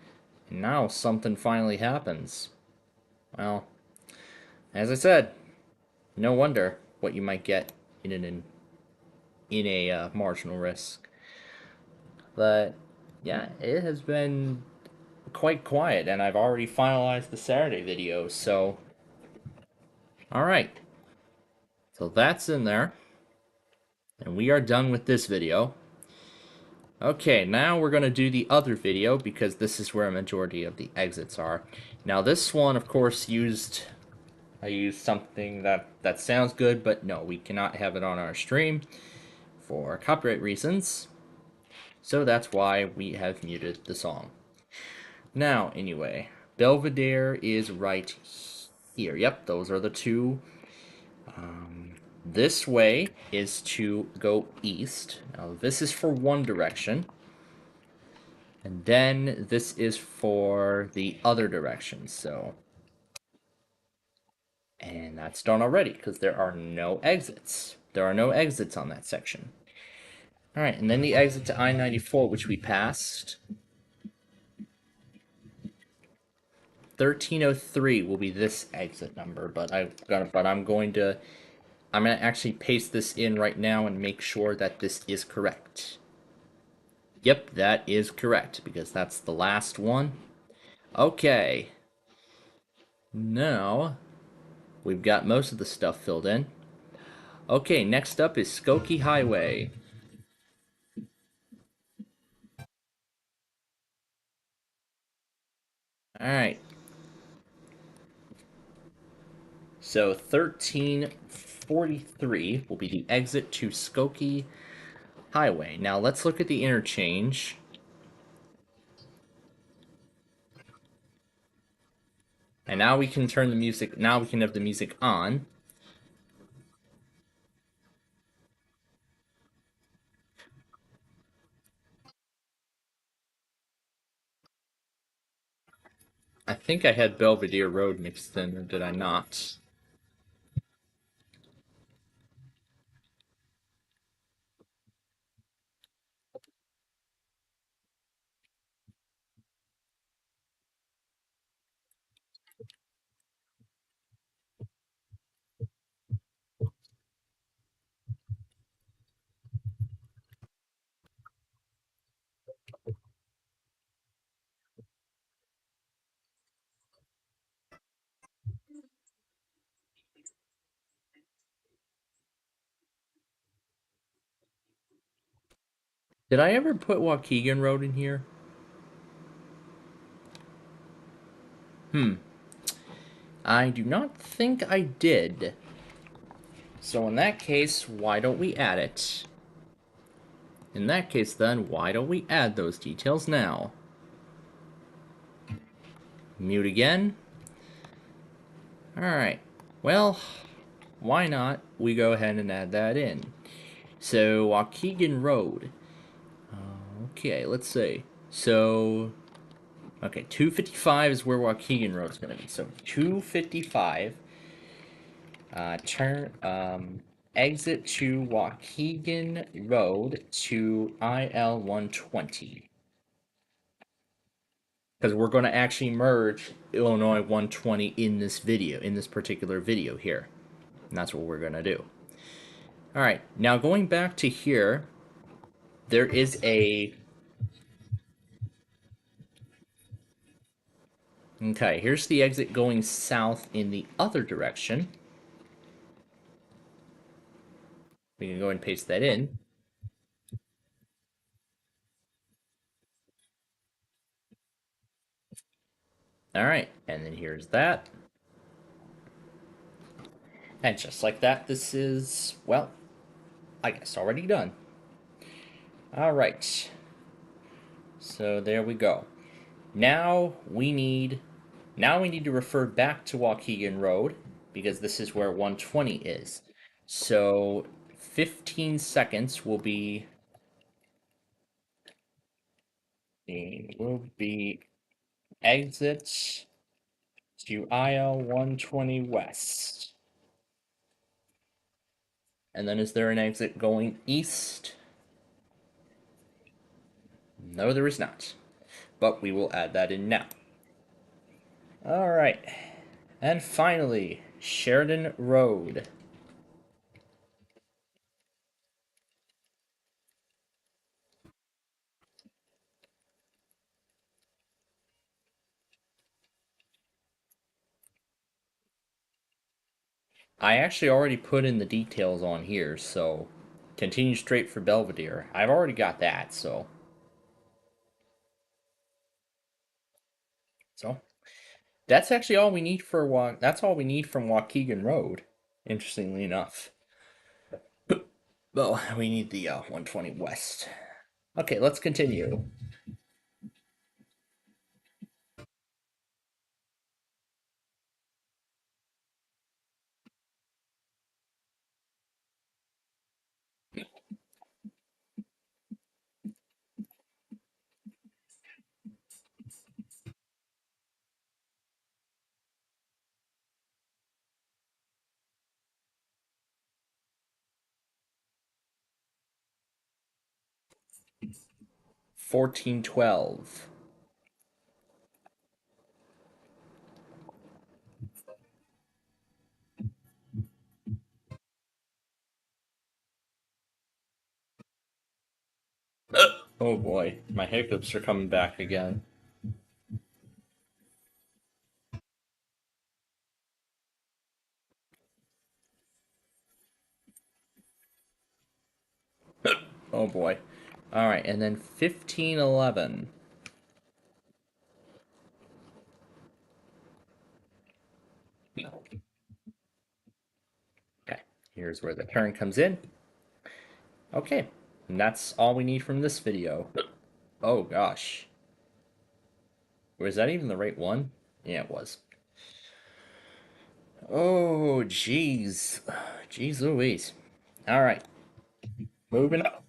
[SPEAKER 1] And now something finally happens. Well, as I said, no wonder what you might get in a marginal risk. But yeah, it has been quite quiet, and I've already finalized the Saturday video. So, all right, so that's in there, and we are done with this video. Okay, now we're going to do the other video because this is where a majority of the exits are. Now this one, of course, I used something that sounds good, but no, we cannot have it on our stream for copyright reasons. So that's why we have muted the song. Now, anyway, Belvedere is right here. Yep, those are the two. This way is to go east. Now, this is for one direction. And then this is for the other direction, so. And that's done already, because there are no exits. There are no exits on that section. Alright, and then the exit to I-94, which we passed. 1303 will be this exit number, but I'm going to actually paste this in right now and make sure that this is correct. Yep, that is correct, because that's the last one. Okay. Now, we've got most of the stuff filled in. Okay, next up is Skokie Highway. Alright. So 1343 will be the exit to Skokie Highway. Now let's look at the interchange. And now we can turn the music, now we can have the music on. I think I had Belvedere Road mixed in, or did I not? Did I ever put Waukegan Road in here? I do not think I did. So in that case, why don't we add it? In that case then, why don't we add those details now? Mute again. Alright, well, why not? We go ahead and add that in. So, Waukegan Road. Okay, let's see. So, okay, 255 is where Waukegan Road's gonna be. So, 255, exit to Waukegan Road to IL 120. Because we're going to actually merge Illinois 120 in this video, in this particular video here. And that's what we're going to do. Alright, now going back to here, there is a Okay, here's the exit going south in the other direction. We can go and paste that in. All right, and then here's that. And just like that, this is, well, I guess already done. All right, so there we go. Now we need now we need to refer back to Waukegan Road because this is where 120 is. So 15 seconds will be exit to IL 120 West. And then is there an exit going east? No, there is not. But we will add that in now. All right. And finally, Sheridan Road. I actually already put in the details on here, so continue straight for Belvedere. I've already got that, so that's actually all we need for that's all we need from Waukegan Road. Interestingly enough, well, we need the 120 West. Okay, let's continue. 1412. Oh boy, my hiccups are coming back again. Oh boy. All right, and then 1511. Okay, here's where the turn comes in. Okay, and that's all we need from this video. Oh gosh. Was that even the right one? Yeah, it was. Oh, jeez. Jeez Louise. All right, moving up.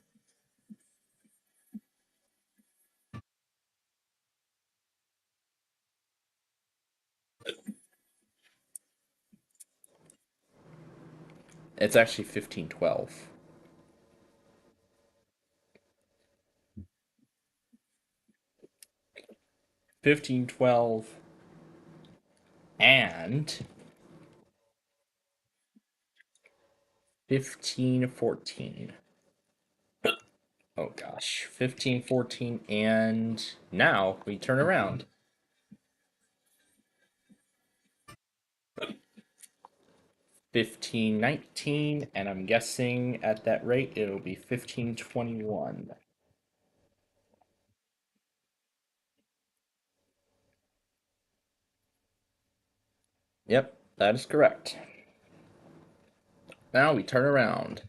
[SPEAKER 1] It's actually 1512. 1512 and 1514. Oh gosh, 1514, and now we turn around. 1519, and I'm guessing at that rate it'll be 1521. Yep, that is correct. Now we turn around.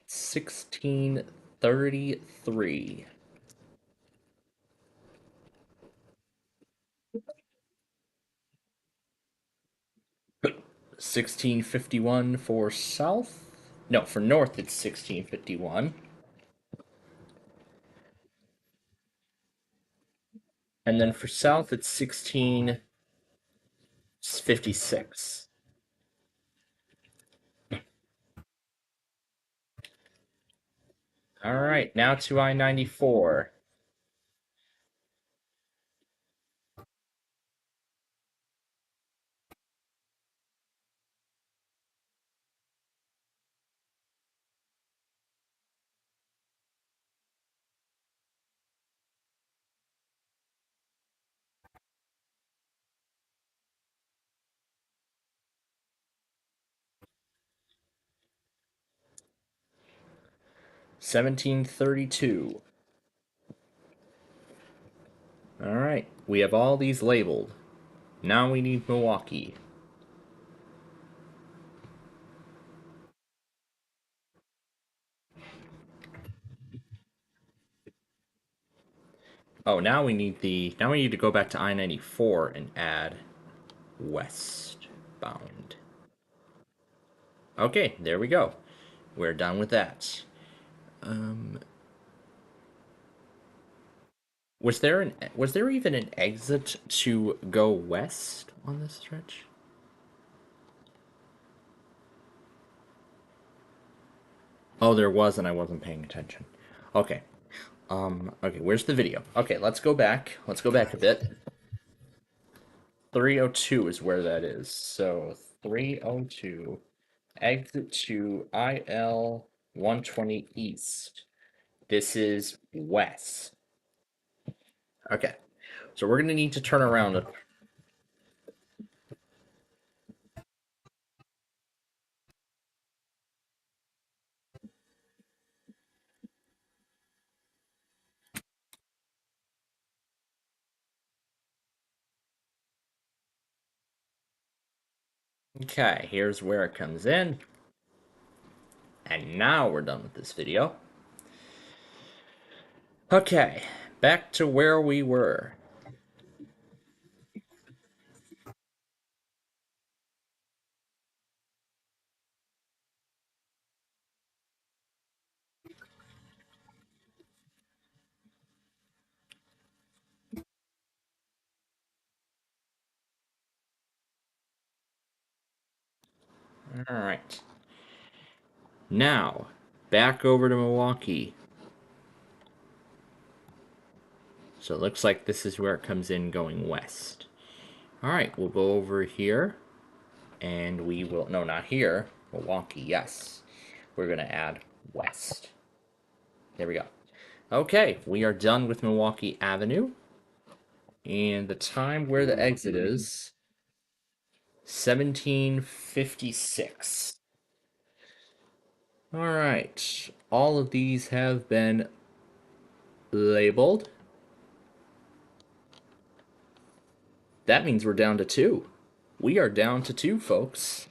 [SPEAKER 1] 1633. 1651 for south. No, for north it's 1651. And then for south it's 1656. All right, now to I 94. 1732. Alright, we have all these labeled. Now we need Milwaukee. Oh, now we need to go back to I-94 and add westbound. Okay, there we go. We're done with that. Was there even an exit to go west on this stretch? Oh, there was, and I wasn't paying attention. Okay. Okay, where's the video? Okay, let's go back. Let's go back a bit. 302 is where that is. So 302, exit to IL 120 east. This is west. Okay, so we're gonna need to turn around. Okay, here's where it comes in. And now we're done with this video. Okay, back to where we were. Alright. Now, back over to Milwaukee. So it looks like this is where it comes in going west. Alright, we'll go over here. And we will, no, not here. Milwaukee, yes. We're going to add west. There we go. Okay, we are done with Milwaukee Avenue. And the time where the exit is 1756. All right, all of these have been labeled. That means we're down to 2. We are down to 2, folks.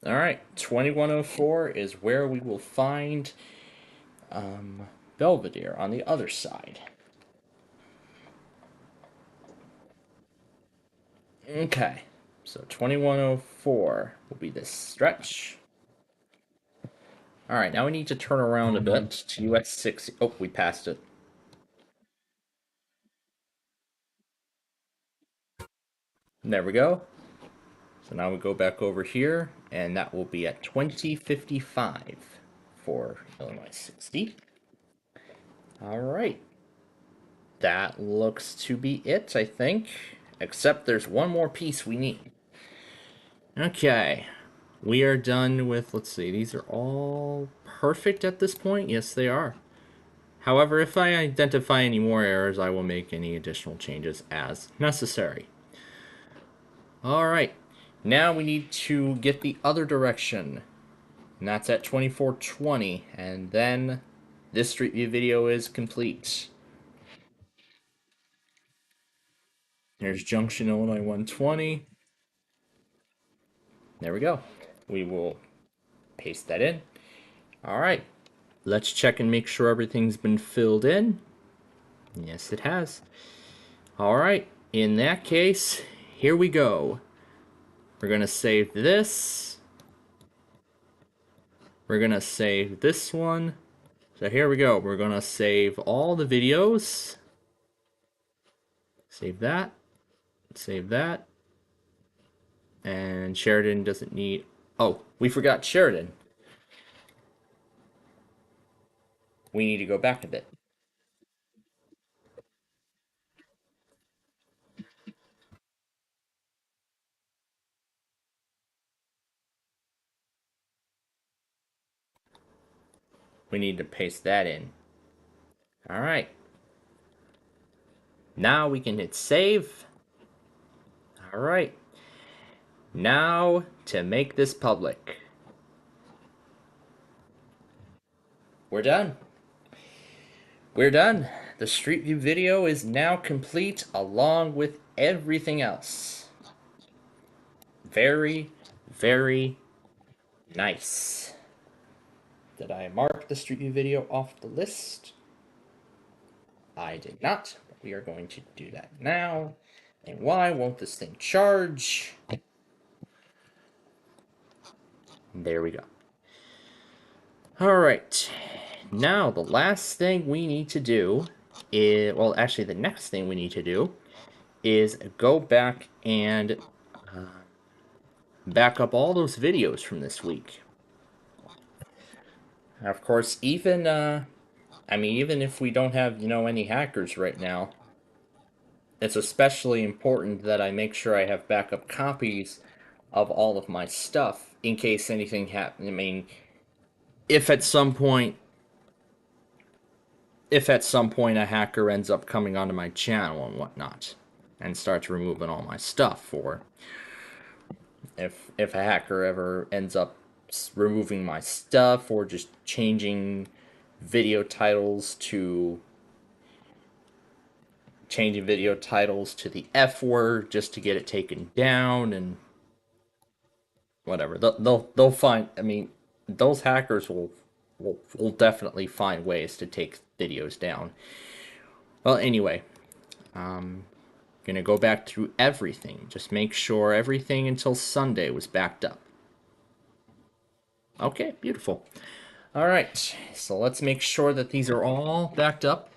[SPEAKER 1] All right, 2104 is where we will find Belvedere on the other side. Okay, so 2104 will be this stretch. All right, now we need to turn around a bit to US 60. Oh, we passed it. There we go. So now we go back over here, and that will be at 2055 for Illinois 60. All right. That looks to be it, I think. Except there's one more piece we need. Okay. We are done with, let's see, these are all perfect at this point. Yes, they are. However, if I identify any more errors, I will make any additional changes as necessary. Alright, now we need to get the other direction. And that's at 2420. And then this Street View video is complete. There's Junction, Illinois 120. There we go. We will paste that in. Alright, let's check and make sure everything's been filled in. Yes, it has. Alright, in that case, here we go. We're going to save this. We're going to save this one. So here we go. We're going to save all the videos. Save that. Save that. And Sheridan doesn't need... Oh, we forgot Sheridan. We need to go back a bit. We need to paste that in. All right. Now we can hit save. All right. Now to make this public. We're done. We're done. The Street View video is now complete along with everything else. Very, very nice. Did I mark the Street View video off the list? I did not, but we are going to do that now. And why won't this thing charge? There we go. All right. Now, the last thing we need to do is, well, actually, the next thing we need to do is go back and back up all those videos from this week. Of course, even, even if we don't have, any hackers right now, it's especially important that I make sure I have backup copies of all of my stuff in case anything happens. I mean, if at some point a hacker ends up coming onto my channel and whatnot and starts removing all my stuff, or if a hacker ever ends up removing my stuff or just changing video titles to the F word just to get it taken down and whatever, they'll find. I mean, those hackers will definitely find ways to take videos down. Well, anyway, gonna go back through everything. Just make sure everything until Sunday was backed up. Okay, beautiful. All right, so let's make sure that these are all backed up.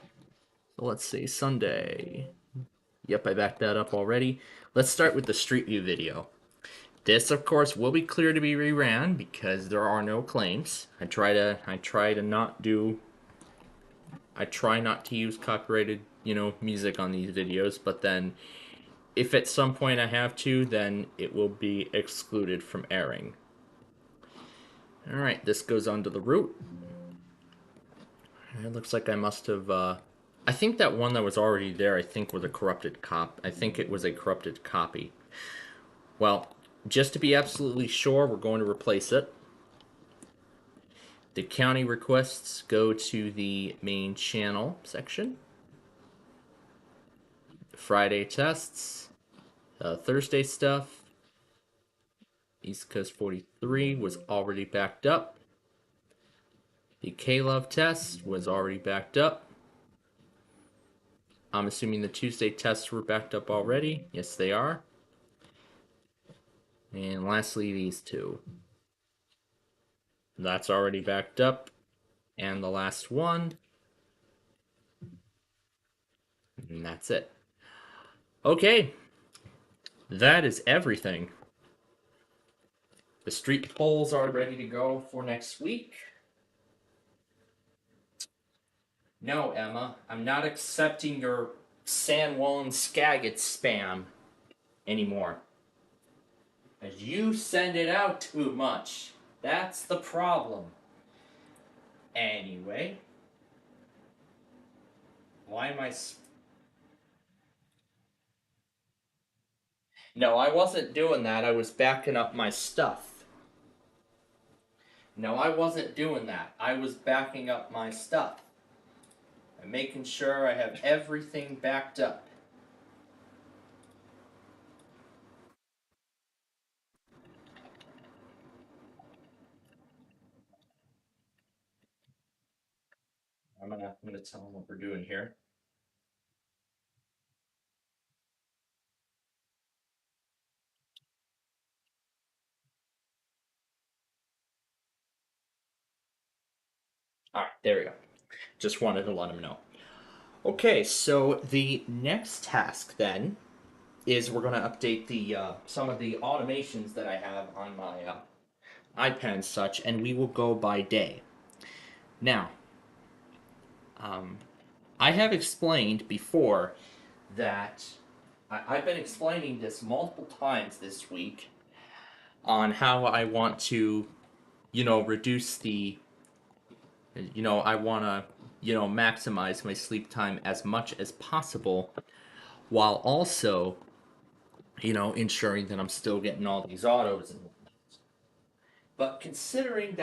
[SPEAKER 1] So let's see, Sunday. Yep, I backed that up already. Let's start with the Street View video. This, of course, will be clear to be reran because there are no claims. I try not to use copyrighted, music on these videos, but then if at some point I have to, then it will be excluded from airing. All right, this goes onto the root. It looks like I must have, I think that one that was already there, I think was a corrupted copy. I think it was a corrupted copy. Well, just to be absolutely sure, we're going to replace it. The county requests go to the main channel section. Friday tests, Thursday stuff. East Coast 43 was already backed up. The K-Love test was already backed up. I'm assuming the Tuesday tests were backed up already. Yes, they are. And lastly, these two. That's already backed up. And the last one. And that's it. Okay. That is everything. The street polls are ready to go for next week. No, Emma, I'm not accepting your San Juan Skagit spam anymore. As you send it out too much. That's the problem. Anyway. Why am I... No, I wasn't doing that. I was backing up my stuff. No, I wasn't doing that. I was backing up my stuff. I'm making sure I have everything backed up. I'm gonna tell them what we're doing here. All right, there we go. Just wanted to let them know. Okay, so the next task then is we're going to update the some of the automations that I have on my iPad and such, and we will go by day. Now, I have explained before that I've been explaining this multiple times this week on how I want to, reduce the I want to, maximize my sleep time as much as possible while also, ensuring that I'm still getting all these autos and whatnot. But considering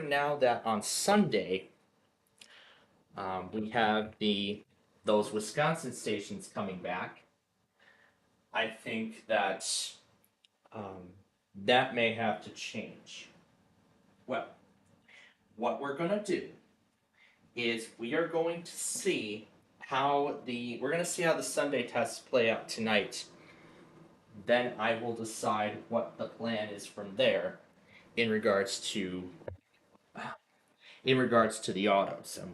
[SPEAKER 1] now that on Sunday, we have those Wisconsin stations coming back, I think that um, that may have to change. Well, what we're gonna do is we're gonna see how the Sunday tests play out tonight. Then I will decide what the plan is from there in regards to the autos and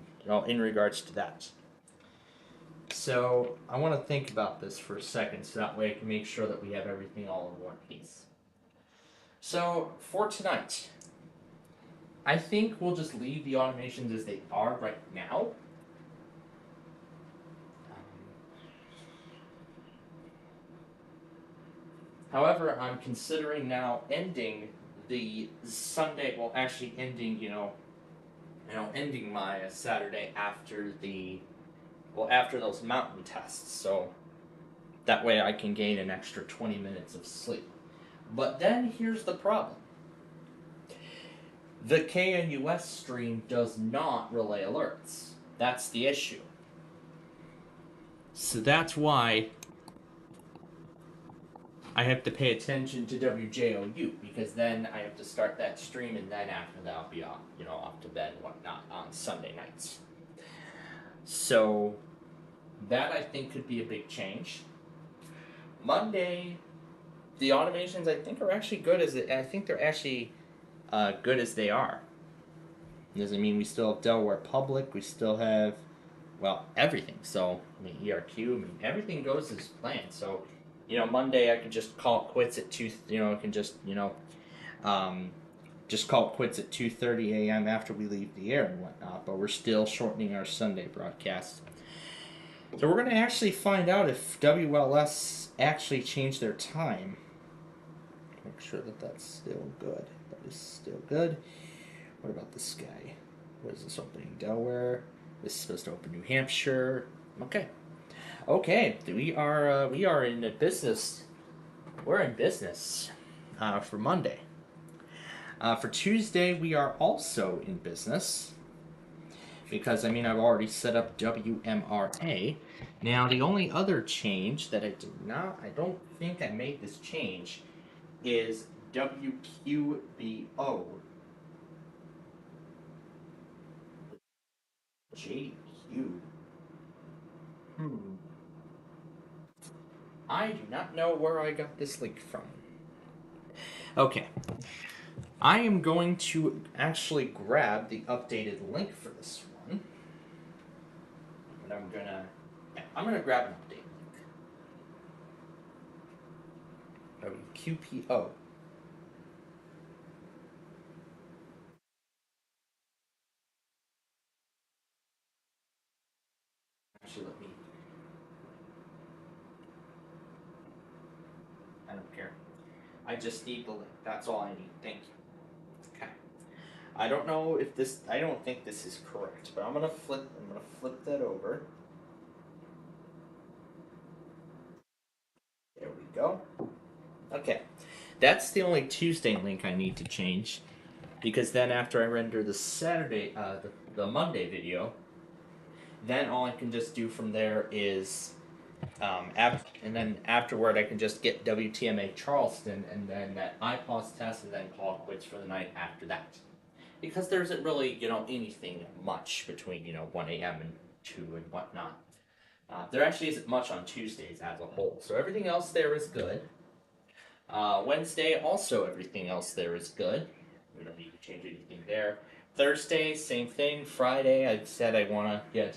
[SPEAKER 1] in regards to that. So I want to think about this for a second, so that way I can make sure that we have everything all in one piece. So for tonight, I think we'll just leave the automations as they are right now. However, I'm considering now ending the Sunday. Well, actually ending my Saturday after those mountain tests. So that way I can gain an extra 20 minutes of sleep. But then here's the problem. The KNUS stream does not relay alerts. That's the issue. So that's why I have to pay attention to WJOU, because then I have to start that stream, and then after that I'll be off to bed and whatnot on Sunday nights. So that I think could be a big change. Monday, the automations I think are actually good good as they are. Doesn't mean we still have Delaware Public. We still have everything. So ERQ. everything goes as planned. So Monday I can just call it quits at 2. I can just just call it quits at 2:30 a.m. after we leave the air and whatnot. But we're still shortening our Sunday broadcast. So we're going to actually find out if WLS actually changed their time. Make sure that that's still good. That is still good. What about this guy? What is this opening? Delaware. This is supposed to open New Hampshire. Okay. We are in business. We're in business for Monday. For Tuesday, we are also in business because I've already set up WMRA. Now the only other change that I don't think I made this change, is WQBO. JQ. I do not know where I got this link from. Okay. I am going to actually grab the updated link for this one. And I'm gonna grab an update link. WQPO. Actually, I don't care. I just need the link. That's all I need. Thank you. Okay. I don't know if I don't think this is correct, but I'm gonna flip that over. There we go. Okay. That's the only Tuesday link I need to change, because then after I render the Saturday, the Monday video, then all I can just do from there is, and then afterward I can just get WTMA Charleston, and then that IPOS test, and then call quits for the night after that. Because there isn't really, anything much between, 1 a.m. and 2 and whatnot. There actually isn't much on Tuesdays as a whole, so everything else there is good. Wednesday, also everything else there is good. We don't need to change anything there. Thursday, same thing. Friday, I said I want to get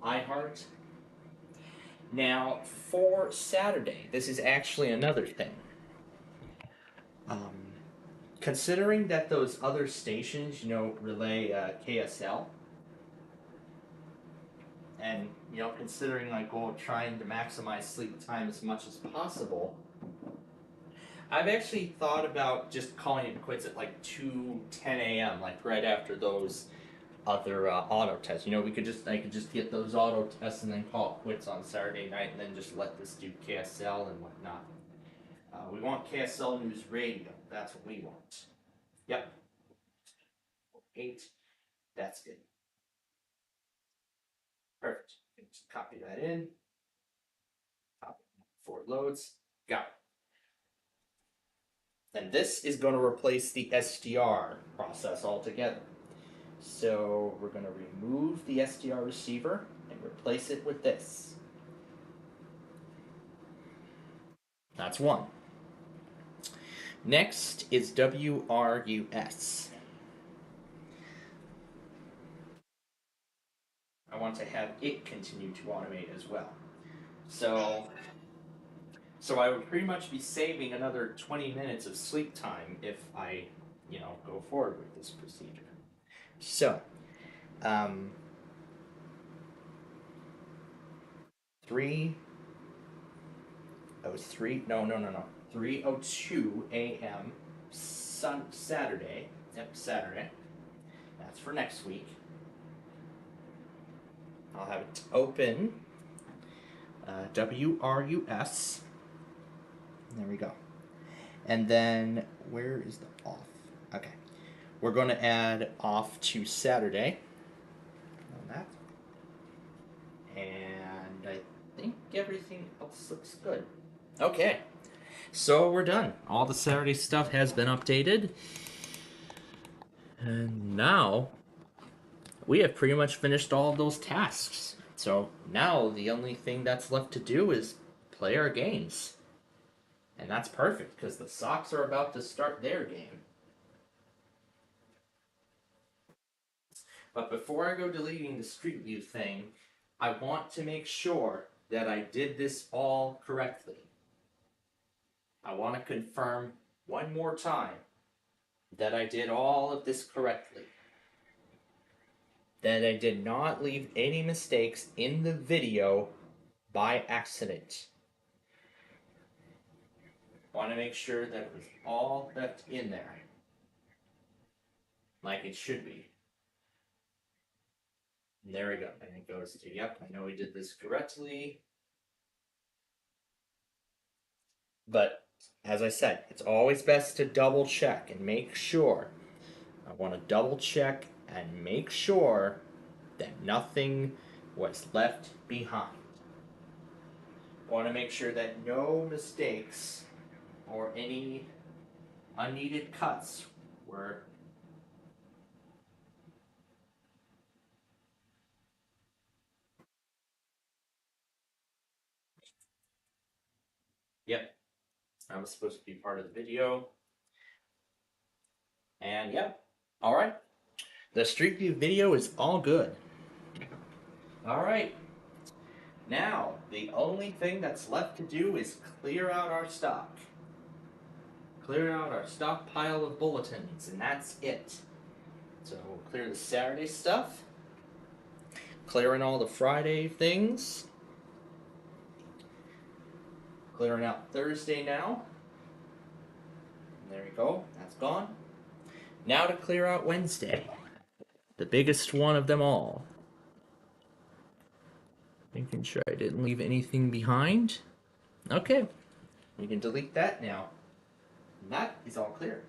[SPEAKER 1] iHeart. Now, for Saturday, this is actually another thing. Considering that those other stations, relay KSL, and considering my goal of trying to maximize sleep time as much as possible, I've actually thought about just calling it quits at like 2:10 a.m., like right after those other auto tests. You know, I could just get those auto tests and then call it quits on Saturday night, and then just let this do KSL and whatnot. We want KSL News Radio. That's what we want. Yep. 8. That's good. Perfect. Just copy that in. Copy before it loads. Got it. And this is going to replace the SDR process altogether. So we're going to remove the SDR receiver and replace it with this. That's one. Next is WRUS. I want to have it continue to automate as well. So I would pretty much be saving another 20 minutes of sleep time if I, go forward with this procedure. So, 3:02 a.m. Saturday. Yep, Saturday. That's for next week. I'll have it open. WRUS. There we go. And then, where is the off? Okay. We're going to add off to Saturday. On that. And I think everything else looks good. Okay. So we're done. All the Saturday stuff has been updated. And now we have pretty much finished all of those tasks. So now the only thing that's left to do is play our games. And that's perfect because the Sox are about to start their game. But before I go deleting the Street View thing, I want to make sure that I did this all correctly. I want to confirm one more time that I did all of this correctly. That I did not leave any mistakes in the video by accident. I want to make sure that it was all left in there. Like it should be. And there we go. And it goes to, yep, I know we did this correctly. But, as I said, it's always best to double check and make sure. I want to double check and make sure that nothing was left behind. I want to make sure that no mistakes or any unneeded cuts were Yep. I was supposed to be part of the video. And yep. Alright. The Street View video is all good. Alright. Now, the only thing that's left to do is clear out our stock. Clear out our stockpile of bulletins, and that's it. So we'll clear the Saturday stuff. Clearing all the Friday things. Clearing out Thursday now. And there we go. That's gone. Now to clear out Wednesday. The biggest one of them all. Making sure I didn't leave anything behind. Okay. We can delete that now. And that is all clear.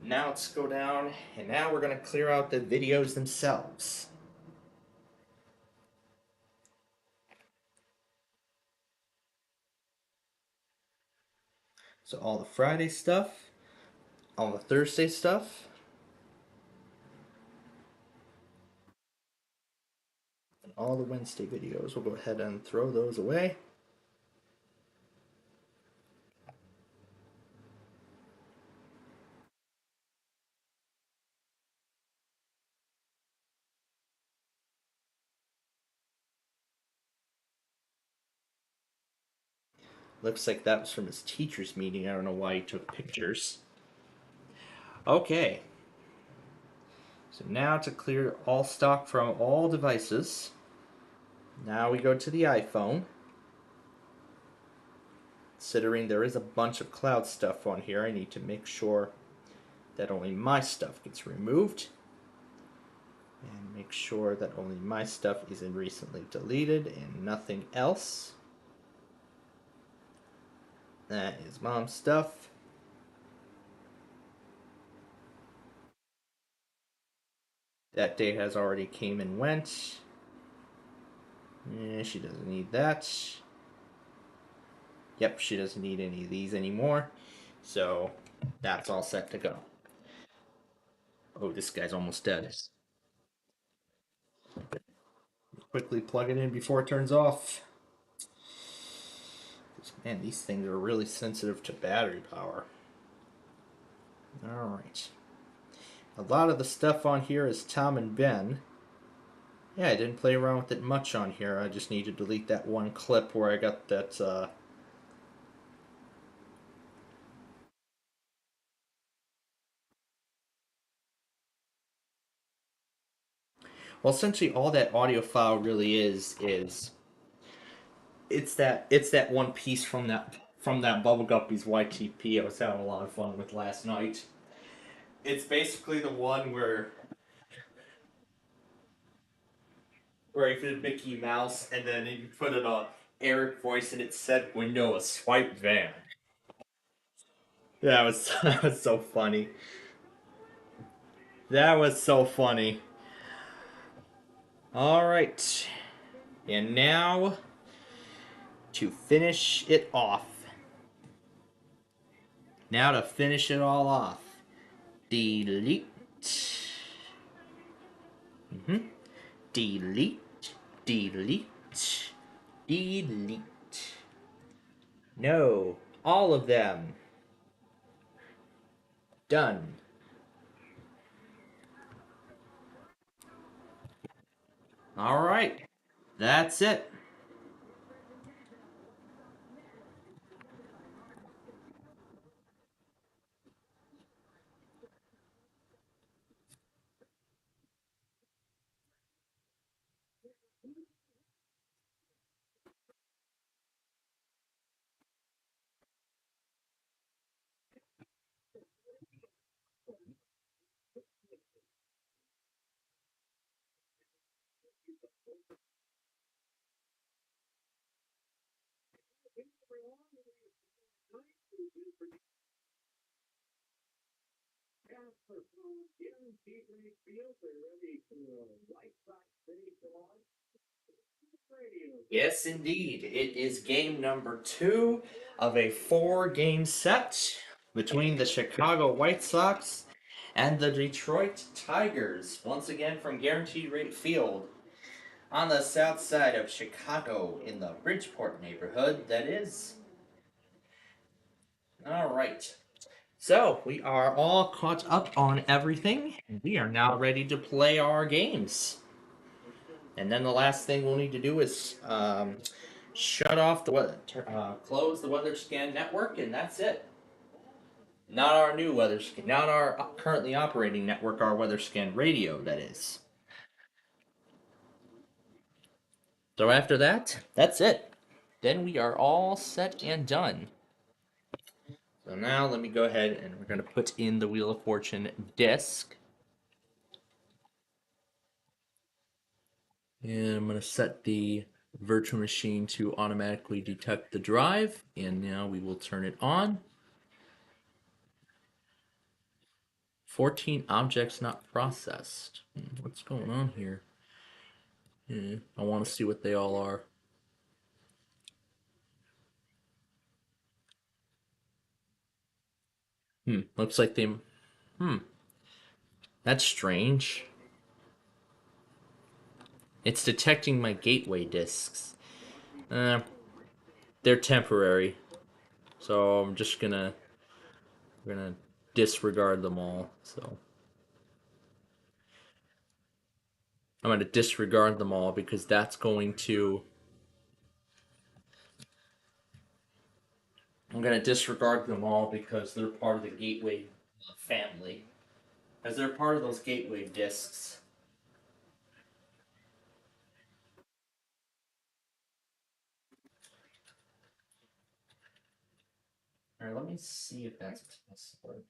[SPEAKER 1] Now let's go down, and now we're going to clear out the videos themselves. So all the Friday stuff, all the Thursday stuff, and all the Wednesday videos. We'll go ahead and throw those away. Looks like that was from his teacher's meeting. I don't know why he took pictures. Okay. So now to clear all stock from all devices. Now we go to the iPhone. considering there is a bunch of cloud stuff on here, I need to make sure that only my stuff gets removed. And make sure that only my stuff isn't recently deleted and nothing else. That is mom's stuff. That date has already came and went. She doesn't need that. Yep, she doesn't need any of these anymore. So that's all set to go. Oh, this guy's almost dead. Quickly plug it in before it turns off. Man, these things are really sensitive to battery power. Alright. A lot of the stuff on here is Tom and Ben. Yeah, I didn't play around with it much on here. I just need to delete that one clip where I got that, Well, essentially all that audio file really is it's that one piece from that Bubble Guppies YTP I was having a lot of fun with last night. It's basically the one where you did Mickey Mouse and then you put it on Eric voice and it said Windows swipe van. That was that was so funny. That was so funny. All right, and now to finish it off. Now to finish it all off. Delete. Delete. Delete. Delete. No, all of them. Done. All right, that's it. Yes, indeed. It is game number 2 of a 4-game set between the Chicago White Sox and the Detroit Tigers. Once again from Guaranteed Rate Field on the south side of Chicago in the Bridgeport neighborhood, that is. All right. So, we are all caught up on everything. We are now ready to play our games. And then the last thing we'll need to do is shut off close the weather scan network, and that's it. Not our new weather scan, not our currently operating network, our weather scan radio, that is. So after that, that's it. Then we are all set and done. So now let me go ahead and we're going to put in the Wheel of Fortune disc. And I'm going to set the virtual machine to automatically detect the drive. And now we will turn it on. 14 objects not processed. What's going on here? I want to see what they all are. Looks like they... That's strange. It's detecting my gateway disks. They're temporary. So I'm just gonna disregard them all. So I'm gonna disregard them all because that's going to... I'm gonna disregard them all because they're part of the gateway family. As they're part of those gateway disks. Alright, let me see if that's possible.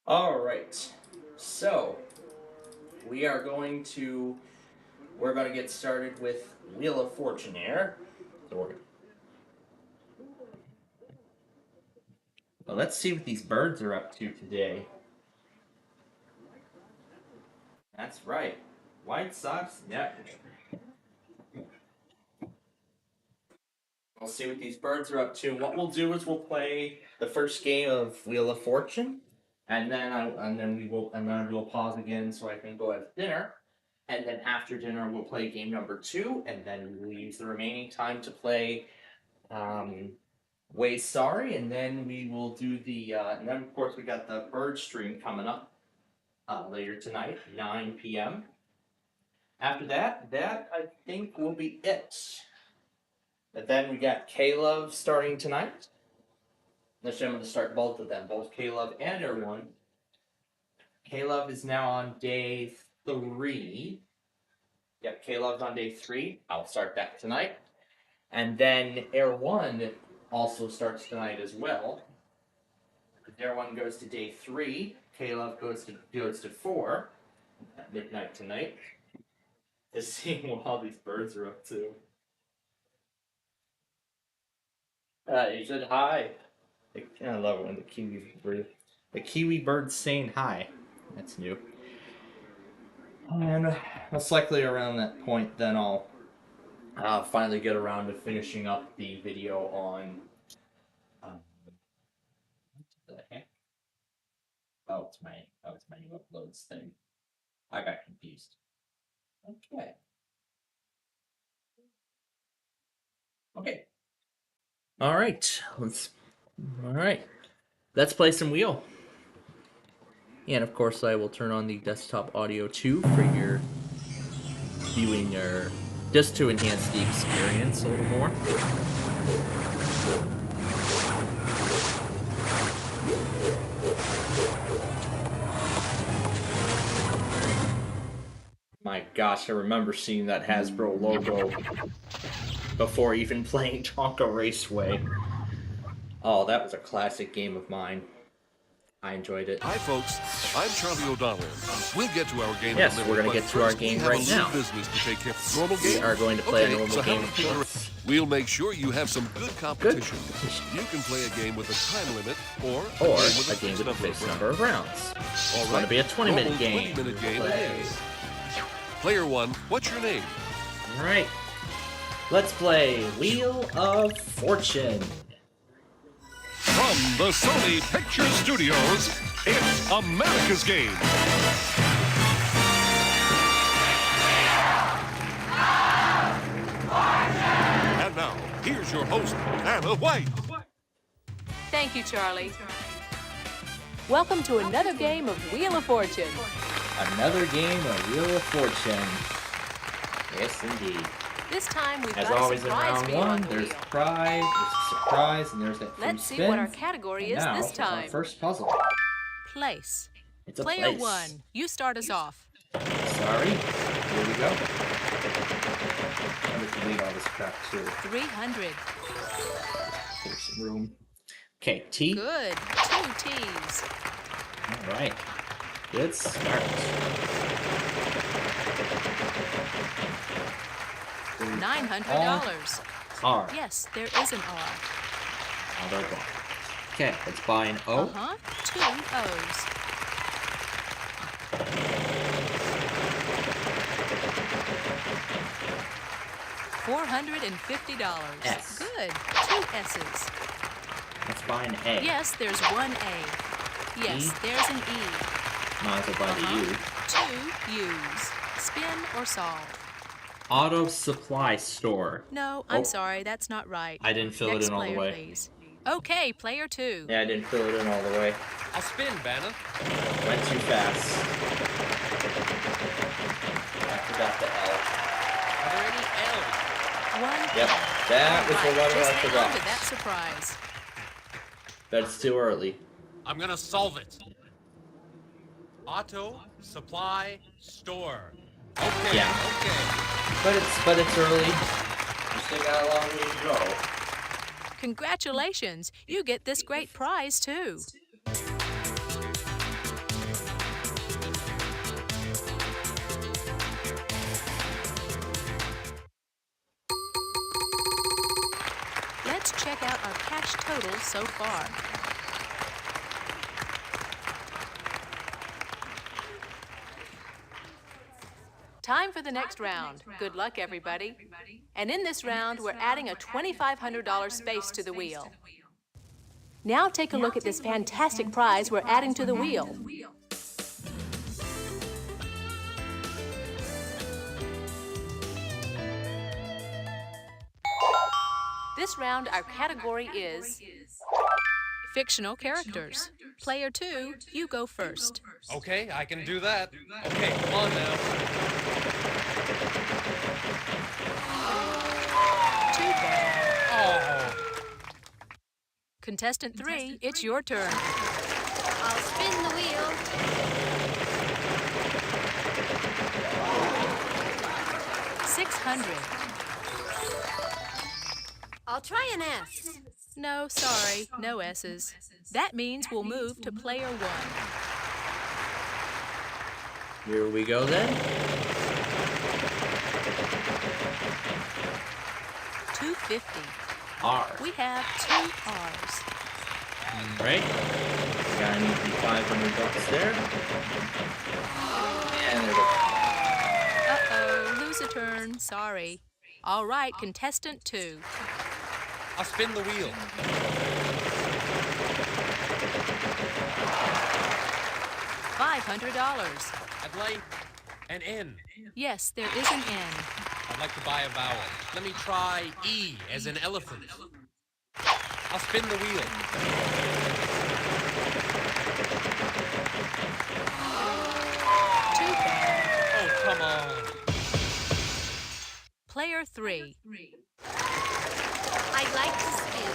[SPEAKER 1] Alright, so we're going to get started with Wheel of Fortune here. So well, let's see what these birds are up to today. That's right, White Sox Network. We'll see what these birds are up to. What we'll do is we'll play the first game of Wheel of Fortune, and then we'll pause again so I can go have dinner. And then after dinner we'll play game number 2, and then we'll use the remaining time to play Way Sorry, and then we will do the and then of course we got the bird stream coming up later tonight, 9 p.m. After that I think will be it. And then we got K-Love starting tonight. Actually, I'm going to start both of them, both K-Love and Air One. K-Love is now on day 3. Yep, K-Love's on day 3. I'll start that tonight. And then Air One also starts tonight as well. Air One goes to day 3. K-Love goes to 4 at midnight tonight. Just seeing what all these birds are up to. He said hi. I love it when the kiwi bird's saying hi. That's new. And most likely around that point, then I'll finally get around to finishing up the video on. What the heck? It's my new uploads thing. I got confused. Okay. All right. Let's play some Wheel. And of course, I will turn on the desktop audio too for your viewing, or just to enhance the experience a little more. My gosh, I remember seeing that Hasbro logo before even playing Tonka Raceway. Oh, that was a classic game of mine. I enjoyed it.
[SPEAKER 5] Hi, folks. I'm Charlie O'Donnell. We'll get to our game.
[SPEAKER 1] Yes, we're going to get to our game right now.
[SPEAKER 5] Business to take care of. Normal game?
[SPEAKER 1] We are going to play a normal game.
[SPEAKER 5] We'll make sure you have some good competition. You can play a game with a time limit, or
[SPEAKER 1] a game with a fixed number of rounds. It's going to be a 20-minute game.
[SPEAKER 5] 20-minute game it is. Player 1, what's your name?
[SPEAKER 1] All right. Let's play Wheel of Fortune.
[SPEAKER 5] From the Sony Picture Studios, it's America's Game. And now, here's your host, Anna White.
[SPEAKER 6] Thank you, Charlie. Welcome to another game of Wheel of Fortune.
[SPEAKER 1] Another game of Wheel of Fortune. Yes, indeed.
[SPEAKER 6] This time we've
[SPEAKER 1] As
[SPEAKER 6] got
[SPEAKER 1] always
[SPEAKER 6] a
[SPEAKER 1] in
[SPEAKER 6] surprise
[SPEAKER 1] round
[SPEAKER 6] for you
[SPEAKER 1] 1,
[SPEAKER 6] on the
[SPEAKER 1] there's
[SPEAKER 6] wheel.
[SPEAKER 1] prize, there's a surprise, and there's that free
[SPEAKER 6] Let's see
[SPEAKER 1] spin.
[SPEAKER 6] what our category is
[SPEAKER 1] And now,
[SPEAKER 6] this time.
[SPEAKER 1] Our first puzzle.
[SPEAKER 6] Place.
[SPEAKER 1] It's a
[SPEAKER 6] Player
[SPEAKER 1] place.
[SPEAKER 6] 1, you start us off.
[SPEAKER 1] Sorry. Here we go. I'm going to delete all this crap too.
[SPEAKER 6] 300.
[SPEAKER 1] There's some room. Okay, T.
[SPEAKER 6] Good. 2 T's.
[SPEAKER 1] All right. Good start.
[SPEAKER 6] $900.
[SPEAKER 1] R.
[SPEAKER 6] Yes, there is an R.
[SPEAKER 1] Another one. Okay, let's buy an O.
[SPEAKER 6] 2 O's. $450.
[SPEAKER 1] S.
[SPEAKER 6] Good. 2 S's.
[SPEAKER 1] Let's buy an A.
[SPEAKER 6] Yes, there's 1 A. Yes,
[SPEAKER 1] E?
[SPEAKER 6] there's an E.
[SPEAKER 1] Might as well buy the U.
[SPEAKER 6] 2 U's. Spin or solve.
[SPEAKER 1] Auto supply store.
[SPEAKER 6] No, I'm
[SPEAKER 1] Oh.
[SPEAKER 6] sorry, that's not right.
[SPEAKER 1] I didn't fill it
[SPEAKER 6] Next
[SPEAKER 1] in all the
[SPEAKER 6] player,
[SPEAKER 1] way.
[SPEAKER 6] please. Okay, player 2.
[SPEAKER 1] Yeah, I didn't fill it in all the way.
[SPEAKER 5] I'll spin, Vanna.
[SPEAKER 1] Went too fast. I forgot the L.
[SPEAKER 5] Are there any L's?
[SPEAKER 6] One.
[SPEAKER 1] Yep, that was the letter
[SPEAKER 6] Just
[SPEAKER 1] I
[SPEAKER 6] hang on
[SPEAKER 1] forgot.
[SPEAKER 6] to that surprise.
[SPEAKER 1] But it's too early.
[SPEAKER 5] I'm gonna solve it. Auto supply store. Okay,
[SPEAKER 1] Yeah.
[SPEAKER 5] okay.
[SPEAKER 1] But it's early. You still got a long way to go.
[SPEAKER 6] Congratulations, you get this great prize too. Let's check out our cash total so far. Time for the next round. Good luck, everybody. And in this round, we're adding a $2,500 space to the wheel. Now take a look at this fantastic prize we're adding to the wheel. This round, our category is fictional characters. Player 2, you go first.
[SPEAKER 5] Okay, I can do that. Okay, come on now.
[SPEAKER 6] Too bad.
[SPEAKER 5] Oh,
[SPEAKER 6] Contestant 3, it's your turn.
[SPEAKER 7] I'll spin the wheel.
[SPEAKER 6] $600.
[SPEAKER 7] I'll try an S.
[SPEAKER 6] No, sorry, no S's. That means we'll move to player 1.
[SPEAKER 1] Here we go then.
[SPEAKER 6] $250.
[SPEAKER 1] R.
[SPEAKER 6] We have 2 R's.
[SPEAKER 1] Right? Gotta need the $500 there. And there we go.
[SPEAKER 6] Uh-oh, lose a turn, sorry. All right, contestant 2.
[SPEAKER 5] I'll spin the wheel.
[SPEAKER 6] $500.
[SPEAKER 5] I'd like an N.
[SPEAKER 6] Yes, there is an N.
[SPEAKER 5] I'd like to buy a vowel. Let me try E as in elephant. I'll spin the wheel.
[SPEAKER 6] Too bad.
[SPEAKER 5] Oh, come on.
[SPEAKER 6] Player 3.
[SPEAKER 7] I'd like to spin.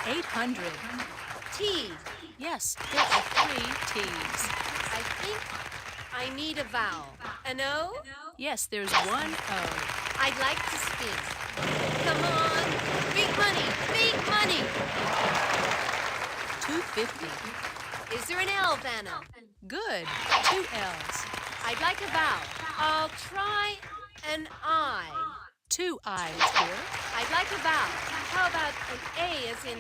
[SPEAKER 6] $800.
[SPEAKER 7] T.
[SPEAKER 6] Yes, there are 3 T's.
[SPEAKER 7] I think I need a vowel. An O?
[SPEAKER 6] Yes, there's 1 O.
[SPEAKER 7] I'd like to spin. Come on. Big money. Big money.
[SPEAKER 6] $250.
[SPEAKER 7] Is there an L, Vanna?
[SPEAKER 6] Good. 2 L's.
[SPEAKER 7] I'd like a vowel. I'll try an I.
[SPEAKER 6] 2 I's here.
[SPEAKER 7] I'd like a vowel. How about an A as in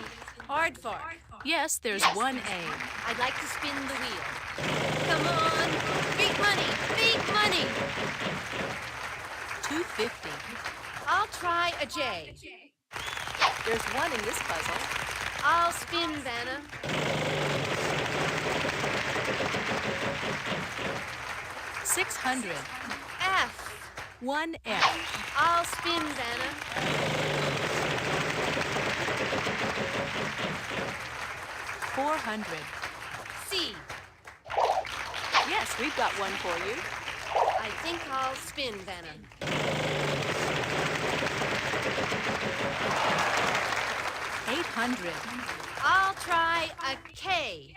[SPEAKER 7] aardvark?
[SPEAKER 6] Yes, there's 1 A.
[SPEAKER 7] I'd like to spin the wheel. Come on. Big money. Big money.
[SPEAKER 6] $250.
[SPEAKER 7] I'll try a J.
[SPEAKER 6] There's 1 in this puzzle.
[SPEAKER 7] I'll spin, Vanna.
[SPEAKER 6] $600.
[SPEAKER 7] F.
[SPEAKER 6] 1 F.
[SPEAKER 7] I'll spin, Vanna.
[SPEAKER 6] $400.
[SPEAKER 7] C.
[SPEAKER 6] Yes, we've got 1 for you.
[SPEAKER 7] I think I'll spin, Vanna.
[SPEAKER 6] $800.
[SPEAKER 7] I'll try a K.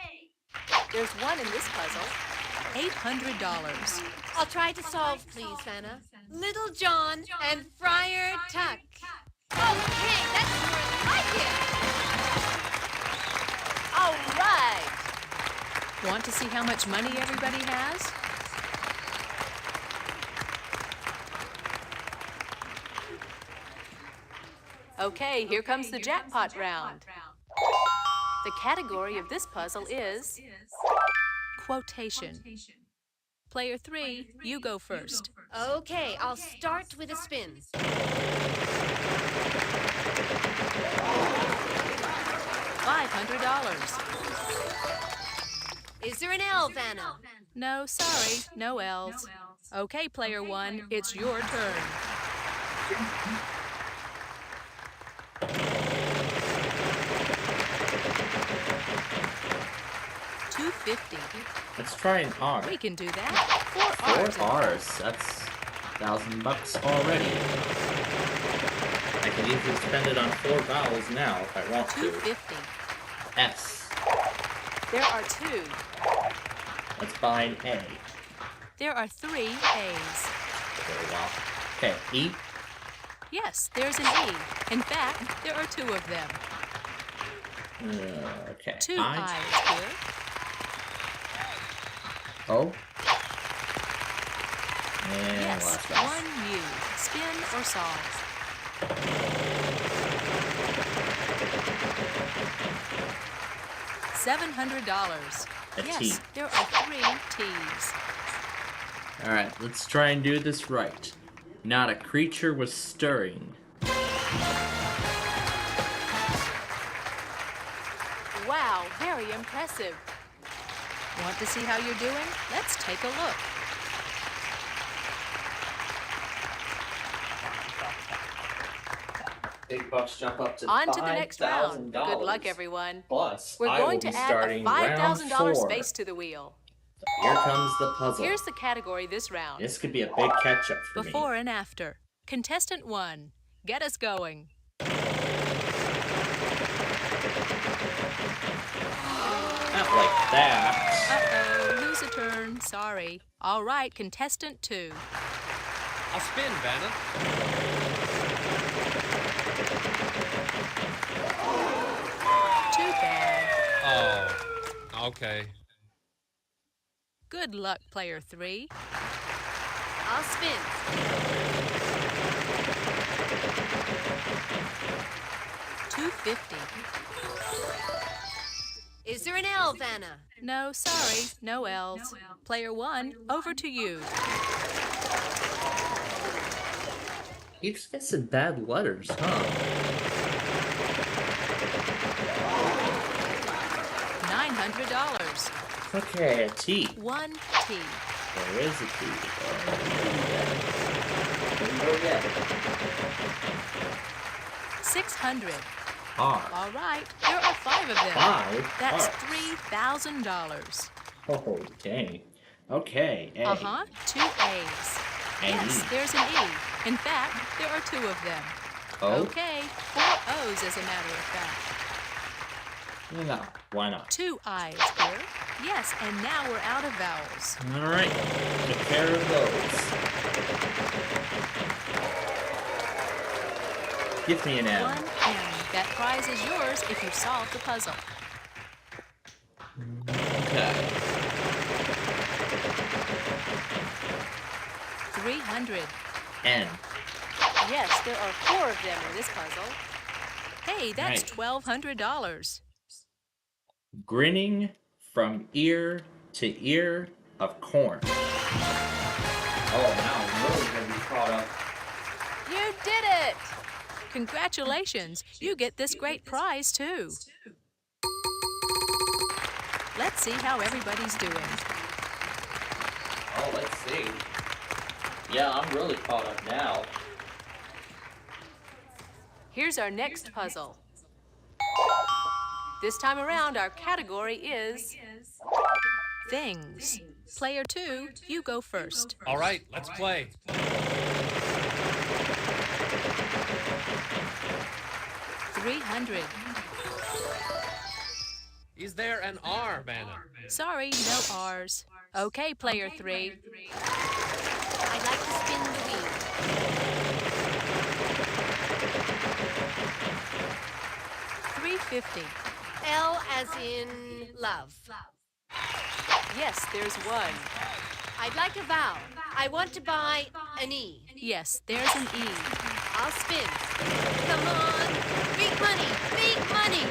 [SPEAKER 6] There's 1 in this puzzle. $800.
[SPEAKER 7] I'll try to solve, please, Vanna. Little John and Friar Tuck. Okay, that's more like it. All right.
[SPEAKER 6] Want to see how much money everybody has? Okay, here comes the jackpot round. The category of this puzzle is quotation. Player 3, you go first.
[SPEAKER 7] Okay, I'll start with a spin.
[SPEAKER 6] $500.
[SPEAKER 7] Is there an L, Vanna?
[SPEAKER 6] No, sorry, no L's. Okay, player one, it's your turn. $250.
[SPEAKER 1] Let's try an R.
[SPEAKER 6] We can do that. 4 R's.
[SPEAKER 1] 4 R's. That's $1,000 already. I can easily spend it on 4 vowels now if I want to.
[SPEAKER 6] $250.
[SPEAKER 1] S.
[SPEAKER 6] There are 2.
[SPEAKER 1] Let's buy an A.
[SPEAKER 6] There are 3 A's.
[SPEAKER 1] Very well. Okay, E.
[SPEAKER 6] Yes, there's an E. In fact, there are 2 of them.
[SPEAKER 1] Okay.
[SPEAKER 6] 2
[SPEAKER 1] I.
[SPEAKER 6] I's here.
[SPEAKER 1] O. And
[SPEAKER 6] Yes,
[SPEAKER 1] last one.
[SPEAKER 6] 1 U. Spin or solve. $700.
[SPEAKER 1] A
[SPEAKER 6] Yes,
[SPEAKER 1] T.
[SPEAKER 6] there are 3 T's.
[SPEAKER 1] Alright, let's try and do this right. Not a creature was stirring.
[SPEAKER 6] Wow, very impressive. Want to see how you're doing? Let's take a look.
[SPEAKER 1] Big bucks jump up to
[SPEAKER 6] On to the next round.
[SPEAKER 1] $5,000.
[SPEAKER 6] Good luck, everyone.
[SPEAKER 1] Plus,
[SPEAKER 6] We're
[SPEAKER 1] I
[SPEAKER 6] going
[SPEAKER 1] will
[SPEAKER 6] to
[SPEAKER 1] be
[SPEAKER 6] add a
[SPEAKER 1] starting round
[SPEAKER 6] $5,000
[SPEAKER 1] 4.
[SPEAKER 6] space to the wheel.
[SPEAKER 1] Here comes the puzzle.
[SPEAKER 6] Here's the category this round.
[SPEAKER 1] This could be a big catch-up for
[SPEAKER 6] Before
[SPEAKER 1] me.
[SPEAKER 6] and after. Contestant 1, get us going.
[SPEAKER 1] Not like that.
[SPEAKER 6] Uh-oh, lose a turn. Sorry. All right, contestant 2.
[SPEAKER 5] I'll spin, Vanna.
[SPEAKER 6] Too bad.
[SPEAKER 5] Oh, okay.
[SPEAKER 6] Good luck, player 3.
[SPEAKER 7] I'll spin.
[SPEAKER 6] $250.
[SPEAKER 7] Is there an L, Vanna?
[SPEAKER 6] No, sorry, no L's. Player 1, over to you.
[SPEAKER 1] You just get some bad letters, huh?
[SPEAKER 6] $900.
[SPEAKER 1] Okay, a T.
[SPEAKER 6] 1 T.
[SPEAKER 1] There is a T. Didn't go yet.
[SPEAKER 6] 600.
[SPEAKER 1] R.
[SPEAKER 6] All right, there are 5 of them.
[SPEAKER 1] 5?
[SPEAKER 6] That's
[SPEAKER 1] R.
[SPEAKER 6] $3,000.
[SPEAKER 1] Oh, dang. Okay, A.
[SPEAKER 6] 2 A's.
[SPEAKER 1] And
[SPEAKER 6] Yes,
[SPEAKER 1] E.
[SPEAKER 6] there's an E. In fact, there are 2 of them.
[SPEAKER 1] O?
[SPEAKER 6] Okay, 4 O's as a matter of fact.
[SPEAKER 1] No, why not?
[SPEAKER 6] 2 I's here. Yes, and now we're out of vowels.
[SPEAKER 1] Alright, a pair of those. Give me an M.
[SPEAKER 6] 1 M. That prize is yours if you solve the puzzle.
[SPEAKER 1] Okay.
[SPEAKER 6] 300.
[SPEAKER 1] N.
[SPEAKER 6] Yes, there are 4 of them in this puzzle. Hey, that's
[SPEAKER 1] Right.
[SPEAKER 6] $1,200.
[SPEAKER 1] Grinning from ear to ear of corn. Oh, now I'm really going to be caught up.
[SPEAKER 6] You did it! Congratulations, you get this great prize too. Let's see how everybody's doing.
[SPEAKER 1] Oh, let's see. Yeah, I'm really caught up now.
[SPEAKER 6] Here's our next puzzle. This time around, our category is things. Player 2, you go first.
[SPEAKER 5] All right, let's play.
[SPEAKER 6] $300.
[SPEAKER 5] Is there an R, Vanna?
[SPEAKER 6] Sorry, no R's. Okay, player 3.
[SPEAKER 7] I'd like to spin the wheel.
[SPEAKER 6] $350.
[SPEAKER 7] L as in love.
[SPEAKER 6] Yes, there's 1.
[SPEAKER 7] I'd like a vowel. I want to buy an E.
[SPEAKER 6] Yes, there's an E.
[SPEAKER 7] I'll spin. Come on. Big money. Big money.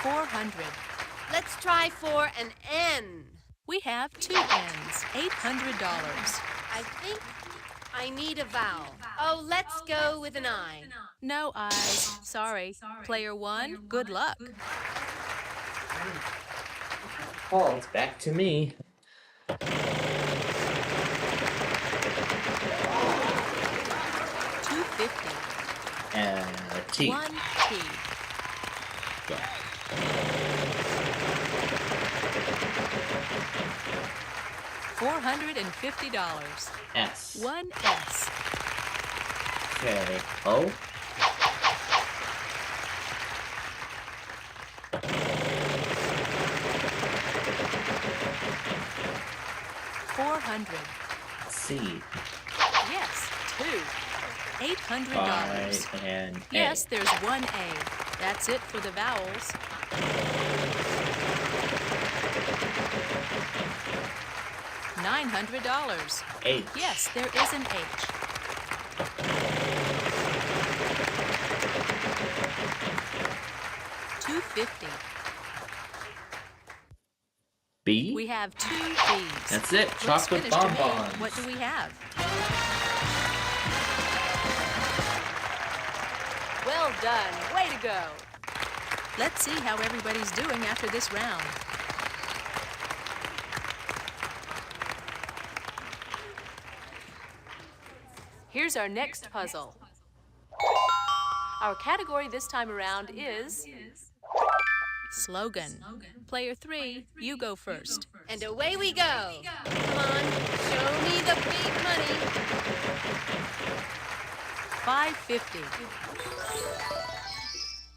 [SPEAKER 6] 400.
[SPEAKER 7] Let's try for an N.
[SPEAKER 6] We have 2 N's, $800.
[SPEAKER 7] I think I need a vowel. Oh, let's go with an I.
[SPEAKER 6] No I's. Sorry. Player 1, good luck.
[SPEAKER 1] Oh, it's back to me.
[SPEAKER 6] $250.
[SPEAKER 1] And a T.
[SPEAKER 6] 1 T.
[SPEAKER 1] Go.
[SPEAKER 6] $450.
[SPEAKER 1] S.
[SPEAKER 6] 1 S.
[SPEAKER 1] Okay. O.
[SPEAKER 6] $400.
[SPEAKER 1] C.
[SPEAKER 6] Yes, 2. $800.
[SPEAKER 1] I and A.
[SPEAKER 6] Yes, there's 1 A. That's it for the vowels. $900.
[SPEAKER 1] H.
[SPEAKER 6] Yes, there is an H. $250.
[SPEAKER 1] B.
[SPEAKER 6] We have 2 B's.
[SPEAKER 1] That's it.
[SPEAKER 6] Looks
[SPEAKER 1] Chocolate
[SPEAKER 6] finished to me.
[SPEAKER 1] bonbons.
[SPEAKER 6] What do we have? Well done. Way to go. Let's see how everybody's doing after this round. Here's our next puzzle. Our category this time around is slogan. Player 3, you go first.
[SPEAKER 7] And away we go. Come on, show me the big money.
[SPEAKER 6] $550.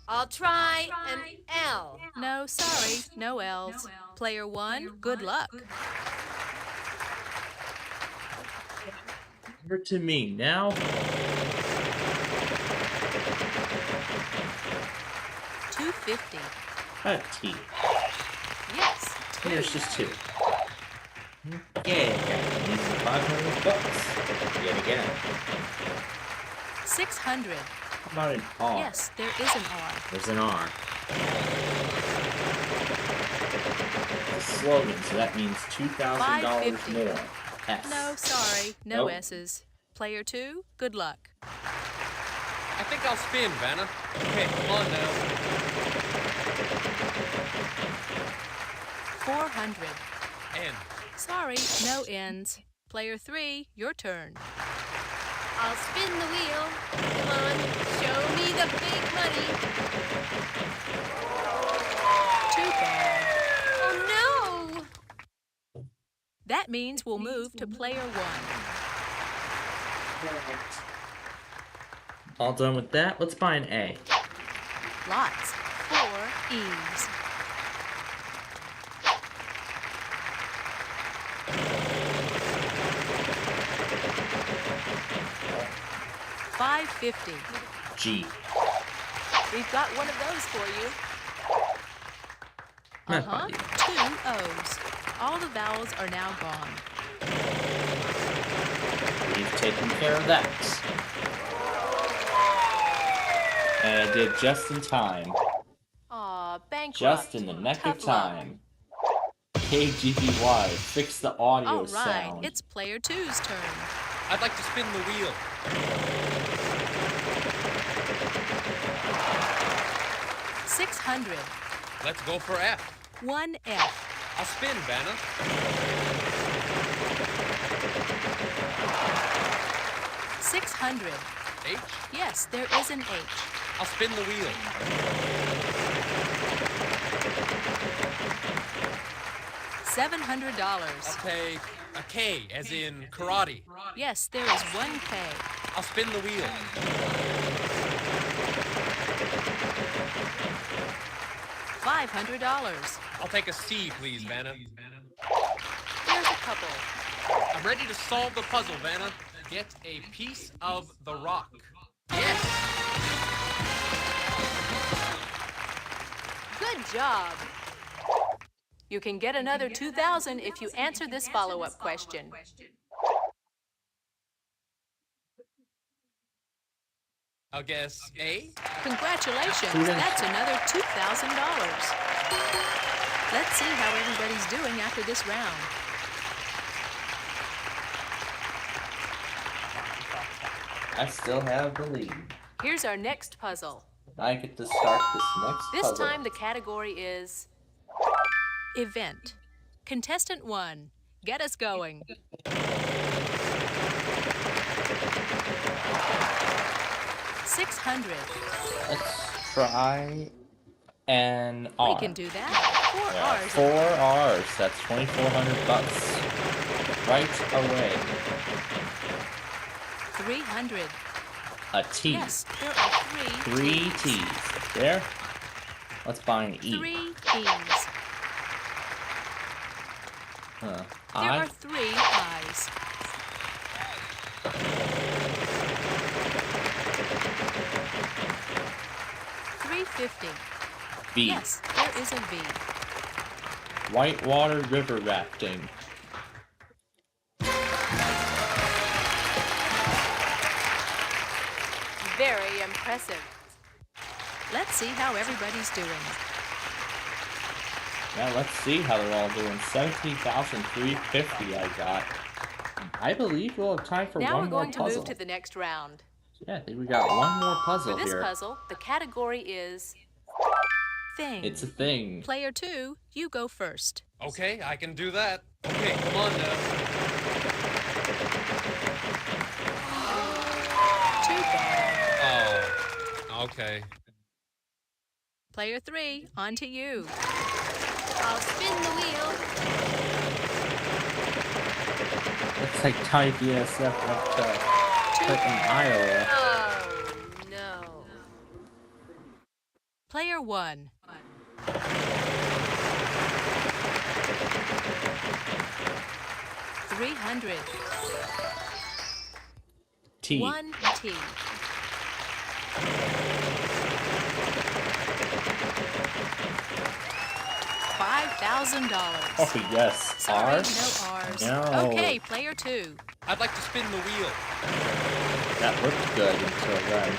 [SPEAKER 7] I'll try an L.
[SPEAKER 6] No, sorry, no L's. Player 1, good luck.
[SPEAKER 1] Over to me now.
[SPEAKER 6] $250.
[SPEAKER 1] A T.
[SPEAKER 6] Yes,
[SPEAKER 1] Here's just 2. Okay, got easy $500 yet again.
[SPEAKER 6] $600.
[SPEAKER 1] How about an R?
[SPEAKER 6] Yes, there is an R.
[SPEAKER 1] There's an R. It's a slogan, so that means $2,000
[SPEAKER 6] $550.
[SPEAKER 1] more. S.
[SPEAKER 6] No, sorry, no
[SPEAKER 1] Nope.
[SPEAKER 6] S's. Player 2, good luck.
[SPEAKER 5] I think I'll spin, Vanna. Okay, come on now.
[SPEAKER 6] $400.
[SPEAKER 5] N.
[SPEAKER 6] Sorry, no N's. Player 3, your turn.
[SPEAKER 7] I'll spin the wheel. Come on, show me the big money.
[SPEAKER 6] Too bad.
[SPEAKER 7] Oh no!
[SPEAKER 6] That means we'll move to player 1.
[SPEAKER 1] All done with that? Let's buy an A.
[SPEAKER 6] Lots. 4 E's. $550.
[SPEAKER 1] G.
[SPEAKER 6] We've got one of those for you.
[SPEAKER 1] Not
[SPEAKER 6] Uh-huh.
[SPEAKER 1] bad.
[SPEAKER 6] 2 O's. All the vowels are now gone.
[SPEAKER 1] We've taken care of that. And I did just in time.
[SPEAKER 6] Aw, bankrupt.
[SPEAKER 1] Just in the nick of
[SPEAKER 6] Tough luck.
[SPEAKER 1] time. KGBY, fix the audio
[SPEAKER 6] All right,
[SPEAKER 1] sound.
[SPEAKER 6] it's player 2's turn.
[SPEAKER 5] I'd like to spin the wheel.
[SPEAKER 6] $600.
[SPEAKER 5] Let's go for F.
[SPEAKER 6] 1 F.
[SPEAKER 5] I'll spin, Vanna.
[SPEAKER 6] $600.
[SPEAKER 5] H.
[SPEAKER 6] Yes, there is an H.
[SPEAKER 5] I'll spin the wheel.
[SPEAKER 6] $700.
[SPEAKER 5] I'll take a K, as in karate.
[SPEAKER 6] Yes, there is 1 K.
[SPEAKER 5] I'll spin the wheel.
[SPEAKER 6] $500.
[SPEAKER 5] I'll take a C, please, Vanna.
[SPEAKER 6] Here's a couple.
[SPEAKER 5] I'm ready to solve the puzzle, Vanna. Get a piece of the rock. Yes!
[SPEAKER 6] Good job. You can get another $2,000 if you answer this follow-up question.
[SPEAKER 5] I'll guess A.
[SPEAKER 6] Congratulations, that's another $2,000. Let's see how everybody's doing after this round.
[SPEAKER 1] I still have the lead.
[SPEAKER 6] Here's our next puzzle.
[SPEAKER 1] I get to start this next
[SPEAKER 6] This
[SPEAKER 1] puzzle.
[SPEAKER 6] time the category is event. Contestant 1, get us going. 600.
[SPEAKER 1] Let's try an R.
[SPEAKER 6] We can do that. 4
[SPEAKER 1] Yeah,
[SPEAKER 6] R's.
[SPEAKER 1] 4 R's. That's $2,400 right away.
[SPEAKER 6] 300.
[SPEAKER 1] A T.
[SPEAKER 6] Yes, there are
[SPEAKER 1] 3 T's. There. Let's buy an E.
[SPEAKER 6] 3 E's. There are 3 I's. 350.
[SPEAKER 1] B.
[SPEAKER 6] Yes, there is a V.
[SPEAKER 1] Whitewater river rafting.
[SPEAKER 6] Very impressive. Let's see how everybody's doing.
[SPEAKER 1] Now let's see how they're all doing. 17,350 I got. I believe we'll have time for
[SPEAKER 6] Now
[SPEAKER 1] one
[SPEAKER 6] we're
[SPEAKER 1] more
[SPEAKER 6] going to
[SPEAKER 1] puzzle.
[SPEAKER 6] move to the next round.
[SPEAKER 1] Yeah, I think we got one more puzzle
[SPEAKER 6] For this
[SPEAKER 1] here.
[SPEAKER 6] puzzle, the category is thing.
[SPEAKER 1] It's a thing.
[SPEAKER 6] Player 2, you go first.
[SPEAKER 5] Okay, I can do that. Okay, come on now.
[SPEAKER 6] Too bad.
[SPEAKER 5] Oh, okay.
[SPEAKER 6] Player 3, on to you.
[SPEAKER 7] I'll spin the wheel.
[SPEAKER 1] Looks like Ty BSF went to Clinton, Iowa.
[SPEAKER 7] Oh, no.
[SPEAKER 6] Player 1. $300.
[SPEAKER 1] T.
[SPEAKER 6] 1 T. $5,000.
[SPEAKER 1] Oh, yes.
[SPEAKER 6] Sorry,
[SPEAKER 1] R?
[SPEAKER 6] no R's.
[SPEAKER 1] No.
[SPEAKER 6] Okay, player 2.
[SPEAKER 5] I'd like to spin the wheel.
[SPEAKER 1] That looked good until then.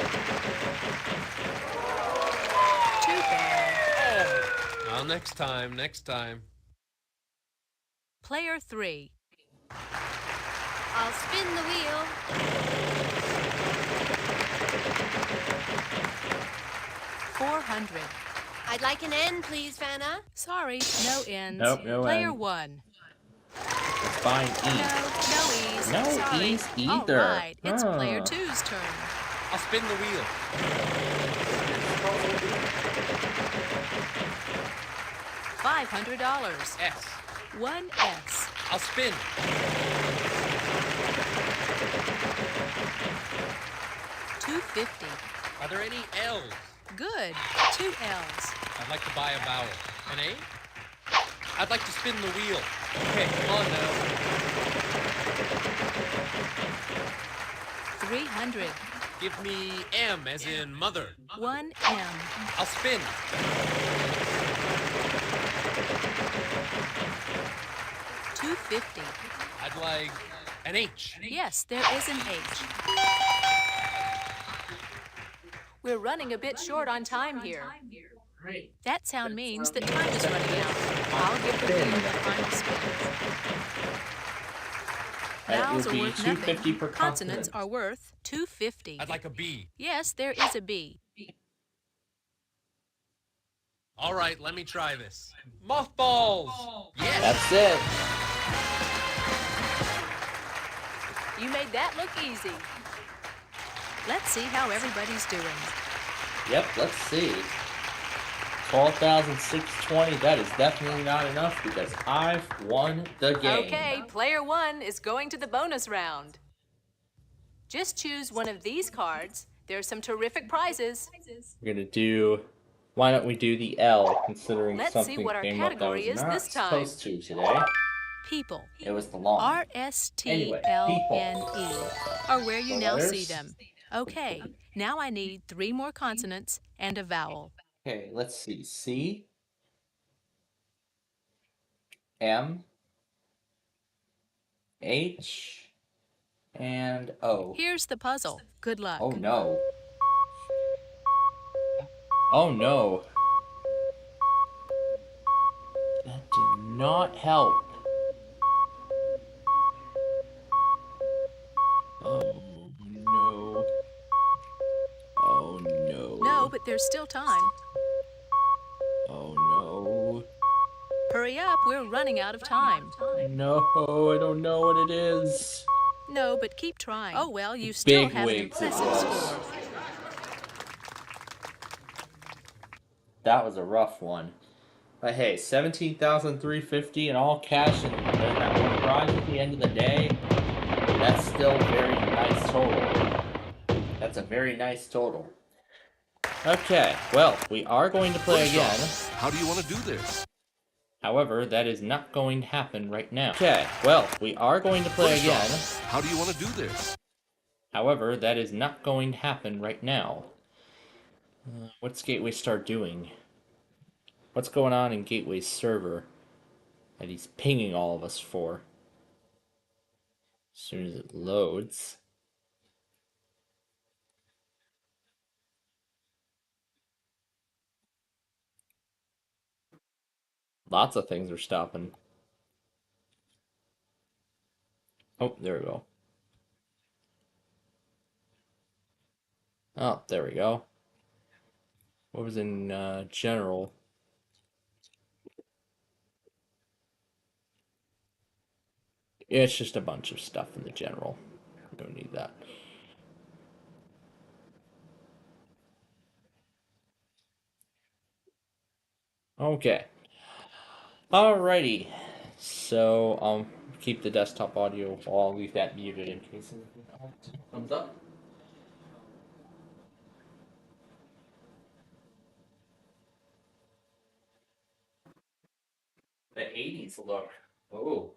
[SPEAKER 6] Too bad.
[SPEAKER 5] Oh. Well, next time, next time.
[SPEAKER 6] Player 3.
[SPEAKER 7] I'll spin the wheel.
[SPEAKER 6] $400.
[SPEAKER 7] I'd like an N, please, Vanna.
[SPEAKER 6] Sorry, no N's.
[SPEAKER 1] Nope, no
[SPEAKER 6] Player
[SPEAKER 1] N.
[SPEAKER 6] 1.
[SPEAKER 1] Let's buy an
[SPEAKER 6] No,
[SPEAKER 1] E.
[SPEAKER 6] no E's.
[SPEAKER 1] No
[SPEAKER 6] Sorry.
[SPEAKER 1] E's either.
[SPEAKER 6] All right, it's
[SPEAKER 1] Huh.
[SPEAKER 6] player 2's turn.
[SPEAKER 5] I'll spin the wheel.
[SPEAKER 6] $500.
[SPEAKER 5] S.
[SPEAKER 6] 1 S.
[SPEAKER 5] I'll spin.
[SPEAKER 6] $250.
[SPEAKER 5] Are there any L's?
[SPEAKER 6] Good. 2 L's.
[SPEAKER 5] I'd like to buy a vowel. An A? I'd like to spin the wheel. Okay, come on now.
[SPEAKER 6] 300.
[SPEAKER 5] Give me M as in mother.
[SPEAKER 6] 1 M.
[SPEAKER 5] I'll spin.
[SPEAKER 6] $250.
[SPEAKER 5] I'd like an H.
[SPEAKER 6] Yes, there is an H. We're running a bit short on time here. That sound means that time is running out. I'll give the wheel a final spin.
[SPEAKER 1] That
[SPEAKER 6] Vowels
[SPEAKER 1] would
[SPEAKER 6] are
[SPEAKER 1] be
[SPEAKER 6] worth
[SPEAKER 1] $250
[SPEAKER 6] nothing.
[SPEAKER 1] per
[SPEAKER 6] Consonants
[SPEAKER 1] consonant.
[SPEAKER 6] are worth $250.
[SPEAKER 5] I'd like a B.
[SPEAKER 6] Yes, there is a B.
[SPEAKER 5] All right, let me try this. Mothballs! Yes!
[SPEAKER 1] That's it.
[SPEAKER 6] You made that look easy. Let's see how everybody's doing.
[SPEAKER 1] Yep, let's see. 12,620. That is definitely not enough because I've won the game.
[SPEAKER 6] Okay, player 1 is going to the bonus round. Just choose one of these cards. There's some terrific prizes.
[SPEAKER 1] We're gonna do. Why don't we do the L, considering
[SPEAKER 6] Let's see
[SPEAKER 1] something
[SPEAKER 6] what our
[SPEAKER 1] came up that
[SPEAKER 6] category
[SPEAKER 1] was
[SPEAKER 6] is
[SPEAKER 1] not
[SPEAKER 6] this time.
[SPEAKER 1] supposed to today.
[SPEAKER 6] People.
[SPEAKER 1] It was the long.
[SPEAKER 6] R-S-T-L-N-E are where you
[SPEAKER 1] So
[SPEAKER 6] now
[SPEAKER 1] there's-
[SPEAKER 6] see them. Okay, now I need 3 more consonants and a vowel.
[SPEAKER 1] Okay, let's see. C. M. H. And O.
[SPEAKER 6] Here's the puzzle. Good luck.
[SPEAKER 1] Oh no. Oh no. That did not help. Oh no. Oh no.
[SPEAKER 6] No, but there's still time.
[SPEAKER 1] Oh no.
[SPEAKER 6] Hurry up, we're running out of time.
[SPEAKER 1] No, I don't know what it is.
[SPEAKER 6] No, but keep trying. Oh, well, you still have an impressive score.
[SPEAKER 1] That was a rough one. But hey, 17,350 in all cash and that one prize at the end of the day. That's still a very nice total. That's a very nice total. Okay, well, we are going to play again.
[SPEAKER 8] How do you want to do this?
[SPEAKER 1] However, that is not going to happen right now. Okay, well, we are going to play again.
[SPEAKER 8] How do you want to do this?
[SPEAKER 1] However, that is not going to happen right now. What's Gateway start doing? What's going on in Gateway's server that he's pinging all of us for? As soon as it loads. Lots of things are stopping. Oh, there we go. Oh, there we go. What was in general? Yeah, it's just a bunch of stuff in the general. We don't need that. Okay. Alrighty. So, keep the desktop audio. I'll leave that muted in case anything comes up. The 80s look. Oh.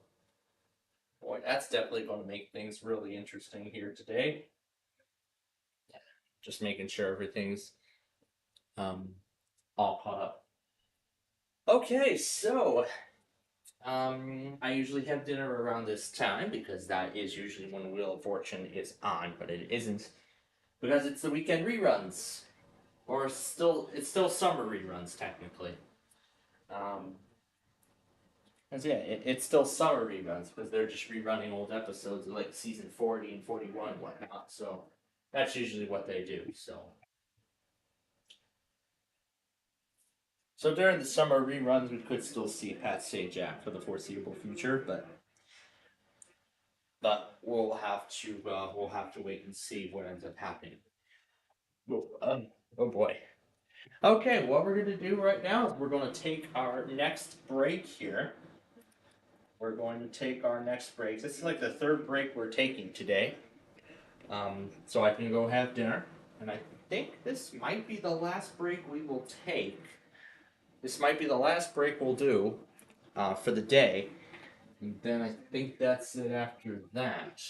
[SPEAKER 1] Boy, that's definitely going to make things really interesting here today. Just making sure everything's all caught up. Okay, so I usually have dinner around this time because that is usually when Wheel of Fortune is on, but it isn't because it's the weekend reruns, or it's still summer reruns technically. It's still summer reruns because they're just rerunning old episodes of like season 40 and 41 and whatnot. So that's usually what they do. So during the summer reruns, we could still see Pat Sajak for the foreseeable future, but we'll have to wait and see what ends up happening. Oh boy. Okay, what we're going to do right now is we're going to take our next break here. We're going to take our next break. This is like the third break we're taking today. So I can go have dinner. And I think this might be the last break we will take. This might be the last break we'll do for the day. And then I think that's it after that.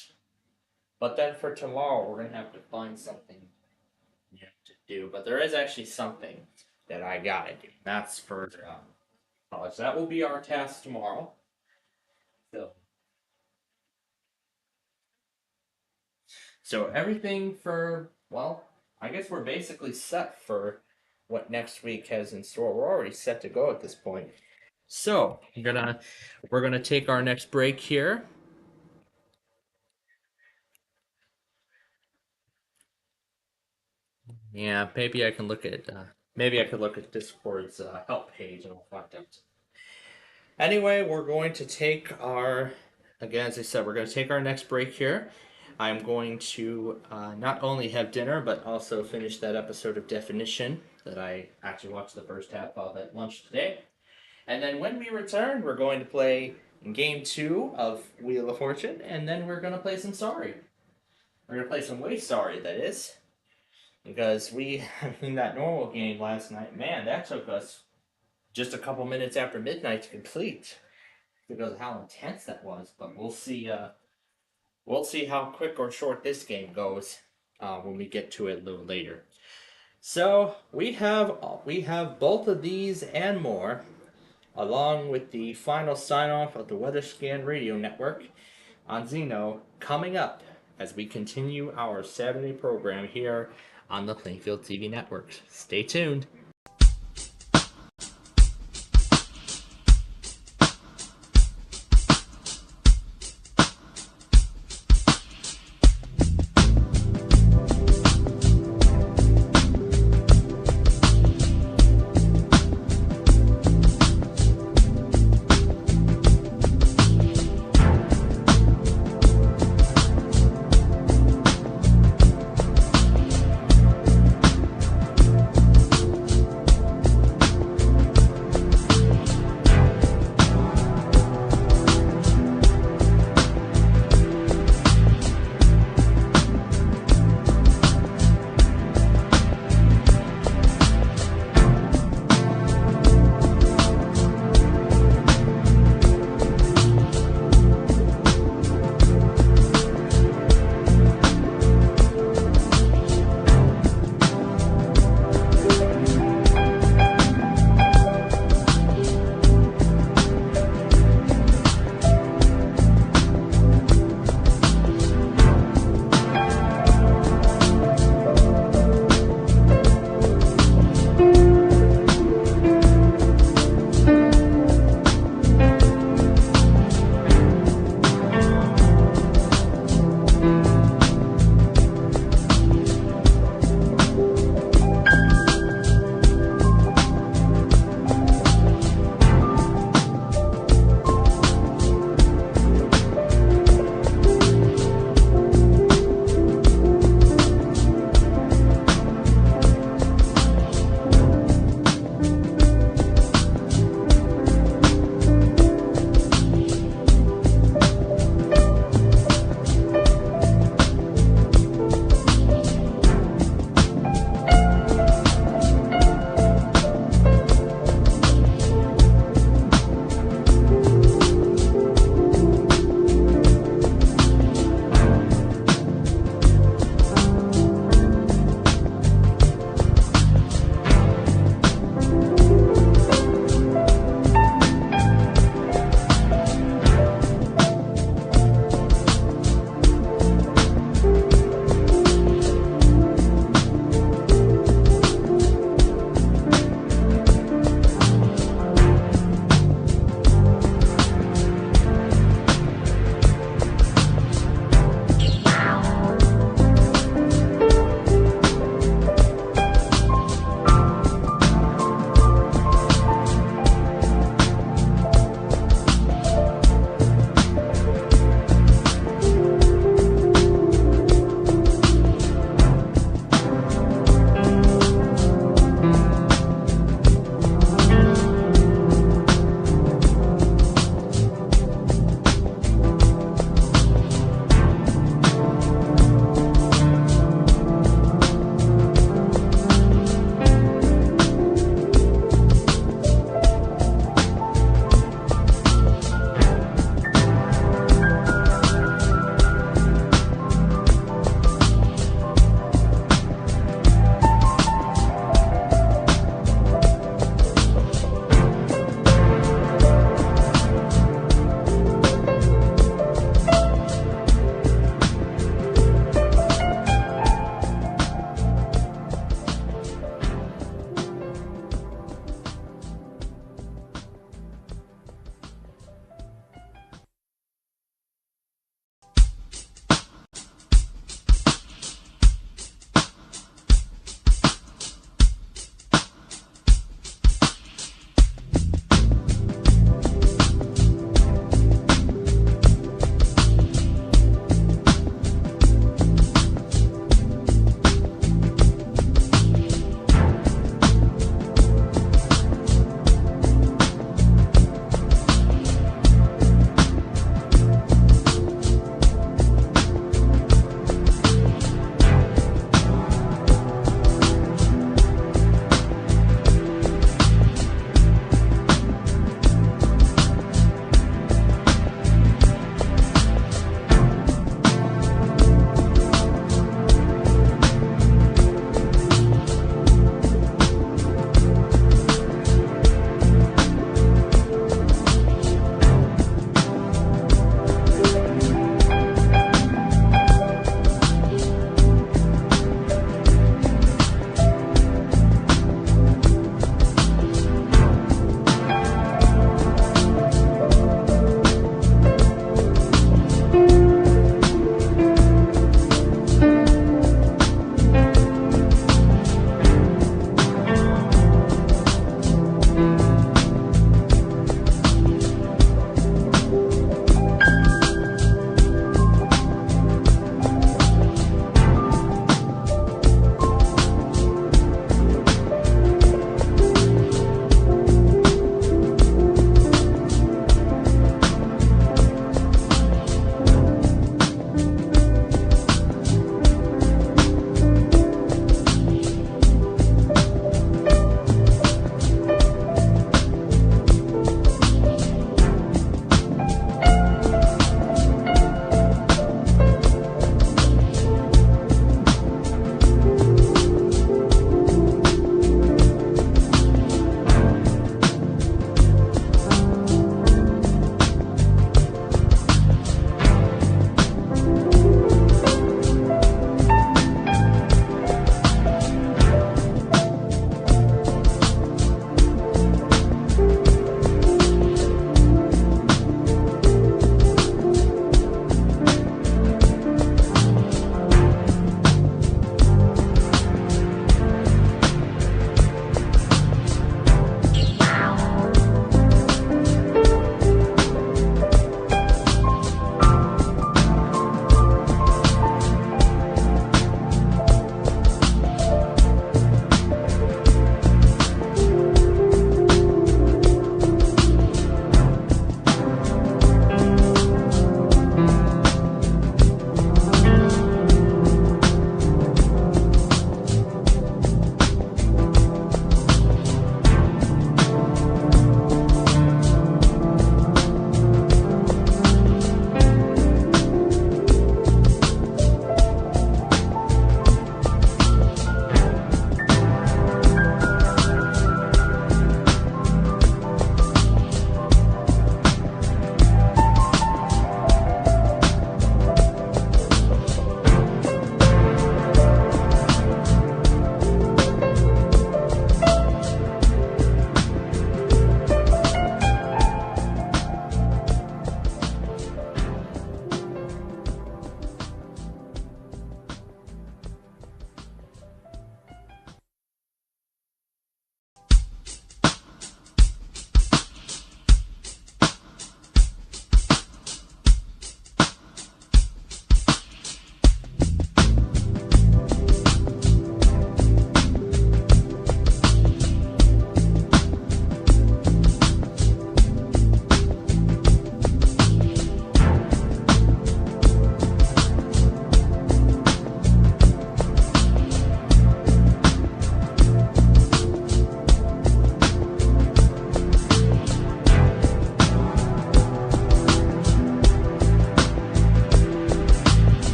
[SPEAKER 1] But then for tomorrow, we're going to have to find something to do. But there is actually something that I got to do. That's for college. That will be our task tomorrow. So everything for, well, I guess we're basically set for what next week has in store. We're already set to go at this point. So we're gonna take our next break here. Yeah, maybe I can look at Discord's help page and I'll find out. Anyway, we're going to take our, again, as I said, we're going to take our next break here. I'm going to not only have dinner, but also finish that episode of Definition that I actually watched the first half of at lunch today. And then when we return, we're going to play Game 2 of Wheel of Fortune, and then we're going to play some Sorry. We're going to play some Way Sorry, that is. Because in that normal game last night, man, that took us just a couple minutes after midnight to complete. Because of how intense that was. But we'll see how quick or short this game goes when we get to it a little later. So we have both of these and more, along with the final sign-off of the Weather Scan Radio Network on Zeno, coming up as we continue our Saturday program here on the Plainfield TV Network. Stay tuned.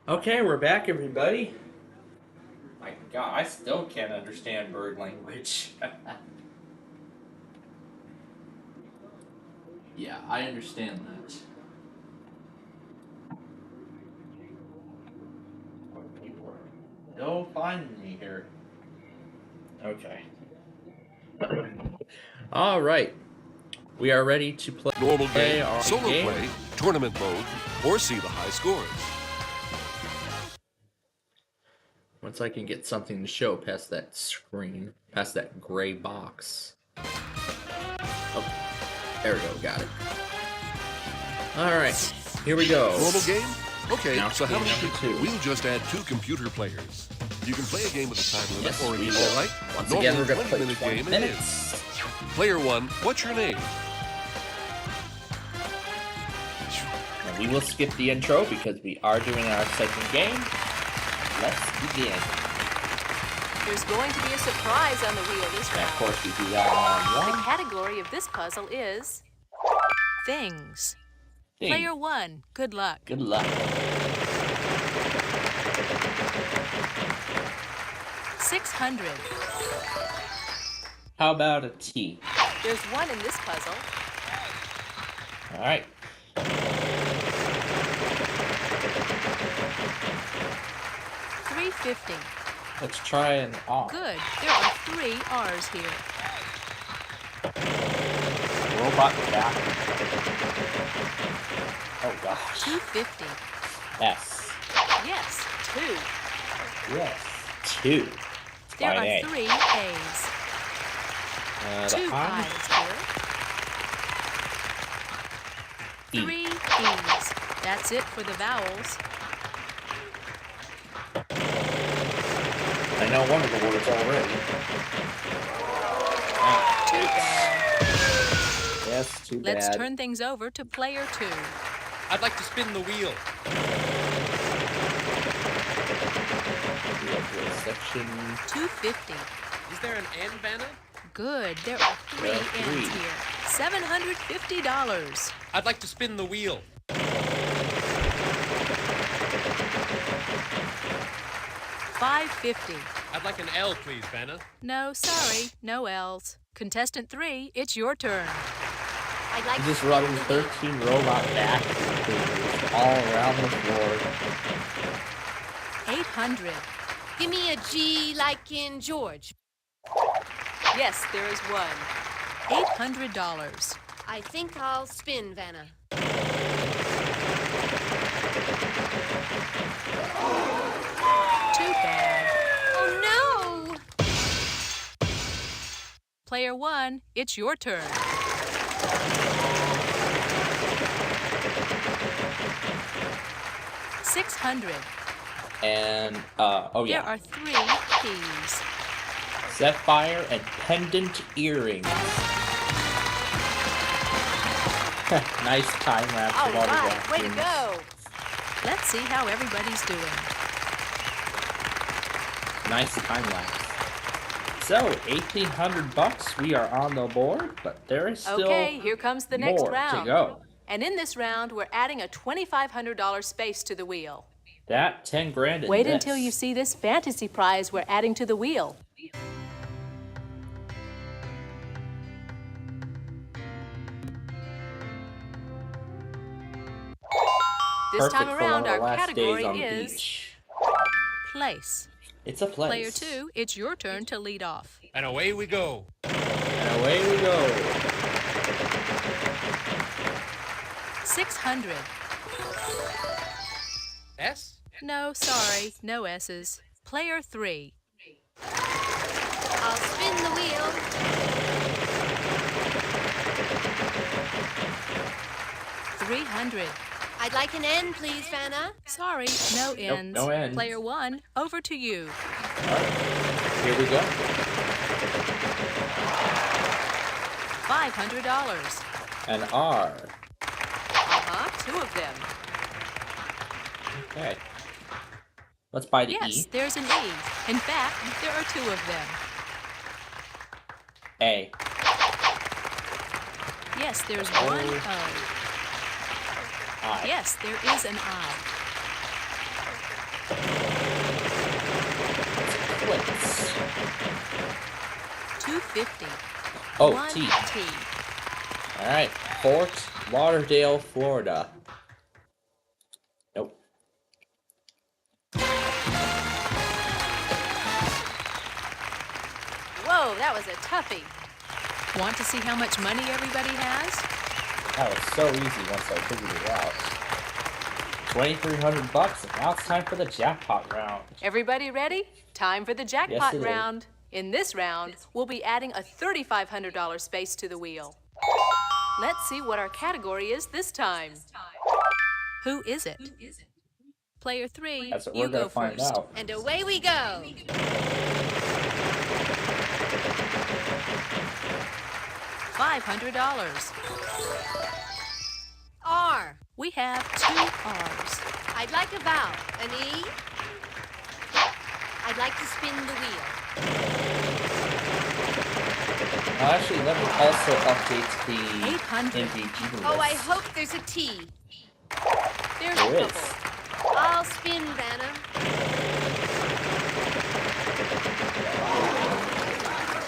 [SPEAKER 1] Okay, we're back, everybody. My God, I still can't understand bird language. Yeah, I understand that. Don't find me here. Okay. All right. We are ready to play
[SPEAKER 8] Normal game,
[SPEAKER 1] our
[SPEAKER 8] solo
[SPEAKER 1] game.
[SPEAKER 8] play, tournament mode, or see the high scores.
[SPEAKER 1] Once I can get something to show past that screen, past that gray box. Oh, there we go. Got it. All right. Here we go.
[SPEAKER 8] Normal game? Okay,
[SPEAKER 1] Now
[SPEAKER 8] so how
[SPEAKER 1] game
[SPEAKER 8] many
[SPEAKER 1] number
[SPEAKER 8] people?
[SPEAKER 1] 2.
[SPEAKER 8] We'll just add 2 computer players. You can play a game with a time limit
[SPEAKER 1] Yes,
[SPEAKER 8] or an
[SPEAKER 1] we
[SPEAKER 8] equal,
[SPEAKER 1] will.
[SPEAKER 8] right?
[SPEAKER 1] Once
[SPEAKER 8] Normally
[SPEAKER 1] again, we're going to play
[SPEAKER 8] 20-minute
[SPEAKER 1] 20
[SPEAKER 8] game
[SPEAKER 1] minutes.
[SPEAKER 8] it is. Player 1, what's your name?
[SPEAKER 1] And we will skip the intro because we are doing our second game. Let's begin.
[SPEAKER 6] There's going to be a surprise on the wheel this
[SPEAKER 1] And of
[SPEAKER 6] round.
[SPEAKER 1] course, we do that on
[SPEAKER 6] The
[SPEAKER 1] one.
[SPEAKER 6] category of this puzzle is things.
[SPEAKER 1] Thing.
[SPEAKER 6] Player 1, good luck.
[SPEAKER 1] Good luck.
[SPEAKER 6] 600.
[SPEAKER 1] How about a T?
[SPEAKER 6] There's 1 in this puzzle.
[SPEAKER 1] All right.
[SPEAKER 6] 350.
[SPEAKER 1] Let's try an R.
[SPEAKER 6] Good. There are 3 R's here.
[SPEAKER 1] Robot vacuum. Oh gosh.
[SPEAKER 6] 250.
[SPEAKER 1] S.
[SPEAKER 6] Yes, 2.
[SPEAKER 1] Yes. 2.
[SPEAKER 6] There
[SPEAKER 1] Fine
[SPEAKER 6] are
[SPEAKER 1] A.
[SPEAKER 6] 3 A's.
[SPEAKER 1] The
[SPEAKER 6] 2
[SPEAKER 1] I.
[SPEAKER 6] I's here.
[SPEAKER 1] E.
[SPEAKER 6] 3 E's. That's it for the vowels.
[SPEAKER 1] I know one of the words already.
[SPEAKER 6] Too bad.
[SPEAKER 1] Yes, too bad.
[SPEAKER 6] Let's turn things over to player 2.
[SPEAKER 5] I'd like to spin the wheel.
[SPEAKER 1] Section.
[SPEAKER 6] 250.
[SPEAKER 5] Is there an N, Vanna?
[SPEAKER 6] Good. There are 3
[SPEAKER 1] There are 3.
[SPEAKER 6] N's here. $750.
[SPEAKER 5] I'd like to spin the wheel.
[SPEAKER 6] 550.
[SPEAKER 5] I'd like an L, please, Vanna.
[SPEAKER 6] No, sorry. No L's. Contestant 3, it's your turn.
[SPEAKER 7] I'd like
[SPEAKER 1] He's just running 13 robot vacuums all around the floor.
[SPEAKER 6] 800.
[SPEAKER 7] Give me a G like in George.
[SPEAKER 6] Yes, there is 1. $800.
[SPEAKER 7] I think I'll spin, Vanna.
[SPEAKER 6] Too bad.
[SPEAKER 7] Oh, no!
[SPEAKER 6] Player 1, it's your turn. $600.
[SPEAKER 1] And, oh
[SPEAKER 6] There
[SPEAKER 1] yeah.
[SPEAKER 6] are 3 P's.
[SPEAKER 1] Sapphire and pendant earrings. Nice time lapse
[SPEAKER 6] All
[SPEAKER 1] of all the
[SPEAKER 6] right, way to
[SPEAKER 1] vacuums.
[SPEAKER 6] go. Let's see how everybody's doing.
[SPEAKER 1] Nice time lapse. So, $1,800. We are on the board, but there is still
[SPEAKER 6] Okay, here comes the next
[SPEAKER 1] more
[SPEAKER 6] round.
[SPEAKER 1] to go.
[SPEAKER 6] And in this round, we're adding a $2,500 space to the wheel.
[SPEAKER 1] That 10 grand. And
[SPEAKER 6] Wait
[SPEAKER 1] this.
[SPEAKER 6] until you see this fantasy prize we're adding to the wheel. This time
[SPEAKER 1] Perfect for one
[SPEAKER 6] around,
[SPEAKER 1] of the
[SPEAKER 6] our
[SPEAKER 1] last
[SPEAKER 6] category
[SPEAKER 1] days on the
[SPEAKER 6] is
[SPEAKER 1] beach.
[SPEAKER 6] place.
[SPEAKER 1] It's a place.
[SPEAKER 6] Player 2, it's your turn to lead off.
[SPEAKER 5] And away we go.
[SPEAKER 1] And away we go.
[SPEAKER 6] 600.
[SPEAKER 5] S?
[SPEAKER 6] No, sorry, no S's. Player 3.
[SPEAKER 7] I'll spin the wheel.
[SPEAKER 6] 300.
[SPEAKER 7] I'd like an N, please, Vanna.
[SPEAKER 6] Sorry, no N's.
[SPEAKER 1] no N's.
[SPEAKER 6] Player 1, over to you.
[SPEAKER 1] Here we go.
[SPEAKER 6] $500.
[SPEAKER 1] An R.
[SPEAKER 6] 2 of them.
[SPEAKER 1] Okay. Let's buy the
[SPEAKER 6] Yes,
[SPEAKER 1] E.
[SPEAKER 6] there's an E. In fact, there are 2 of them.
[SPEAKER 1] A.
[SPEAKER 6] Yes, there's
[SPEAKER 1] Oh.
[SPEAKER 6] 1 O.
[SPEAKER 1] I.
[SPEAKER 6] Yes, there is an I.
[SPEAKER 1] Yes.
[SPEAKER 6] 250.
[SPEAKER 1] Oh,
[SPEAKER 6] One
[SPEAKER 1] T.
[SPEAKER 6] T.
[SPEAKER 1] All right. Fort Lauderdale, Florida. Nope.
[SPEAKER 6] Whoa, that was a toughie. Want to see how much money everybody has?
[SPEAKER 1] That was so easy once I figured it out. $2,300, and now it's time for the jackpot round.
[SPEAKER 6] Everybody ready? Time for the jackpot
[SPEAKER 1] Yes, it is.
[SPEAKER 6] round. In this round, we'll be adding a $3,500 space to the wheel. Let's see what our category is this time. Who is it? Player 3,
[SPEAKER 1] That's what
[SPEAKER 6] you
[SPEAKER 1] we're
[SPEAKER 6] go
[SPEAKER 1] gonna find
[SPEAKER 6] first.
[SPEAKER 1] out.
[SPEAKER 7] And away we go.
[SPEAKER 6] $500.
[SPEAKER 7] R.
[SPEAKER 6] We have 2 R's.
[SPEAKER 7] I'd like a vowel. An E. I'd like to spin the wheel.
[SPEAKER 1] Well, actually, let me also update the
[SPEAKER 6] 800.
[SPEAKER 1] MVG list.
[SPEAKER 7] Oh, I hope there's a T.
[SPEAKER 6] There's
[SPEAKER 1] There
[SPEAKER 6] a
[SPEAKER 1] is.
[SPEAKER 6] couple.
[SPEAKER 7] I'll spin, Vanna.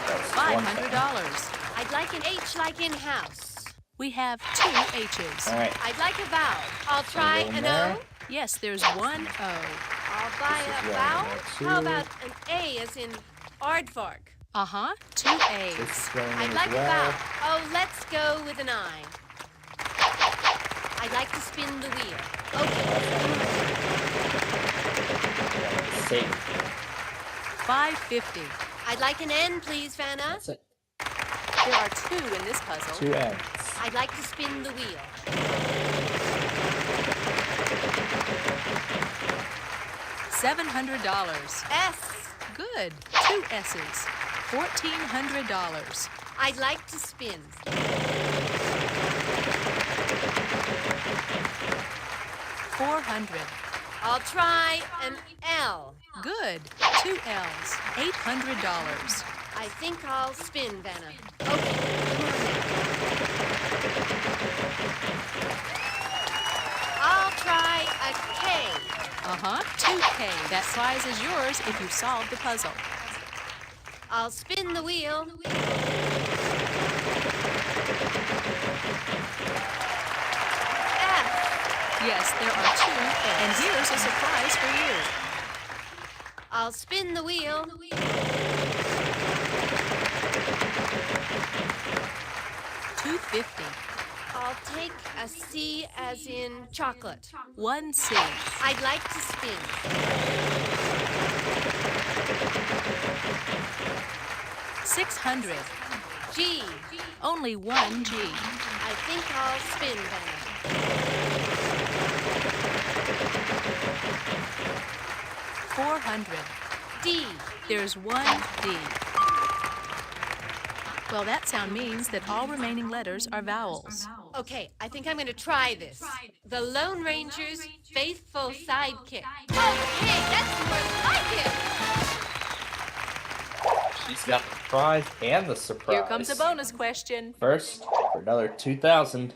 [SPEAKER 1] That's one thing.
[SPEAKER 6] $500.
[SPEAKER 7] I'd like an H like in house.
[SPEAKER 6] We have 2 H's.
[SPEAKER 1] All right.
[SPEAKER 7] I'd like a vowel. I'll try
[SPEAKER 1] go
[SPEAKER 7] an
[SPEAKER 1] there.
[SPEAKER 7] O.
[SPEAKER 6] Yes, there's 1 O.
[SPEAKER 7] I'll buy
[SPEAKER 1] This is
[SPEAKER 7] a
[SPEAKER 1] one,
[SPEAKER 7] vowel.
[SPEAKER 1] that's
[SPEAKER 7] How
[SPEAKER 1] two.
[SPEAKER 7] about an A as in aardvark?
[SPEAKER 6] Uh-huh, 2 A's.
[SPEAKER 1] This is going in
[SPEAKER 7] I'd
[SPEAKER 1] as
[SPEAKER 7] like a
[SPEAKER 1] well.
[SPEAKER 7] vowel. Oh, let's go with an I. I'd like to spin the wheel. Okay.
[SPEAKER 1] Save.
[SPEAKER 6] 550.
[SPEAKER 7] I'd like an N, please, Vanna.
[SPEAKER 1] That's it.
[SPEAKER 6] There are 2 in this puzzle.
[SPEAKER 1] 2 N's.
[SPEAKER 7] I'd like to spin the wheel.
[SPEAKER 6] $700.
[SPEAKER 7] S.
[SPEAKER 6] Good. 2 S's. $1,400.
[SPEAKER 7] I'd like to spin.
[SPEAKER 6] $400.
[SPEAKER 7] I'll try an L.
[SPEAKER 6] Good. 2 L's. $800.
[SPEAKER 7] I think I'll spin, Vanna. Okay, come on now. I'll try a K.
[SPEAKER 6] Uh-huh, 2K. That prize is yours if you solve the puzzle.
[SPEAKER 7] I'll spin the wheel. F.
[SPEAKER 6] Yes, there are 2, and here's a surprise for you.
[SPEAKER 7] I'll spin the wheel.
[SPEAKER 6] $250.
[SPEAKER 7] I'll take a C as in chocolate.
[SPEAKER 6] 1 C.
[SPEAKER 7] I'd like to spin.
[SPEAKER 6] $600.
[SPEAKER 7] G.
[SPEAKER 6] Only 1 G.
[SPEAKER 7] I think I'll spin, Vanna.
[SPEAKER 6] $400.
[SPEAKER 7] D.
[SPEAKER 6] There's 1 D. Well, that sound means that all remaining letters are vowels.
[SPEAKER 7] Okay, I think I'm going to try this. The Lone Ranger's faithful sidekick. Okay, that's more like it.
[SPEAKER 1] She's got the prize and the surprise.
[SPEAKER 6] Here comes a bonus question.
[SPEAKER 1] First, for another 2,000.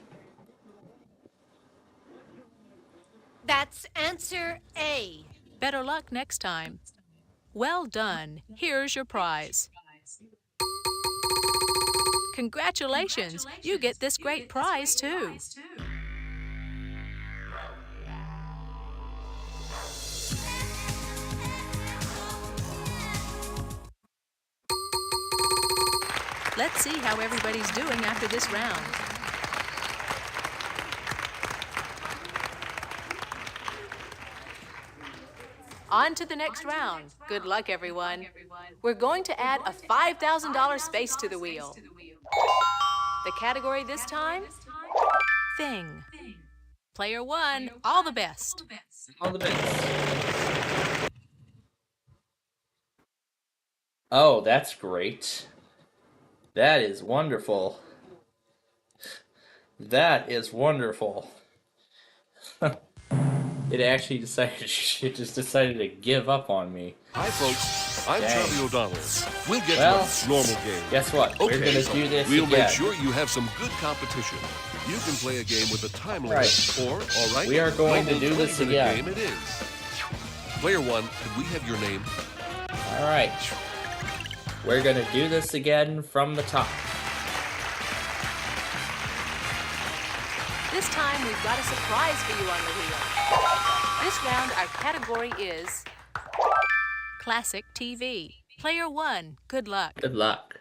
[SPEAKER 7] That's answer A.
[SPEAKER 6] Better luck next time. Well done. Here's your prize. Congratulations! You get this great prize, too. Let's see how everybody's doing after this round. On to the next round. Good luck, everyone. We're going to add a $5,000 space to the wheel. The category this time? Thing. Player 1, all the best.
[SPEAKER 1] All the best. Oh, that's great. That is wonderful. That is wonderful. It actually decided, it just decided to give up on me.
[SPEAKER 8] Hi, folks. I'm
[SPEAKER 1] Dang.
[SPEAKER 8] Charlie O'Donnell. We'll get
[SPEAKER 1] Well,
[SPEAKER 8] to a normal game.
[SPEAKER 1] Guess what? We're
[SPEAKER 8] Okay,
[SPEAKER 1] gonna
[SPEAKER 8] so
[SPEAKER 1] do this
[SPEAKER 8] we'll
[SPEAKER 1] again.
[SPEAKER 8] make sure you have some good competition. You can play a game with a time limit,
[SPEAKER 1] Right.
[SPEAKER 8] or, all right,
[SPEAKER 1] We are going to
[SPEAKER 8] normal
[SPEAKER 1] do this
[SPEAKER 8] 20-minute
[SPEAKER 1] again.
[SPEAKER 8] game it is. Player 1, could we have your name?
[SPEAKER 1] All right. We're gonna do this again from the top.
[SPEAKER 6] This time we've got a surprise for you on the wheel. This round our category is Classic TV. Player 1, good luck.
[SPEAKER 1] Good luck.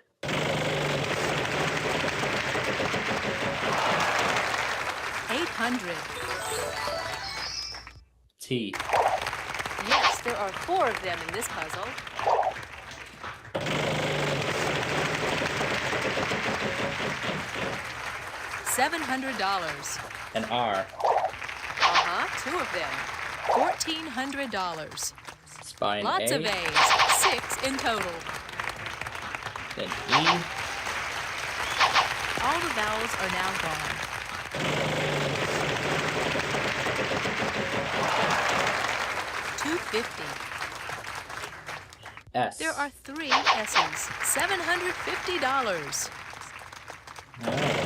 [SPEAKER 6] $800.
[SPEAKER 1] T.
[SPEAKER 6] Yes, there are 4 of them in this puzzle. $700.
[SPEAKER 1] An R.
[SPEAKER 6] 2 of them. $1,400.
[SPEAKER 1] Spine
[SPEAKER 6] Lots
[SPEAKER 1] A.
[SPEAKER 6] of A's. 6 in total.
[SPEAKER 1] Then E.
[SPEAKER 6] All the vowels are now gone. $250.
[SPEAKER 1] S.
[SPEAKER 6] There are 3 S's. $750.
[SPEAKER 1] Alright.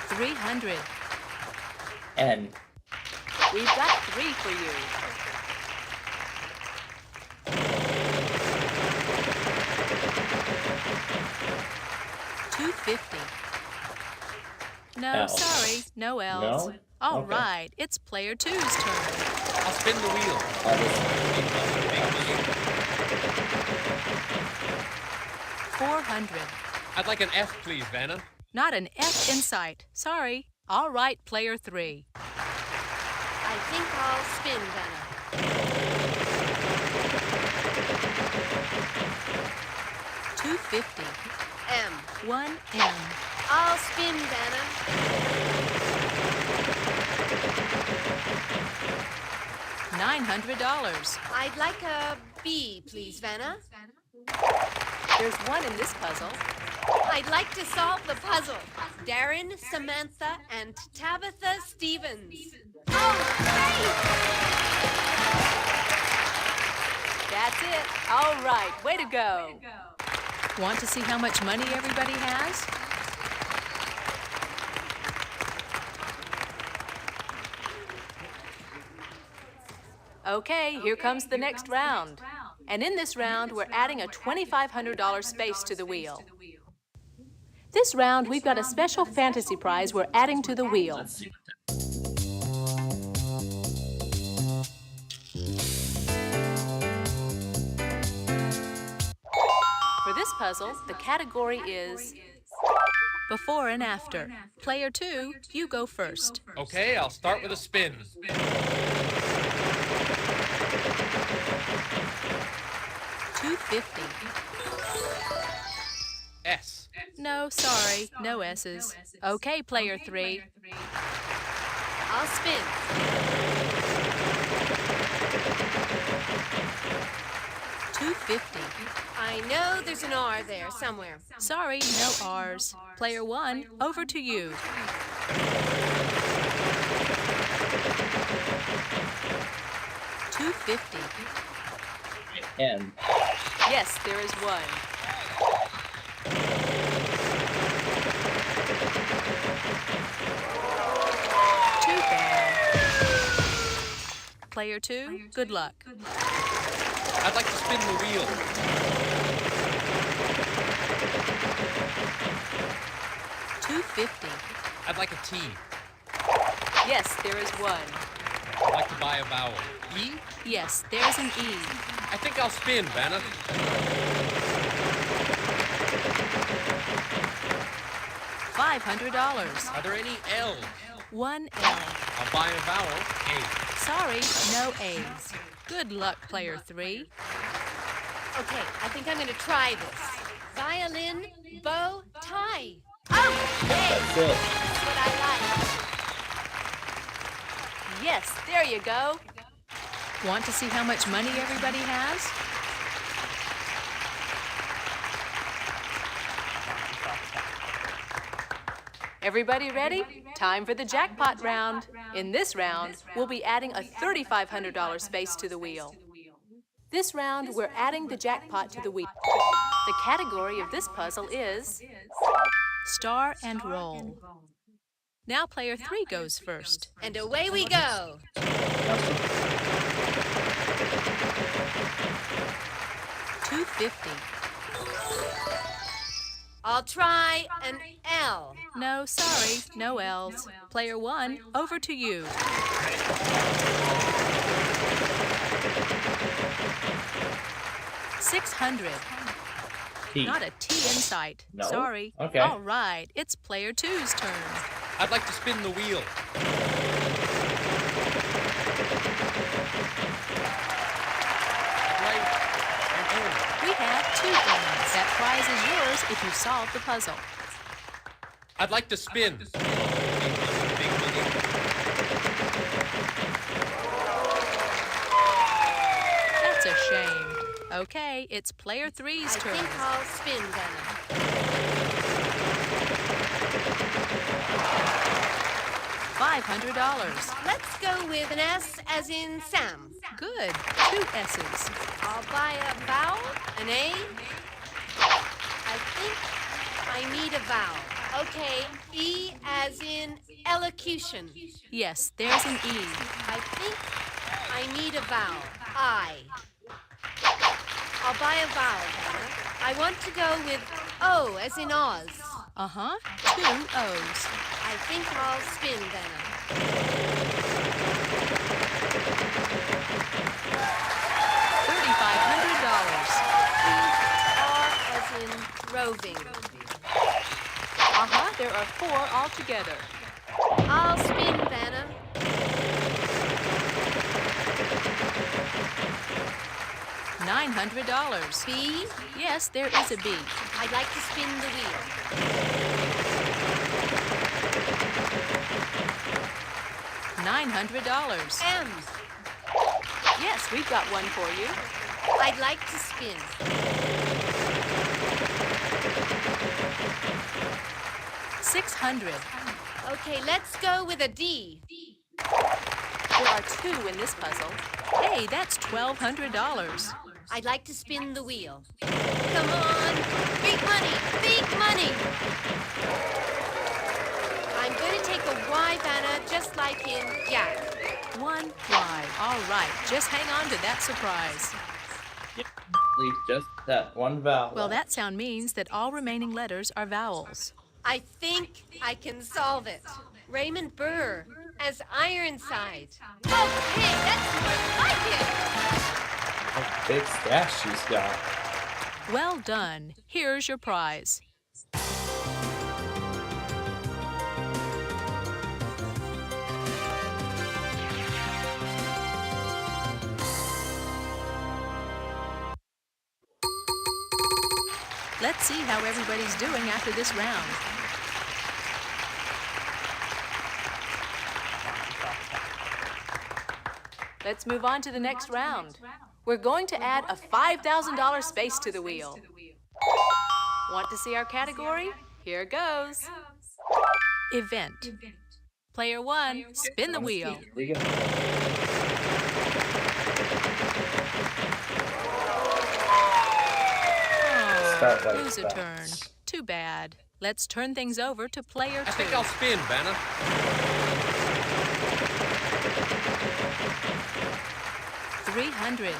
[SPEAKER 6] 300.
[SPEAKER 1] N.
[SPEAKER 6] We've got 3 for you. $250. No,
[SPEAKER 1] L.
[SPEAKER 6] sorry, no L's.
[SPEAKER 1] No?
[SPEAKER 6] All
[SPEAKER 1] Okay.
[SPEAKER 6] right, it's player 2's turn.
[SPEAKER 5] I'll spin the wheel.
[SPEAKER 1] That is
[SPEAKER 6] $400.
[SPEAKER 5] I'd like an F, please, Vanna.
[SPEAKER 6] Not an F in sight. Sorry. All right, player 3.
[SPEAKER 7] I think I'll spin, Vanna.
[SPEAKER 6] $250.
[SPEAKER 7] M.
[SPEAKER 6] 1 M.
[SPEAKER 7] I'll spin, Vanna.
[SPEAKER 6] $900.
[SPEAKER 7] I'd like a B, please, Vanna.
[SPEAKER 6] There's 1 in this puzzle.
[SPEAKER 7] I'd like to solve the puzzle. Darren, Samantha, and Tabitha Stevens. Oh, great!
[SPEAKER 6] That's it. All right, way to go. Want to see how much money everybody has? Okay, here comes the next round. And in this round, we're adding a $2,500 space to the wheel. This round, we've got a special fantasy prize we're adding to the wheel.
[SPEAKER 1] Let's see.
[SPEAKER 6] For this puzzle, the category is before and after. Player 2, you go first.
[SPEAKER 5] Okay, I'll start with a spin.
[SPEAKER 6] $250.
[SPEAKER 5] S.
[SPEAKER 6] No, sorry, no S's. Okay, player 3.
[SPEAKER 7] I'll spin.
[SPEAKER 6] $250.
[SPEAKER 7] I know there's an R there somewhere.
[SPEAKER 6] Sorry, no R's. Player 1, over to you. $250.
[SPEAKER 1] N.
[SPEAKER 6] Yes, there is 1. Too bad. Player 2, good luck.
[SPEAKER 5] I'd like to spin the wheel.
[SPEAKER 6] $250.
[SPEAKER 5] I'd like a T.
[SPEAKER 6] Yes, there is 1.
[SPEAKER 5] I'd like to buy a vowel. E?
[SPEAKER 6] Yes, there's an E.
[SPEAKER 5] I think I'll spin, Vanna.
[SPEAKER 6] $500.
[SPEAKER 5] Are there any L's?
[SPEAKER 6] 1 L.
[SPEAKER 5] I'll buy a vowel. A.
[SPEAKER 6] Sorry, no A's. Good luck, player 3.
[SPEAKER 7] Okay, I think I'm going to try this. Violin, bow, tie. Oh, hey!
[SPEAKER 1] That's it.
[SPEAKER 7] That's what I like.
[SPEAKER 6] Yes, there you go. Want to see how much money everybody has? Everybody ready? Time for the jackpot round. In this round, we'll be adding a $3,500 space to the wheel. This round, we're adding the jackpot to the wheel. The category of this puzzle is Star and Roll. Now player 3 goes first.
[SPEAKER 7] And away we go.
[SPEAKER 6] $2.50.
[SPEAKER 7] I'll try an L.
[SPEAKER 6] No, sorry, no L's. Player 1, over to you. $600.
[SPEAKER 1] T.
[SPEAKER 6] Not a T in sight.
[SPEAKER 1] No?
[SPEAKER 6] Sorry.
[SPEAKER 1] Okay.
[SPEAKER 6] All right, it's player 2's turn.
[SPEAKER 5] I'd like to spin the wheel. Play and earn.
[SPEAKER 6] We have 2 games. That prize is yours if you solve the puzzle.
[SPEAKER 5] I'd like to spin. Big money, big money.
[SPEAKER 6] That's a shame. Okay, it's player 3's
[SPEAKER 7] I
[SPEAKER 6] turn.
[SPEAKER 7] think I'll spin then.
[SPEAKER 6] $500.
[SPEAKER 7] Let's go with an S as in Sam.
[SPEAKER 6] Good. 2 S's.
[SPEAKER 7] I'll buy a vowel, an A. I think I need a vowel. Okay, E as in elocution.
[SPEAKER 6] Yes, there's an E.
[SPEAKER 7] I think I need a vowel. I. I'll buy a vowel, Donna. I want to go with O as in Oz.
[SPEAKER 6] Uh-huh. 2 O's.
[SPEAKER 7] I think I'll spin, Donna.
[SPEAKER 6] $3,500.
[SPEAKER 7] R as in roving.
[SPEAKER 6] Uh-huh, there are 4 altogether.
[SPEAKER 7] I'll spin, Vanna.
[SPEAKER 6] $900.
[SPEAKER 7] B.
[SPEAKER 6] Yes, there is a B.
[SPEAKER 7] I'd like to spin the wheel.
[SPEAKER 6] $900.
[SPEAKER 7] M.
[SPEAKER 6] Yes, we've got one for you.
[SPEAKER 7] I'd like to spin.
[SPEAKER 6] $600.
[SPEAKER 7] Okay, let's go with a D.
[SPEAKER 6] There are 2 in this puzzle. Hey, that's $1,200.
[SPEAKER 7] I'd like to spin the wheel. Come on! Big money! Big money! I'm going to take a Y, Vanna, just like in Jack.
[SPEAKER 6] 1 Y. All right, just hang on to that surprise.
[SPEAKER 1] Leave just that one vowel.
[SPEAKER 6] Well, that sound means that all remaining letters are vowels.
[SPEAKER 7] I think I can solve it. Raymond Burr as Ironside. Okay, that's more like it!
[SPEAKER 1] A big stash she's got.
[SPEAKER 6] Well done. Here's your prize. Let's see how everybody's doing after this round. Let's move on to the next round. We're going to add a $5,000 space to the wheel. Want to see our category? Here goes. Event. Player 1, spin the wheel.
[SPEAKER 1] Here we go. Start like
[SPEAKER 6] Lose a
[SPEAKER 1] that.
[SPEAKER 6] turn. Too bad. Let's turn things over to player 2.
[SPEAKER 5] I think I'll spin, Vanna.
[SPEAKER 6] $300.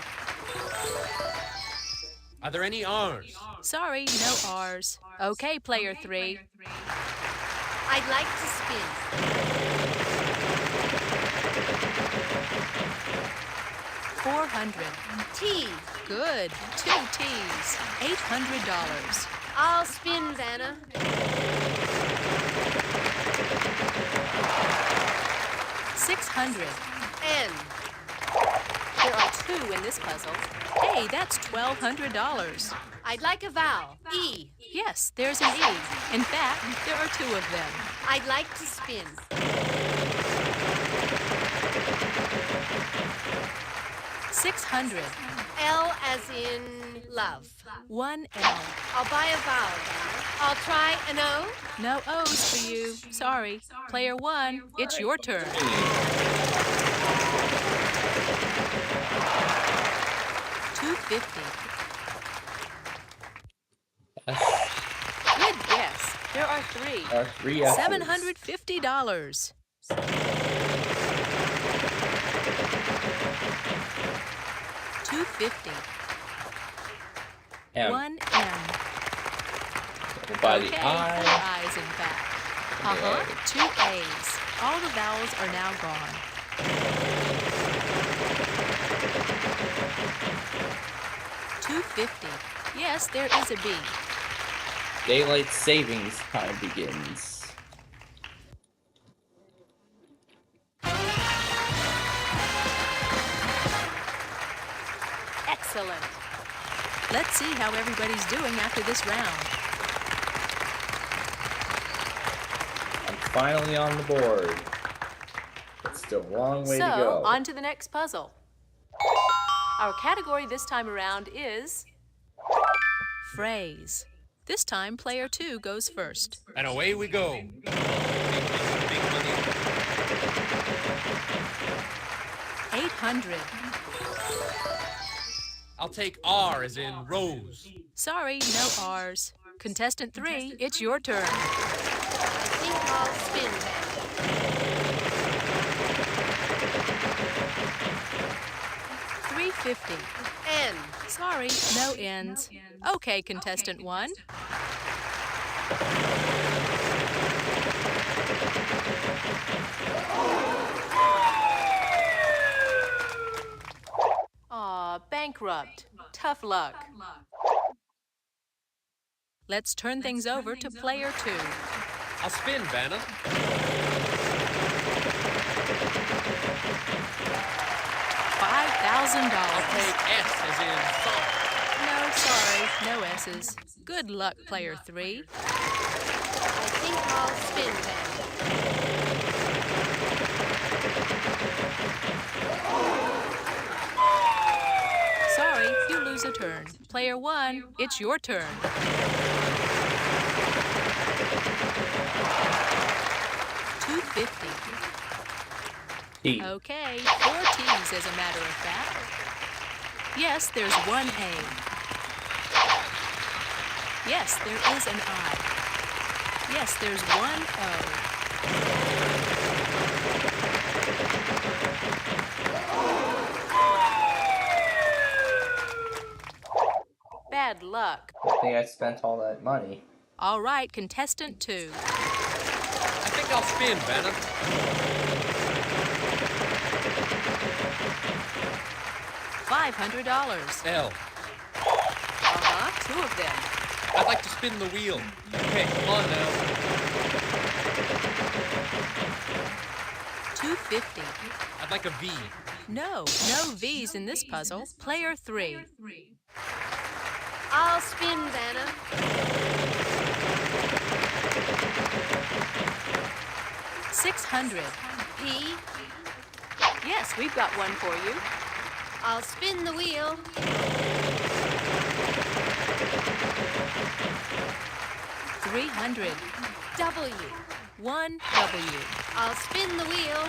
[SPEAKER 5] Are there any R's?
[SPEAKER 6] Sorry, no R's. Okay, player 3.
[SPEAKER 7] I'd like to spin.
[SPEAKER 6] $400.
[SPEAKER 7] T.
[SPEAKER 6] Good. 2 T's. $800.
[SPEAKER 7] I'll spin, Vanna.
[SPEAKER 6] $600.
[SPEAKER 7] N.
[SPEAKER 6] There are 2 in this puzzle. Hey, that's $1,200.
[SPEAKER 7] I'd like a vowel. E.
[SPEAKER 6] Yes, there's an E. In fact, there are 2 of them.
[SPEAKER 7] I'd like to spin.
[SPEAKER 6] $600.
[SPEAKER 7] L as in love.
[SPEAKER 6] 1 L.
[SPEAKER 7] I'll buy a vowel. I'll try an O.
[SPEAKER 6] No O's for you. Sorry. Player 1, it's your turn. $250.
[SPEAKER 1] Yes.
[SPEAKER 6] Good guess. There are three.
[SPEAKER 1] Our three S's.
[SPEAKER 6] $750. $250.
[SPEAKER 1] M.
[SPEAKER 6] One M.
[SPEAKER 1] By
[SPEAKER 6] Okay,
[SPEAKER 1] the
[SPEAKER 6] four
[SPEAKER 1] I.
[SPEAKER 6] I's in fact. Two A's. All the vowels are now gone. $250. Yes, there is a B.
[SPEAKER 1] Daylight savings time begins.
[SPEAKER 6] Excellent. Let's see how everybody's doing after this round.
[SPEAKER 1] I'm finally on the board. But still a long way to go.
[SPEAKER 6] So, on to the next puzzle. Our category this time around is phrase. This time, player 2 goes first.
[SPEAKER 5] And away we go. Big money.
[SPEAKER 6] 800.
[SPEAKER 5] I'll take R as in rose.
[SPEAKER 6] Sorry, no R's. Contestant 3, it's your turn.
[SPEAKER 7] I think I'll spin that.
[SPEAKER 6] $350.
[SPEAKER 7] N.
[SPEAKER 6] Sorry, no N's. Okay, contestant 1. Aw, bankrupt. Tough luck. Let's turn things over to player 2.
[SPEAKER 5] I'll spin, Vanna.
[SPEAKER 6] $5,000.
[SPEAKER 5] I'll take S as in salt.
[SPEAKER 6] No, sorry, no S's. Good luck, player 3.
[SPEAKER 7] I think I'll spin that.
[SPEAKER 6] Sorry, you lose a turn. Player 1, it's your turn. $250.
[SPEAKER 1] T.
[SPEAKER 6] Okay, 4 T's as a matter of fact. Yes, there's one A. Yes, there is an I. Yes, there's one O. Bad luck.
[SPEAKER 1] I think I spent all that money.
[SPEAKER 6] All right, contestant 2.
[SPEAKER 5] I think I'll spin, Vanna.
[SPEAKER 6] $500.
[SPEAKER 5] L.
[SPEAKER 6] Two of them.
[SPEAKER 5] I'd like to spin the wheel. Okay, come on now.
[SPEAKER 6] $250.
[SPEAKER 5] I'd like a V.
[SPEAKER 6] No V's in this puzzle. Player 3.
[SPEAKER 7] I'll spin, Vanna.
[SPEAKER 6] $600.
[SPEAKER 7] P.
[SPEAKER 6] Yes, we've got one for you.
[SPEAKER 7] I'll spin the wheel.
[SPEAKER 6] $300.
[SPEAKER 7] W.
[SPEAKER 6] One W.
[SPEAKER 7] I'll spin the wheel.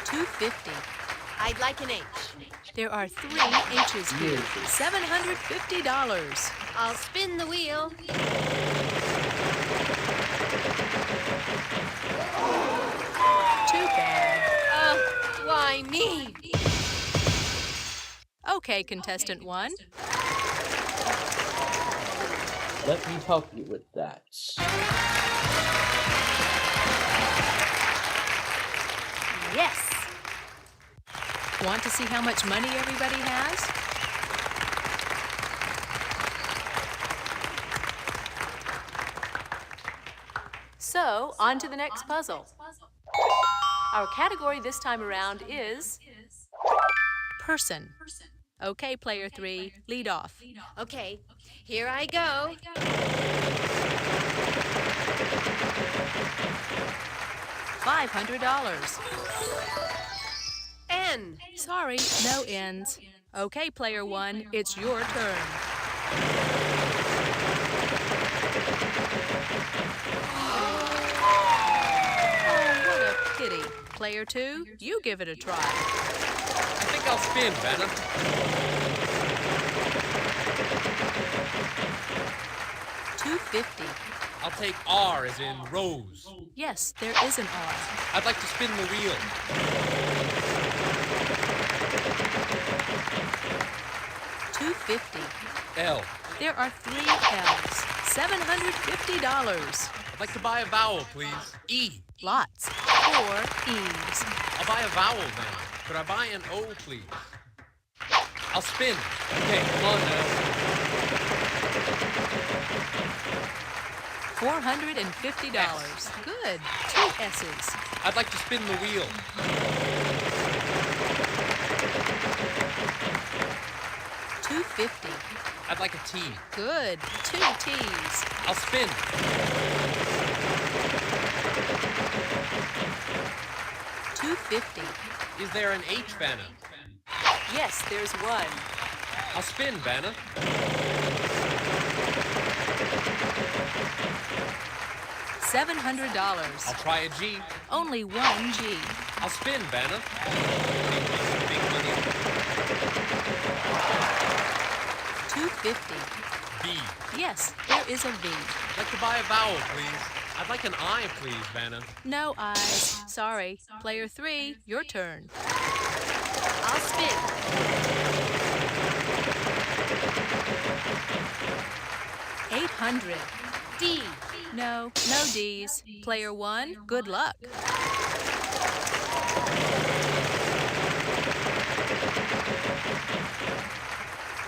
[SPEAKER 6] $250.
[SPEAKER 7] I'd like an H.
[SPEAKER 6] There are 3 H's here. $750.
[SPEAKER 7] I'll spin the wheel.
[SPEAKER 6] Too bad.
[SPEAKER 7] Why me?
[SPEAKER 6] Okay, contestant 1.
[SPEAKER 1] Let me help you with that.
[SPEAKER 6] Yes. Want to see how much money everybody has? So, on to the next puzzle. Our category this time around is person. Okay, player 3, lead off.
[SPEAKER 7] Okay, here I go.
[SPEAKER 6] $500.
[SPEAKER 7] N.
[SPEAKER 6] Sorry, no N's. Okay, player 1, it's your turn. Oh, what a pity. Player 2, you give it a try.
[SPEAKER 5] I think I'll spin, Vanna.
[SPEAKER 6] 250.
[SPEAKER 5] I'll take R as in rose.
[SPEAKER 6] Yes, there is an R.
[SPEAKER 5] I'd like to spin the wheel.
[SPEAKER 6] 250.
[SPEAKER 5] L.
[SPEAKER 6] There are 3 L's. $750.
[SPEAKER 5] I'd like to buy a vowel, please. E.
[SPEAKER 6] Lots. 4 E's.
[SPEAKER 5] I'll buy a vowel then. Could I buy an O, please? I'll spin. Okay, come on now.
[SPEAKER 6] $450. Good. 2 S's.
[SPEAKER 5] I'd like to spin the wheel.
[SPEAKER 6] 250.
[SPEAKER 5] I'd like a T.
[SPEAKER 6] Good. 2 T's.
[SPEAKER 5] I'll spin.
[SPEAKER 6] 250.
[SPEAKER 5] Is there an H, Vanna?
[SPEAKER 6] Yes, there's 1.
[SPEAKER 5] I'll spin, Vanna.
[SPEAKER 6] $700.
[SPEAKER 5] I'll try a G.
[SPEAKER 6] Only 1 G.
[SPEAKER 5] I'll spin, Vanna. Big money, big money.
[SPEAKER 6] 250.
[SPEAKER 5] B.
[SPEAKER 6] Yes, there is a V.
[SPEAKER 5] I'd like to buy a vowel, please. I'd like an I, please, Vanna.
[SPEAKER 6] No I's. Sorry. Player 3, your turn.
[SPEAKER 7] I'll spin.
[SPEAKER 6] 800.
[SPEAKER 7] D.
[SPEAKER 6] No D's. Player 1, good luck.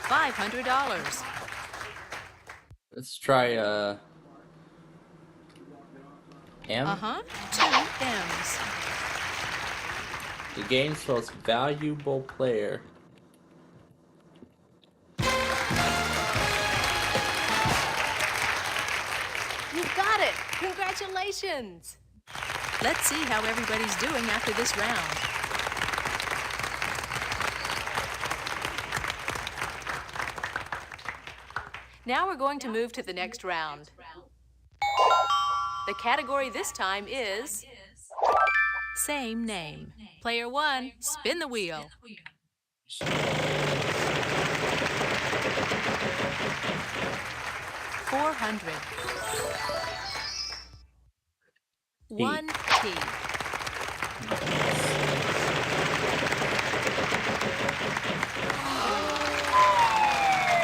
[SPEAKER 6] $500.
[SPEAKER 1] Let's try M.
[SPEAKER 6] 2 M's.
[SPEAKER 1] The game's most valuable player.
[SPEAKER 6] You got it! Congratulations! Let's see how everybody's doing after this round. Now we're going to move to the next round. The category this time is same name. Player 1, spin the wheel. $400. 1 T.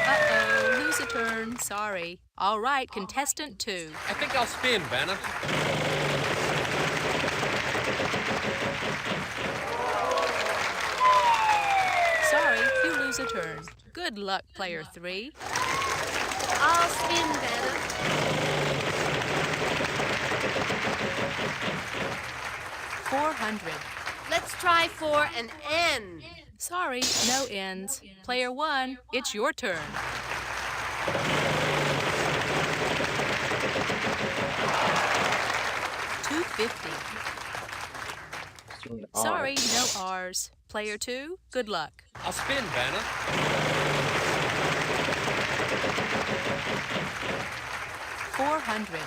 [SPEAKER 6] Uh-oh, lose a turn. Sorry. All right, contestant 2.
[SPEAKER 5] I think I'll spin, Vanna.
[SPEAKER 6] Sorry, you lose a turn. Good luck, player 3.
[SPEAKER 7] I'll spin, Vanna.
[SPEAKER 6] 400.
[SPEAKER 7] Let's try for an N.
[SPEAKER 6] Sorry, no N's. Player 1, it's your turn. $250. Sorry, no R's. Player 2, good luck.
[SPEAKER 5] I'll spin, Vanna.
[SPEAKER 6] $400.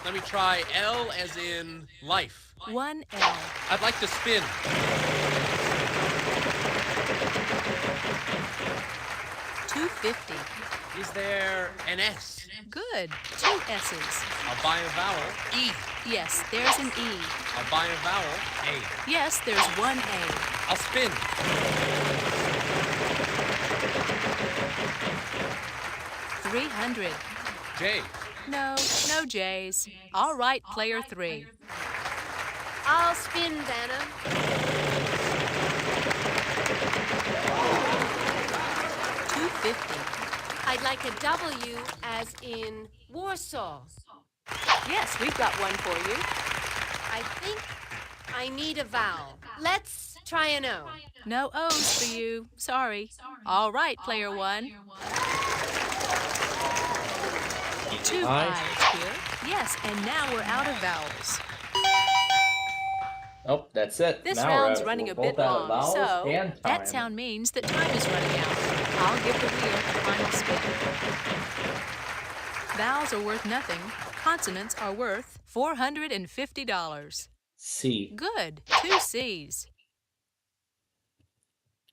[SPEAKER 5] Let me try L as in life.
[SPEAKER 6] 1 L.
[SPEAKER 5] I'd like to spin.
[SPEAKER 6] $250.
[SPEAKER 5] Is there an S?
[SPEAKER 6] Good. 2 S's.
[SPEAKER 5] I'll buy a vowel. E.
[SPEAKER 6] Yes, there's an E.
[SPEAKER 5] I'll buy a vowel. A.
[SPEAKER 6] Yes, there's 1 A.
[SPEAKER 5] I'll spin.
[SPEAKER 6] $300.
[SPEAKER 5] J.
[SPEAKER 6] No J's. All right, player 3.
[SPEAKER 7] I'll spin, Vanna.
[SPEAKER 6] $250.
[SPEAKER 7] I'd like a W as in Warsaw.
[SPEAKER 6] Yes, we've got one for you.
[SPEAKER 7] I think I need a vowel. Let's try an O.
[SPEAKER 6] No O's for you. Sorry. All right, player 1. 2 I's here. Yes, and now we're out of vowels.
[SPEAKER 1] Oh, that's it.
[SPEAKER 6] This
[SPEAKER 1] now
[SPEAKER 6] round's
[SPEAKER 1] we're
[SPEAKER 6] running a
[SPEAKER 1] both
[SPEAKER 6] bit
[SPEAKER 1] out of
[SPEAKER 6] long,
[SPEAKER 1] vowels
[SPEAKER 6] so
[SPEAKER 1] and
[SPEAKER 6] that
[SPEAKER 1] time.
[SPEAKER 6] sound means that time is running out. I'll give the wheel a final spin. Vowels are worth nothing. Consonants are worth $450.
[SPEAKER 1] C.
[SPEAKER 6] Good. 2 C's.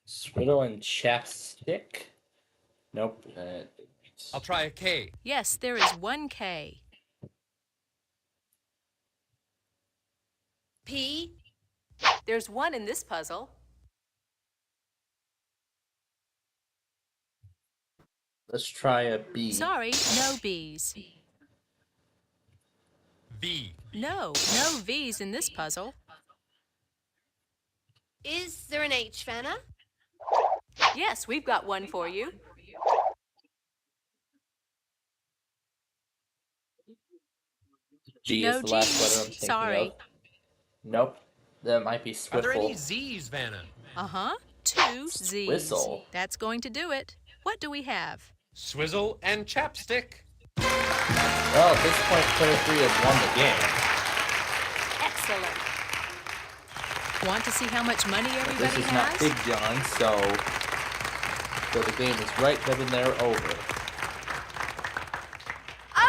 [SPEAKER 1] Swiddle and chapstick. Nope.
[SPEAKER 5] I'll try a K.
[SPEAKER 6] Yes, there is one K.
[SPEAKER 7] P.
[SPEAKER 6] There's one in this puzzle.
[SPEAKER 1] Let's try a B.
[SPEAKER 6] Sorry, no B's.
[SPEAKER 5] V.
[SPEAKER 6] No V's in this puzzle.
[SPEAKER 7] Is there an H, Vanna?
[SPEAKER 6] Yes, we've got one for you.
[SPEAKER 1] G
[SPEAKER 6] No
[SPEAKER 1] is the last
[SPEAKER 6] G's.
[SPEAKER 1] letter I'm thinking
[SPEAKER 6] Sorry.
[SPEAKER 1] of. Nope. That might be
[SPEAKER 5] Are there any
[SPEAKER 1] Swiffle.
[SPEAKER 5] Z's, Vanna?
[SPEAKER 6] Uh-huh, 2 Z's.
[SPEAKER 1] Whistle.
[SPEAKER 6] That's going to do it. What do we have?
[SPEAKER 5] Swizzle and chapstick.
[SPEAKER 1] Well, at this point, player 3 has won the game.
[SPEAKER 6] Excellent. Want to see how much money
[SPEAKER 1] But
[SPEAKER 6] everybody
[SPEAKER 1] this is not
[SPEAKER 6] has?
[SPEAKER 1] Big John, so the game is right then and there over.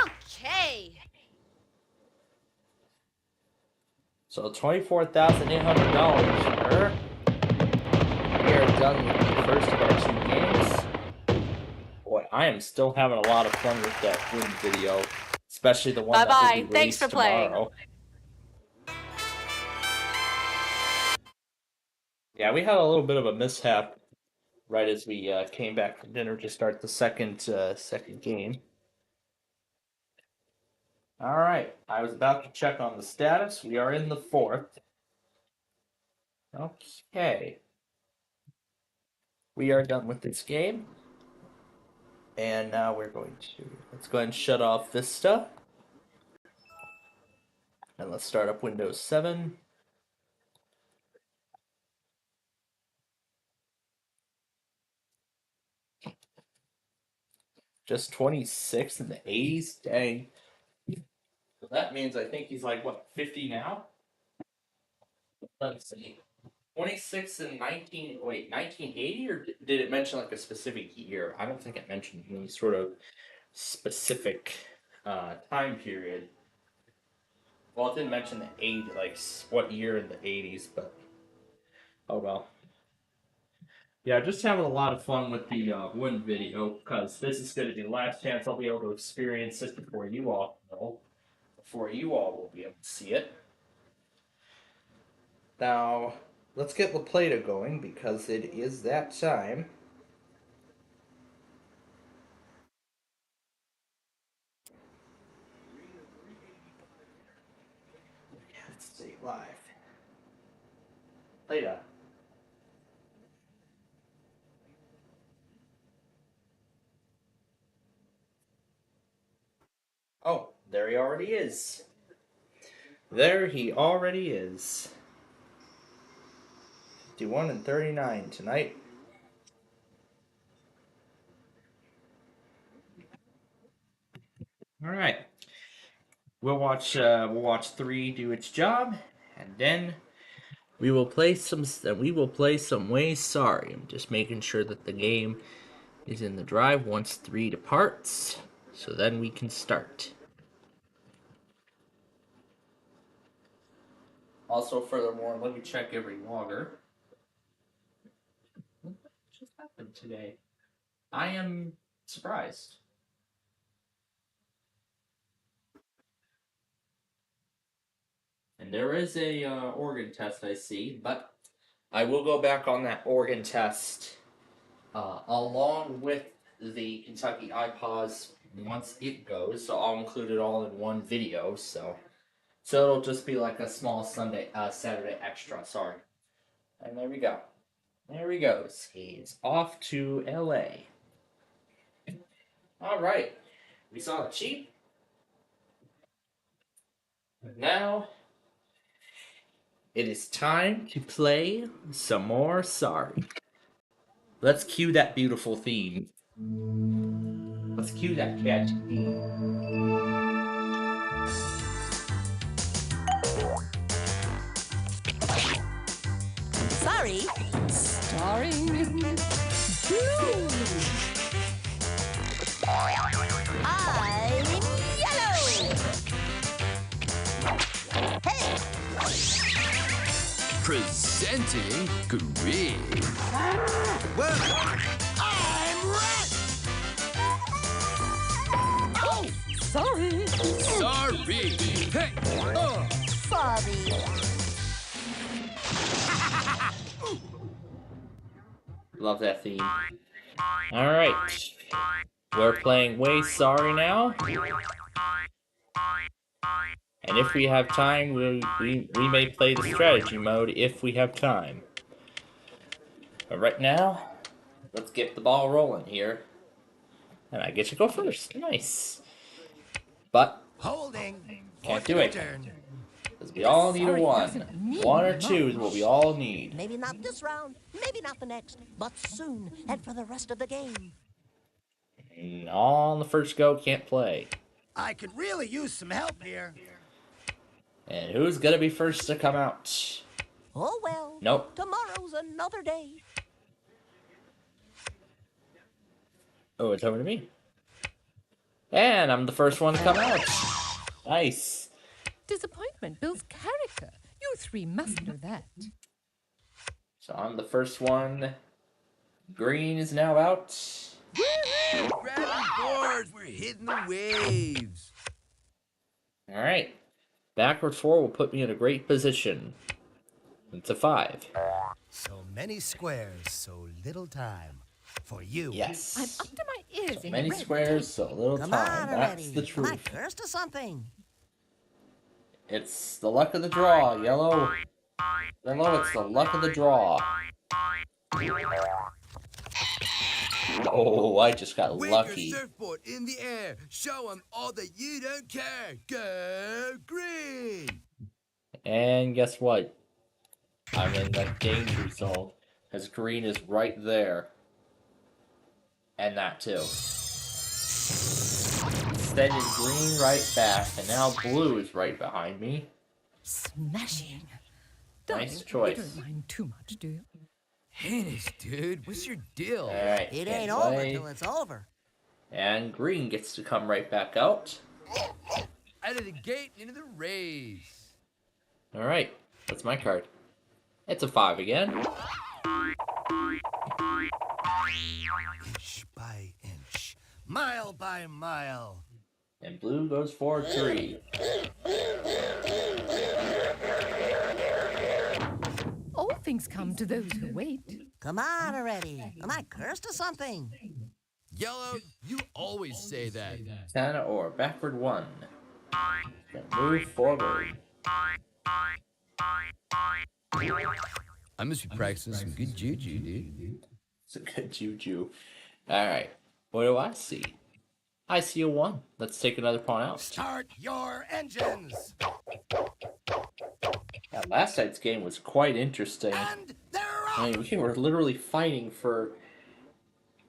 [SPEAKER 7] Okay.
[SPEAKER 1] So $24,800, sir. We are done with the first of our 2 games. Boy, I am still having a lot of fun with that win video, especially the one that
[SPEAKER 6] Bye-bye.
[SPEAKER 1] will be
[SPEAKER 6] Thanks
[SPEAKER 1] released
[SPEAKER 6] for playing.
[SPEAKER 1] tomorrow. Yeah, we had a little bit of a mishap right as we came back from dinner to start the second game. All right, I was about to check on the status. We are in the 4th. Okay. We are done with this game. And now we're going to, let's go ahead and shut off Vista. And let's start up Windows 7. Just 26 in the 80s? Dang. So that means I think he's like, what, 50 now? Let's see. 26 in 1980, or did it mention like a specific year? I don't think it mentioned any sort of specific time period. Well, it didn't mention the like what year in the 80s, but oh well. Yeah, just having a lot of fun with the win video, because this is going to be the last chance I'll be able to experience it before you all know. Before you all will be able to see it. Now, let's get La Plata going, because it is that time. Let's see, live. Plata. Oh, there he already is. There he already is. 51 and 39 tonight. All right. We'll watch 3 do its job, and then we will play some Way Sorry. I'm just making sure that the game is in the drive once 3 departs, so then we can start. Also, furthermore, let me check every logger. What just happened today? I am surprised. And there is a organ test I see, but I will go back on that organ test along with the Kentucky iPause once it goes. So I'll include it all in one video. So it'll just be like a small Saturday extra. Sorry. And there we go. There he goes. He's off to LA. All right. We saw the cheap. Now it is time to play some more Sorry. Let's cue that beautiful theme. Let's cue that catchy theme.
[SPEAKER 9] Sorry. Starring Blue. I'm yellow. Hey.
[SPEAKER 8] Presenting green.
[SPEAKER 9] I'm red.
[SPEAKER 8] Sorry. Hey.
[SPEAKER 9] Sorry.
[SPEAKER 1] Love that theme. Alright. We're playing Way Sorry now. And if we have time, we may play the strategy mode if we have time. But right now, let's get the ball rolling here. And I get to go first. Nice. But
[SPEAKER 10] Holding.
[SPEAKER 1] can't do it. Because we all need a 1. 1 or 2 is what we all need.
[SPEAKER 9] Maybe not this round, maybe not the next, but soon and for the rest of the game.
[SPEAKER 1] And on the first go, can't play.
[SPEAKER 10] I could really use some help here.
[SPEAKER 1] And who's gonna be first to come out?
[SPEAKER 9] Oh well.
[SPEAKER 1] Nope.
[SPEAKER 9] Tomorrow's another day.
[SPEAKER 1] Oh, it's over to me. And I'm the first one to come out. Nice.
[SPEAKER 11] Disappointment builds character. You three must know that.
[SPEAKER 1] So I'm the first one. Green is now out.
[SPEAKER 10] Grab your boards. We're hitting the waves.
[SPEAKER 1] Alright. Backward 4 will put me in a great position. It's a 5.
[SPEAKER 10] So many squares, so little time. For you.
[SPEAKER 1] Yes.
[SPEAKER 11] I'm up to my ears
[SPEAKER 1] So
[SPEAKER 11] in
[SPEAKER 1] many
[SPEAKER 11] red
[SPEAKER 1] squares, so little
[SPEAKER 9] Come
[SPEAKER 1] time.
[SPEAKER 9] on
[SPEAKER 1] That's
[SPEAKER 9] already.
[SPEAKER 1] the
[SPEAKER 9] Am I
[SPEAKER 1] truth.
[SPEAKER 9] cursed or something?
[SPEAKER 1] It's the luck of the draw, Yellow. Yellow, it's the luck of the draw. Oh, I just got lucky.
[SPEAKER 10] Your surfboard in the air. Show 'em all that you don't care. Go green.
[SPEAKER 1] And guess what? I'm in the danger zone. Because green is right there. And that too. Sending green right back, and now blue is right behind me.
[SPEAKER 11] Smashing.
[SPEAKER 1] Nice
[SPEAKER 11] Darling,
[SPEAKER 1] choice.
[SPEAKER 11] You don't mind too much, do you?
[SPEAKER 10] Hamish, dude, what's your deal?
[SPEAKER 1] Alright,
[SPEAKER 9] It
[SPEAKER 1] can't
[SPEAKER 9] ain't over
[SPEAKER 1] play.
[SPEAKER 9] till it's over.
[SPEAKER 1] And green gets to come right back out.
[SPEAKER 10] Out of the gate into the race.
[SPEAKER 1] Alright, that's my card. It's a 5 again.
[SPEAKER 10] Inch by inch, mile by mile.
[SPEAKER 1] And blue goes for 3.
[SPEAKER 11] All things come to those who wait.
[SPEAKER 9] Come on already. Am I cursed or something?
[SPEAKER 10] Yellow, you always say that.
[SPEAKER 1] 10 or backward 1. Then move forward.
[SPEAKER 10] I must be practicing some good juju, dude.
[SPEAKER 1] It's a good juju. Alright, what do I see? I see a 1. Let's take another pawn out.
[SPEAKER 10] Start your engines.
[SPEAKER 1] Now, last night's game was quite interesting.
[SPEAKER 10] And they're
[SPEAKER 1] I mean, we were literally fighting for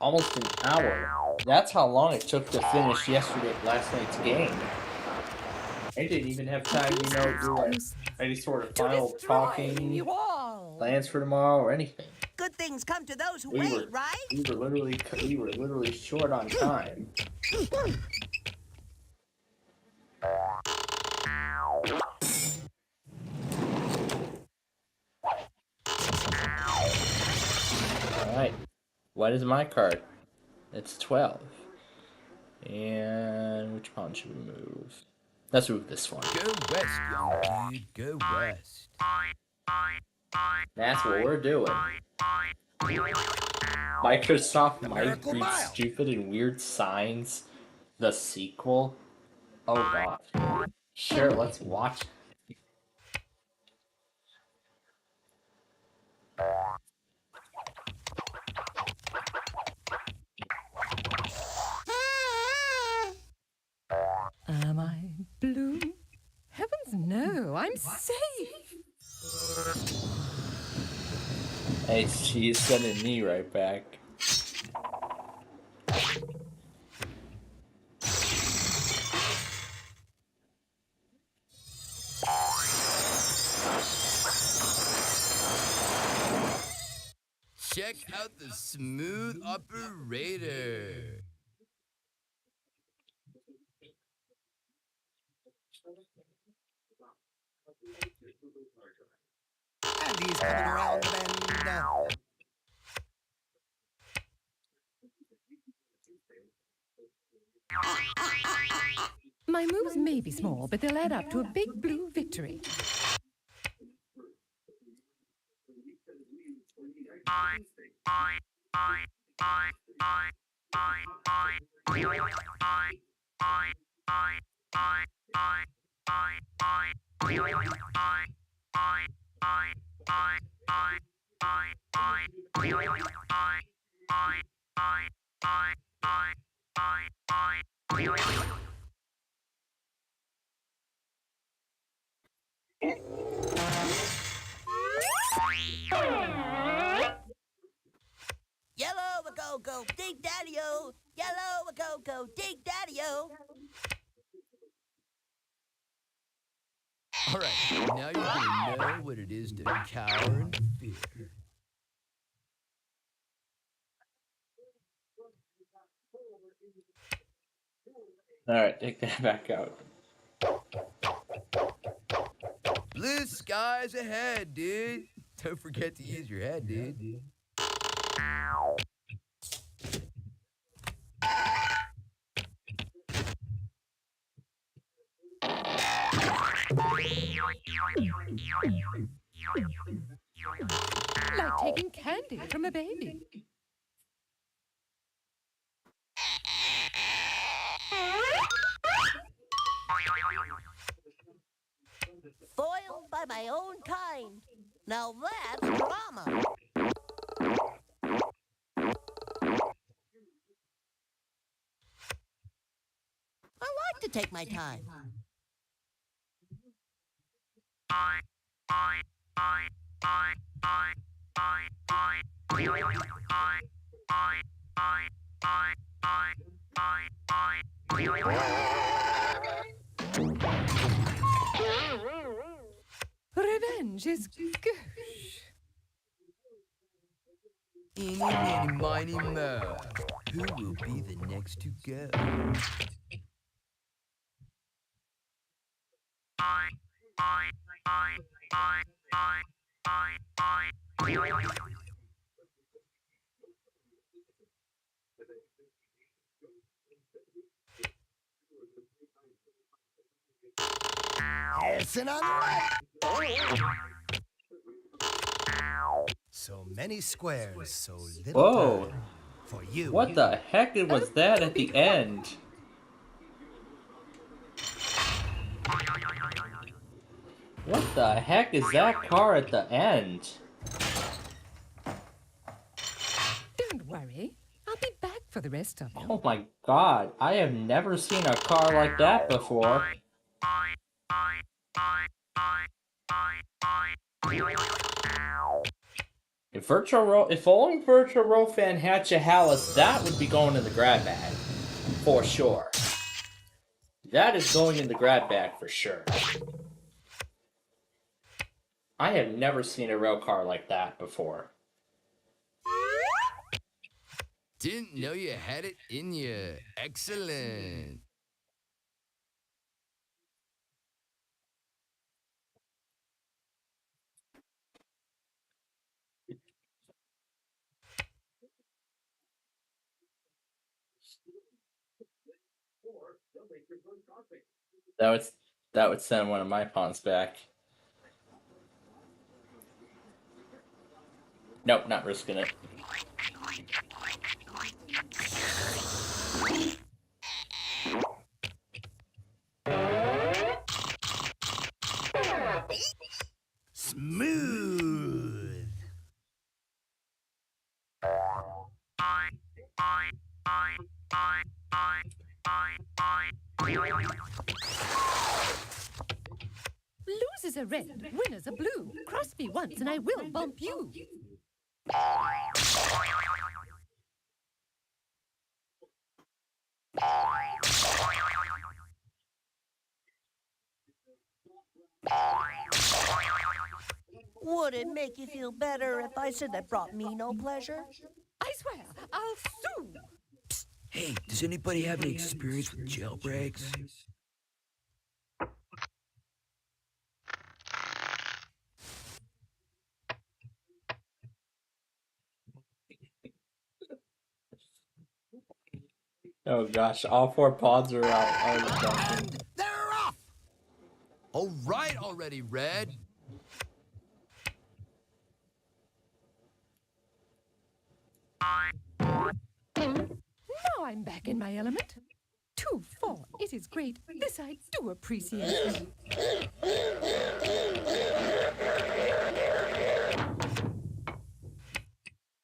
[SPEAKER 1] almost an hour. That's how long it took to finish last night's game. I didn't even have time, do like any sort of final talking,
[SPEAKER 9] You all.
[SPEAKER 1] plans for tomorrow, or anything.
[SPEAKER 9] Good things come to those who
[SPEAKER 1] We
[SPEAKER 9] wait,
[SPEAKER 1] were-
[SPEAKER 9] right?
[SPEAKER 1] We were literally short on time. Alright. What is my card? It's 12. And which pawn should we move? Let's move this one.
[SPEAKER 10] Go west, young dude. Go west.
[SPEAKER 1] That's what we're doing. Microsoft might
[SPEAKER 10] Miracle
[SPEAKER 1] read
[SPEAKER 10] Mile.
[SPEAKER 1] Stupid and Weird Signs, the sequel. Oh god. Sure, let's watch.
[SPEAKER 11] Am I blue? Heavens no, I'm safe.
[SPEAKER 1] Hey, she's sending me right back.
[SPEAKER 10] Check out the smooth operator.
[SPEAKER 9] And he's coming around the bend.
[SPEAKER 11] My moves may be small, but they'll add up to a big blue victory.
[SPEAKER 9] Yellow a go go, dig daddy-o. Yellow a go go, dig daddy-o.
[SPEAKER 10] All right, now you're gonna know what it is to cower in fear.
[SPEAKER 1] Alright, take that back out.
[SPEAKER 10] Blue skies ahead, dude. Don't forget to use your head, dude.
[SPEAKER 11] Like taking candy from a baby.
[SPEAKER 9] Foiled by my own kind. Now that's drama. I like to take my time.
[SPEAKER 11] Revenge is good.
[SPEAKER 10] Eeny, meeny, miny, mo. Who will be the next to go?
[SPEAKER 9] Listen on the right.
[SPEAKER 12] So many squares, so little
[SPEAKER 1] Whoa!
[SPEAKER 12] time. For you.
[SPEAKER 1] What the heck was that at the end? What the heck is that car at the end?
[SPEAKER 11] Don't worry. I'll be back for the rest of you.
[SPEAKER 1] Oh my god, I have never seen a car like that before. If only Virtual Rofan had Chahalis, that would be going in the grab bag. For sure. That is going in the grab bag for sure. I have never seen a rail car like that before.
[SPEAKER 10] Didn't know you had it in you. Excellent.
[SPEAKER 1] That would send one of my pawns back. Nope, not risking it.
[SPEAKER 12] Smooth.
[SPEAKER 11] Losers are red, winners are blue. Cross me once and I will bump you.
[SPEAKER 9] Would it make you feel better if I said that brought me no pleasure?
[SPEAKER 11] I swear, I'll sue.
[SPEAKER 10] Psst. Hey, does anybody have any experience with jailbreaks?
[SPEAKER 1] Oh gosh, all 4 pawns are out.
[SPEAKER 10] And they're off! All right already, Red.
[SPEAKER 11] Now I'm back in my element. 2-4. It is great. This I do appreciate.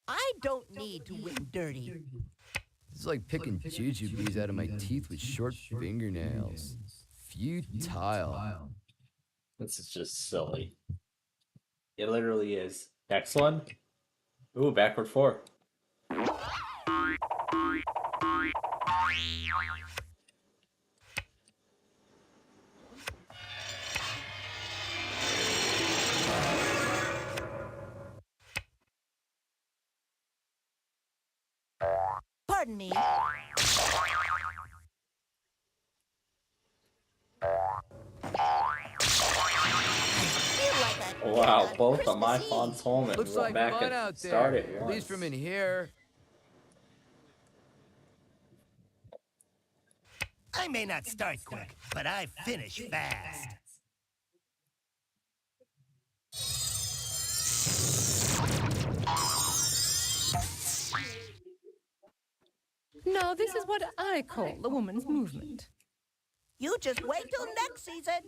[SPEAKER 9] I don't need to win dirty.
[SPEAKER 10] It's like picking jujubes out of my teeth with short fingernails. Futile.
[SPEAKER 1] This is just silly. It literally is. Next one. Ooh, backward 4.
[SPEAKER 9] Pardon me.
[SPEAKER 1] Wow, both of my pawns home and
[SPEAKER 10] Looks
[SPEAKER 1] went
[SPEAKER 10] like
[SPEAKER 1] back
[SPEAKER 10] fun
[SPEAKER 1] and
[SPEAKER 10] out there.
[SPEAKER 1] started
[SPEAKER 10] At least from in here.
[SPEAKER 12] I may not start quick, but I finish fast.
[SPEAKER 11] Now, this is what I call the woman's movement.
[SPEAKER 9] You just wait till next season.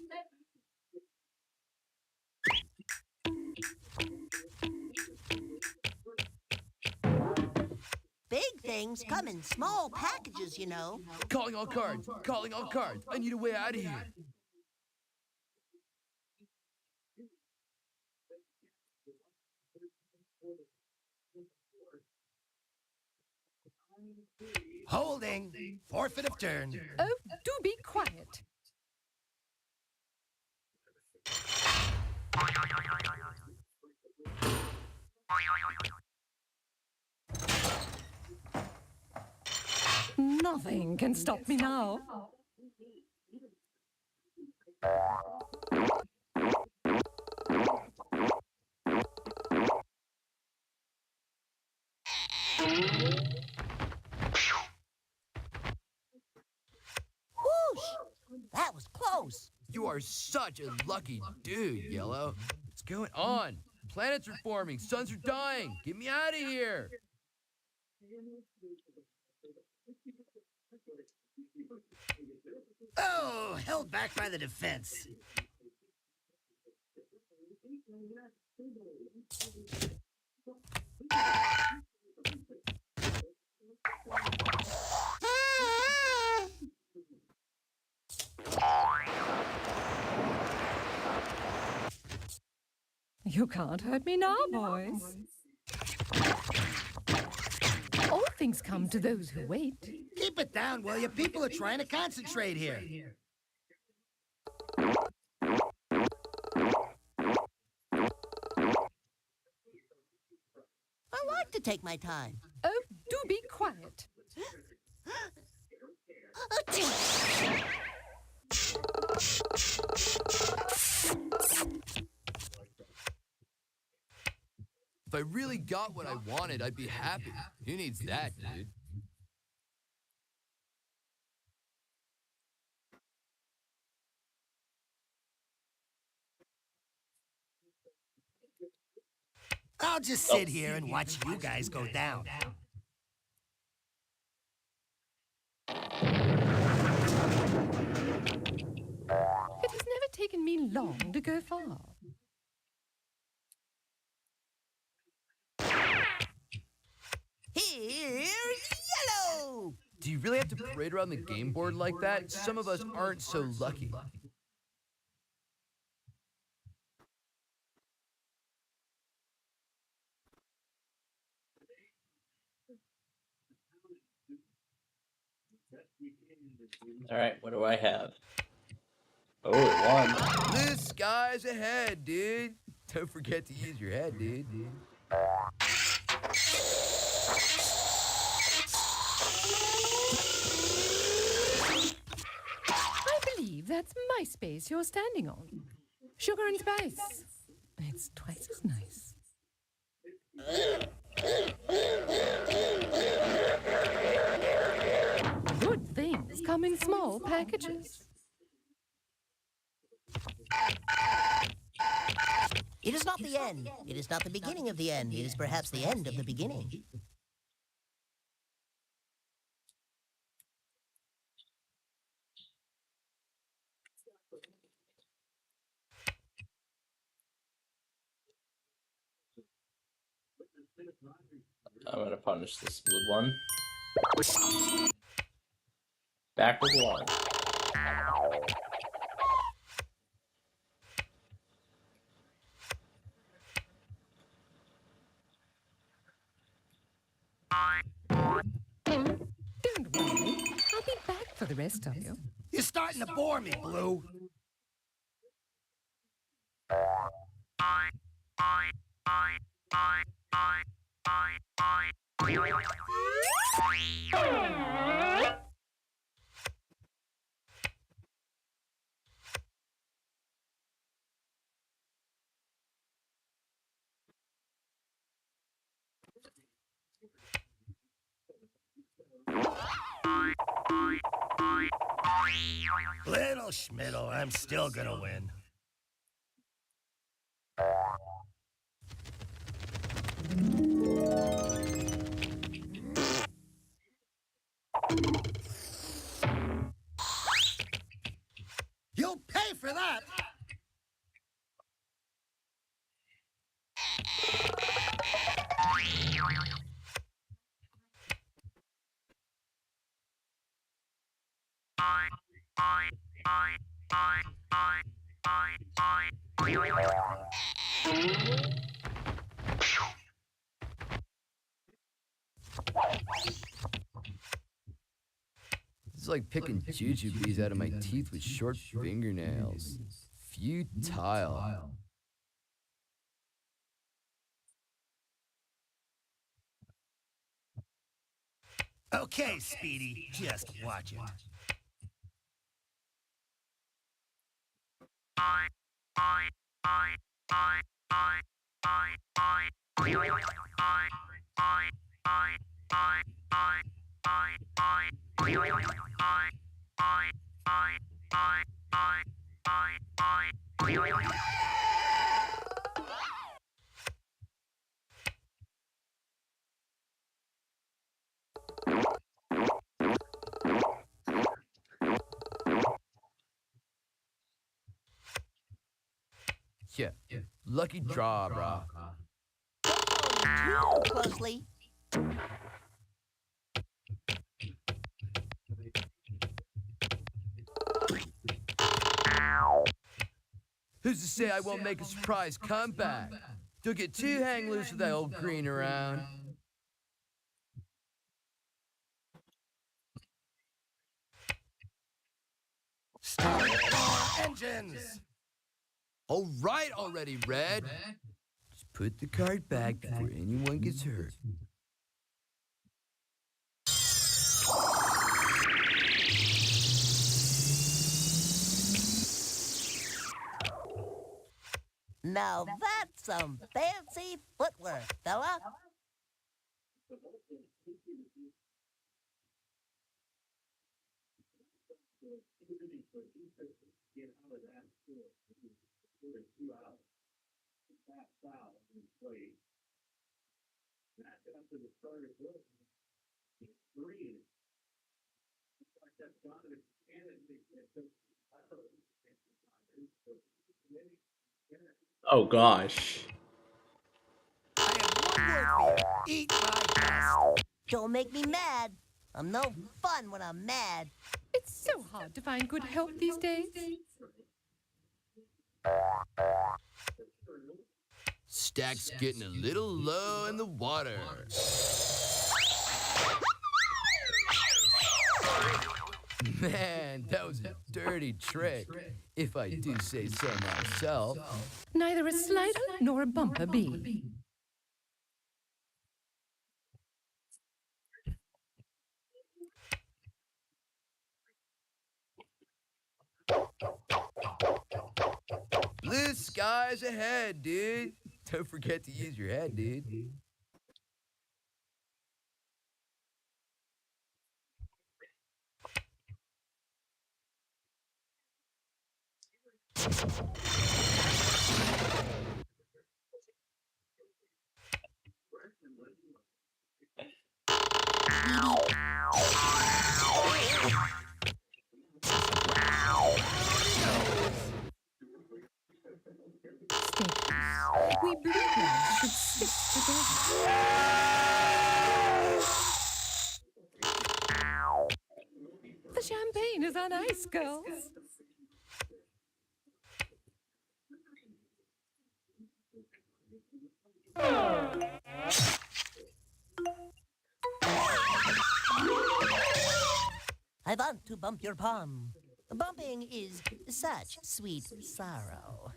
[SPEAKER 9] Big things come in small packages, you know.
[SPEAKER 10] Calling all cards. Calling all cards. I need a way out of here.
[SPEAKER 12] Holding. Forfeit of turn.
[SPEAKER 11] Oh, do be quiet. Nothing can stop me now.
[SPEAKER 9] Whoosh! That was close.
[SPEAKER 10] You are such a lucky dude, Yellow. What's going on? Planets are forming. Suns are dying. Get me out of here.
[SPEAKER 12] Oh, held back by the defense.
[SPEAKER 11] You can't hurt me now, boys. All things come to those who wait.
[SPEAKER 12] Keep it down, will you? People are trying to concentrate here.
[SPEAKER 9] I like to take my time.
[SPEAKER 11] Oh, do be quiet.
[SPEAKER 10] If I really got what I wanted, I'd be happy. Who needs that, dude?
[SPEAKER 12] I'll just sit here and watch you guys go down.
[SPEAKER 11] It has never taken me long to go far.
[SPEAKER 9] Here's Yellow!
[SPEAKER 10] Do you really have to parade around the game board like that? Some of us aren't so lucky.
[SPEAKER 1] Alright, what do I have? Oh, it won.
[SPEAKER 10] Blue skies ahead, dude. Don't forget to use your head, dude.
[SPEAKER 11] I believe that's my space you're standing on. Sugar and spice. It's twice as nice. Good come in small packages.
[SPEAKER 9] It is not the end. It is not the beginning of the end. It is perhaps the end of the beginning.
[SPEAKER 1] I'm gonna punish this blue one. Backward one.
[SPEAKER 11] Don't worry. I'll be back for the rest of you.
[SPEAKER 12] You're starting to bore me, Blue. Little Schmiddle, I'm still gonna win. You'll pay for that!
[SPEAKER 10] It's like picking jujubes out of my teeth with short fingernails. Futile.
[SPEAKER 12] Okay, Speedy, just watch it.
[SPEAKER 10] Yeah, lucky draw, brah.
[SPEAKER 9] Too closely.
[SPEAKER 10] Who's to say I won't make a surprise comeback? Don't get too hang loose with that old green around.
[SPEAKER 12] Start engines!
[SPEAKER 10] All right already, Red. Just put the card back before anyone gets hurt.
[SPEAKER 9] Now that's some fancy footwork, fella.
[SPEAKER 1] Oh gosh.
[SPEAKER 9] Eat my dust. Don't make me mad. I'm no fun when I'm mad.
[SPEAKER 11] It's so hard to find good help these days.
[SPEAKER 10] Stack's getting a little low in the water. Man, that was a dirty trick, if I do say so myself.
[SPEAKER 11] Neither a slider nor a bumper bee.
[SPEAKER 10] Blue skies ahead, dude. Don't forget to use your head, dude.
[SPEAKER 11] We blue bloods should stick together. The champagne is on ice, girls.
[SPEAKER 9] I want to bump your palm. Bumping is such sweet sorrow.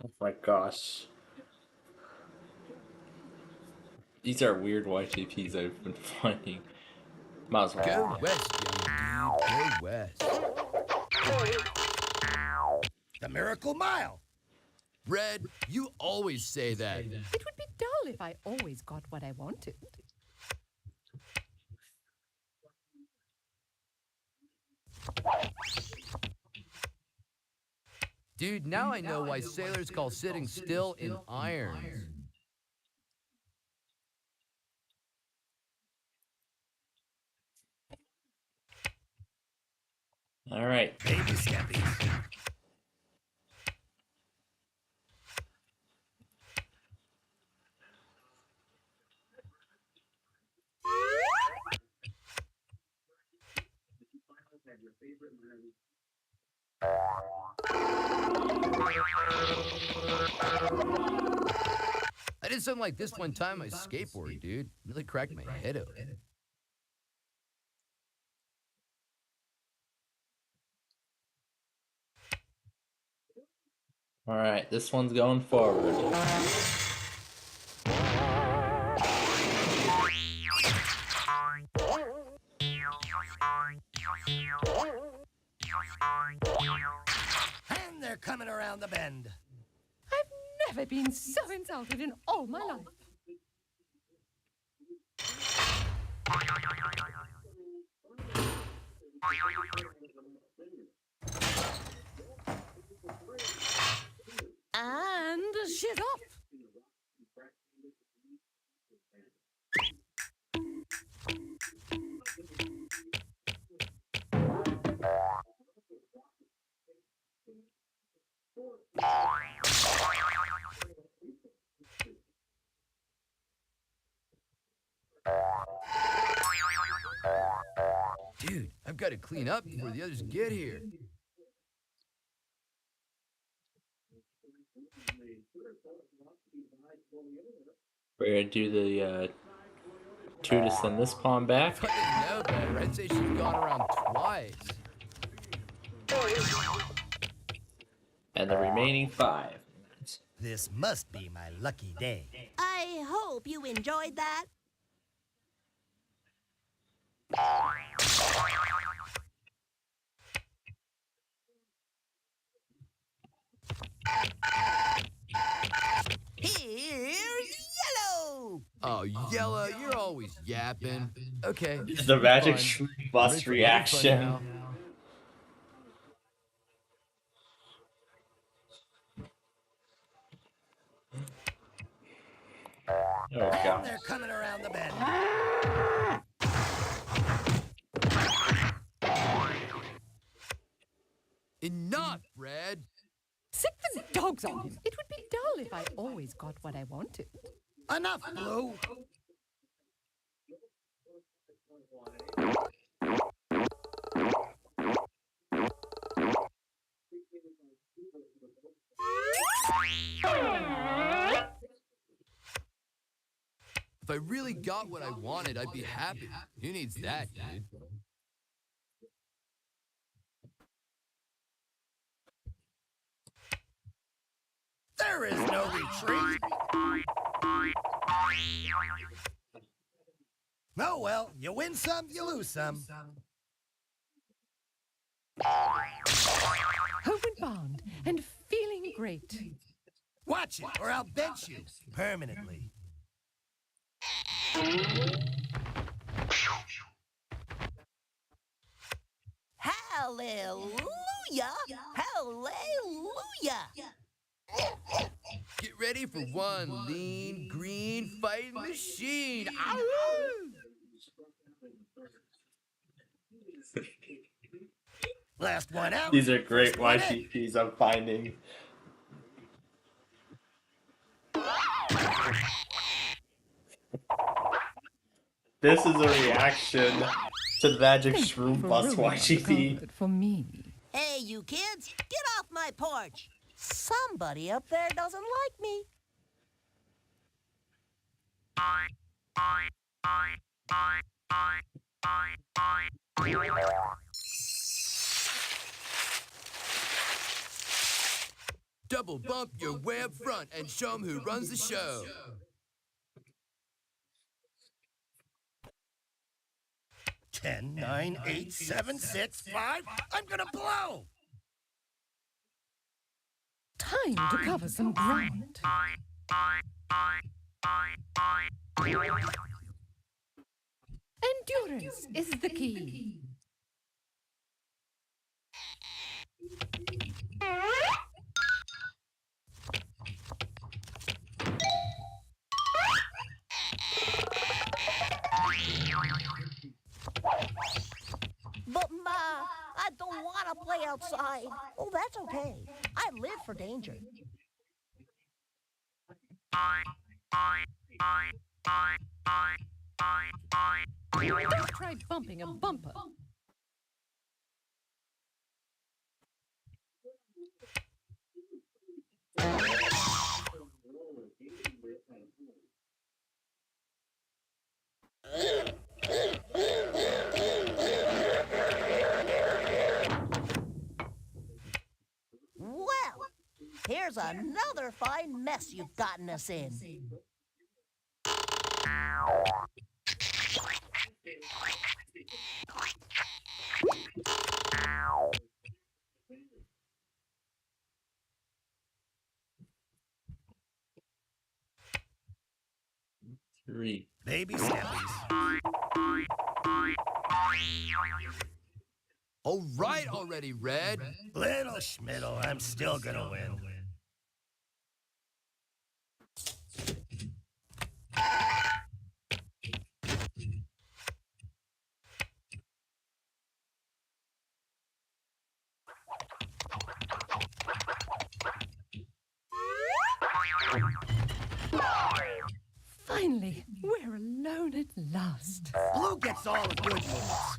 [SPEAKER 1] Oh my gosh. These are weird YTPs I've been finding. Might as well.
[SPEAKER 10] Go west, young dude. Go west.
[SPEAKER 12] The Miracle Mile.
[SPEAKER 10] Red, you always say that.
[SPEAKER 11] It would be dull if I always got what I wanted.
[SPEAKER 10] Dude, now I know why sailors call sitting still in irons.
[SPEAKER 1] All right.
[SPEAKER 12] Baby steppies.
[SPEAKER 10] I did something like this one time on my skateboard, dude. Really cracked my head open.
[SPEAKER 1] All right, this one's going forward.
[SPEAKER 12] And they're coming around the bend.
[SPEAKER 11] I've never been so insulted in all my life. And she's off.
[SPEAKER 10] Dude, I've got to clean up before the others get here.
[SPEAKER 1] We're gonna do the two to send this pawn back.
[SPEAKER 10] If I didn't know better, I'd say she's gone around twice.
[SPEAKER 1] And the remaining 5.
[SPEAKER 12] This must be my lucky day.
[SPEAKER 9] I hope you enjoyed that. Here's Yellow!
[SPEAKER 10] Oh, Yellow, you're always yapping. Okay.
[SPEAKER 1] The magic
[SPEAKER 10] fun.
[SPEAKER 1] bus
[SPEAKER 10] Ready for
[SPEAKER 1] reaction.
[SPEAKER 10] fun now?
[SPEAKER 1] Oh god.
[SPEAKER 12] They're coming around the bend.
[SPEAKER 10] Enough, Red.
[SPEAKER 11] Sick the dogs on him. It would be dull if I always got what I wanted.
[SPEAKER 12] Enough, Blue.
[SPEAKER 10] If I really got what I wanted, I'd be happy. Who needs that, dude?
[SPEAKER 12] There is no retreat. Oh, well, you win some, you lose some.
[SPEAKER 11] Homeward bound and feeling great.
[SPEAKER 12] Watch it, or I'll bench you permanently.
[SPEAKER 9] Hallelujah! Hallelujah!
[SPEAKER 10] Get ready for one lean, green fighting machine. Ow!
[SPEAKER 12] Last one out.
[SPEAKER 1] These are great
[SPEAKER 12] First one in.
[SPEAKER 1] YCPs I'm finding. This is a reaction to the Magic Shroom Bus YCP.
[SPEAKER 11] For me.
[SPEAKER 9] Hey, you kids, get off my porch. Somebody up there doesn't like me.
[SPEAKER 10] Double bump your way up front and show 'em who runs the show.
[SPEAKER 12] 10, 9, 8, 7, 6, 5. I'm gonna blow.
[SPEAKER 11] Time to cover some ground. Endurance is the key.
[SPEAKER 9] But, Ma, I don't want to play outside. Oh, that's okay. I live for danger.
[SPEAKER 11] Don't try bumping a bumper.
[SPEAKER 9] Well, here's another fine mess you've gotten us in.
[SPEAKER 1] 3.
[SPEAKER 12] Baby steppies.
[SPEAKER 10] All right already, Red.
[SPEAKER 12] Little schmiddle, I'm still gonna win.
[SPEAKER 11] Finally, we're alone at last.
[SPEAKER 12] Blue gets all the good ones.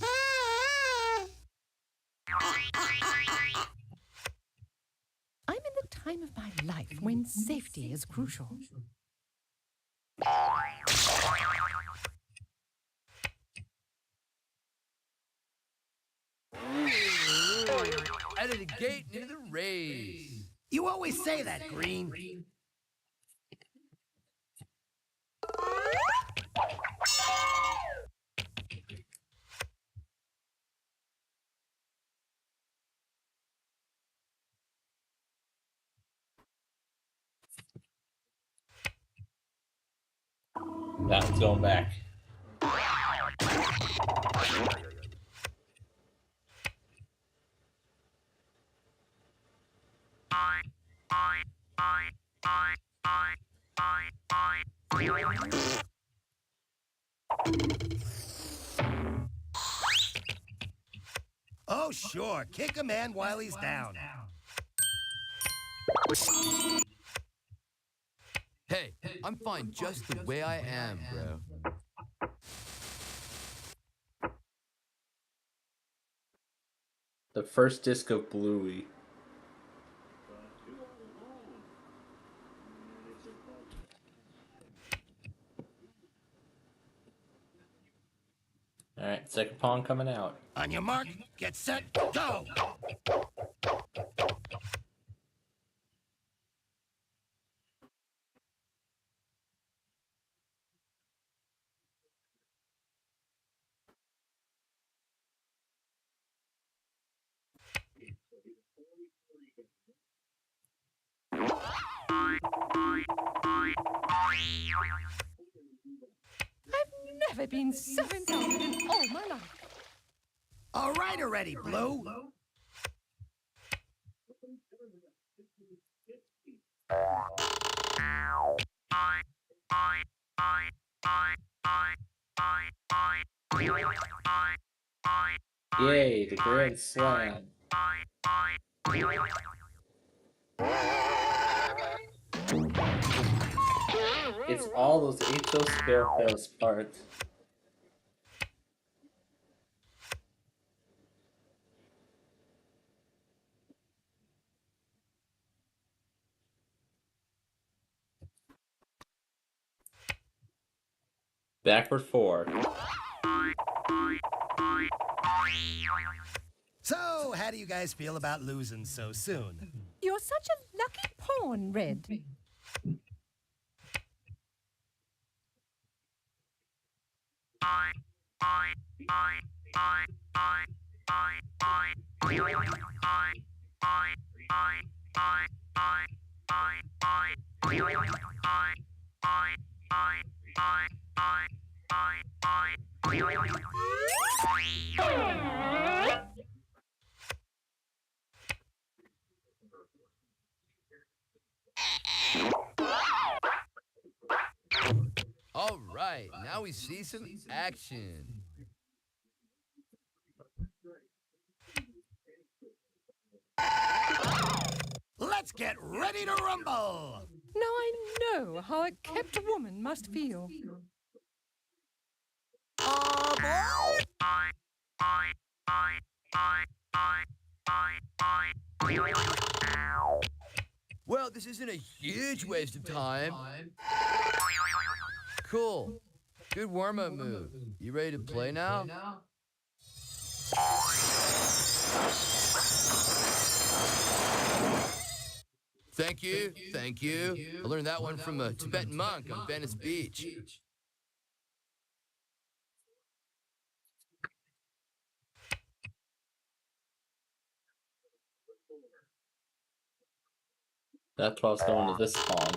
[SPEAKER 11] I'm in the time of my life when safety is crucial.
[SPEAKER 10] Out of the gate and into the race.
[SPEAKER 12] You always say that, Green.
[SPEAKER 1] That's going back.
[SPEAKER 12] Oh, sure. Kick a man while he's down.
[SPEAKER 10] Hey, I'm fine just the way I am, bro.
[SPEAKER 1] The first disc of Bluey. Alright, second pawn coming out.
[SPEAKER 12] On your mark, get set, go!
[SPEAKER 11] I've never been so insulted in all my life.
[SPEAKER 12] All right already, Blue.
[SPEAKER 1] Yay, the Grand Slam. It's all those HO Sparrows parts. Backward 4.
[SPEAKER 12] So, how do you guys feel about losing so soon?
[SPEAKER 11] You're such a lucky pawn, Red.
[SPEAKER 10] All right, now we see some action.
[SPEAKER 12] Let's get ready to rumble!
[SPEAKER 11] Now I know how a kept woman must feel.
[SPEAKER 10] Well, this isn't a huge waste of time. Cool. Good warm-up move. You ready to play now? Thank you, thank you. I learned that one from a Tibetan monk on Venice Beach.
[SPEAKER 1] That's why I was going to this spawn.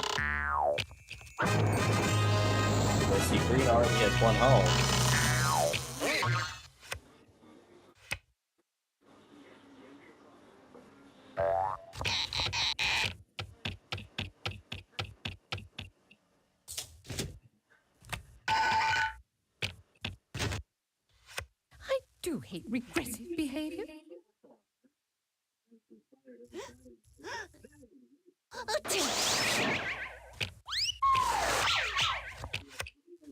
[SPEAKER 1] I see Green already has one home.
[SPEAKER 11] I do hate regressive behavior.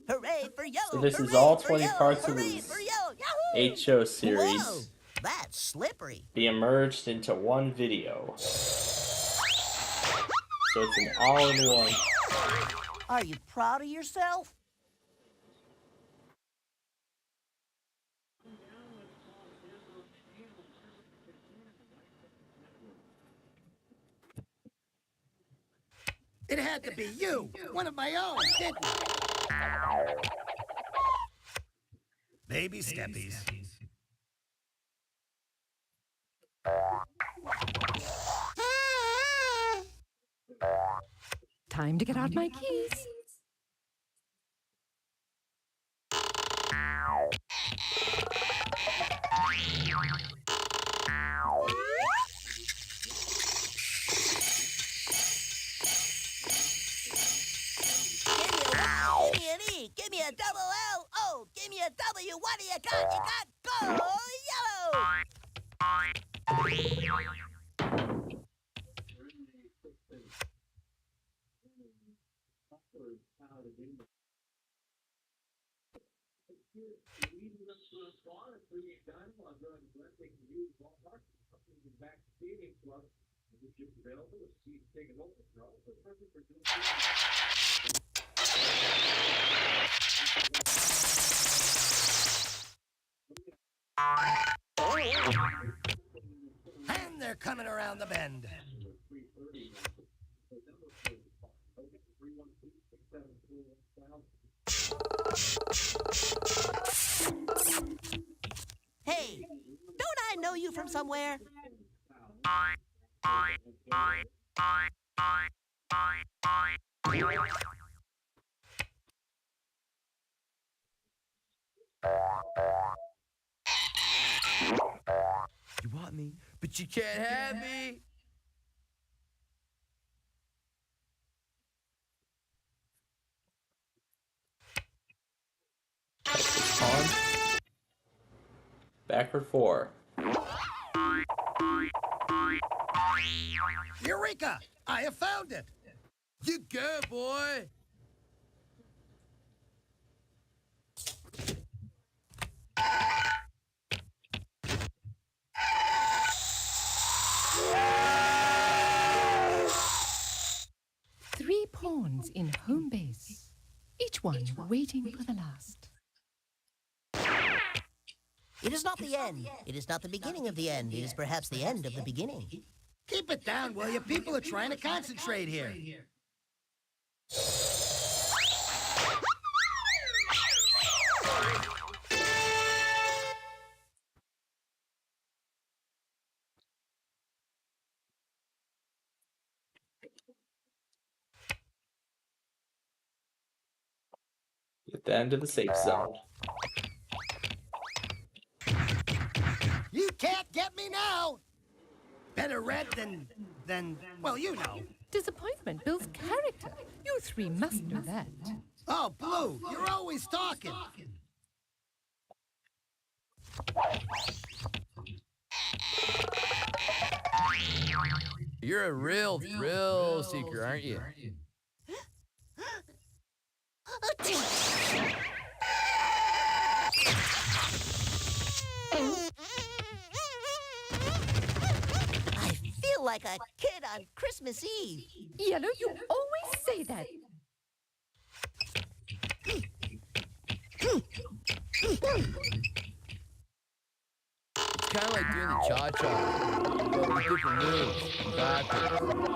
[SPEAKER 9] Hooray for yellow!
[SPEAKER 1] So this is all 20 parts of this HO series.
[SPEAKER 9] Whoa, that's slippery.
[SPEAKER 1] Be merged into one video. So it's an all-in-one.
[SPEAKER 9] Are you proud of yourself?
[SPEAKER 12] It had to be you, one of my own, didn't it? Baby steppies.
[SPEAKER 11] Time to get out my keys.
[SPEAKER 9] Give me an E, give me a double L, O, give me a W, what do you got? You got go yellow!
[SPEAKER 12] And they're coming around the bend.
[SPEAKER 9] Hey, don't I know you from somewhere?
[SPEAKER 10] You want me, but you can't have me.
[SPEAKER 1] Backward 4.
[SPEAKER 12] Eureka! I have found it!
[SPEAKER 10] You go, boy!
[SPEAKER 11] Three pawns in home base, each one waiting for the last.
[SPEAKER 9] It is not the end. It is not the beginning of the end. It is perhaps the end of the beginning.
[SPEAKER 12] Keep it down, will you? People are trying to concentrate here.
[SPEAKER 1] Get the end of the safe zone.
[SPEAKER 12] You can't get me now! Better red than, well, you know.
[SPEAKER 11] Disappointment builds character. You three must know that.
[SPEAKER 12] Oh, Blue, you're always talking.
[SPEAKER 10] You're a real thrill seeker, aren't you?
[SPEAKER 9] I feel like a kid on Christmas Eve.
[SPEAKER 11] Yellow, you always say that.
[SPEAKER 10] It's kind of like doing the cha-cha. But with different moves. Backwards.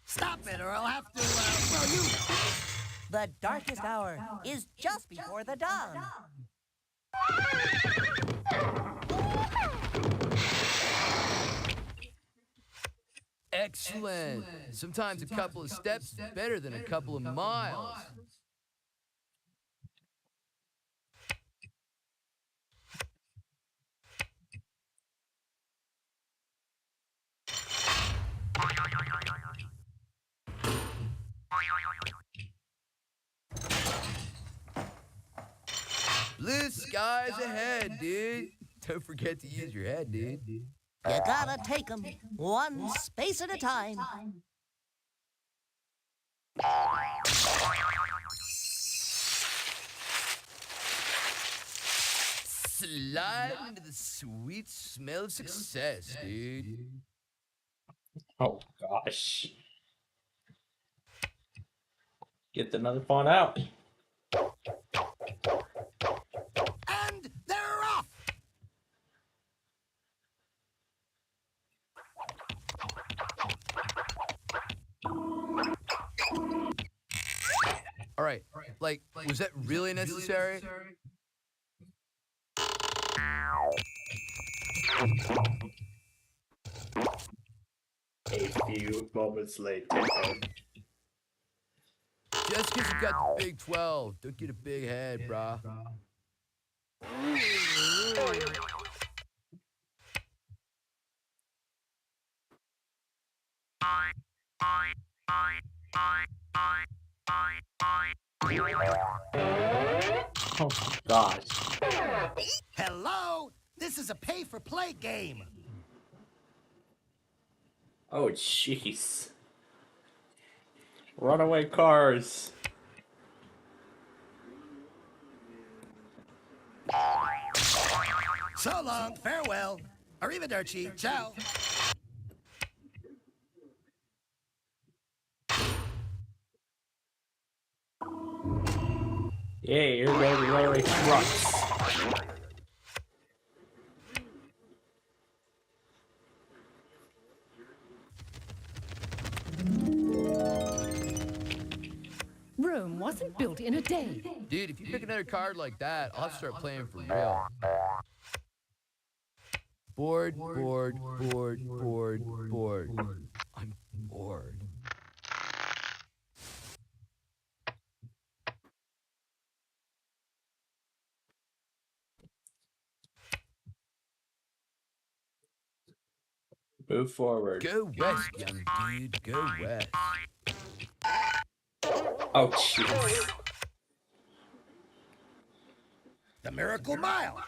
[SPEAKER 12] Stop it, or I'll have to, well, you know.
[SPEAKER 9] The darkest hour is just before the dawn.
[SPEAKER 10] Excellent. Sometimes a couple of steps is better than a couple of miles. Blue skies ahead, dude. Don't forget to use your head, dude.
[SPEAKER 9] You gotta take 'em one space at a time.
[SPEAKER 10] Slide into the sweet smell of success, dude.
[SPEAKER 1] Oh gosh. Get another pawn out.
[SPEAKER 12] And they're off!
[SPEAKER 10] All right, like, was that really necessary?
[SPEAKER 1] A few moments later.
[SPEAKER 10] Just because you got the big 12, don't get a big head, brah.
[SPEAKER 1] Oh gosh.
[SPEAKER 12] Hello? This is a pay-for-play game.
[SPEAKER 1] Oh jeez. Runaway cars.
[SPEAKER 12] So long, farewell. Arrivederci, ciao.
[SPEAKER 1] Yay, here go the railway trucks.
[SPEAKER 11] Rome wasn't built in a day.
[SPEAKER 10] Dude, if you pick another card like that, I'll have to start playing for real. Bored. I'm bored.
[SPEAKER 1] Move forward.
[SPEAKER 10] Go west, young dude. Go west.
[SPEAKER 1] Oh, jeez.
[SPEAKER 12] The Miracle Mile.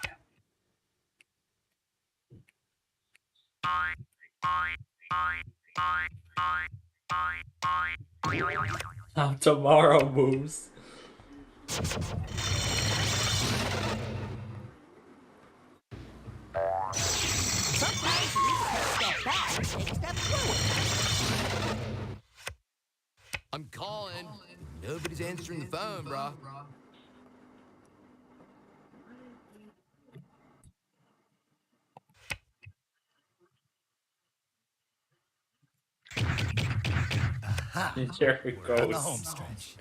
[SPEAKER 1] How tomorrow moves.
[SPEAKER 9] Sometimes you need to take a step back and take a step forward.
[SPEAKER 10] I'm calling. Nobody's answering the phone, bro.
[SPEAKER 12] Aha.
[SPEAKER 1] There it
[SPEAKER 12] We're on the
[SPEAKER 1] goes.
[SPEAKER 12] home stretch.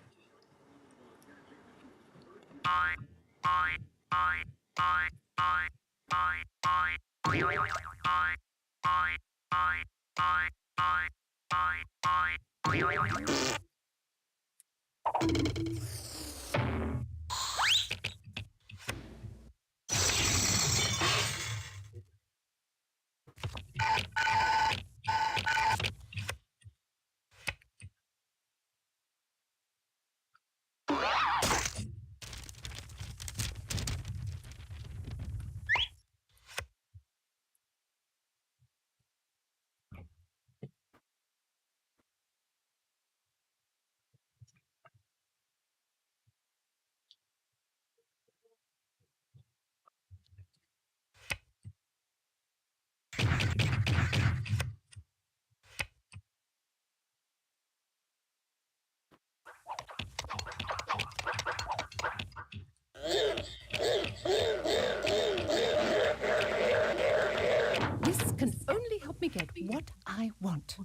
[SPEAKER 11] This can only help me get what I want.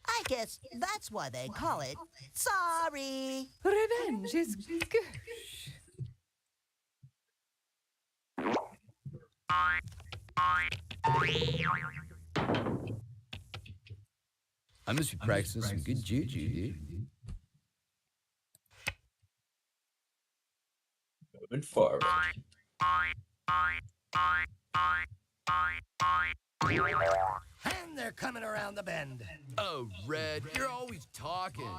[SPEAKER 9] I guess that's why they call it sorry.
[SPEAKER 11] Revenge is goosh.
[SPEAKER 10] I must be practicing some good juju, dude.
[SPEAKER 1] Moving forward.
[SPEAKER 12] And they're coming around the bend.
[SPEAKER 10] Oh, Red, you're always talking.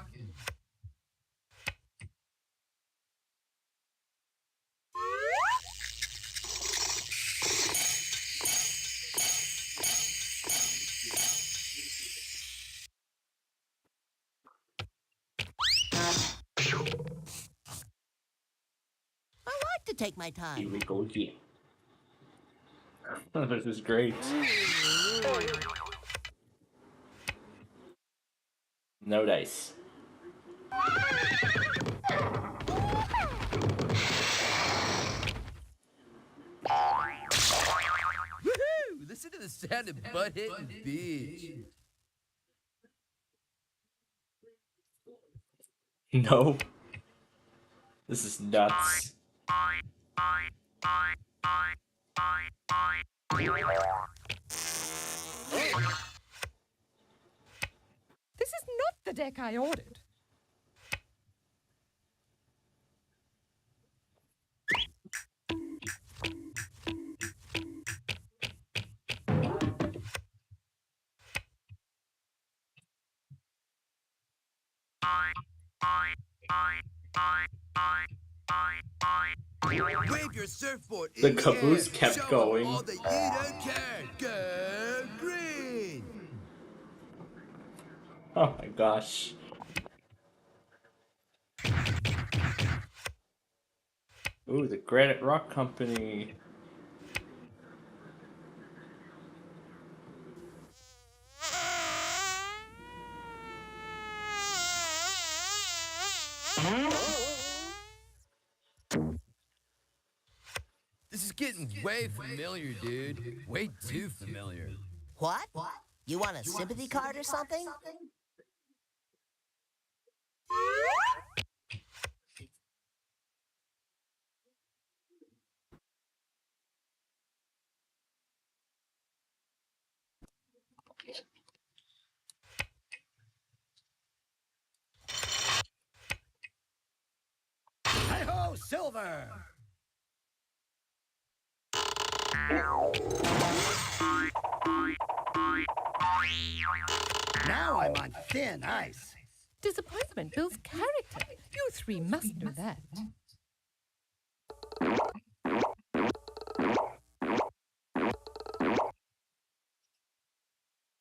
[SPEAKER 9] I like to take my time.
[SPEAKER 1] Here we go again. This is great. No dice.
[SPEAKER 10] Woohoo! Listen to the sound of butt hitting the beach.
[SPEAKER 1] No. This is nuts.
[SPEAKER 11] This is not the deck I ordered.
[SPEAKER 10] Wave your surfboard
[SPEAKER 1] The
[SPEAKER 10] in
[SPEAKER 1] caboose
[SPEAKER 10] the air.
[SPEAKER 1] kept
[SPEAKER 10] Show 'em
[SPEAKER 1] going.
[SPEAKER 10] all that you don't care. Go green.
[SPEAKER 1] Oh my gosh. Ooh, the Granite Rock Company.
[SPEAKER 10] This is getting way familiar, dude. Way too familiar.
[SPEAKER 9] What? You want a sympathy card or something?
[SPEAKER 12] Hi-ho, Silver! Now I'm on thin ice.
[SPEAKER 11] Disappointment builds character. You three must know that.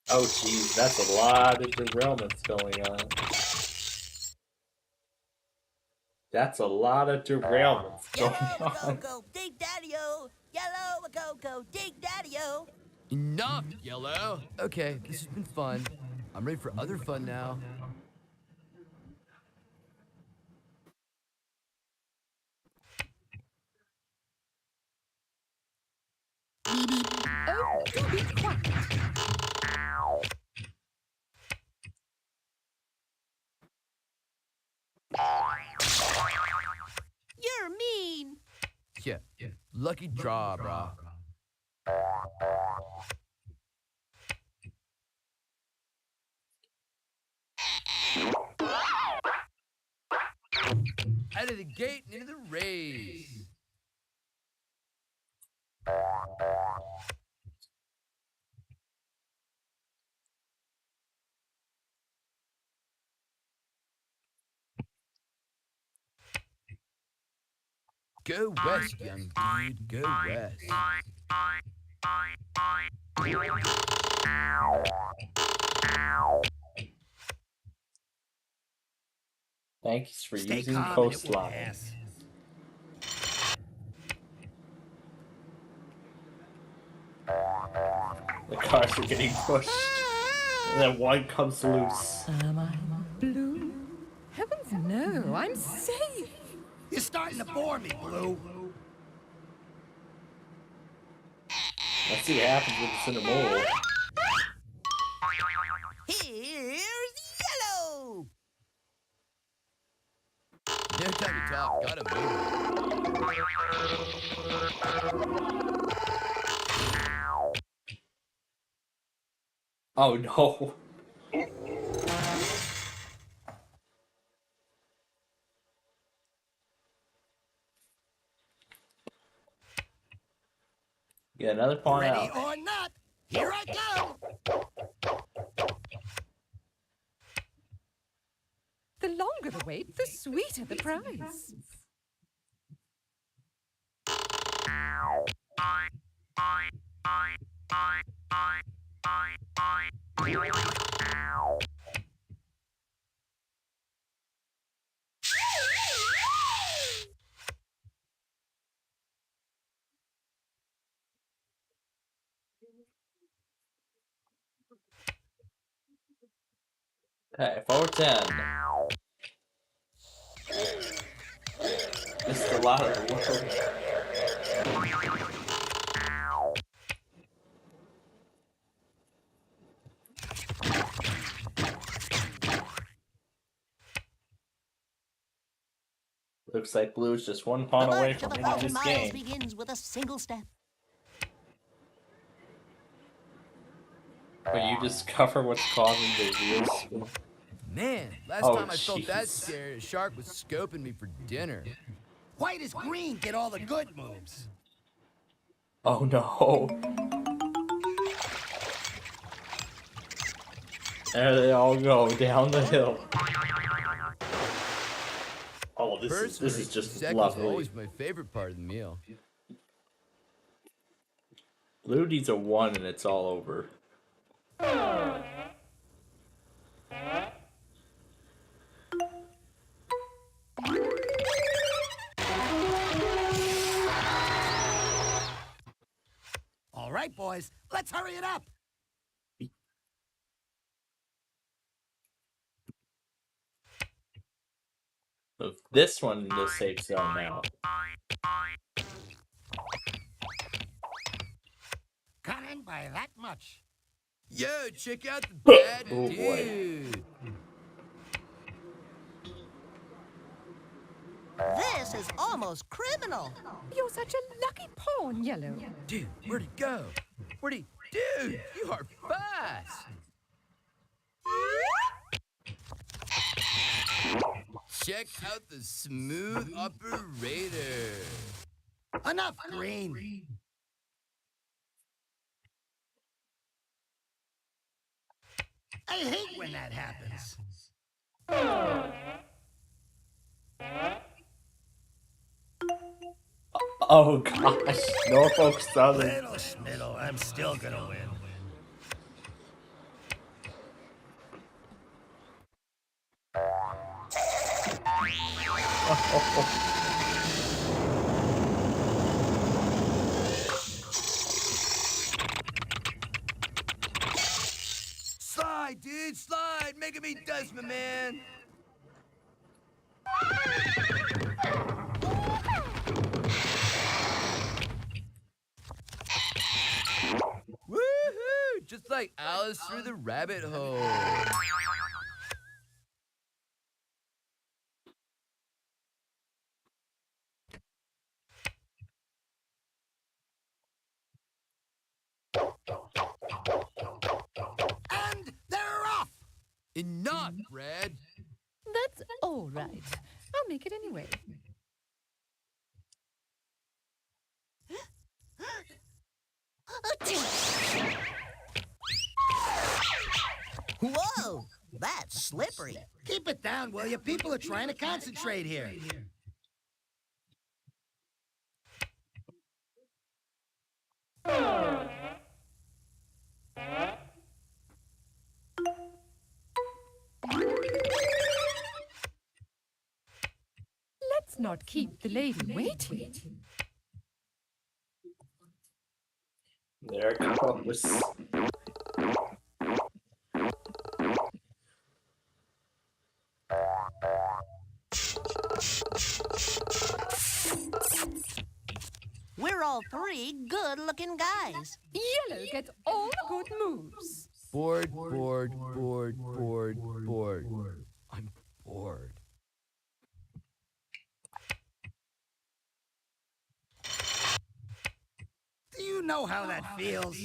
[SPEAKER 1] Oh, geez, that's a lot of derailments going on. That's a lot of derailments going on.
[SPEAKER 9] Go, dig daddy-o! Yellow, go, dig daddy-o!
[SPEAKER 10] Enough, Yellow. Okay, this has been fun. I'm ready for other fun now.
[SPEAKER 11] Oh, do be quiet.
[SPEAKER 9] You're mean!
[SPEAKER 10] Yeah. Lucky draw, brah. Out of the gate and into the race. Go west, young dude. Go west.
[SPEAKER 1] Thanks for
[SPEAKER 12] Stay
[SPEAKER 1] using
[SPEAKER 12] calm and it will
[SPEAKER 1] coastline.
[SPEAKER 12] pass.
[SPEAKER 1] The cars are getting pushed. And then one comes loose.
[SPEAKER 11] Am I blue? Heavens no, I'm safe.
[SPEAKER 12] You're starting to bore me, Blue.
[SPEAKER 1] Let's see what happens with the Cinnamon.
[SPEAKER 9] Here's Yellow!
[SPEAKER 10] No time to talk. Gotta move.
[SPEAKER 1] Oh no. Get another pawn
[SPEAKER 12] Ready
[SPEAKER 1] out.
[SPEAKER 12] or not, here I come!
[SPEAKER 11] The longer the wait, the sweeter the prize.
[SPEAKER 1] Okay, 410. Missed a lot of the work. Looks like Blue's just one pawn
[SPEAKER 9] The
[SPEAKER 1] away
[SPEAKER 9] march
[SPEAKER 1] from
[SPEAKER 9] of
[SPEAKER 1] winning
[SPEAKER 9] 1,000
[SPEAKER 1] this
[SPEAKER 9] miles
[SPEAKER 1] game.
[SPEAKER 9] begins with a single step.
[SPEAKER 1] But you discover what's causing the wheels.
[SPEAKER 10] Man, last
[SPEAKER 1] Oh,
[SPEAKER 10] time I felt that
[SPEAKER 1] jeez.
[SPEAKER 10] scared, a shark was scoping me for dinner.
[SPEAKER 12] White as green get all the good moves.
[SPEAKER 1] Oh no. There they all go down the hill. Oh, this is
[SPEAKER 10] Personally,
[SPEAKER 1] just
[SPEAKER 10] seconds
[SPEAKER 1] lovely.
[SPEAKER 10] always my favorite part of the meal.
[SPEAKER 1] Blue needs a 1 and it's all over.
[SPEAKER 12] All right, boys, let's hurry it up.
[SPEAKER 1] Move this one in the safe zone now.
[SPEAKER 12] Coming by that much.
[SPEAKER 10] Yo, check out the bad
[SPEAKER 1] Oh, boy.
[SPEAKER 10] dude.
[SPEAKER 9] This is almost criminal.
[SPEAKER 11] You're such a lucky pawn, Yellow.
[SPEAKER 10] Dude, where'd he go? Dude, you are fast. Check out the smooth operator.
[SPEAKER 12] Enough green. I hate when that happens.
[SPEAKER 1] Oh gosh, Norfolk Southern.
[SPEAKER 12] Little schmiddle, I'm still gonna win.
[SPEAKER 10] Slide, dude, slide. Making me dust, my man. Woohoo! Just like Alice through the rabbit hole.
[SPEAKER 12] And they're off!
[SPEAKER 10] Enough, Brad.
[SPEAKER 11] That's all right. I'll make it anyway.
[SPEAKER 9] Whoa, that's slippery.
[SPEAKER 12] Keep it down, will you? People are trying to concentrate here.
[SPEAKER 11] Let's not keep the lady waiting.
[SPEAKER 1] There it goes.
[SPEAKER 9] We're all three good-looking guys.
[SPEAKER 11] Yellow gets all the good moves.
[SPEAKER 10] Bored. I'm bored.
[SPEAKER 12] Do you know how that feels?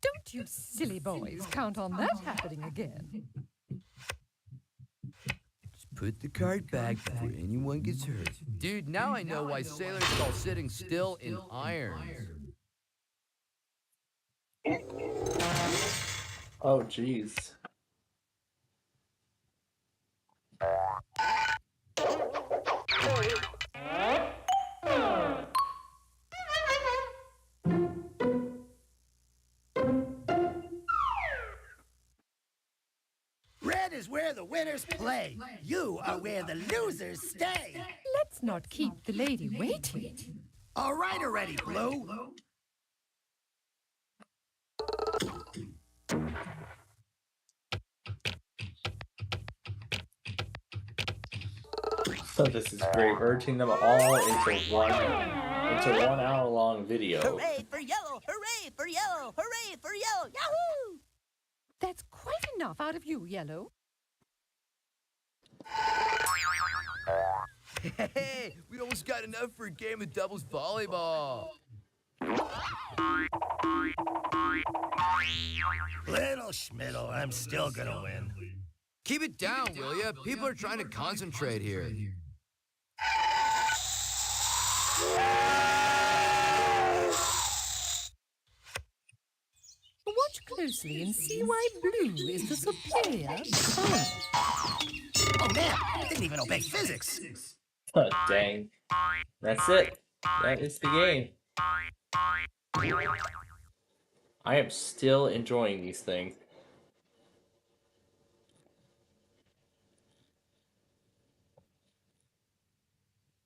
[SPEAKER 11] Don't you silly boys count on that happening again.
[SPEAKER 10] Just put the card back before anyone gets hurt. Dude, now I know why sailors call sitting still in irons.
[SPEAKER 1] Oh jeez.
[SPEAKER 12] Red is where the winners play. You are where the losers stay.
[SPEAKER 11] Let's not keep the lady waiting.
[SPEAKER 12] All right already, Blue.
[SPEAKER 1] So this is great, merging them all into one 1 hour-long video.
[SPEAKER 9] Hooray for yellow! Hooray for yellow! Hooray for yellow! Yahoo!
[SPEAKER 11] That's quite enough out of you, Yellow.
[SPEAKER 10] Hey, we almost got enough for a game of doubles volleyball.
[SPEAKER 12] Little schmiddle, I'm still gonna win.
[SPEAKER 10] Keep it down, will ya? People are trying to concentrate here.
[SPEAKER 11] Watch closely and see why blue is the superior color.
[SPEAKER 12] Oh man, I didn't even obey physics.
[SPEAKER 1] Oh, dang. That's it. That is the game. I am still enjoying these things.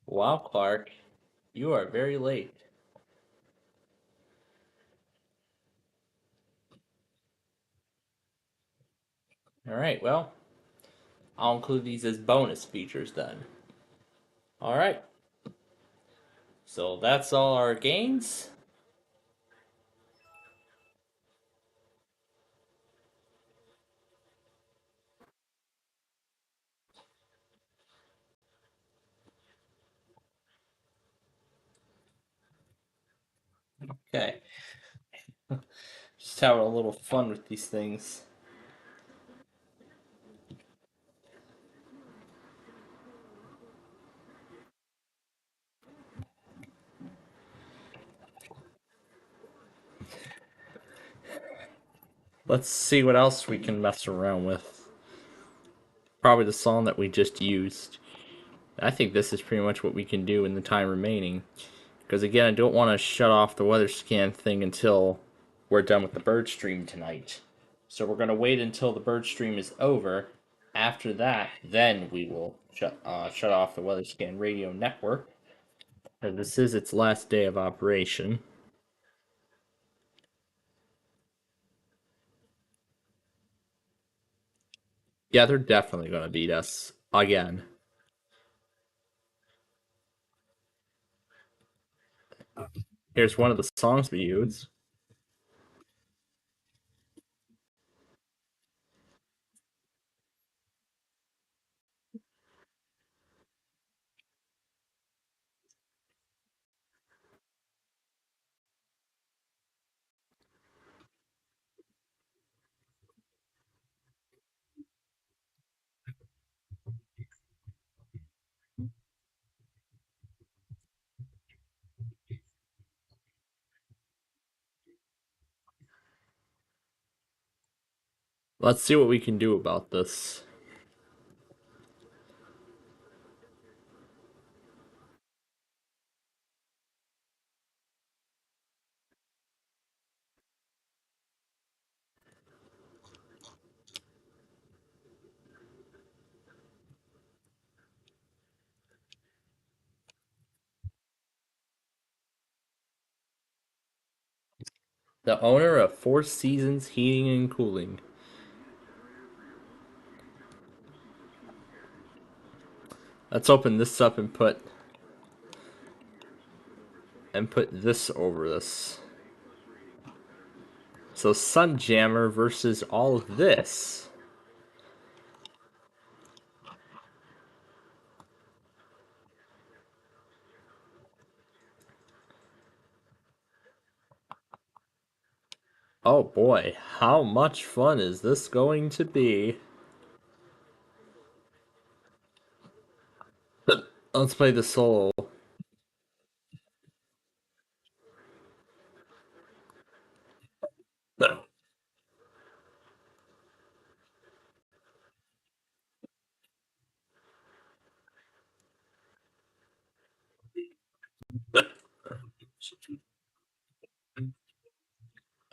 [SPEAKER 1] Wow, Clark. You are very late. Alright, well, I'll include these as bonus features then. Alright. So that's all our games. Okay. Just having a little fun with these things. Let's see what else we can mess around with. Probably the song that we just used. I think this is pretty much what we can do in the time remaining. Because again, I don't want to shut off the weather scan thing until we're done with the bird stream tonight. So we're going to wait until the bird stream is over. After that, then we will shut off the weather scan radio network. And this is its last day of operation. Yeah, they're definitely going to beat us again. Here's one of the songs we use. Let's see what we can do about this. The owner of Four Seasons Heating and Cooling. Let's open this up and put this over this. So Sunjammer versus all of this. Oh boy, how much fun is this going to be? Let's play the solo.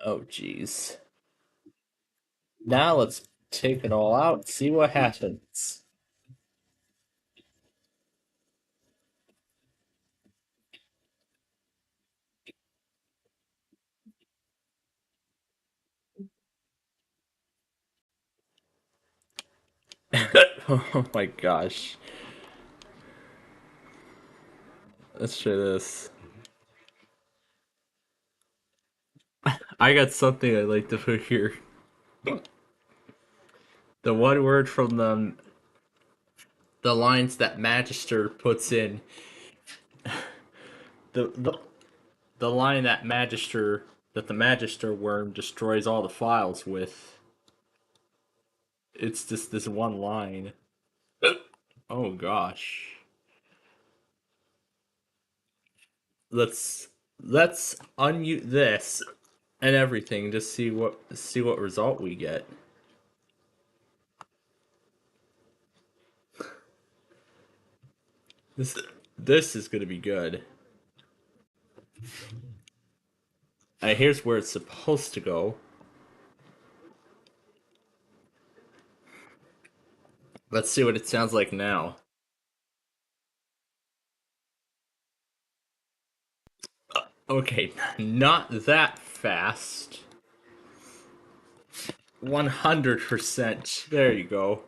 [SPEAKER 1] Oh jeez. Now let's take it all out, see what happens. Oh my gosh. Let's try this. I got something I'd like to put here. The one word from the lines that Magister puts in. The the line that the Magister worm destroys all the files with. It's just this one line. Oh gosh. Let's let's unmute this and everything to see what result we get. This this is gonna be good. Here's where it's supposed to go. Let's see what it sounds like now. Okay, not that fast. 100%. There you go.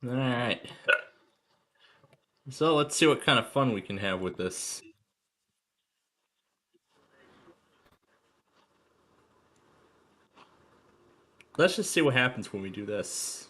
[SPEAKER 1] Alright. So let's see what kind of fun we can have with this. Let's just see what happens when we do this.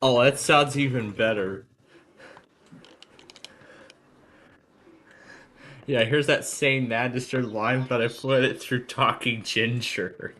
[SPEAKER 1] Oh, that sounds even better. Yeah, here's that same Magister line, but I put it through Talking Ginger.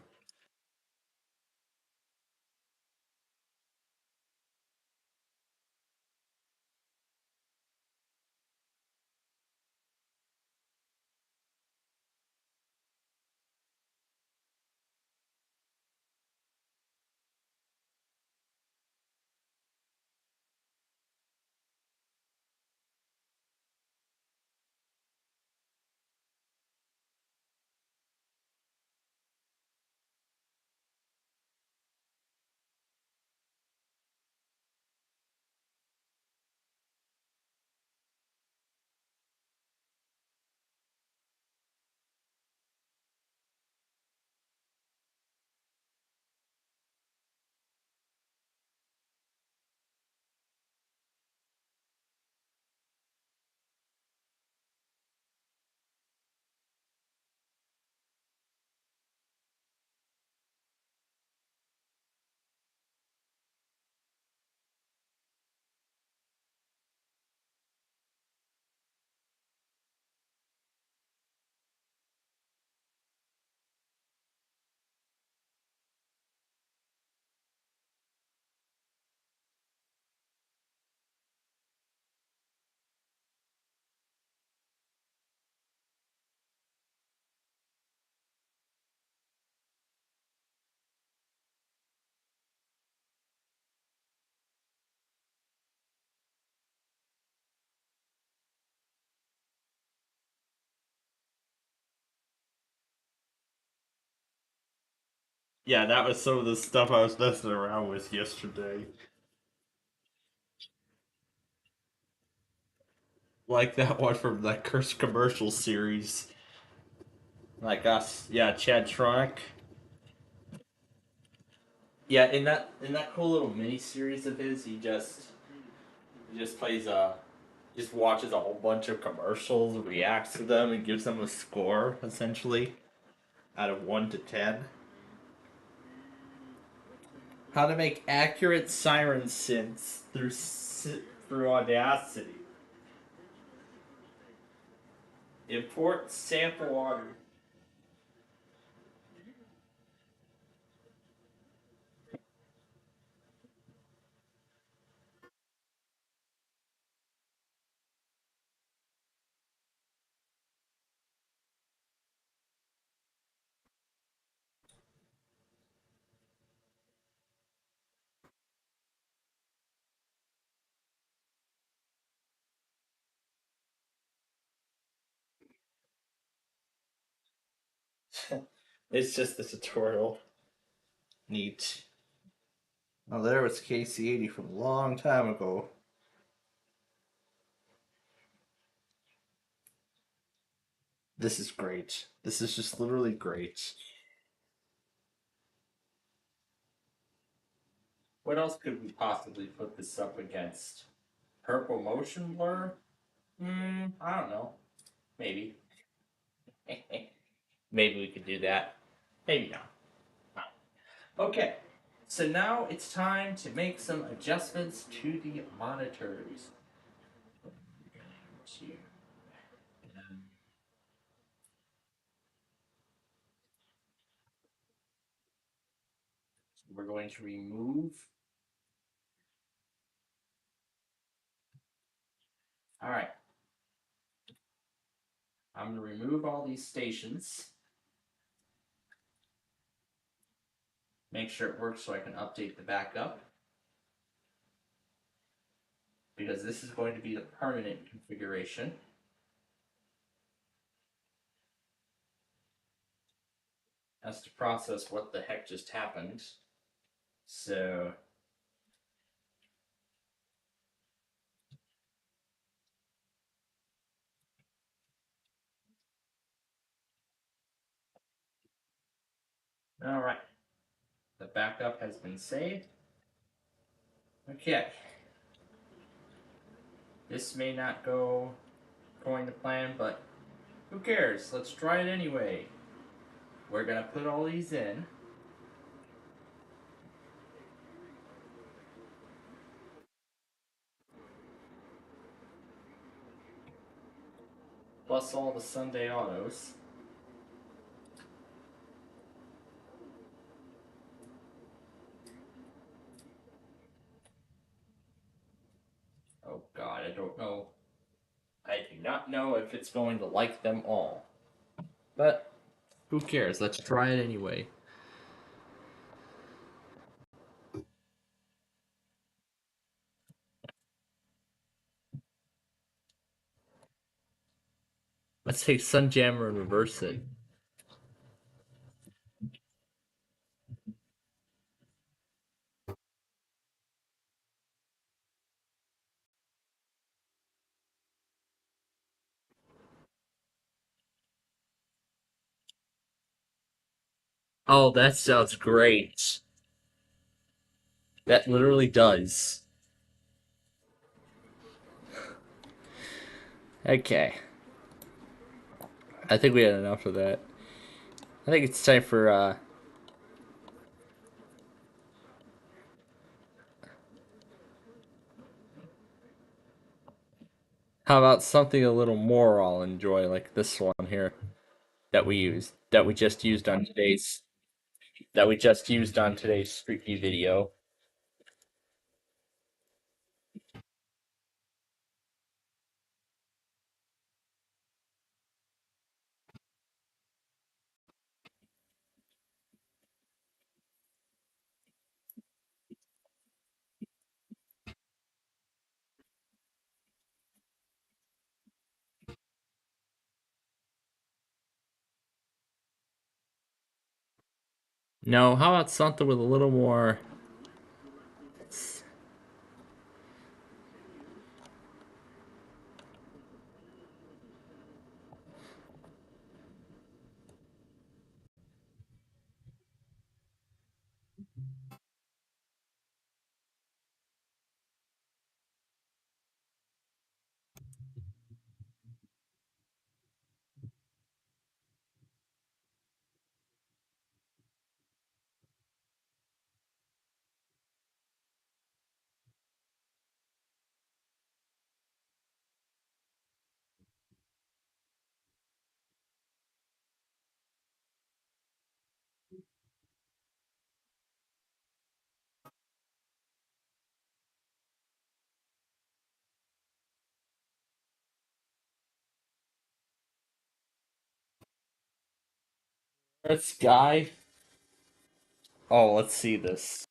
[SPEAKER 1] Yeah, that was some of the stuff I was messing around with yesterday. Like that one from that Cursed Commercial series. Like us, yeah, Chad Tronic. Yeah, in that cool little mini series of his, he just plays just watches a whole bunch of commercials, reacts to them, and gives them a score essentially out of 1 to 10. How to make accurate siren synths through Audacity. Import sample audio. It's just the tutorial. Neat. Oh, there was KC80 from a long time ago. This is great. This is just literally great. What else could we possibly put this up against? Purple motion blur? I don't know. Maybe. Maybe we could do that. Maybe not. Okay. So now it's time to make some adjustments to the monitors. We're going to remove. All right. I'm going to remove all these stations. Make sure it works so I can update the backup. because this is going to be the permanent configuration. Has to process what the heck just happened. So all right, the backup has been saved. Okay, this may not go according to plan, but who cares? Let's try it anyway. We're gonna put all these in. Plus all the Sunday autos. Oh god, I don't know. I do not know if it's going to like them all. But who cares? Let's try it anyway. Let's take Sunjammer and reverse it. Oh, that sounds great. That literally does. Okay. I think we had enough of that. I think it's time for, how about something a little more I'll enjoy, like this one here that we just used on today's Street View video. No, how about something with a little more. This guy. Oh, let's see this.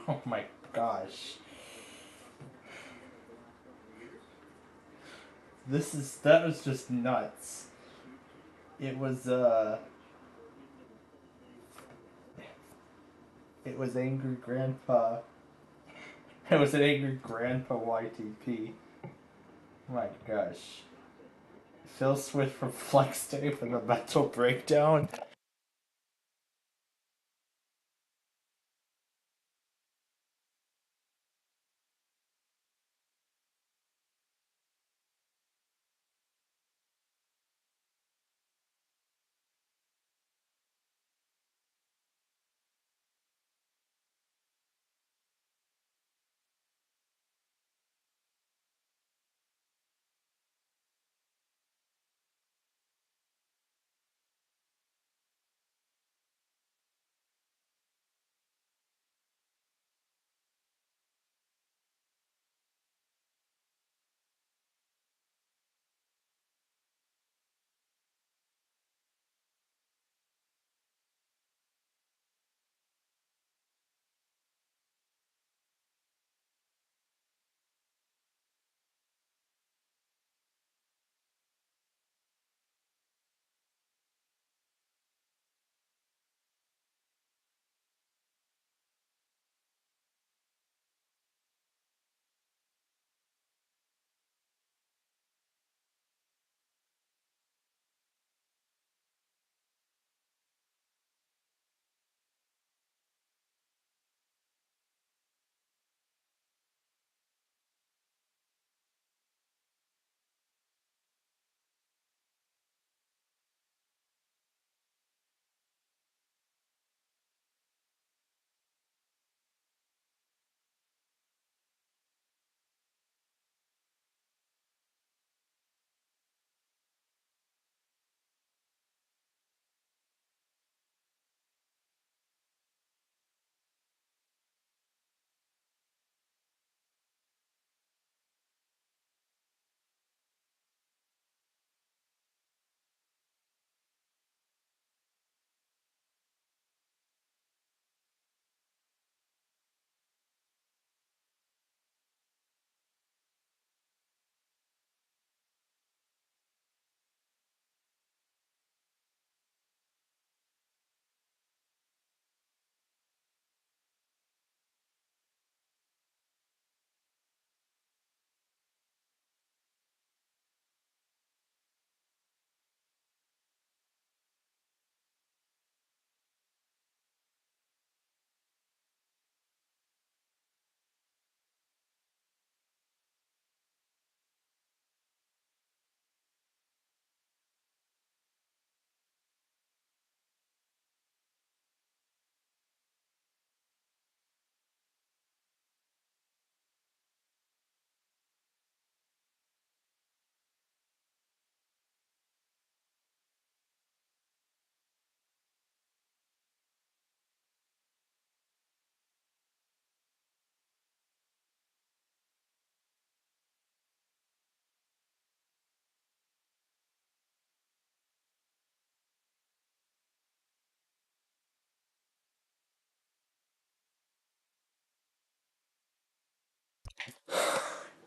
[SPEAKER 1] Oh my gosh. That was just nuts. It was it was Angry Grandpa. It was an Angry Grandpa YTP. My gosh. Phil Swift from Flex Tape and the Mental Breakdown.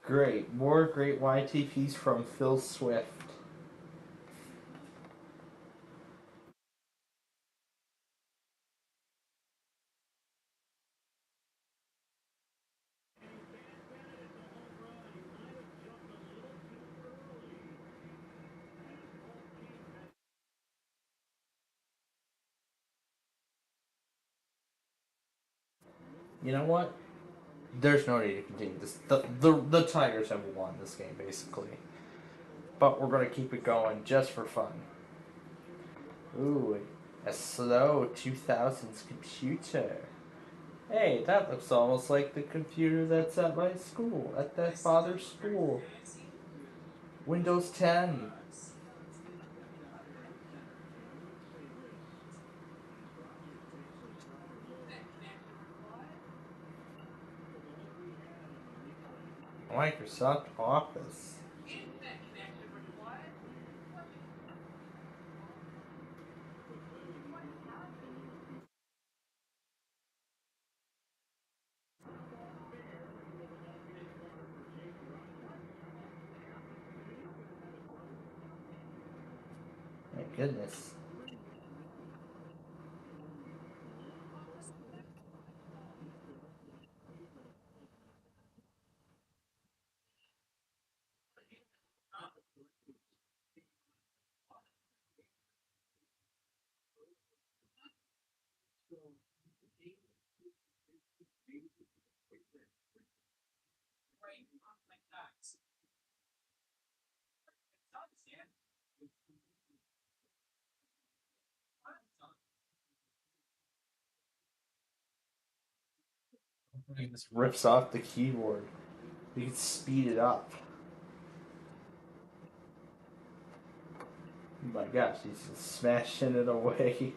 [SPEAKER 1] Great. More great YTPs from Phil Swift. You know what? There's no need to continue this. The Tigers have won this game, basically. But we're going to keep it going just for fun. Ooh, a slow 2000s computer. Hey, that looks almost like the computer that's at my school, at that father's school. Windows 10. Microsoft Office. goodness. He just rips off the keyboard. You can speed it up. Oh my gosh, he's just smashing it away.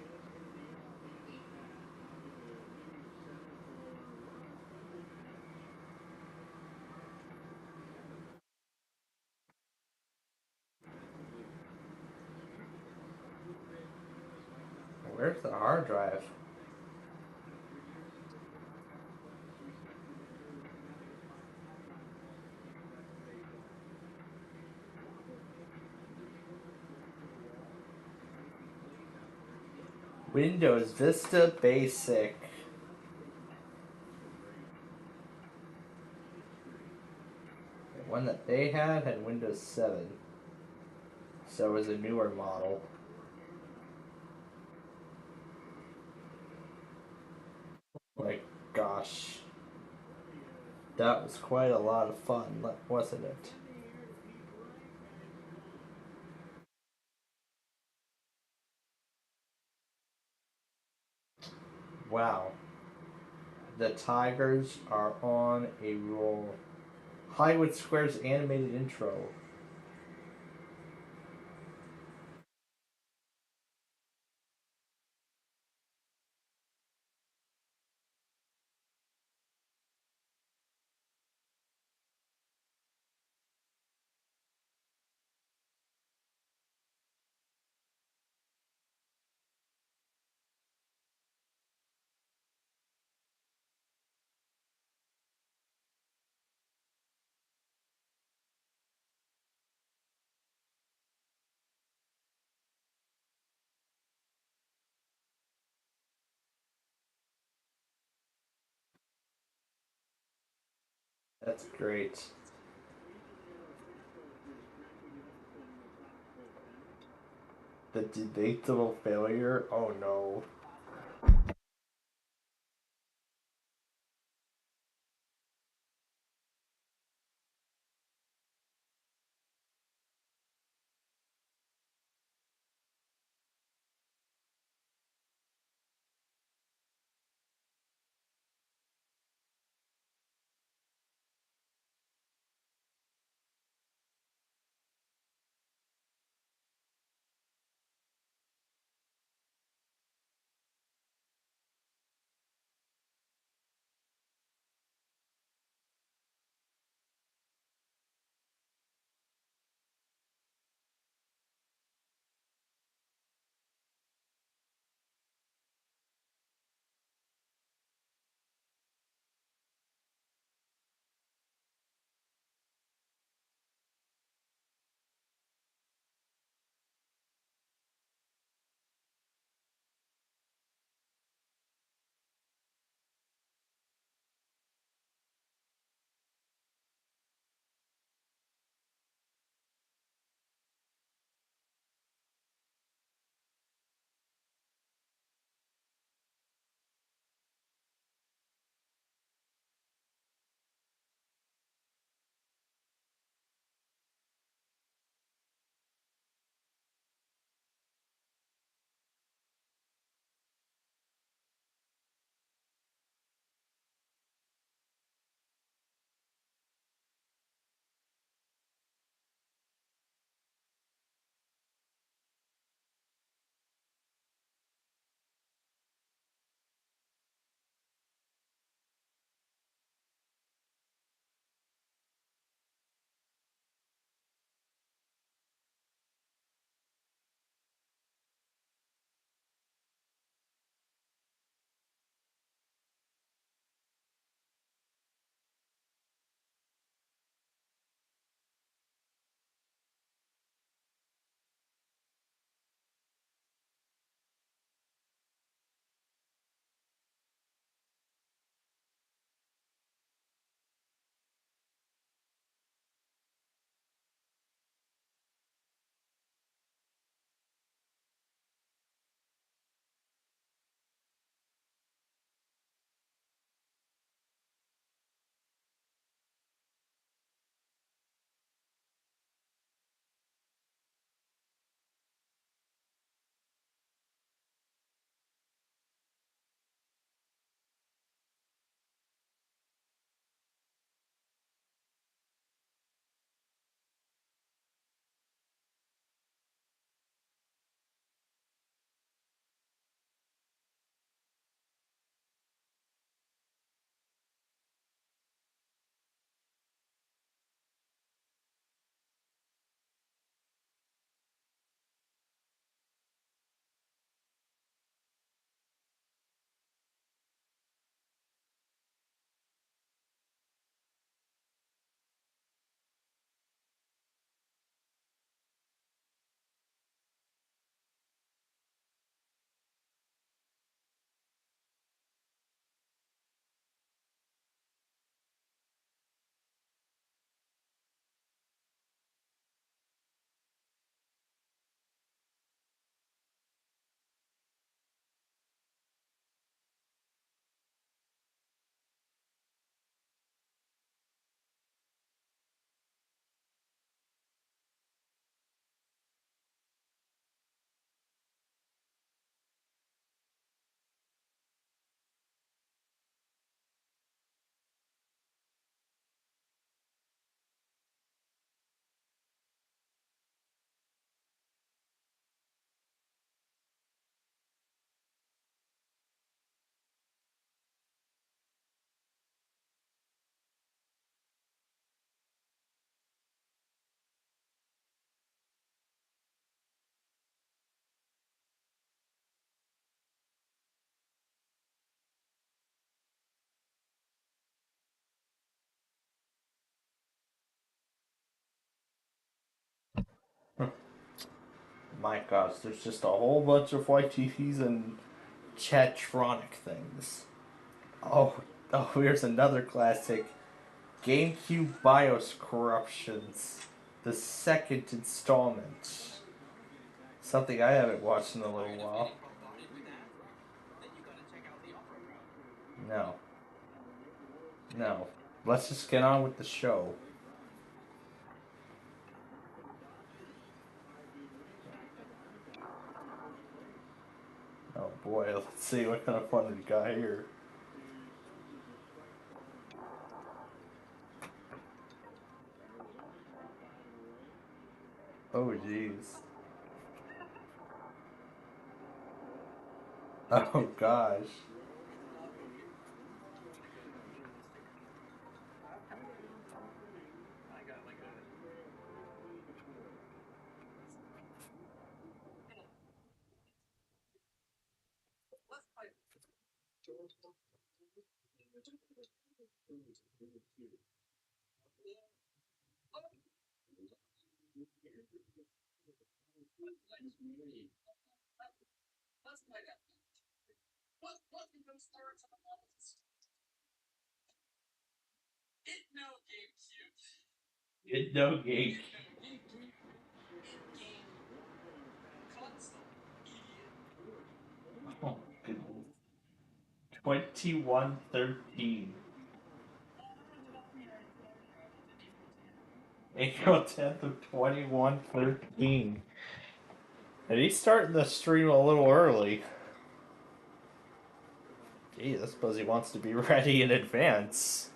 [SPEAKER 1] Where's the hard drive? Windows Vista Basic. The one that they had Windows 7. So it was a newer model. My gosh. That was quite a lot of fun, wasn't it? Wow. The Tigers are on a roll. Hollywood Squares animated intro. That's great. The debatable failure? Oh no. My gosh, there's just a whole bunch of white TVs and Chatronic things. Oh, oh, here's another classic. GameCube BIOS Corruptions. The second installment. Something I haven't watched in a little while. No. No. Let's just get on with the show. Oh boy, let's see what kind of fun we got here. Oh jeez. Oh gosh. It no game. Oh goodness. 2113. April 10th of 2113. And he's starting the stream a little early. Gee, I suppose he wants to be ready in advance.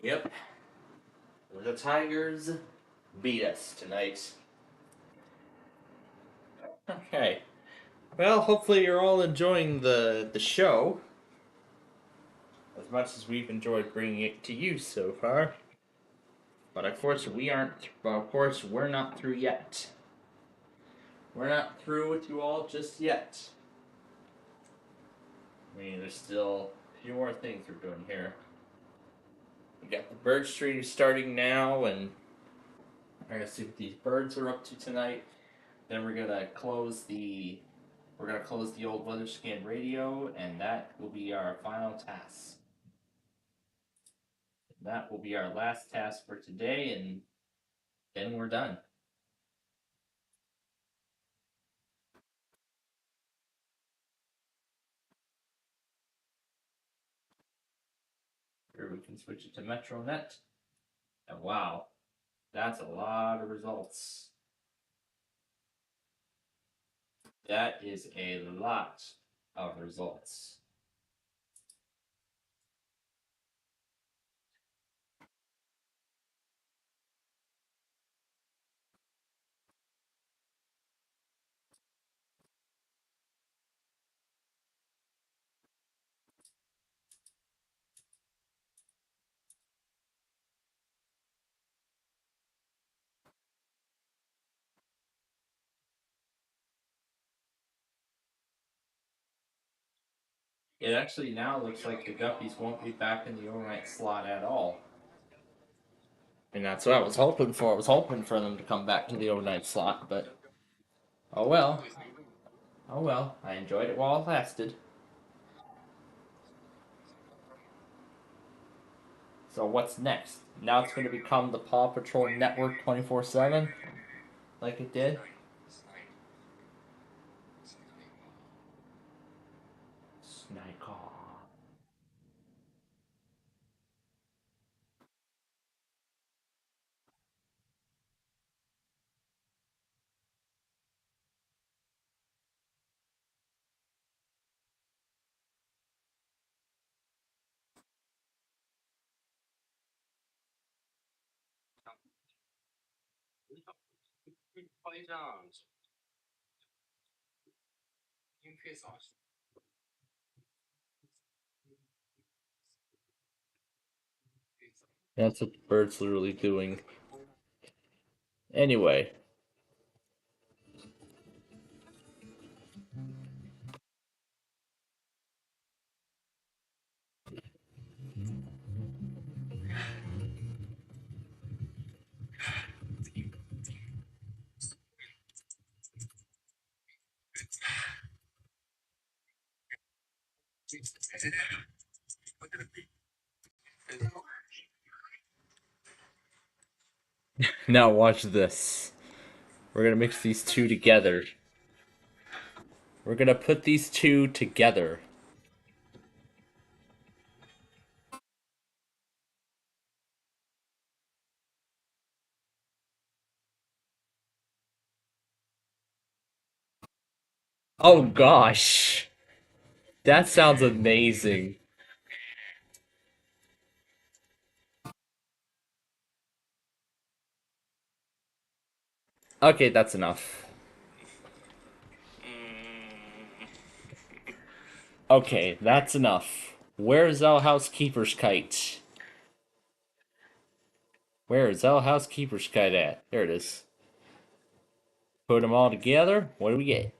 [SPEAKER 1] Yep. The Tigers beat us tonight. Okay. Well, hopefully you're all enjoying the show as much as we've enjoyed bringing it to you so far. But of course we aren't. But of course we're not through yet. We're not through with you all just yet. I mean, there's still a few more things we're doing here. We got the bird stream starting now, and we're gonna see what these birds are up to tonight. Then we're gonna close the old weather scan radio, and that will be our final task. That will be our last task for today, and then we're done. Here we can switch it to MetroNet. And wow, that's a lot of results. That is a lot of results. It actually now looks like the Guppies won't be back in the overnight slot at all. And that's what I was hoping for. I was hoping for them to come back to the overnight slot, but oh well. Oh well. I enjoyed it while it lasted. So what's next? Now it's going to become the Paw Patrol Network 24/7, like it did. Snake. That's what the bird's literally doing. Anyway. Now watch this. We're gonna mix these two together. We're gonna put these two together. Oh gosh. That sounds amazing. Okay, that's enough. Okay, that's enough. Where's our housekeeper's kite? Where is our housekeeper's kite at? There it is. Put them all together. What do we get?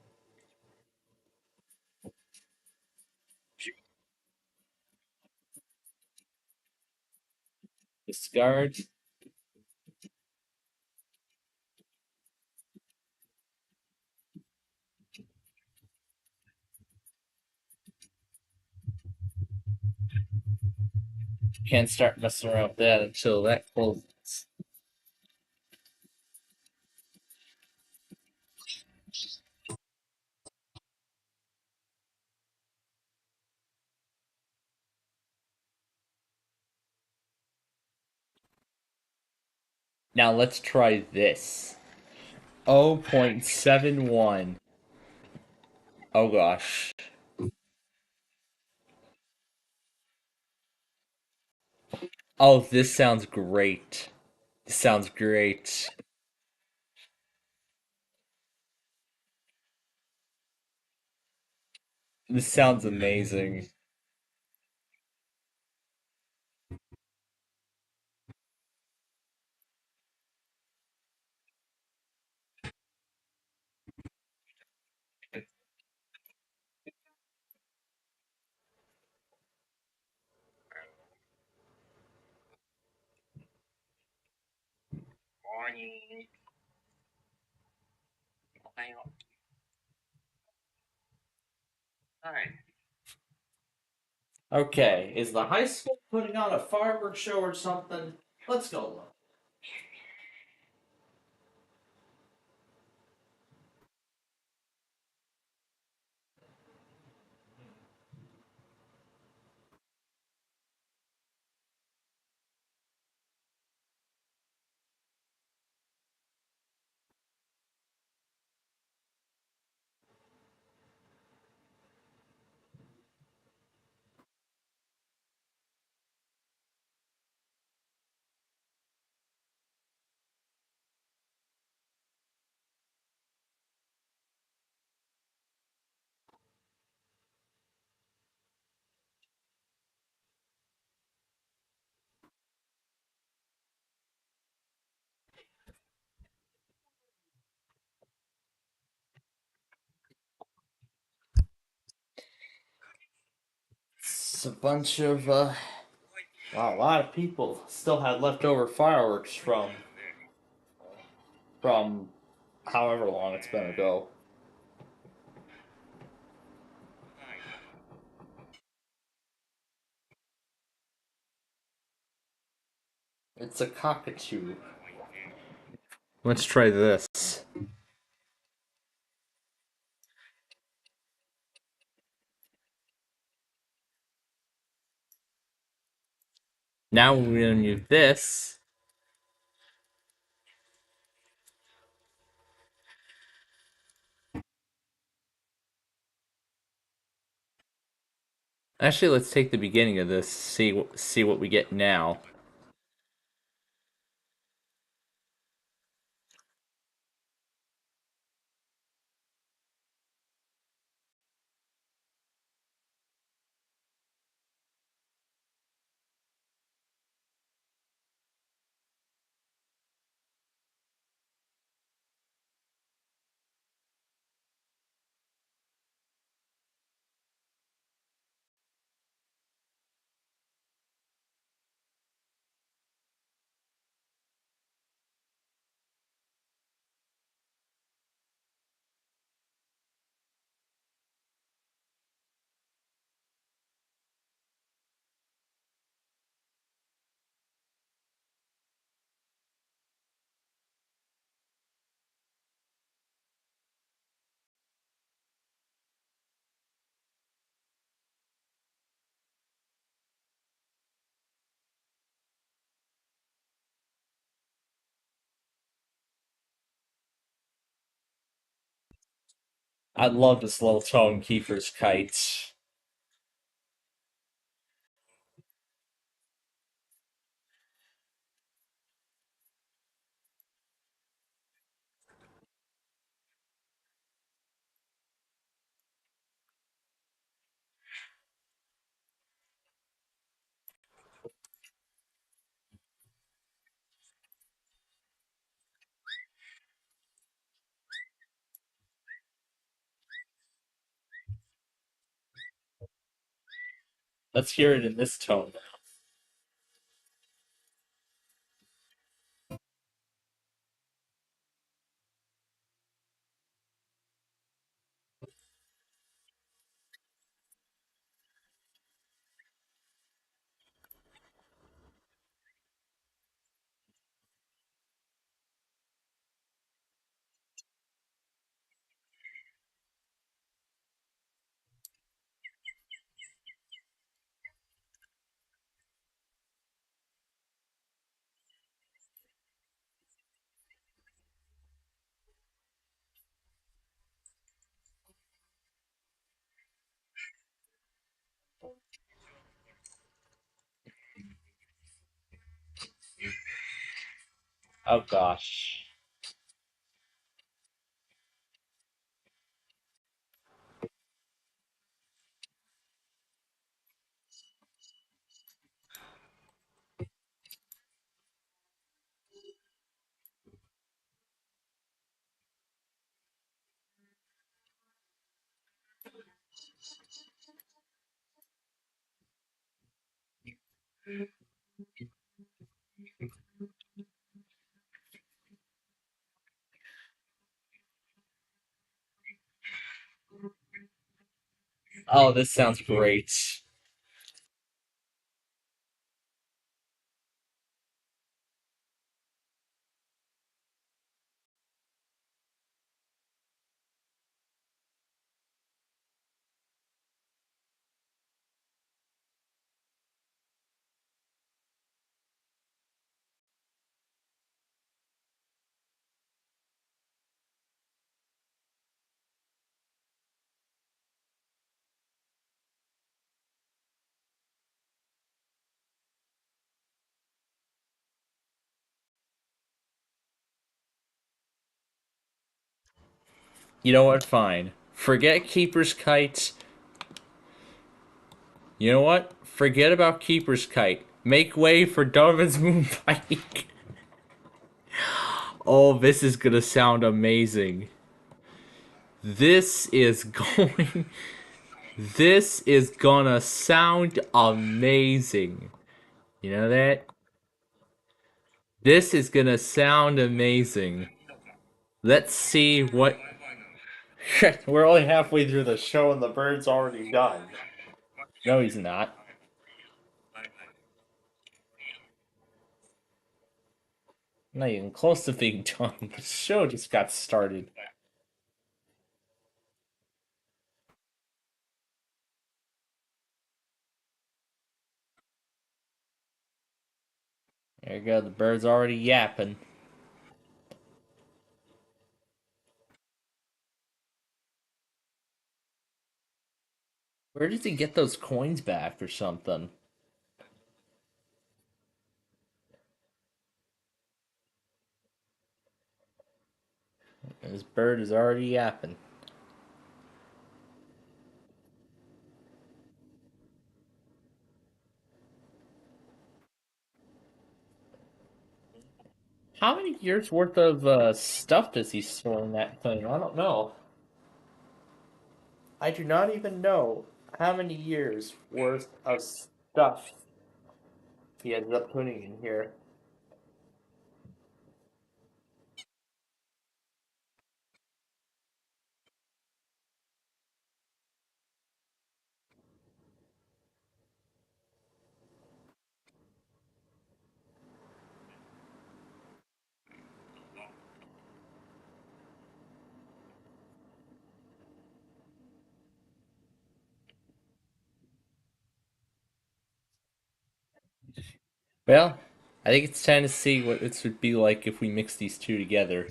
[SPEAKER 1] Discard. Can't start messing around with that until that closes. Now let's try this. 0.71. Oh gosh. Oh, this sounds great. This sounds great. This sounds amazing. Okay, is the high school putting on a fireworks show or something? Let's go look. It's a bunch of, wow, a lot of people still had leftover fireworks from however long it's been ago. It's a cockatoo. Let's try this. Now we're gonna use this. Actually, let's take the beginning of this. See what we get now. I love this little tone keeper's kite. Let's hear it in this tone. Oh gosh. Oh, this sounds great. You know what? Fine. Forget Keeper's Kite. You know what? Forget about Keeper's Kite. Make way for Donovan's Moonbike. Oh, this is gonna sound amazing. This is going. This is gonna sound amazing. You know that? This is gonna sound amazing. Let's see what. We're only halfway through the show and the bird's already done. No, he's not. Not even close to being done. The show just got started. There you go, the bird's already yapping. Where does he get those coins back or something? This bird is already yapping. How many years worth of stuff does he store in that thing? I don't know. I do not even know how many years worth of stuff he ends up putting in here. Well, I think it's time to see what this would be like if we mix these two together.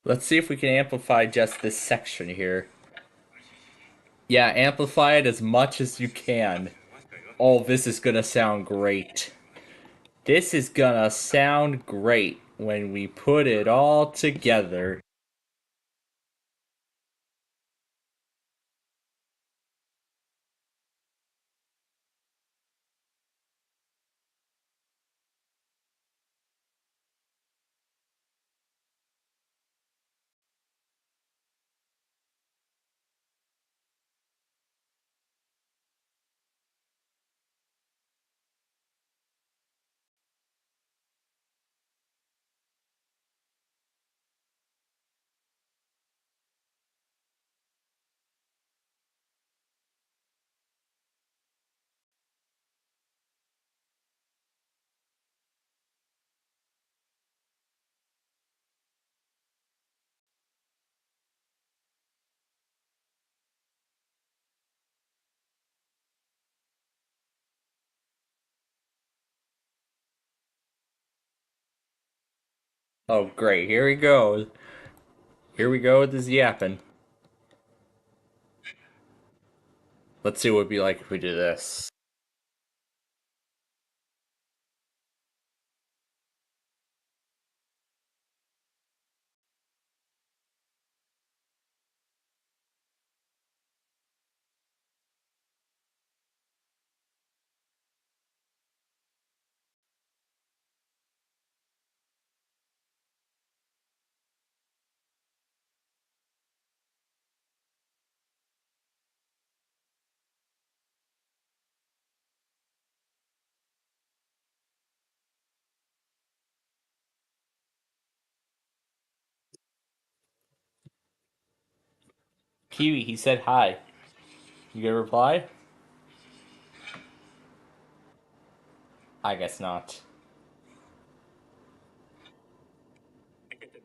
[SPEAKER 1] Let's see if we can amplify just this section here. Yeah, amplify it as much as you can. Oh, this is gonna sound great. This is gonna sound great when we put it all together. Oh, great. Here we go. Here we go with this yapping. Let's see what it'd be like if we do this. Kiwi, he said hi. You get a reply? I guess not.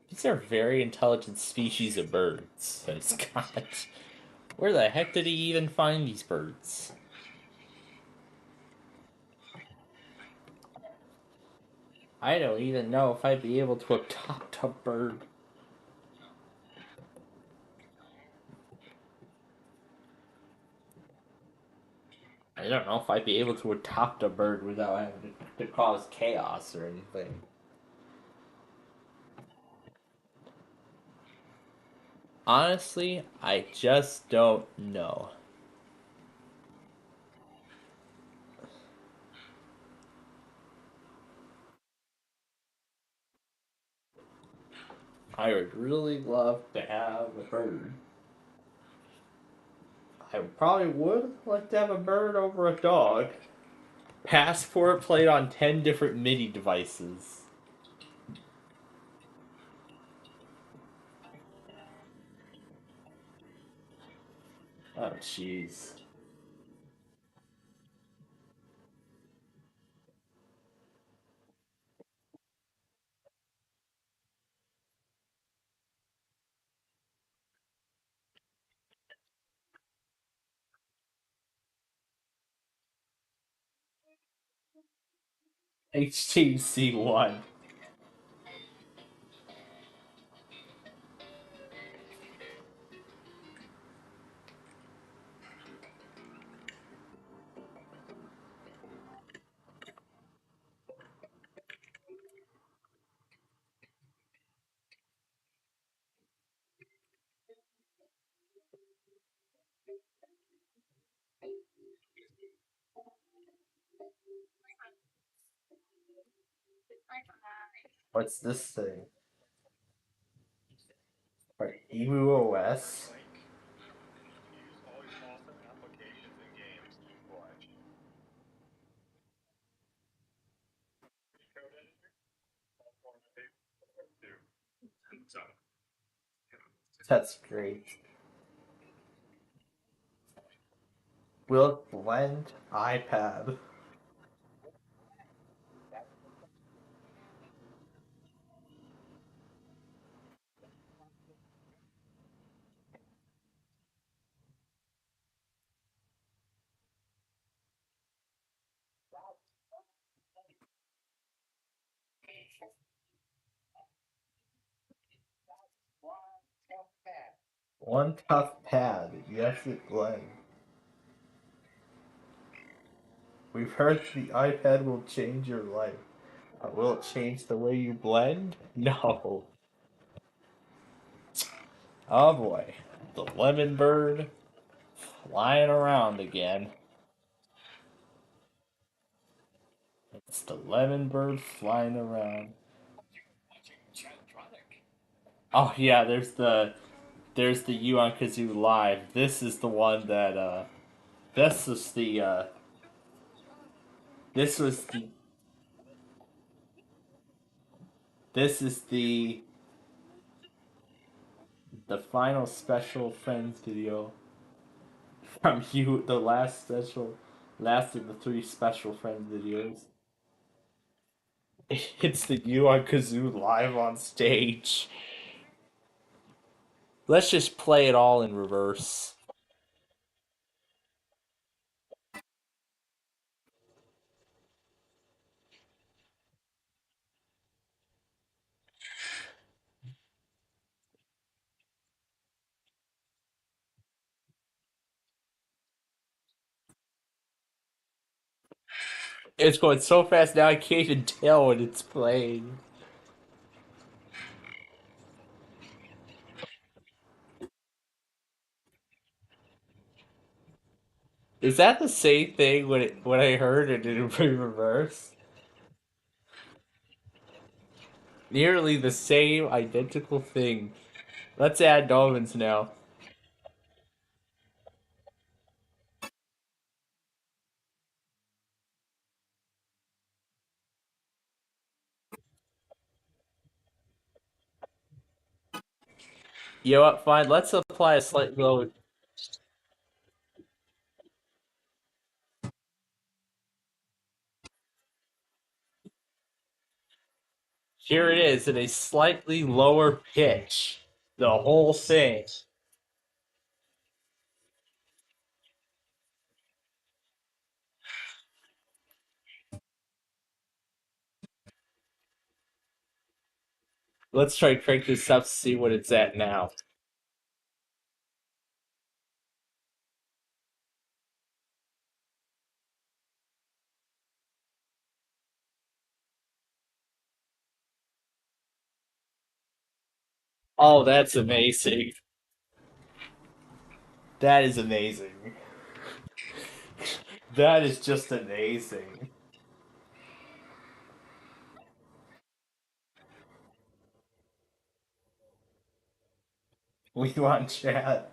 [SPEAKER 1] These are very intelligent species of birds, says Scott. Where the heck did he even find these birds? I don't even know if I'd be able to adopt a bird. I don't know if I'd be able to adopt a bird without having to cause chaos or anything. Honestly, I just don't know. I would really love to have a bird. I probably would like to have a bird over a dog. Passport played on 10 different MIDI devices. Oh, jeez. HTC1. What's this thing? Or Emu OS? That's great. Will it blend iPad? One tough pad. Yes, it blends. We've heard the iPad will change your life. Will it change the way you blend? No. Oh boy. The lemon bird flying around again. It's the lemon bird flying around. Oh yeah, there's the U on Kazoo Live. This is the one that this was the this was the this is the final special friends video from you, the last of the three special friends videos. It's the you on Kazoo Live on stage. Let's just play it all in reverse. It's going so fast now I can't even tell when it's playing. Is that the same thing when I heard it in reverse? Nearly the same identical thing. Let's add dolphins now. You know what? Fine. Let's apply a slight load. Here it is in a slightly lower pitch. The whole thing. Let's try to crank this up to see what it's at now. Oh, that's amazing. That is amazing. That is just amazing. We want chat.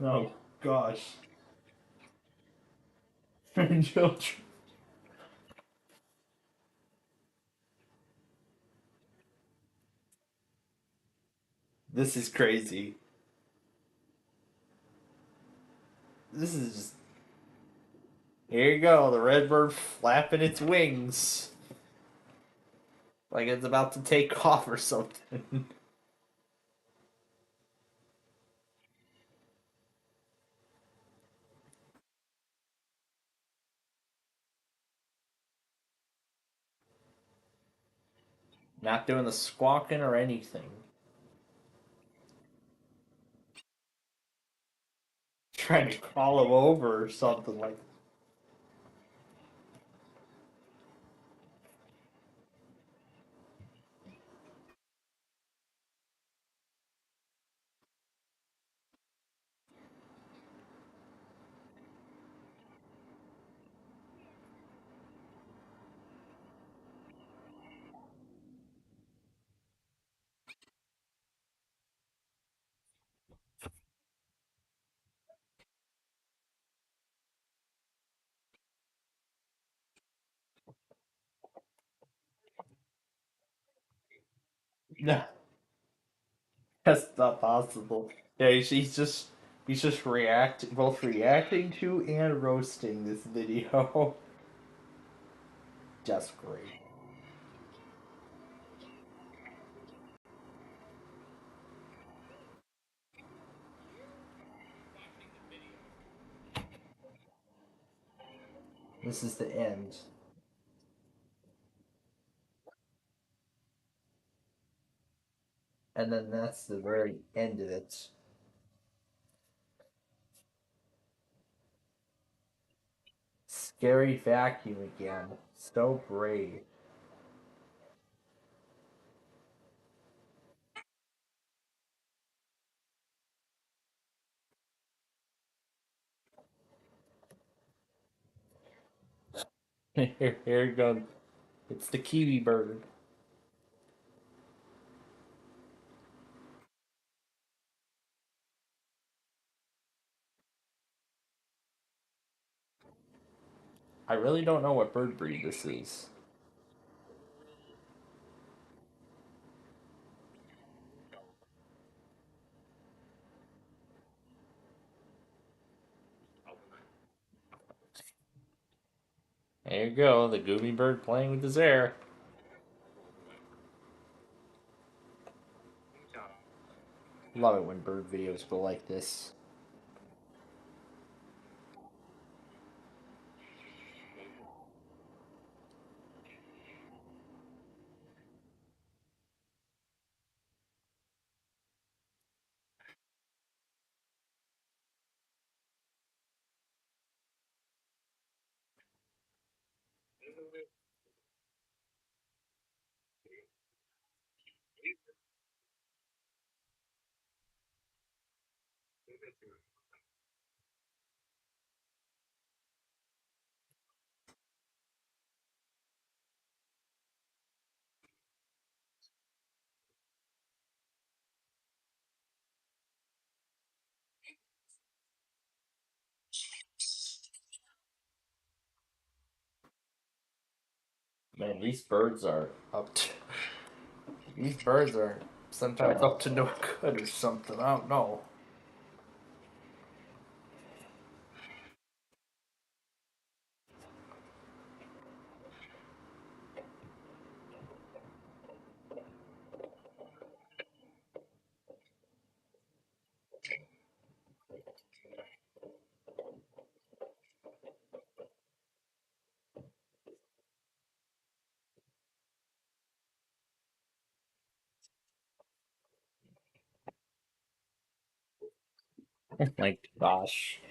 [SPEAKER 1] Oh, gosh. Children. This is crazy. This is just... Here you go, the red bird flapping its wings. Like it's about to take off or something. Not doing the squawking or anything. Trying to crawl him over or something like that. No, that's not possible. Yeah, he's just both reacting to and roasting this video. Just great. This is the end. And then that's the very end of it. Scary vacuum again. So brave. Here it goes. It's the kiwi bird. I really don't know what bird breed this is. There you go, the goomy bird playing with his hair. Love it when bird videos go like this. Man, these birds are up to. These birds are sometimes up to no good or something. I don't know. Oh my gosh.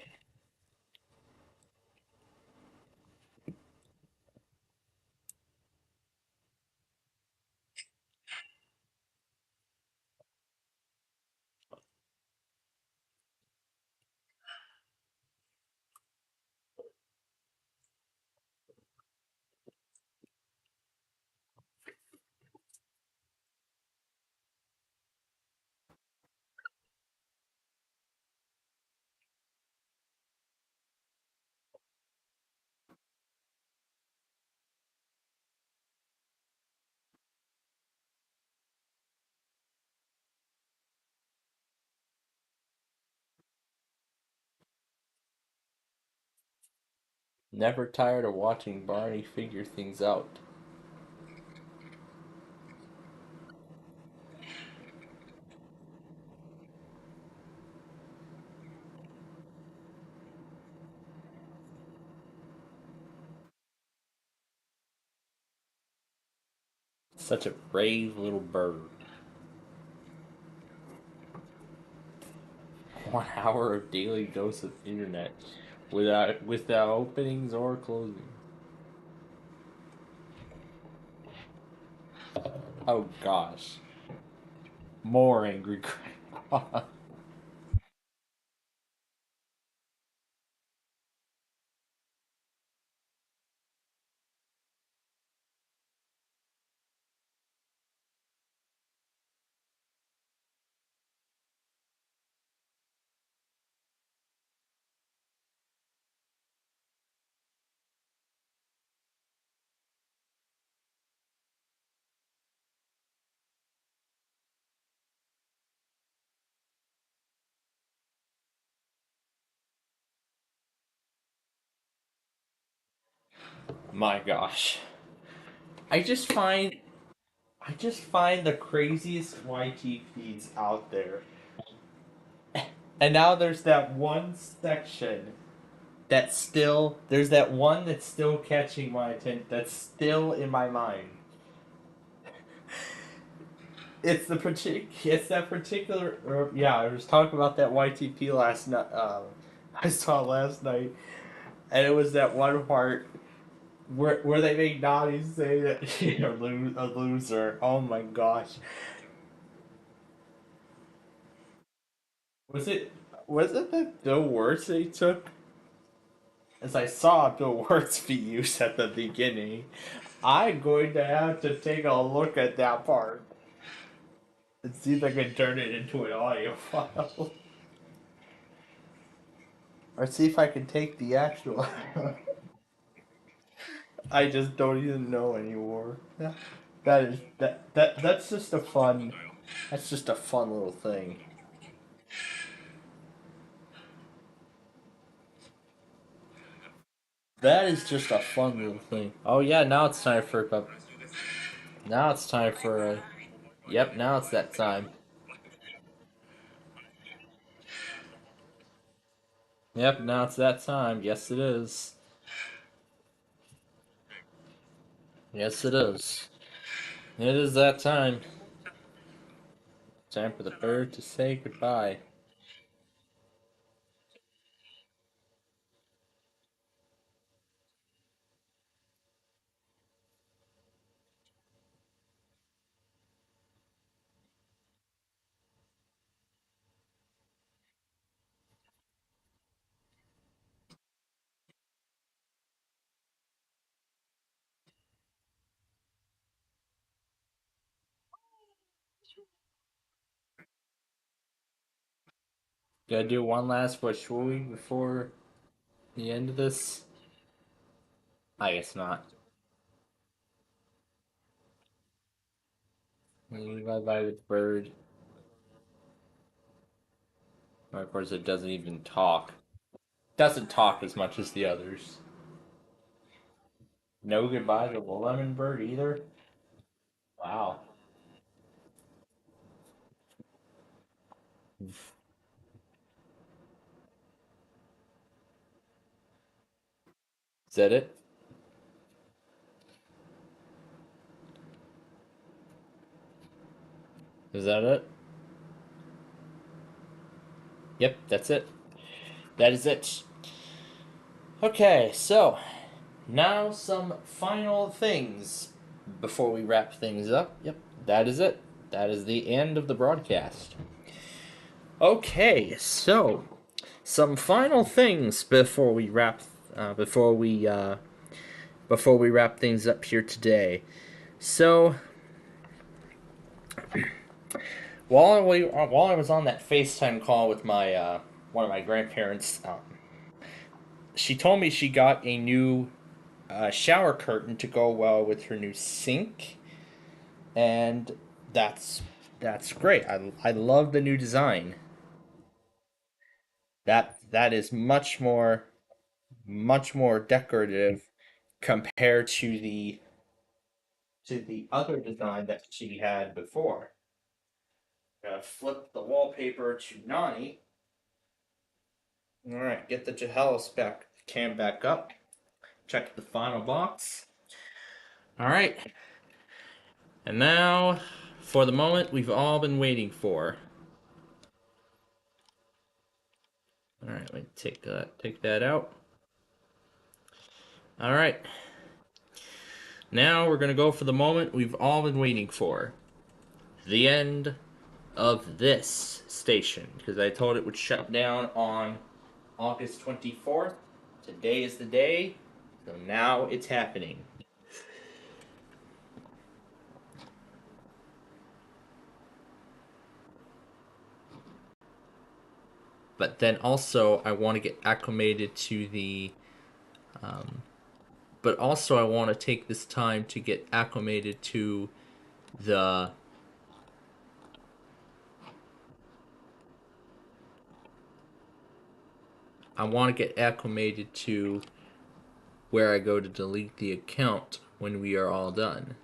[SPEAKER 1] Never tired of watching Barney figure things out. Such a brave little bird. 1 hour of daily dose of internet without openings or closing. Oh gosh. More angry grandpa. My gosh. I just find I just find the craziest YT feeds out there. And now there's that one section that's still there's that one that's still catching my attention, that's still in my mind. It's that particular. Yeah, I was talking about that YTP last night. I saw last night, and it was that one part where they make Nani say that you're a loser. Oh my gosh, was it was it the words they took? As I saw the words be used at the beginning, I'm going to have to take a look at that part and see if I can turn it into an audio file. Or see if I can take the actual. I just don't even know anymore. That's just a fun. That's just a fun little thing. That is just a fun little thing. Oh yeah, now it's time for now it's time for yep, now it's that time. Yep, now it's that time. Yes it is. Yes it is. It is that time. Time for the bird to say goodbye. Gotta do one last push, will we, before the end of this? I guess not. Bye bye with bird. Of course, it doesn't even talk. Doesn't talk as much as the others. No goodbye to the lemon bird either. Wow. Is that it? Is that it? Yep, that's it. That is it. Okay, so now some final things before we wrap things up. Yep, that is it. That is the end of the broadcast. Okay, so some final things before we wrap before we wrap things up here today. So while I was on that FaceTime call with my one of my grandparents, she told me she got a new shower curtain to go well with her new sink, and that's great. I love the new design. That is much more decorative compared to the other design that she had before. Gotta flip the wallpaper to Nani. Alright, get the Jahelis cam back up. Check the final box. Alright. And now, for the moment we've all been waiting for. Alright, let me take that out. Alright. Now we're gonna go for the moment we've all been waiting for. The end of this station. Because I told it would shut down on August 24th. Today is the day. So now it's happening. But then also I want to get acclimated to the but also I want to take this time to get acclimated to the I want to get acclimated to where I go to delete the account when we are all done.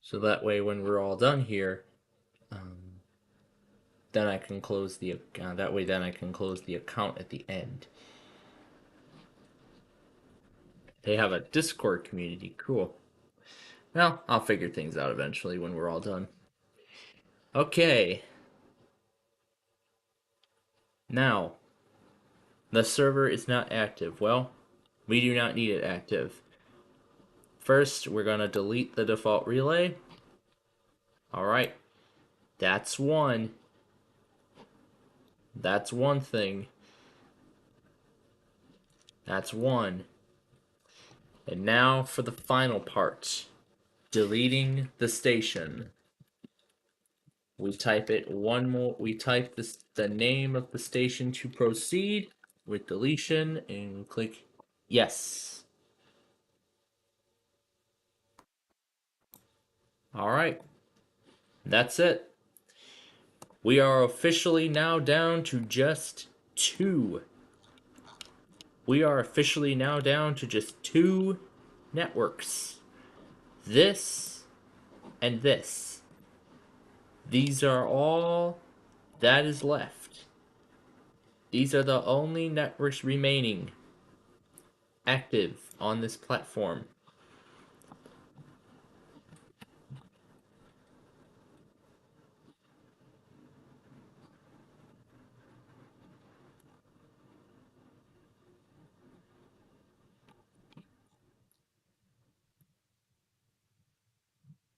[SPEAKER 1] So that way when we're all done here, then I can close the account. That way then I can close the account at the end. They have a Discord community. Cool. Well, I'll figure things out eventually when we're all done. Okay. Now, the server is not active. Well, we do not need it active. First, we're going to delete the default relay. Alright. That's one. That's one thing. That's one. And now for the final part. Deleting the station. We type it one more. We type the name of the station to proceed with deletion and click yes. Alright. That's it. We are officially now down to just two. We are officially now down to just two networks. This and this. These are all that is left. These are the only networks remaining active on this platform.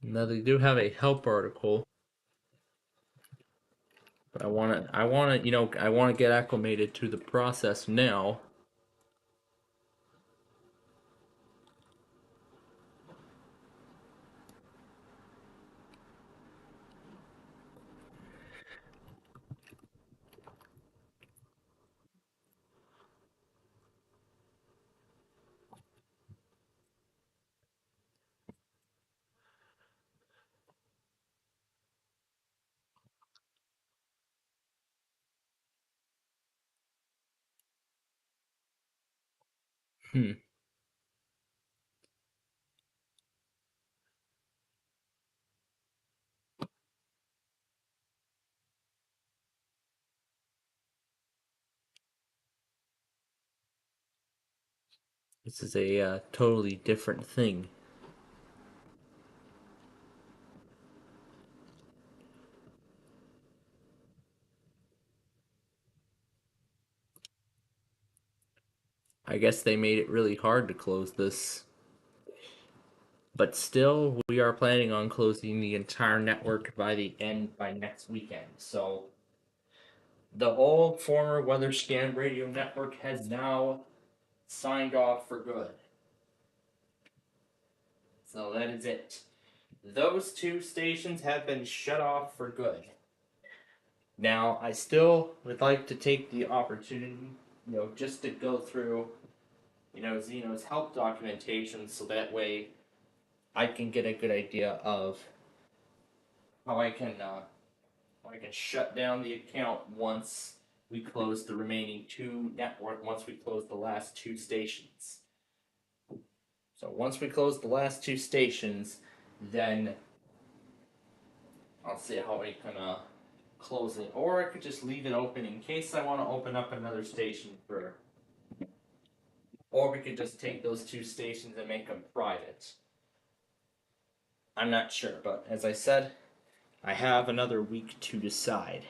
[SPEAKER 1] Now they do have a help article, but I want to, I want to get acclimated to the process now. This is a totally different thing. I guess they made it really hard to close this. But still, we are planning on closing the entire network by next weekend. So the old former Weather Scan Radio network has now signed off for good. So that is it. Those two stations have been shut off for good. Now, I still would like to take the opportunity, just to go through, Zeno's help documentation so that way I can get a good idea of how I can shut down the account once we close the remaining once we close the last two stations. So once we close the last two stations, then I'll see how we can close it. Or I could just leave it open in case I want to open up another station for... Or we could just take those two stations and make them private. I'm not sure, but as I said, I have another week to decide.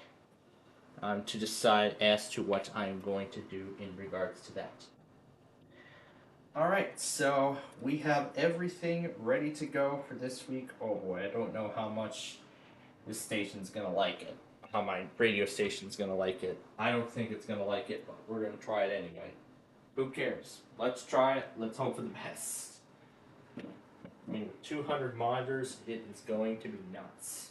[SPEAKER 1] As to what I am going to do in regards to that. Alright, so we have everything ready to go for this week. Oh boy, I don't know how much this station's gonna like it. How my radio station's gonna like it. I don't think it's gonna like it, but we're gonna try it anyway. Who cares? Let's try it. Let's hope for the best. I mean, with 200 monitors, it is going to be nuts.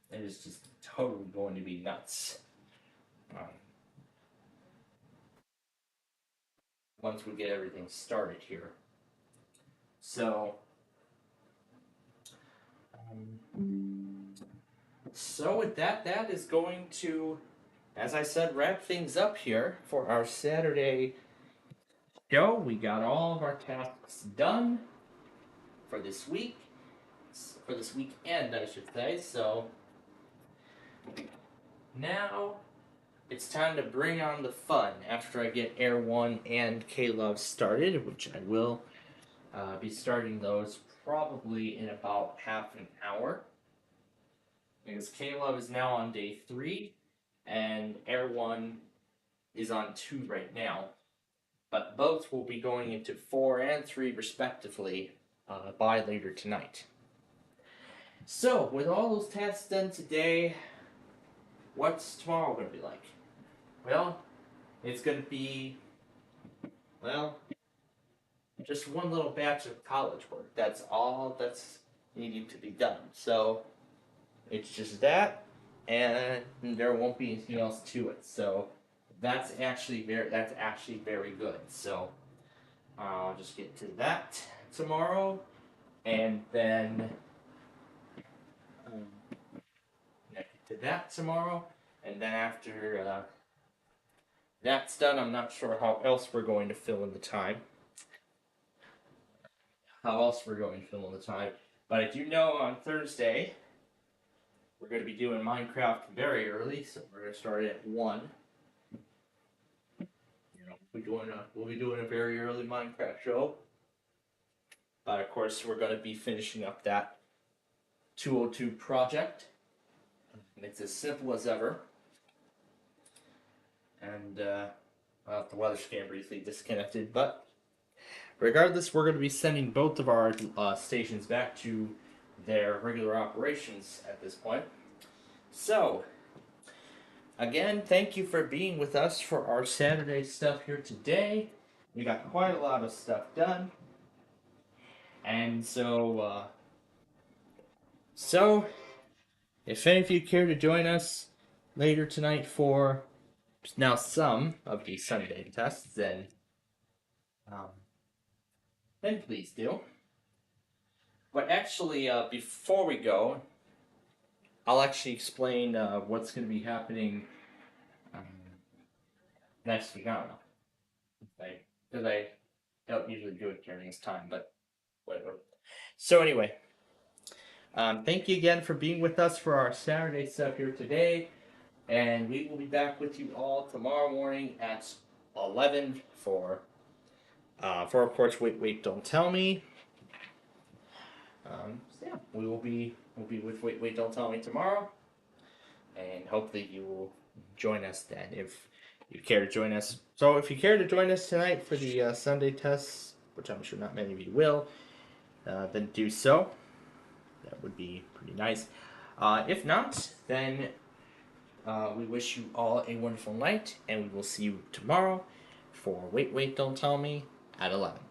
[SPEAKER 1] It is just totally going to be nuts. Once we get everything started here. So with that is going to, as I said, wrap things up here for our Saturday show. We got all of our tasks done for this week. For this weekend, I should say. So Now it's time to bring on the fun after I get Air 1 and K-Love started, which I will be starting those probably in about half an hour. Because K-Love is now on day 3, and Air 1 is on 2 right now. But both will be going into 4 and 3 respectively by later tonight. So, with all those tasks done today, what's tomorrow going to be like? Well, it's going to be, well, just one little batch of college work. That's all that's needing to be done. So, it's just that, and there won't be anything else to it. So, that's actually very good. So, I'll just get to that tomorrow, and then get to that tomorrow, and then after that's done, I'm not sure how else we're going to fill in the time. But I do know on Thursday we're going to be doing Minecraft very early, so we're going to start at 1. We'll be doing a very early Minecraft show. But of course, we're going to be finishing up that 202 project. And it's as simple as ever. And well, the weather's getting briefly disconnected, but regardless, we're going to be sending both of our stations back to their regular operations at this point. So, again, thank you for being with us for our Saturday stuff here today. We got quite a lot of stuff done. And so, if any of you care to join us later tonight for now some of these Sunday tests, then please do. But actually, before we go, I'll actually explain what's going to be happening next week. I don't know. Because I don't usually do it during this time, but whatever. So anyway, thank you again for being with us for our Saturday stuff here today. And we will be back with you all tomorrow morning at 11 for of course, Wait, Don't Tell Me. So yeah, we'll be with Wait, Don't Tell Me tomorrow, and hopefully you will join us then if you care to join us. So if you care to join us tonight for the Sunday tests, which I'm sure not many of you will, then do so. That would be pretty nice. If not, then we wish you all a wonderful night, and we will see you tomorrow for Wait, Don't Tell Me at 11.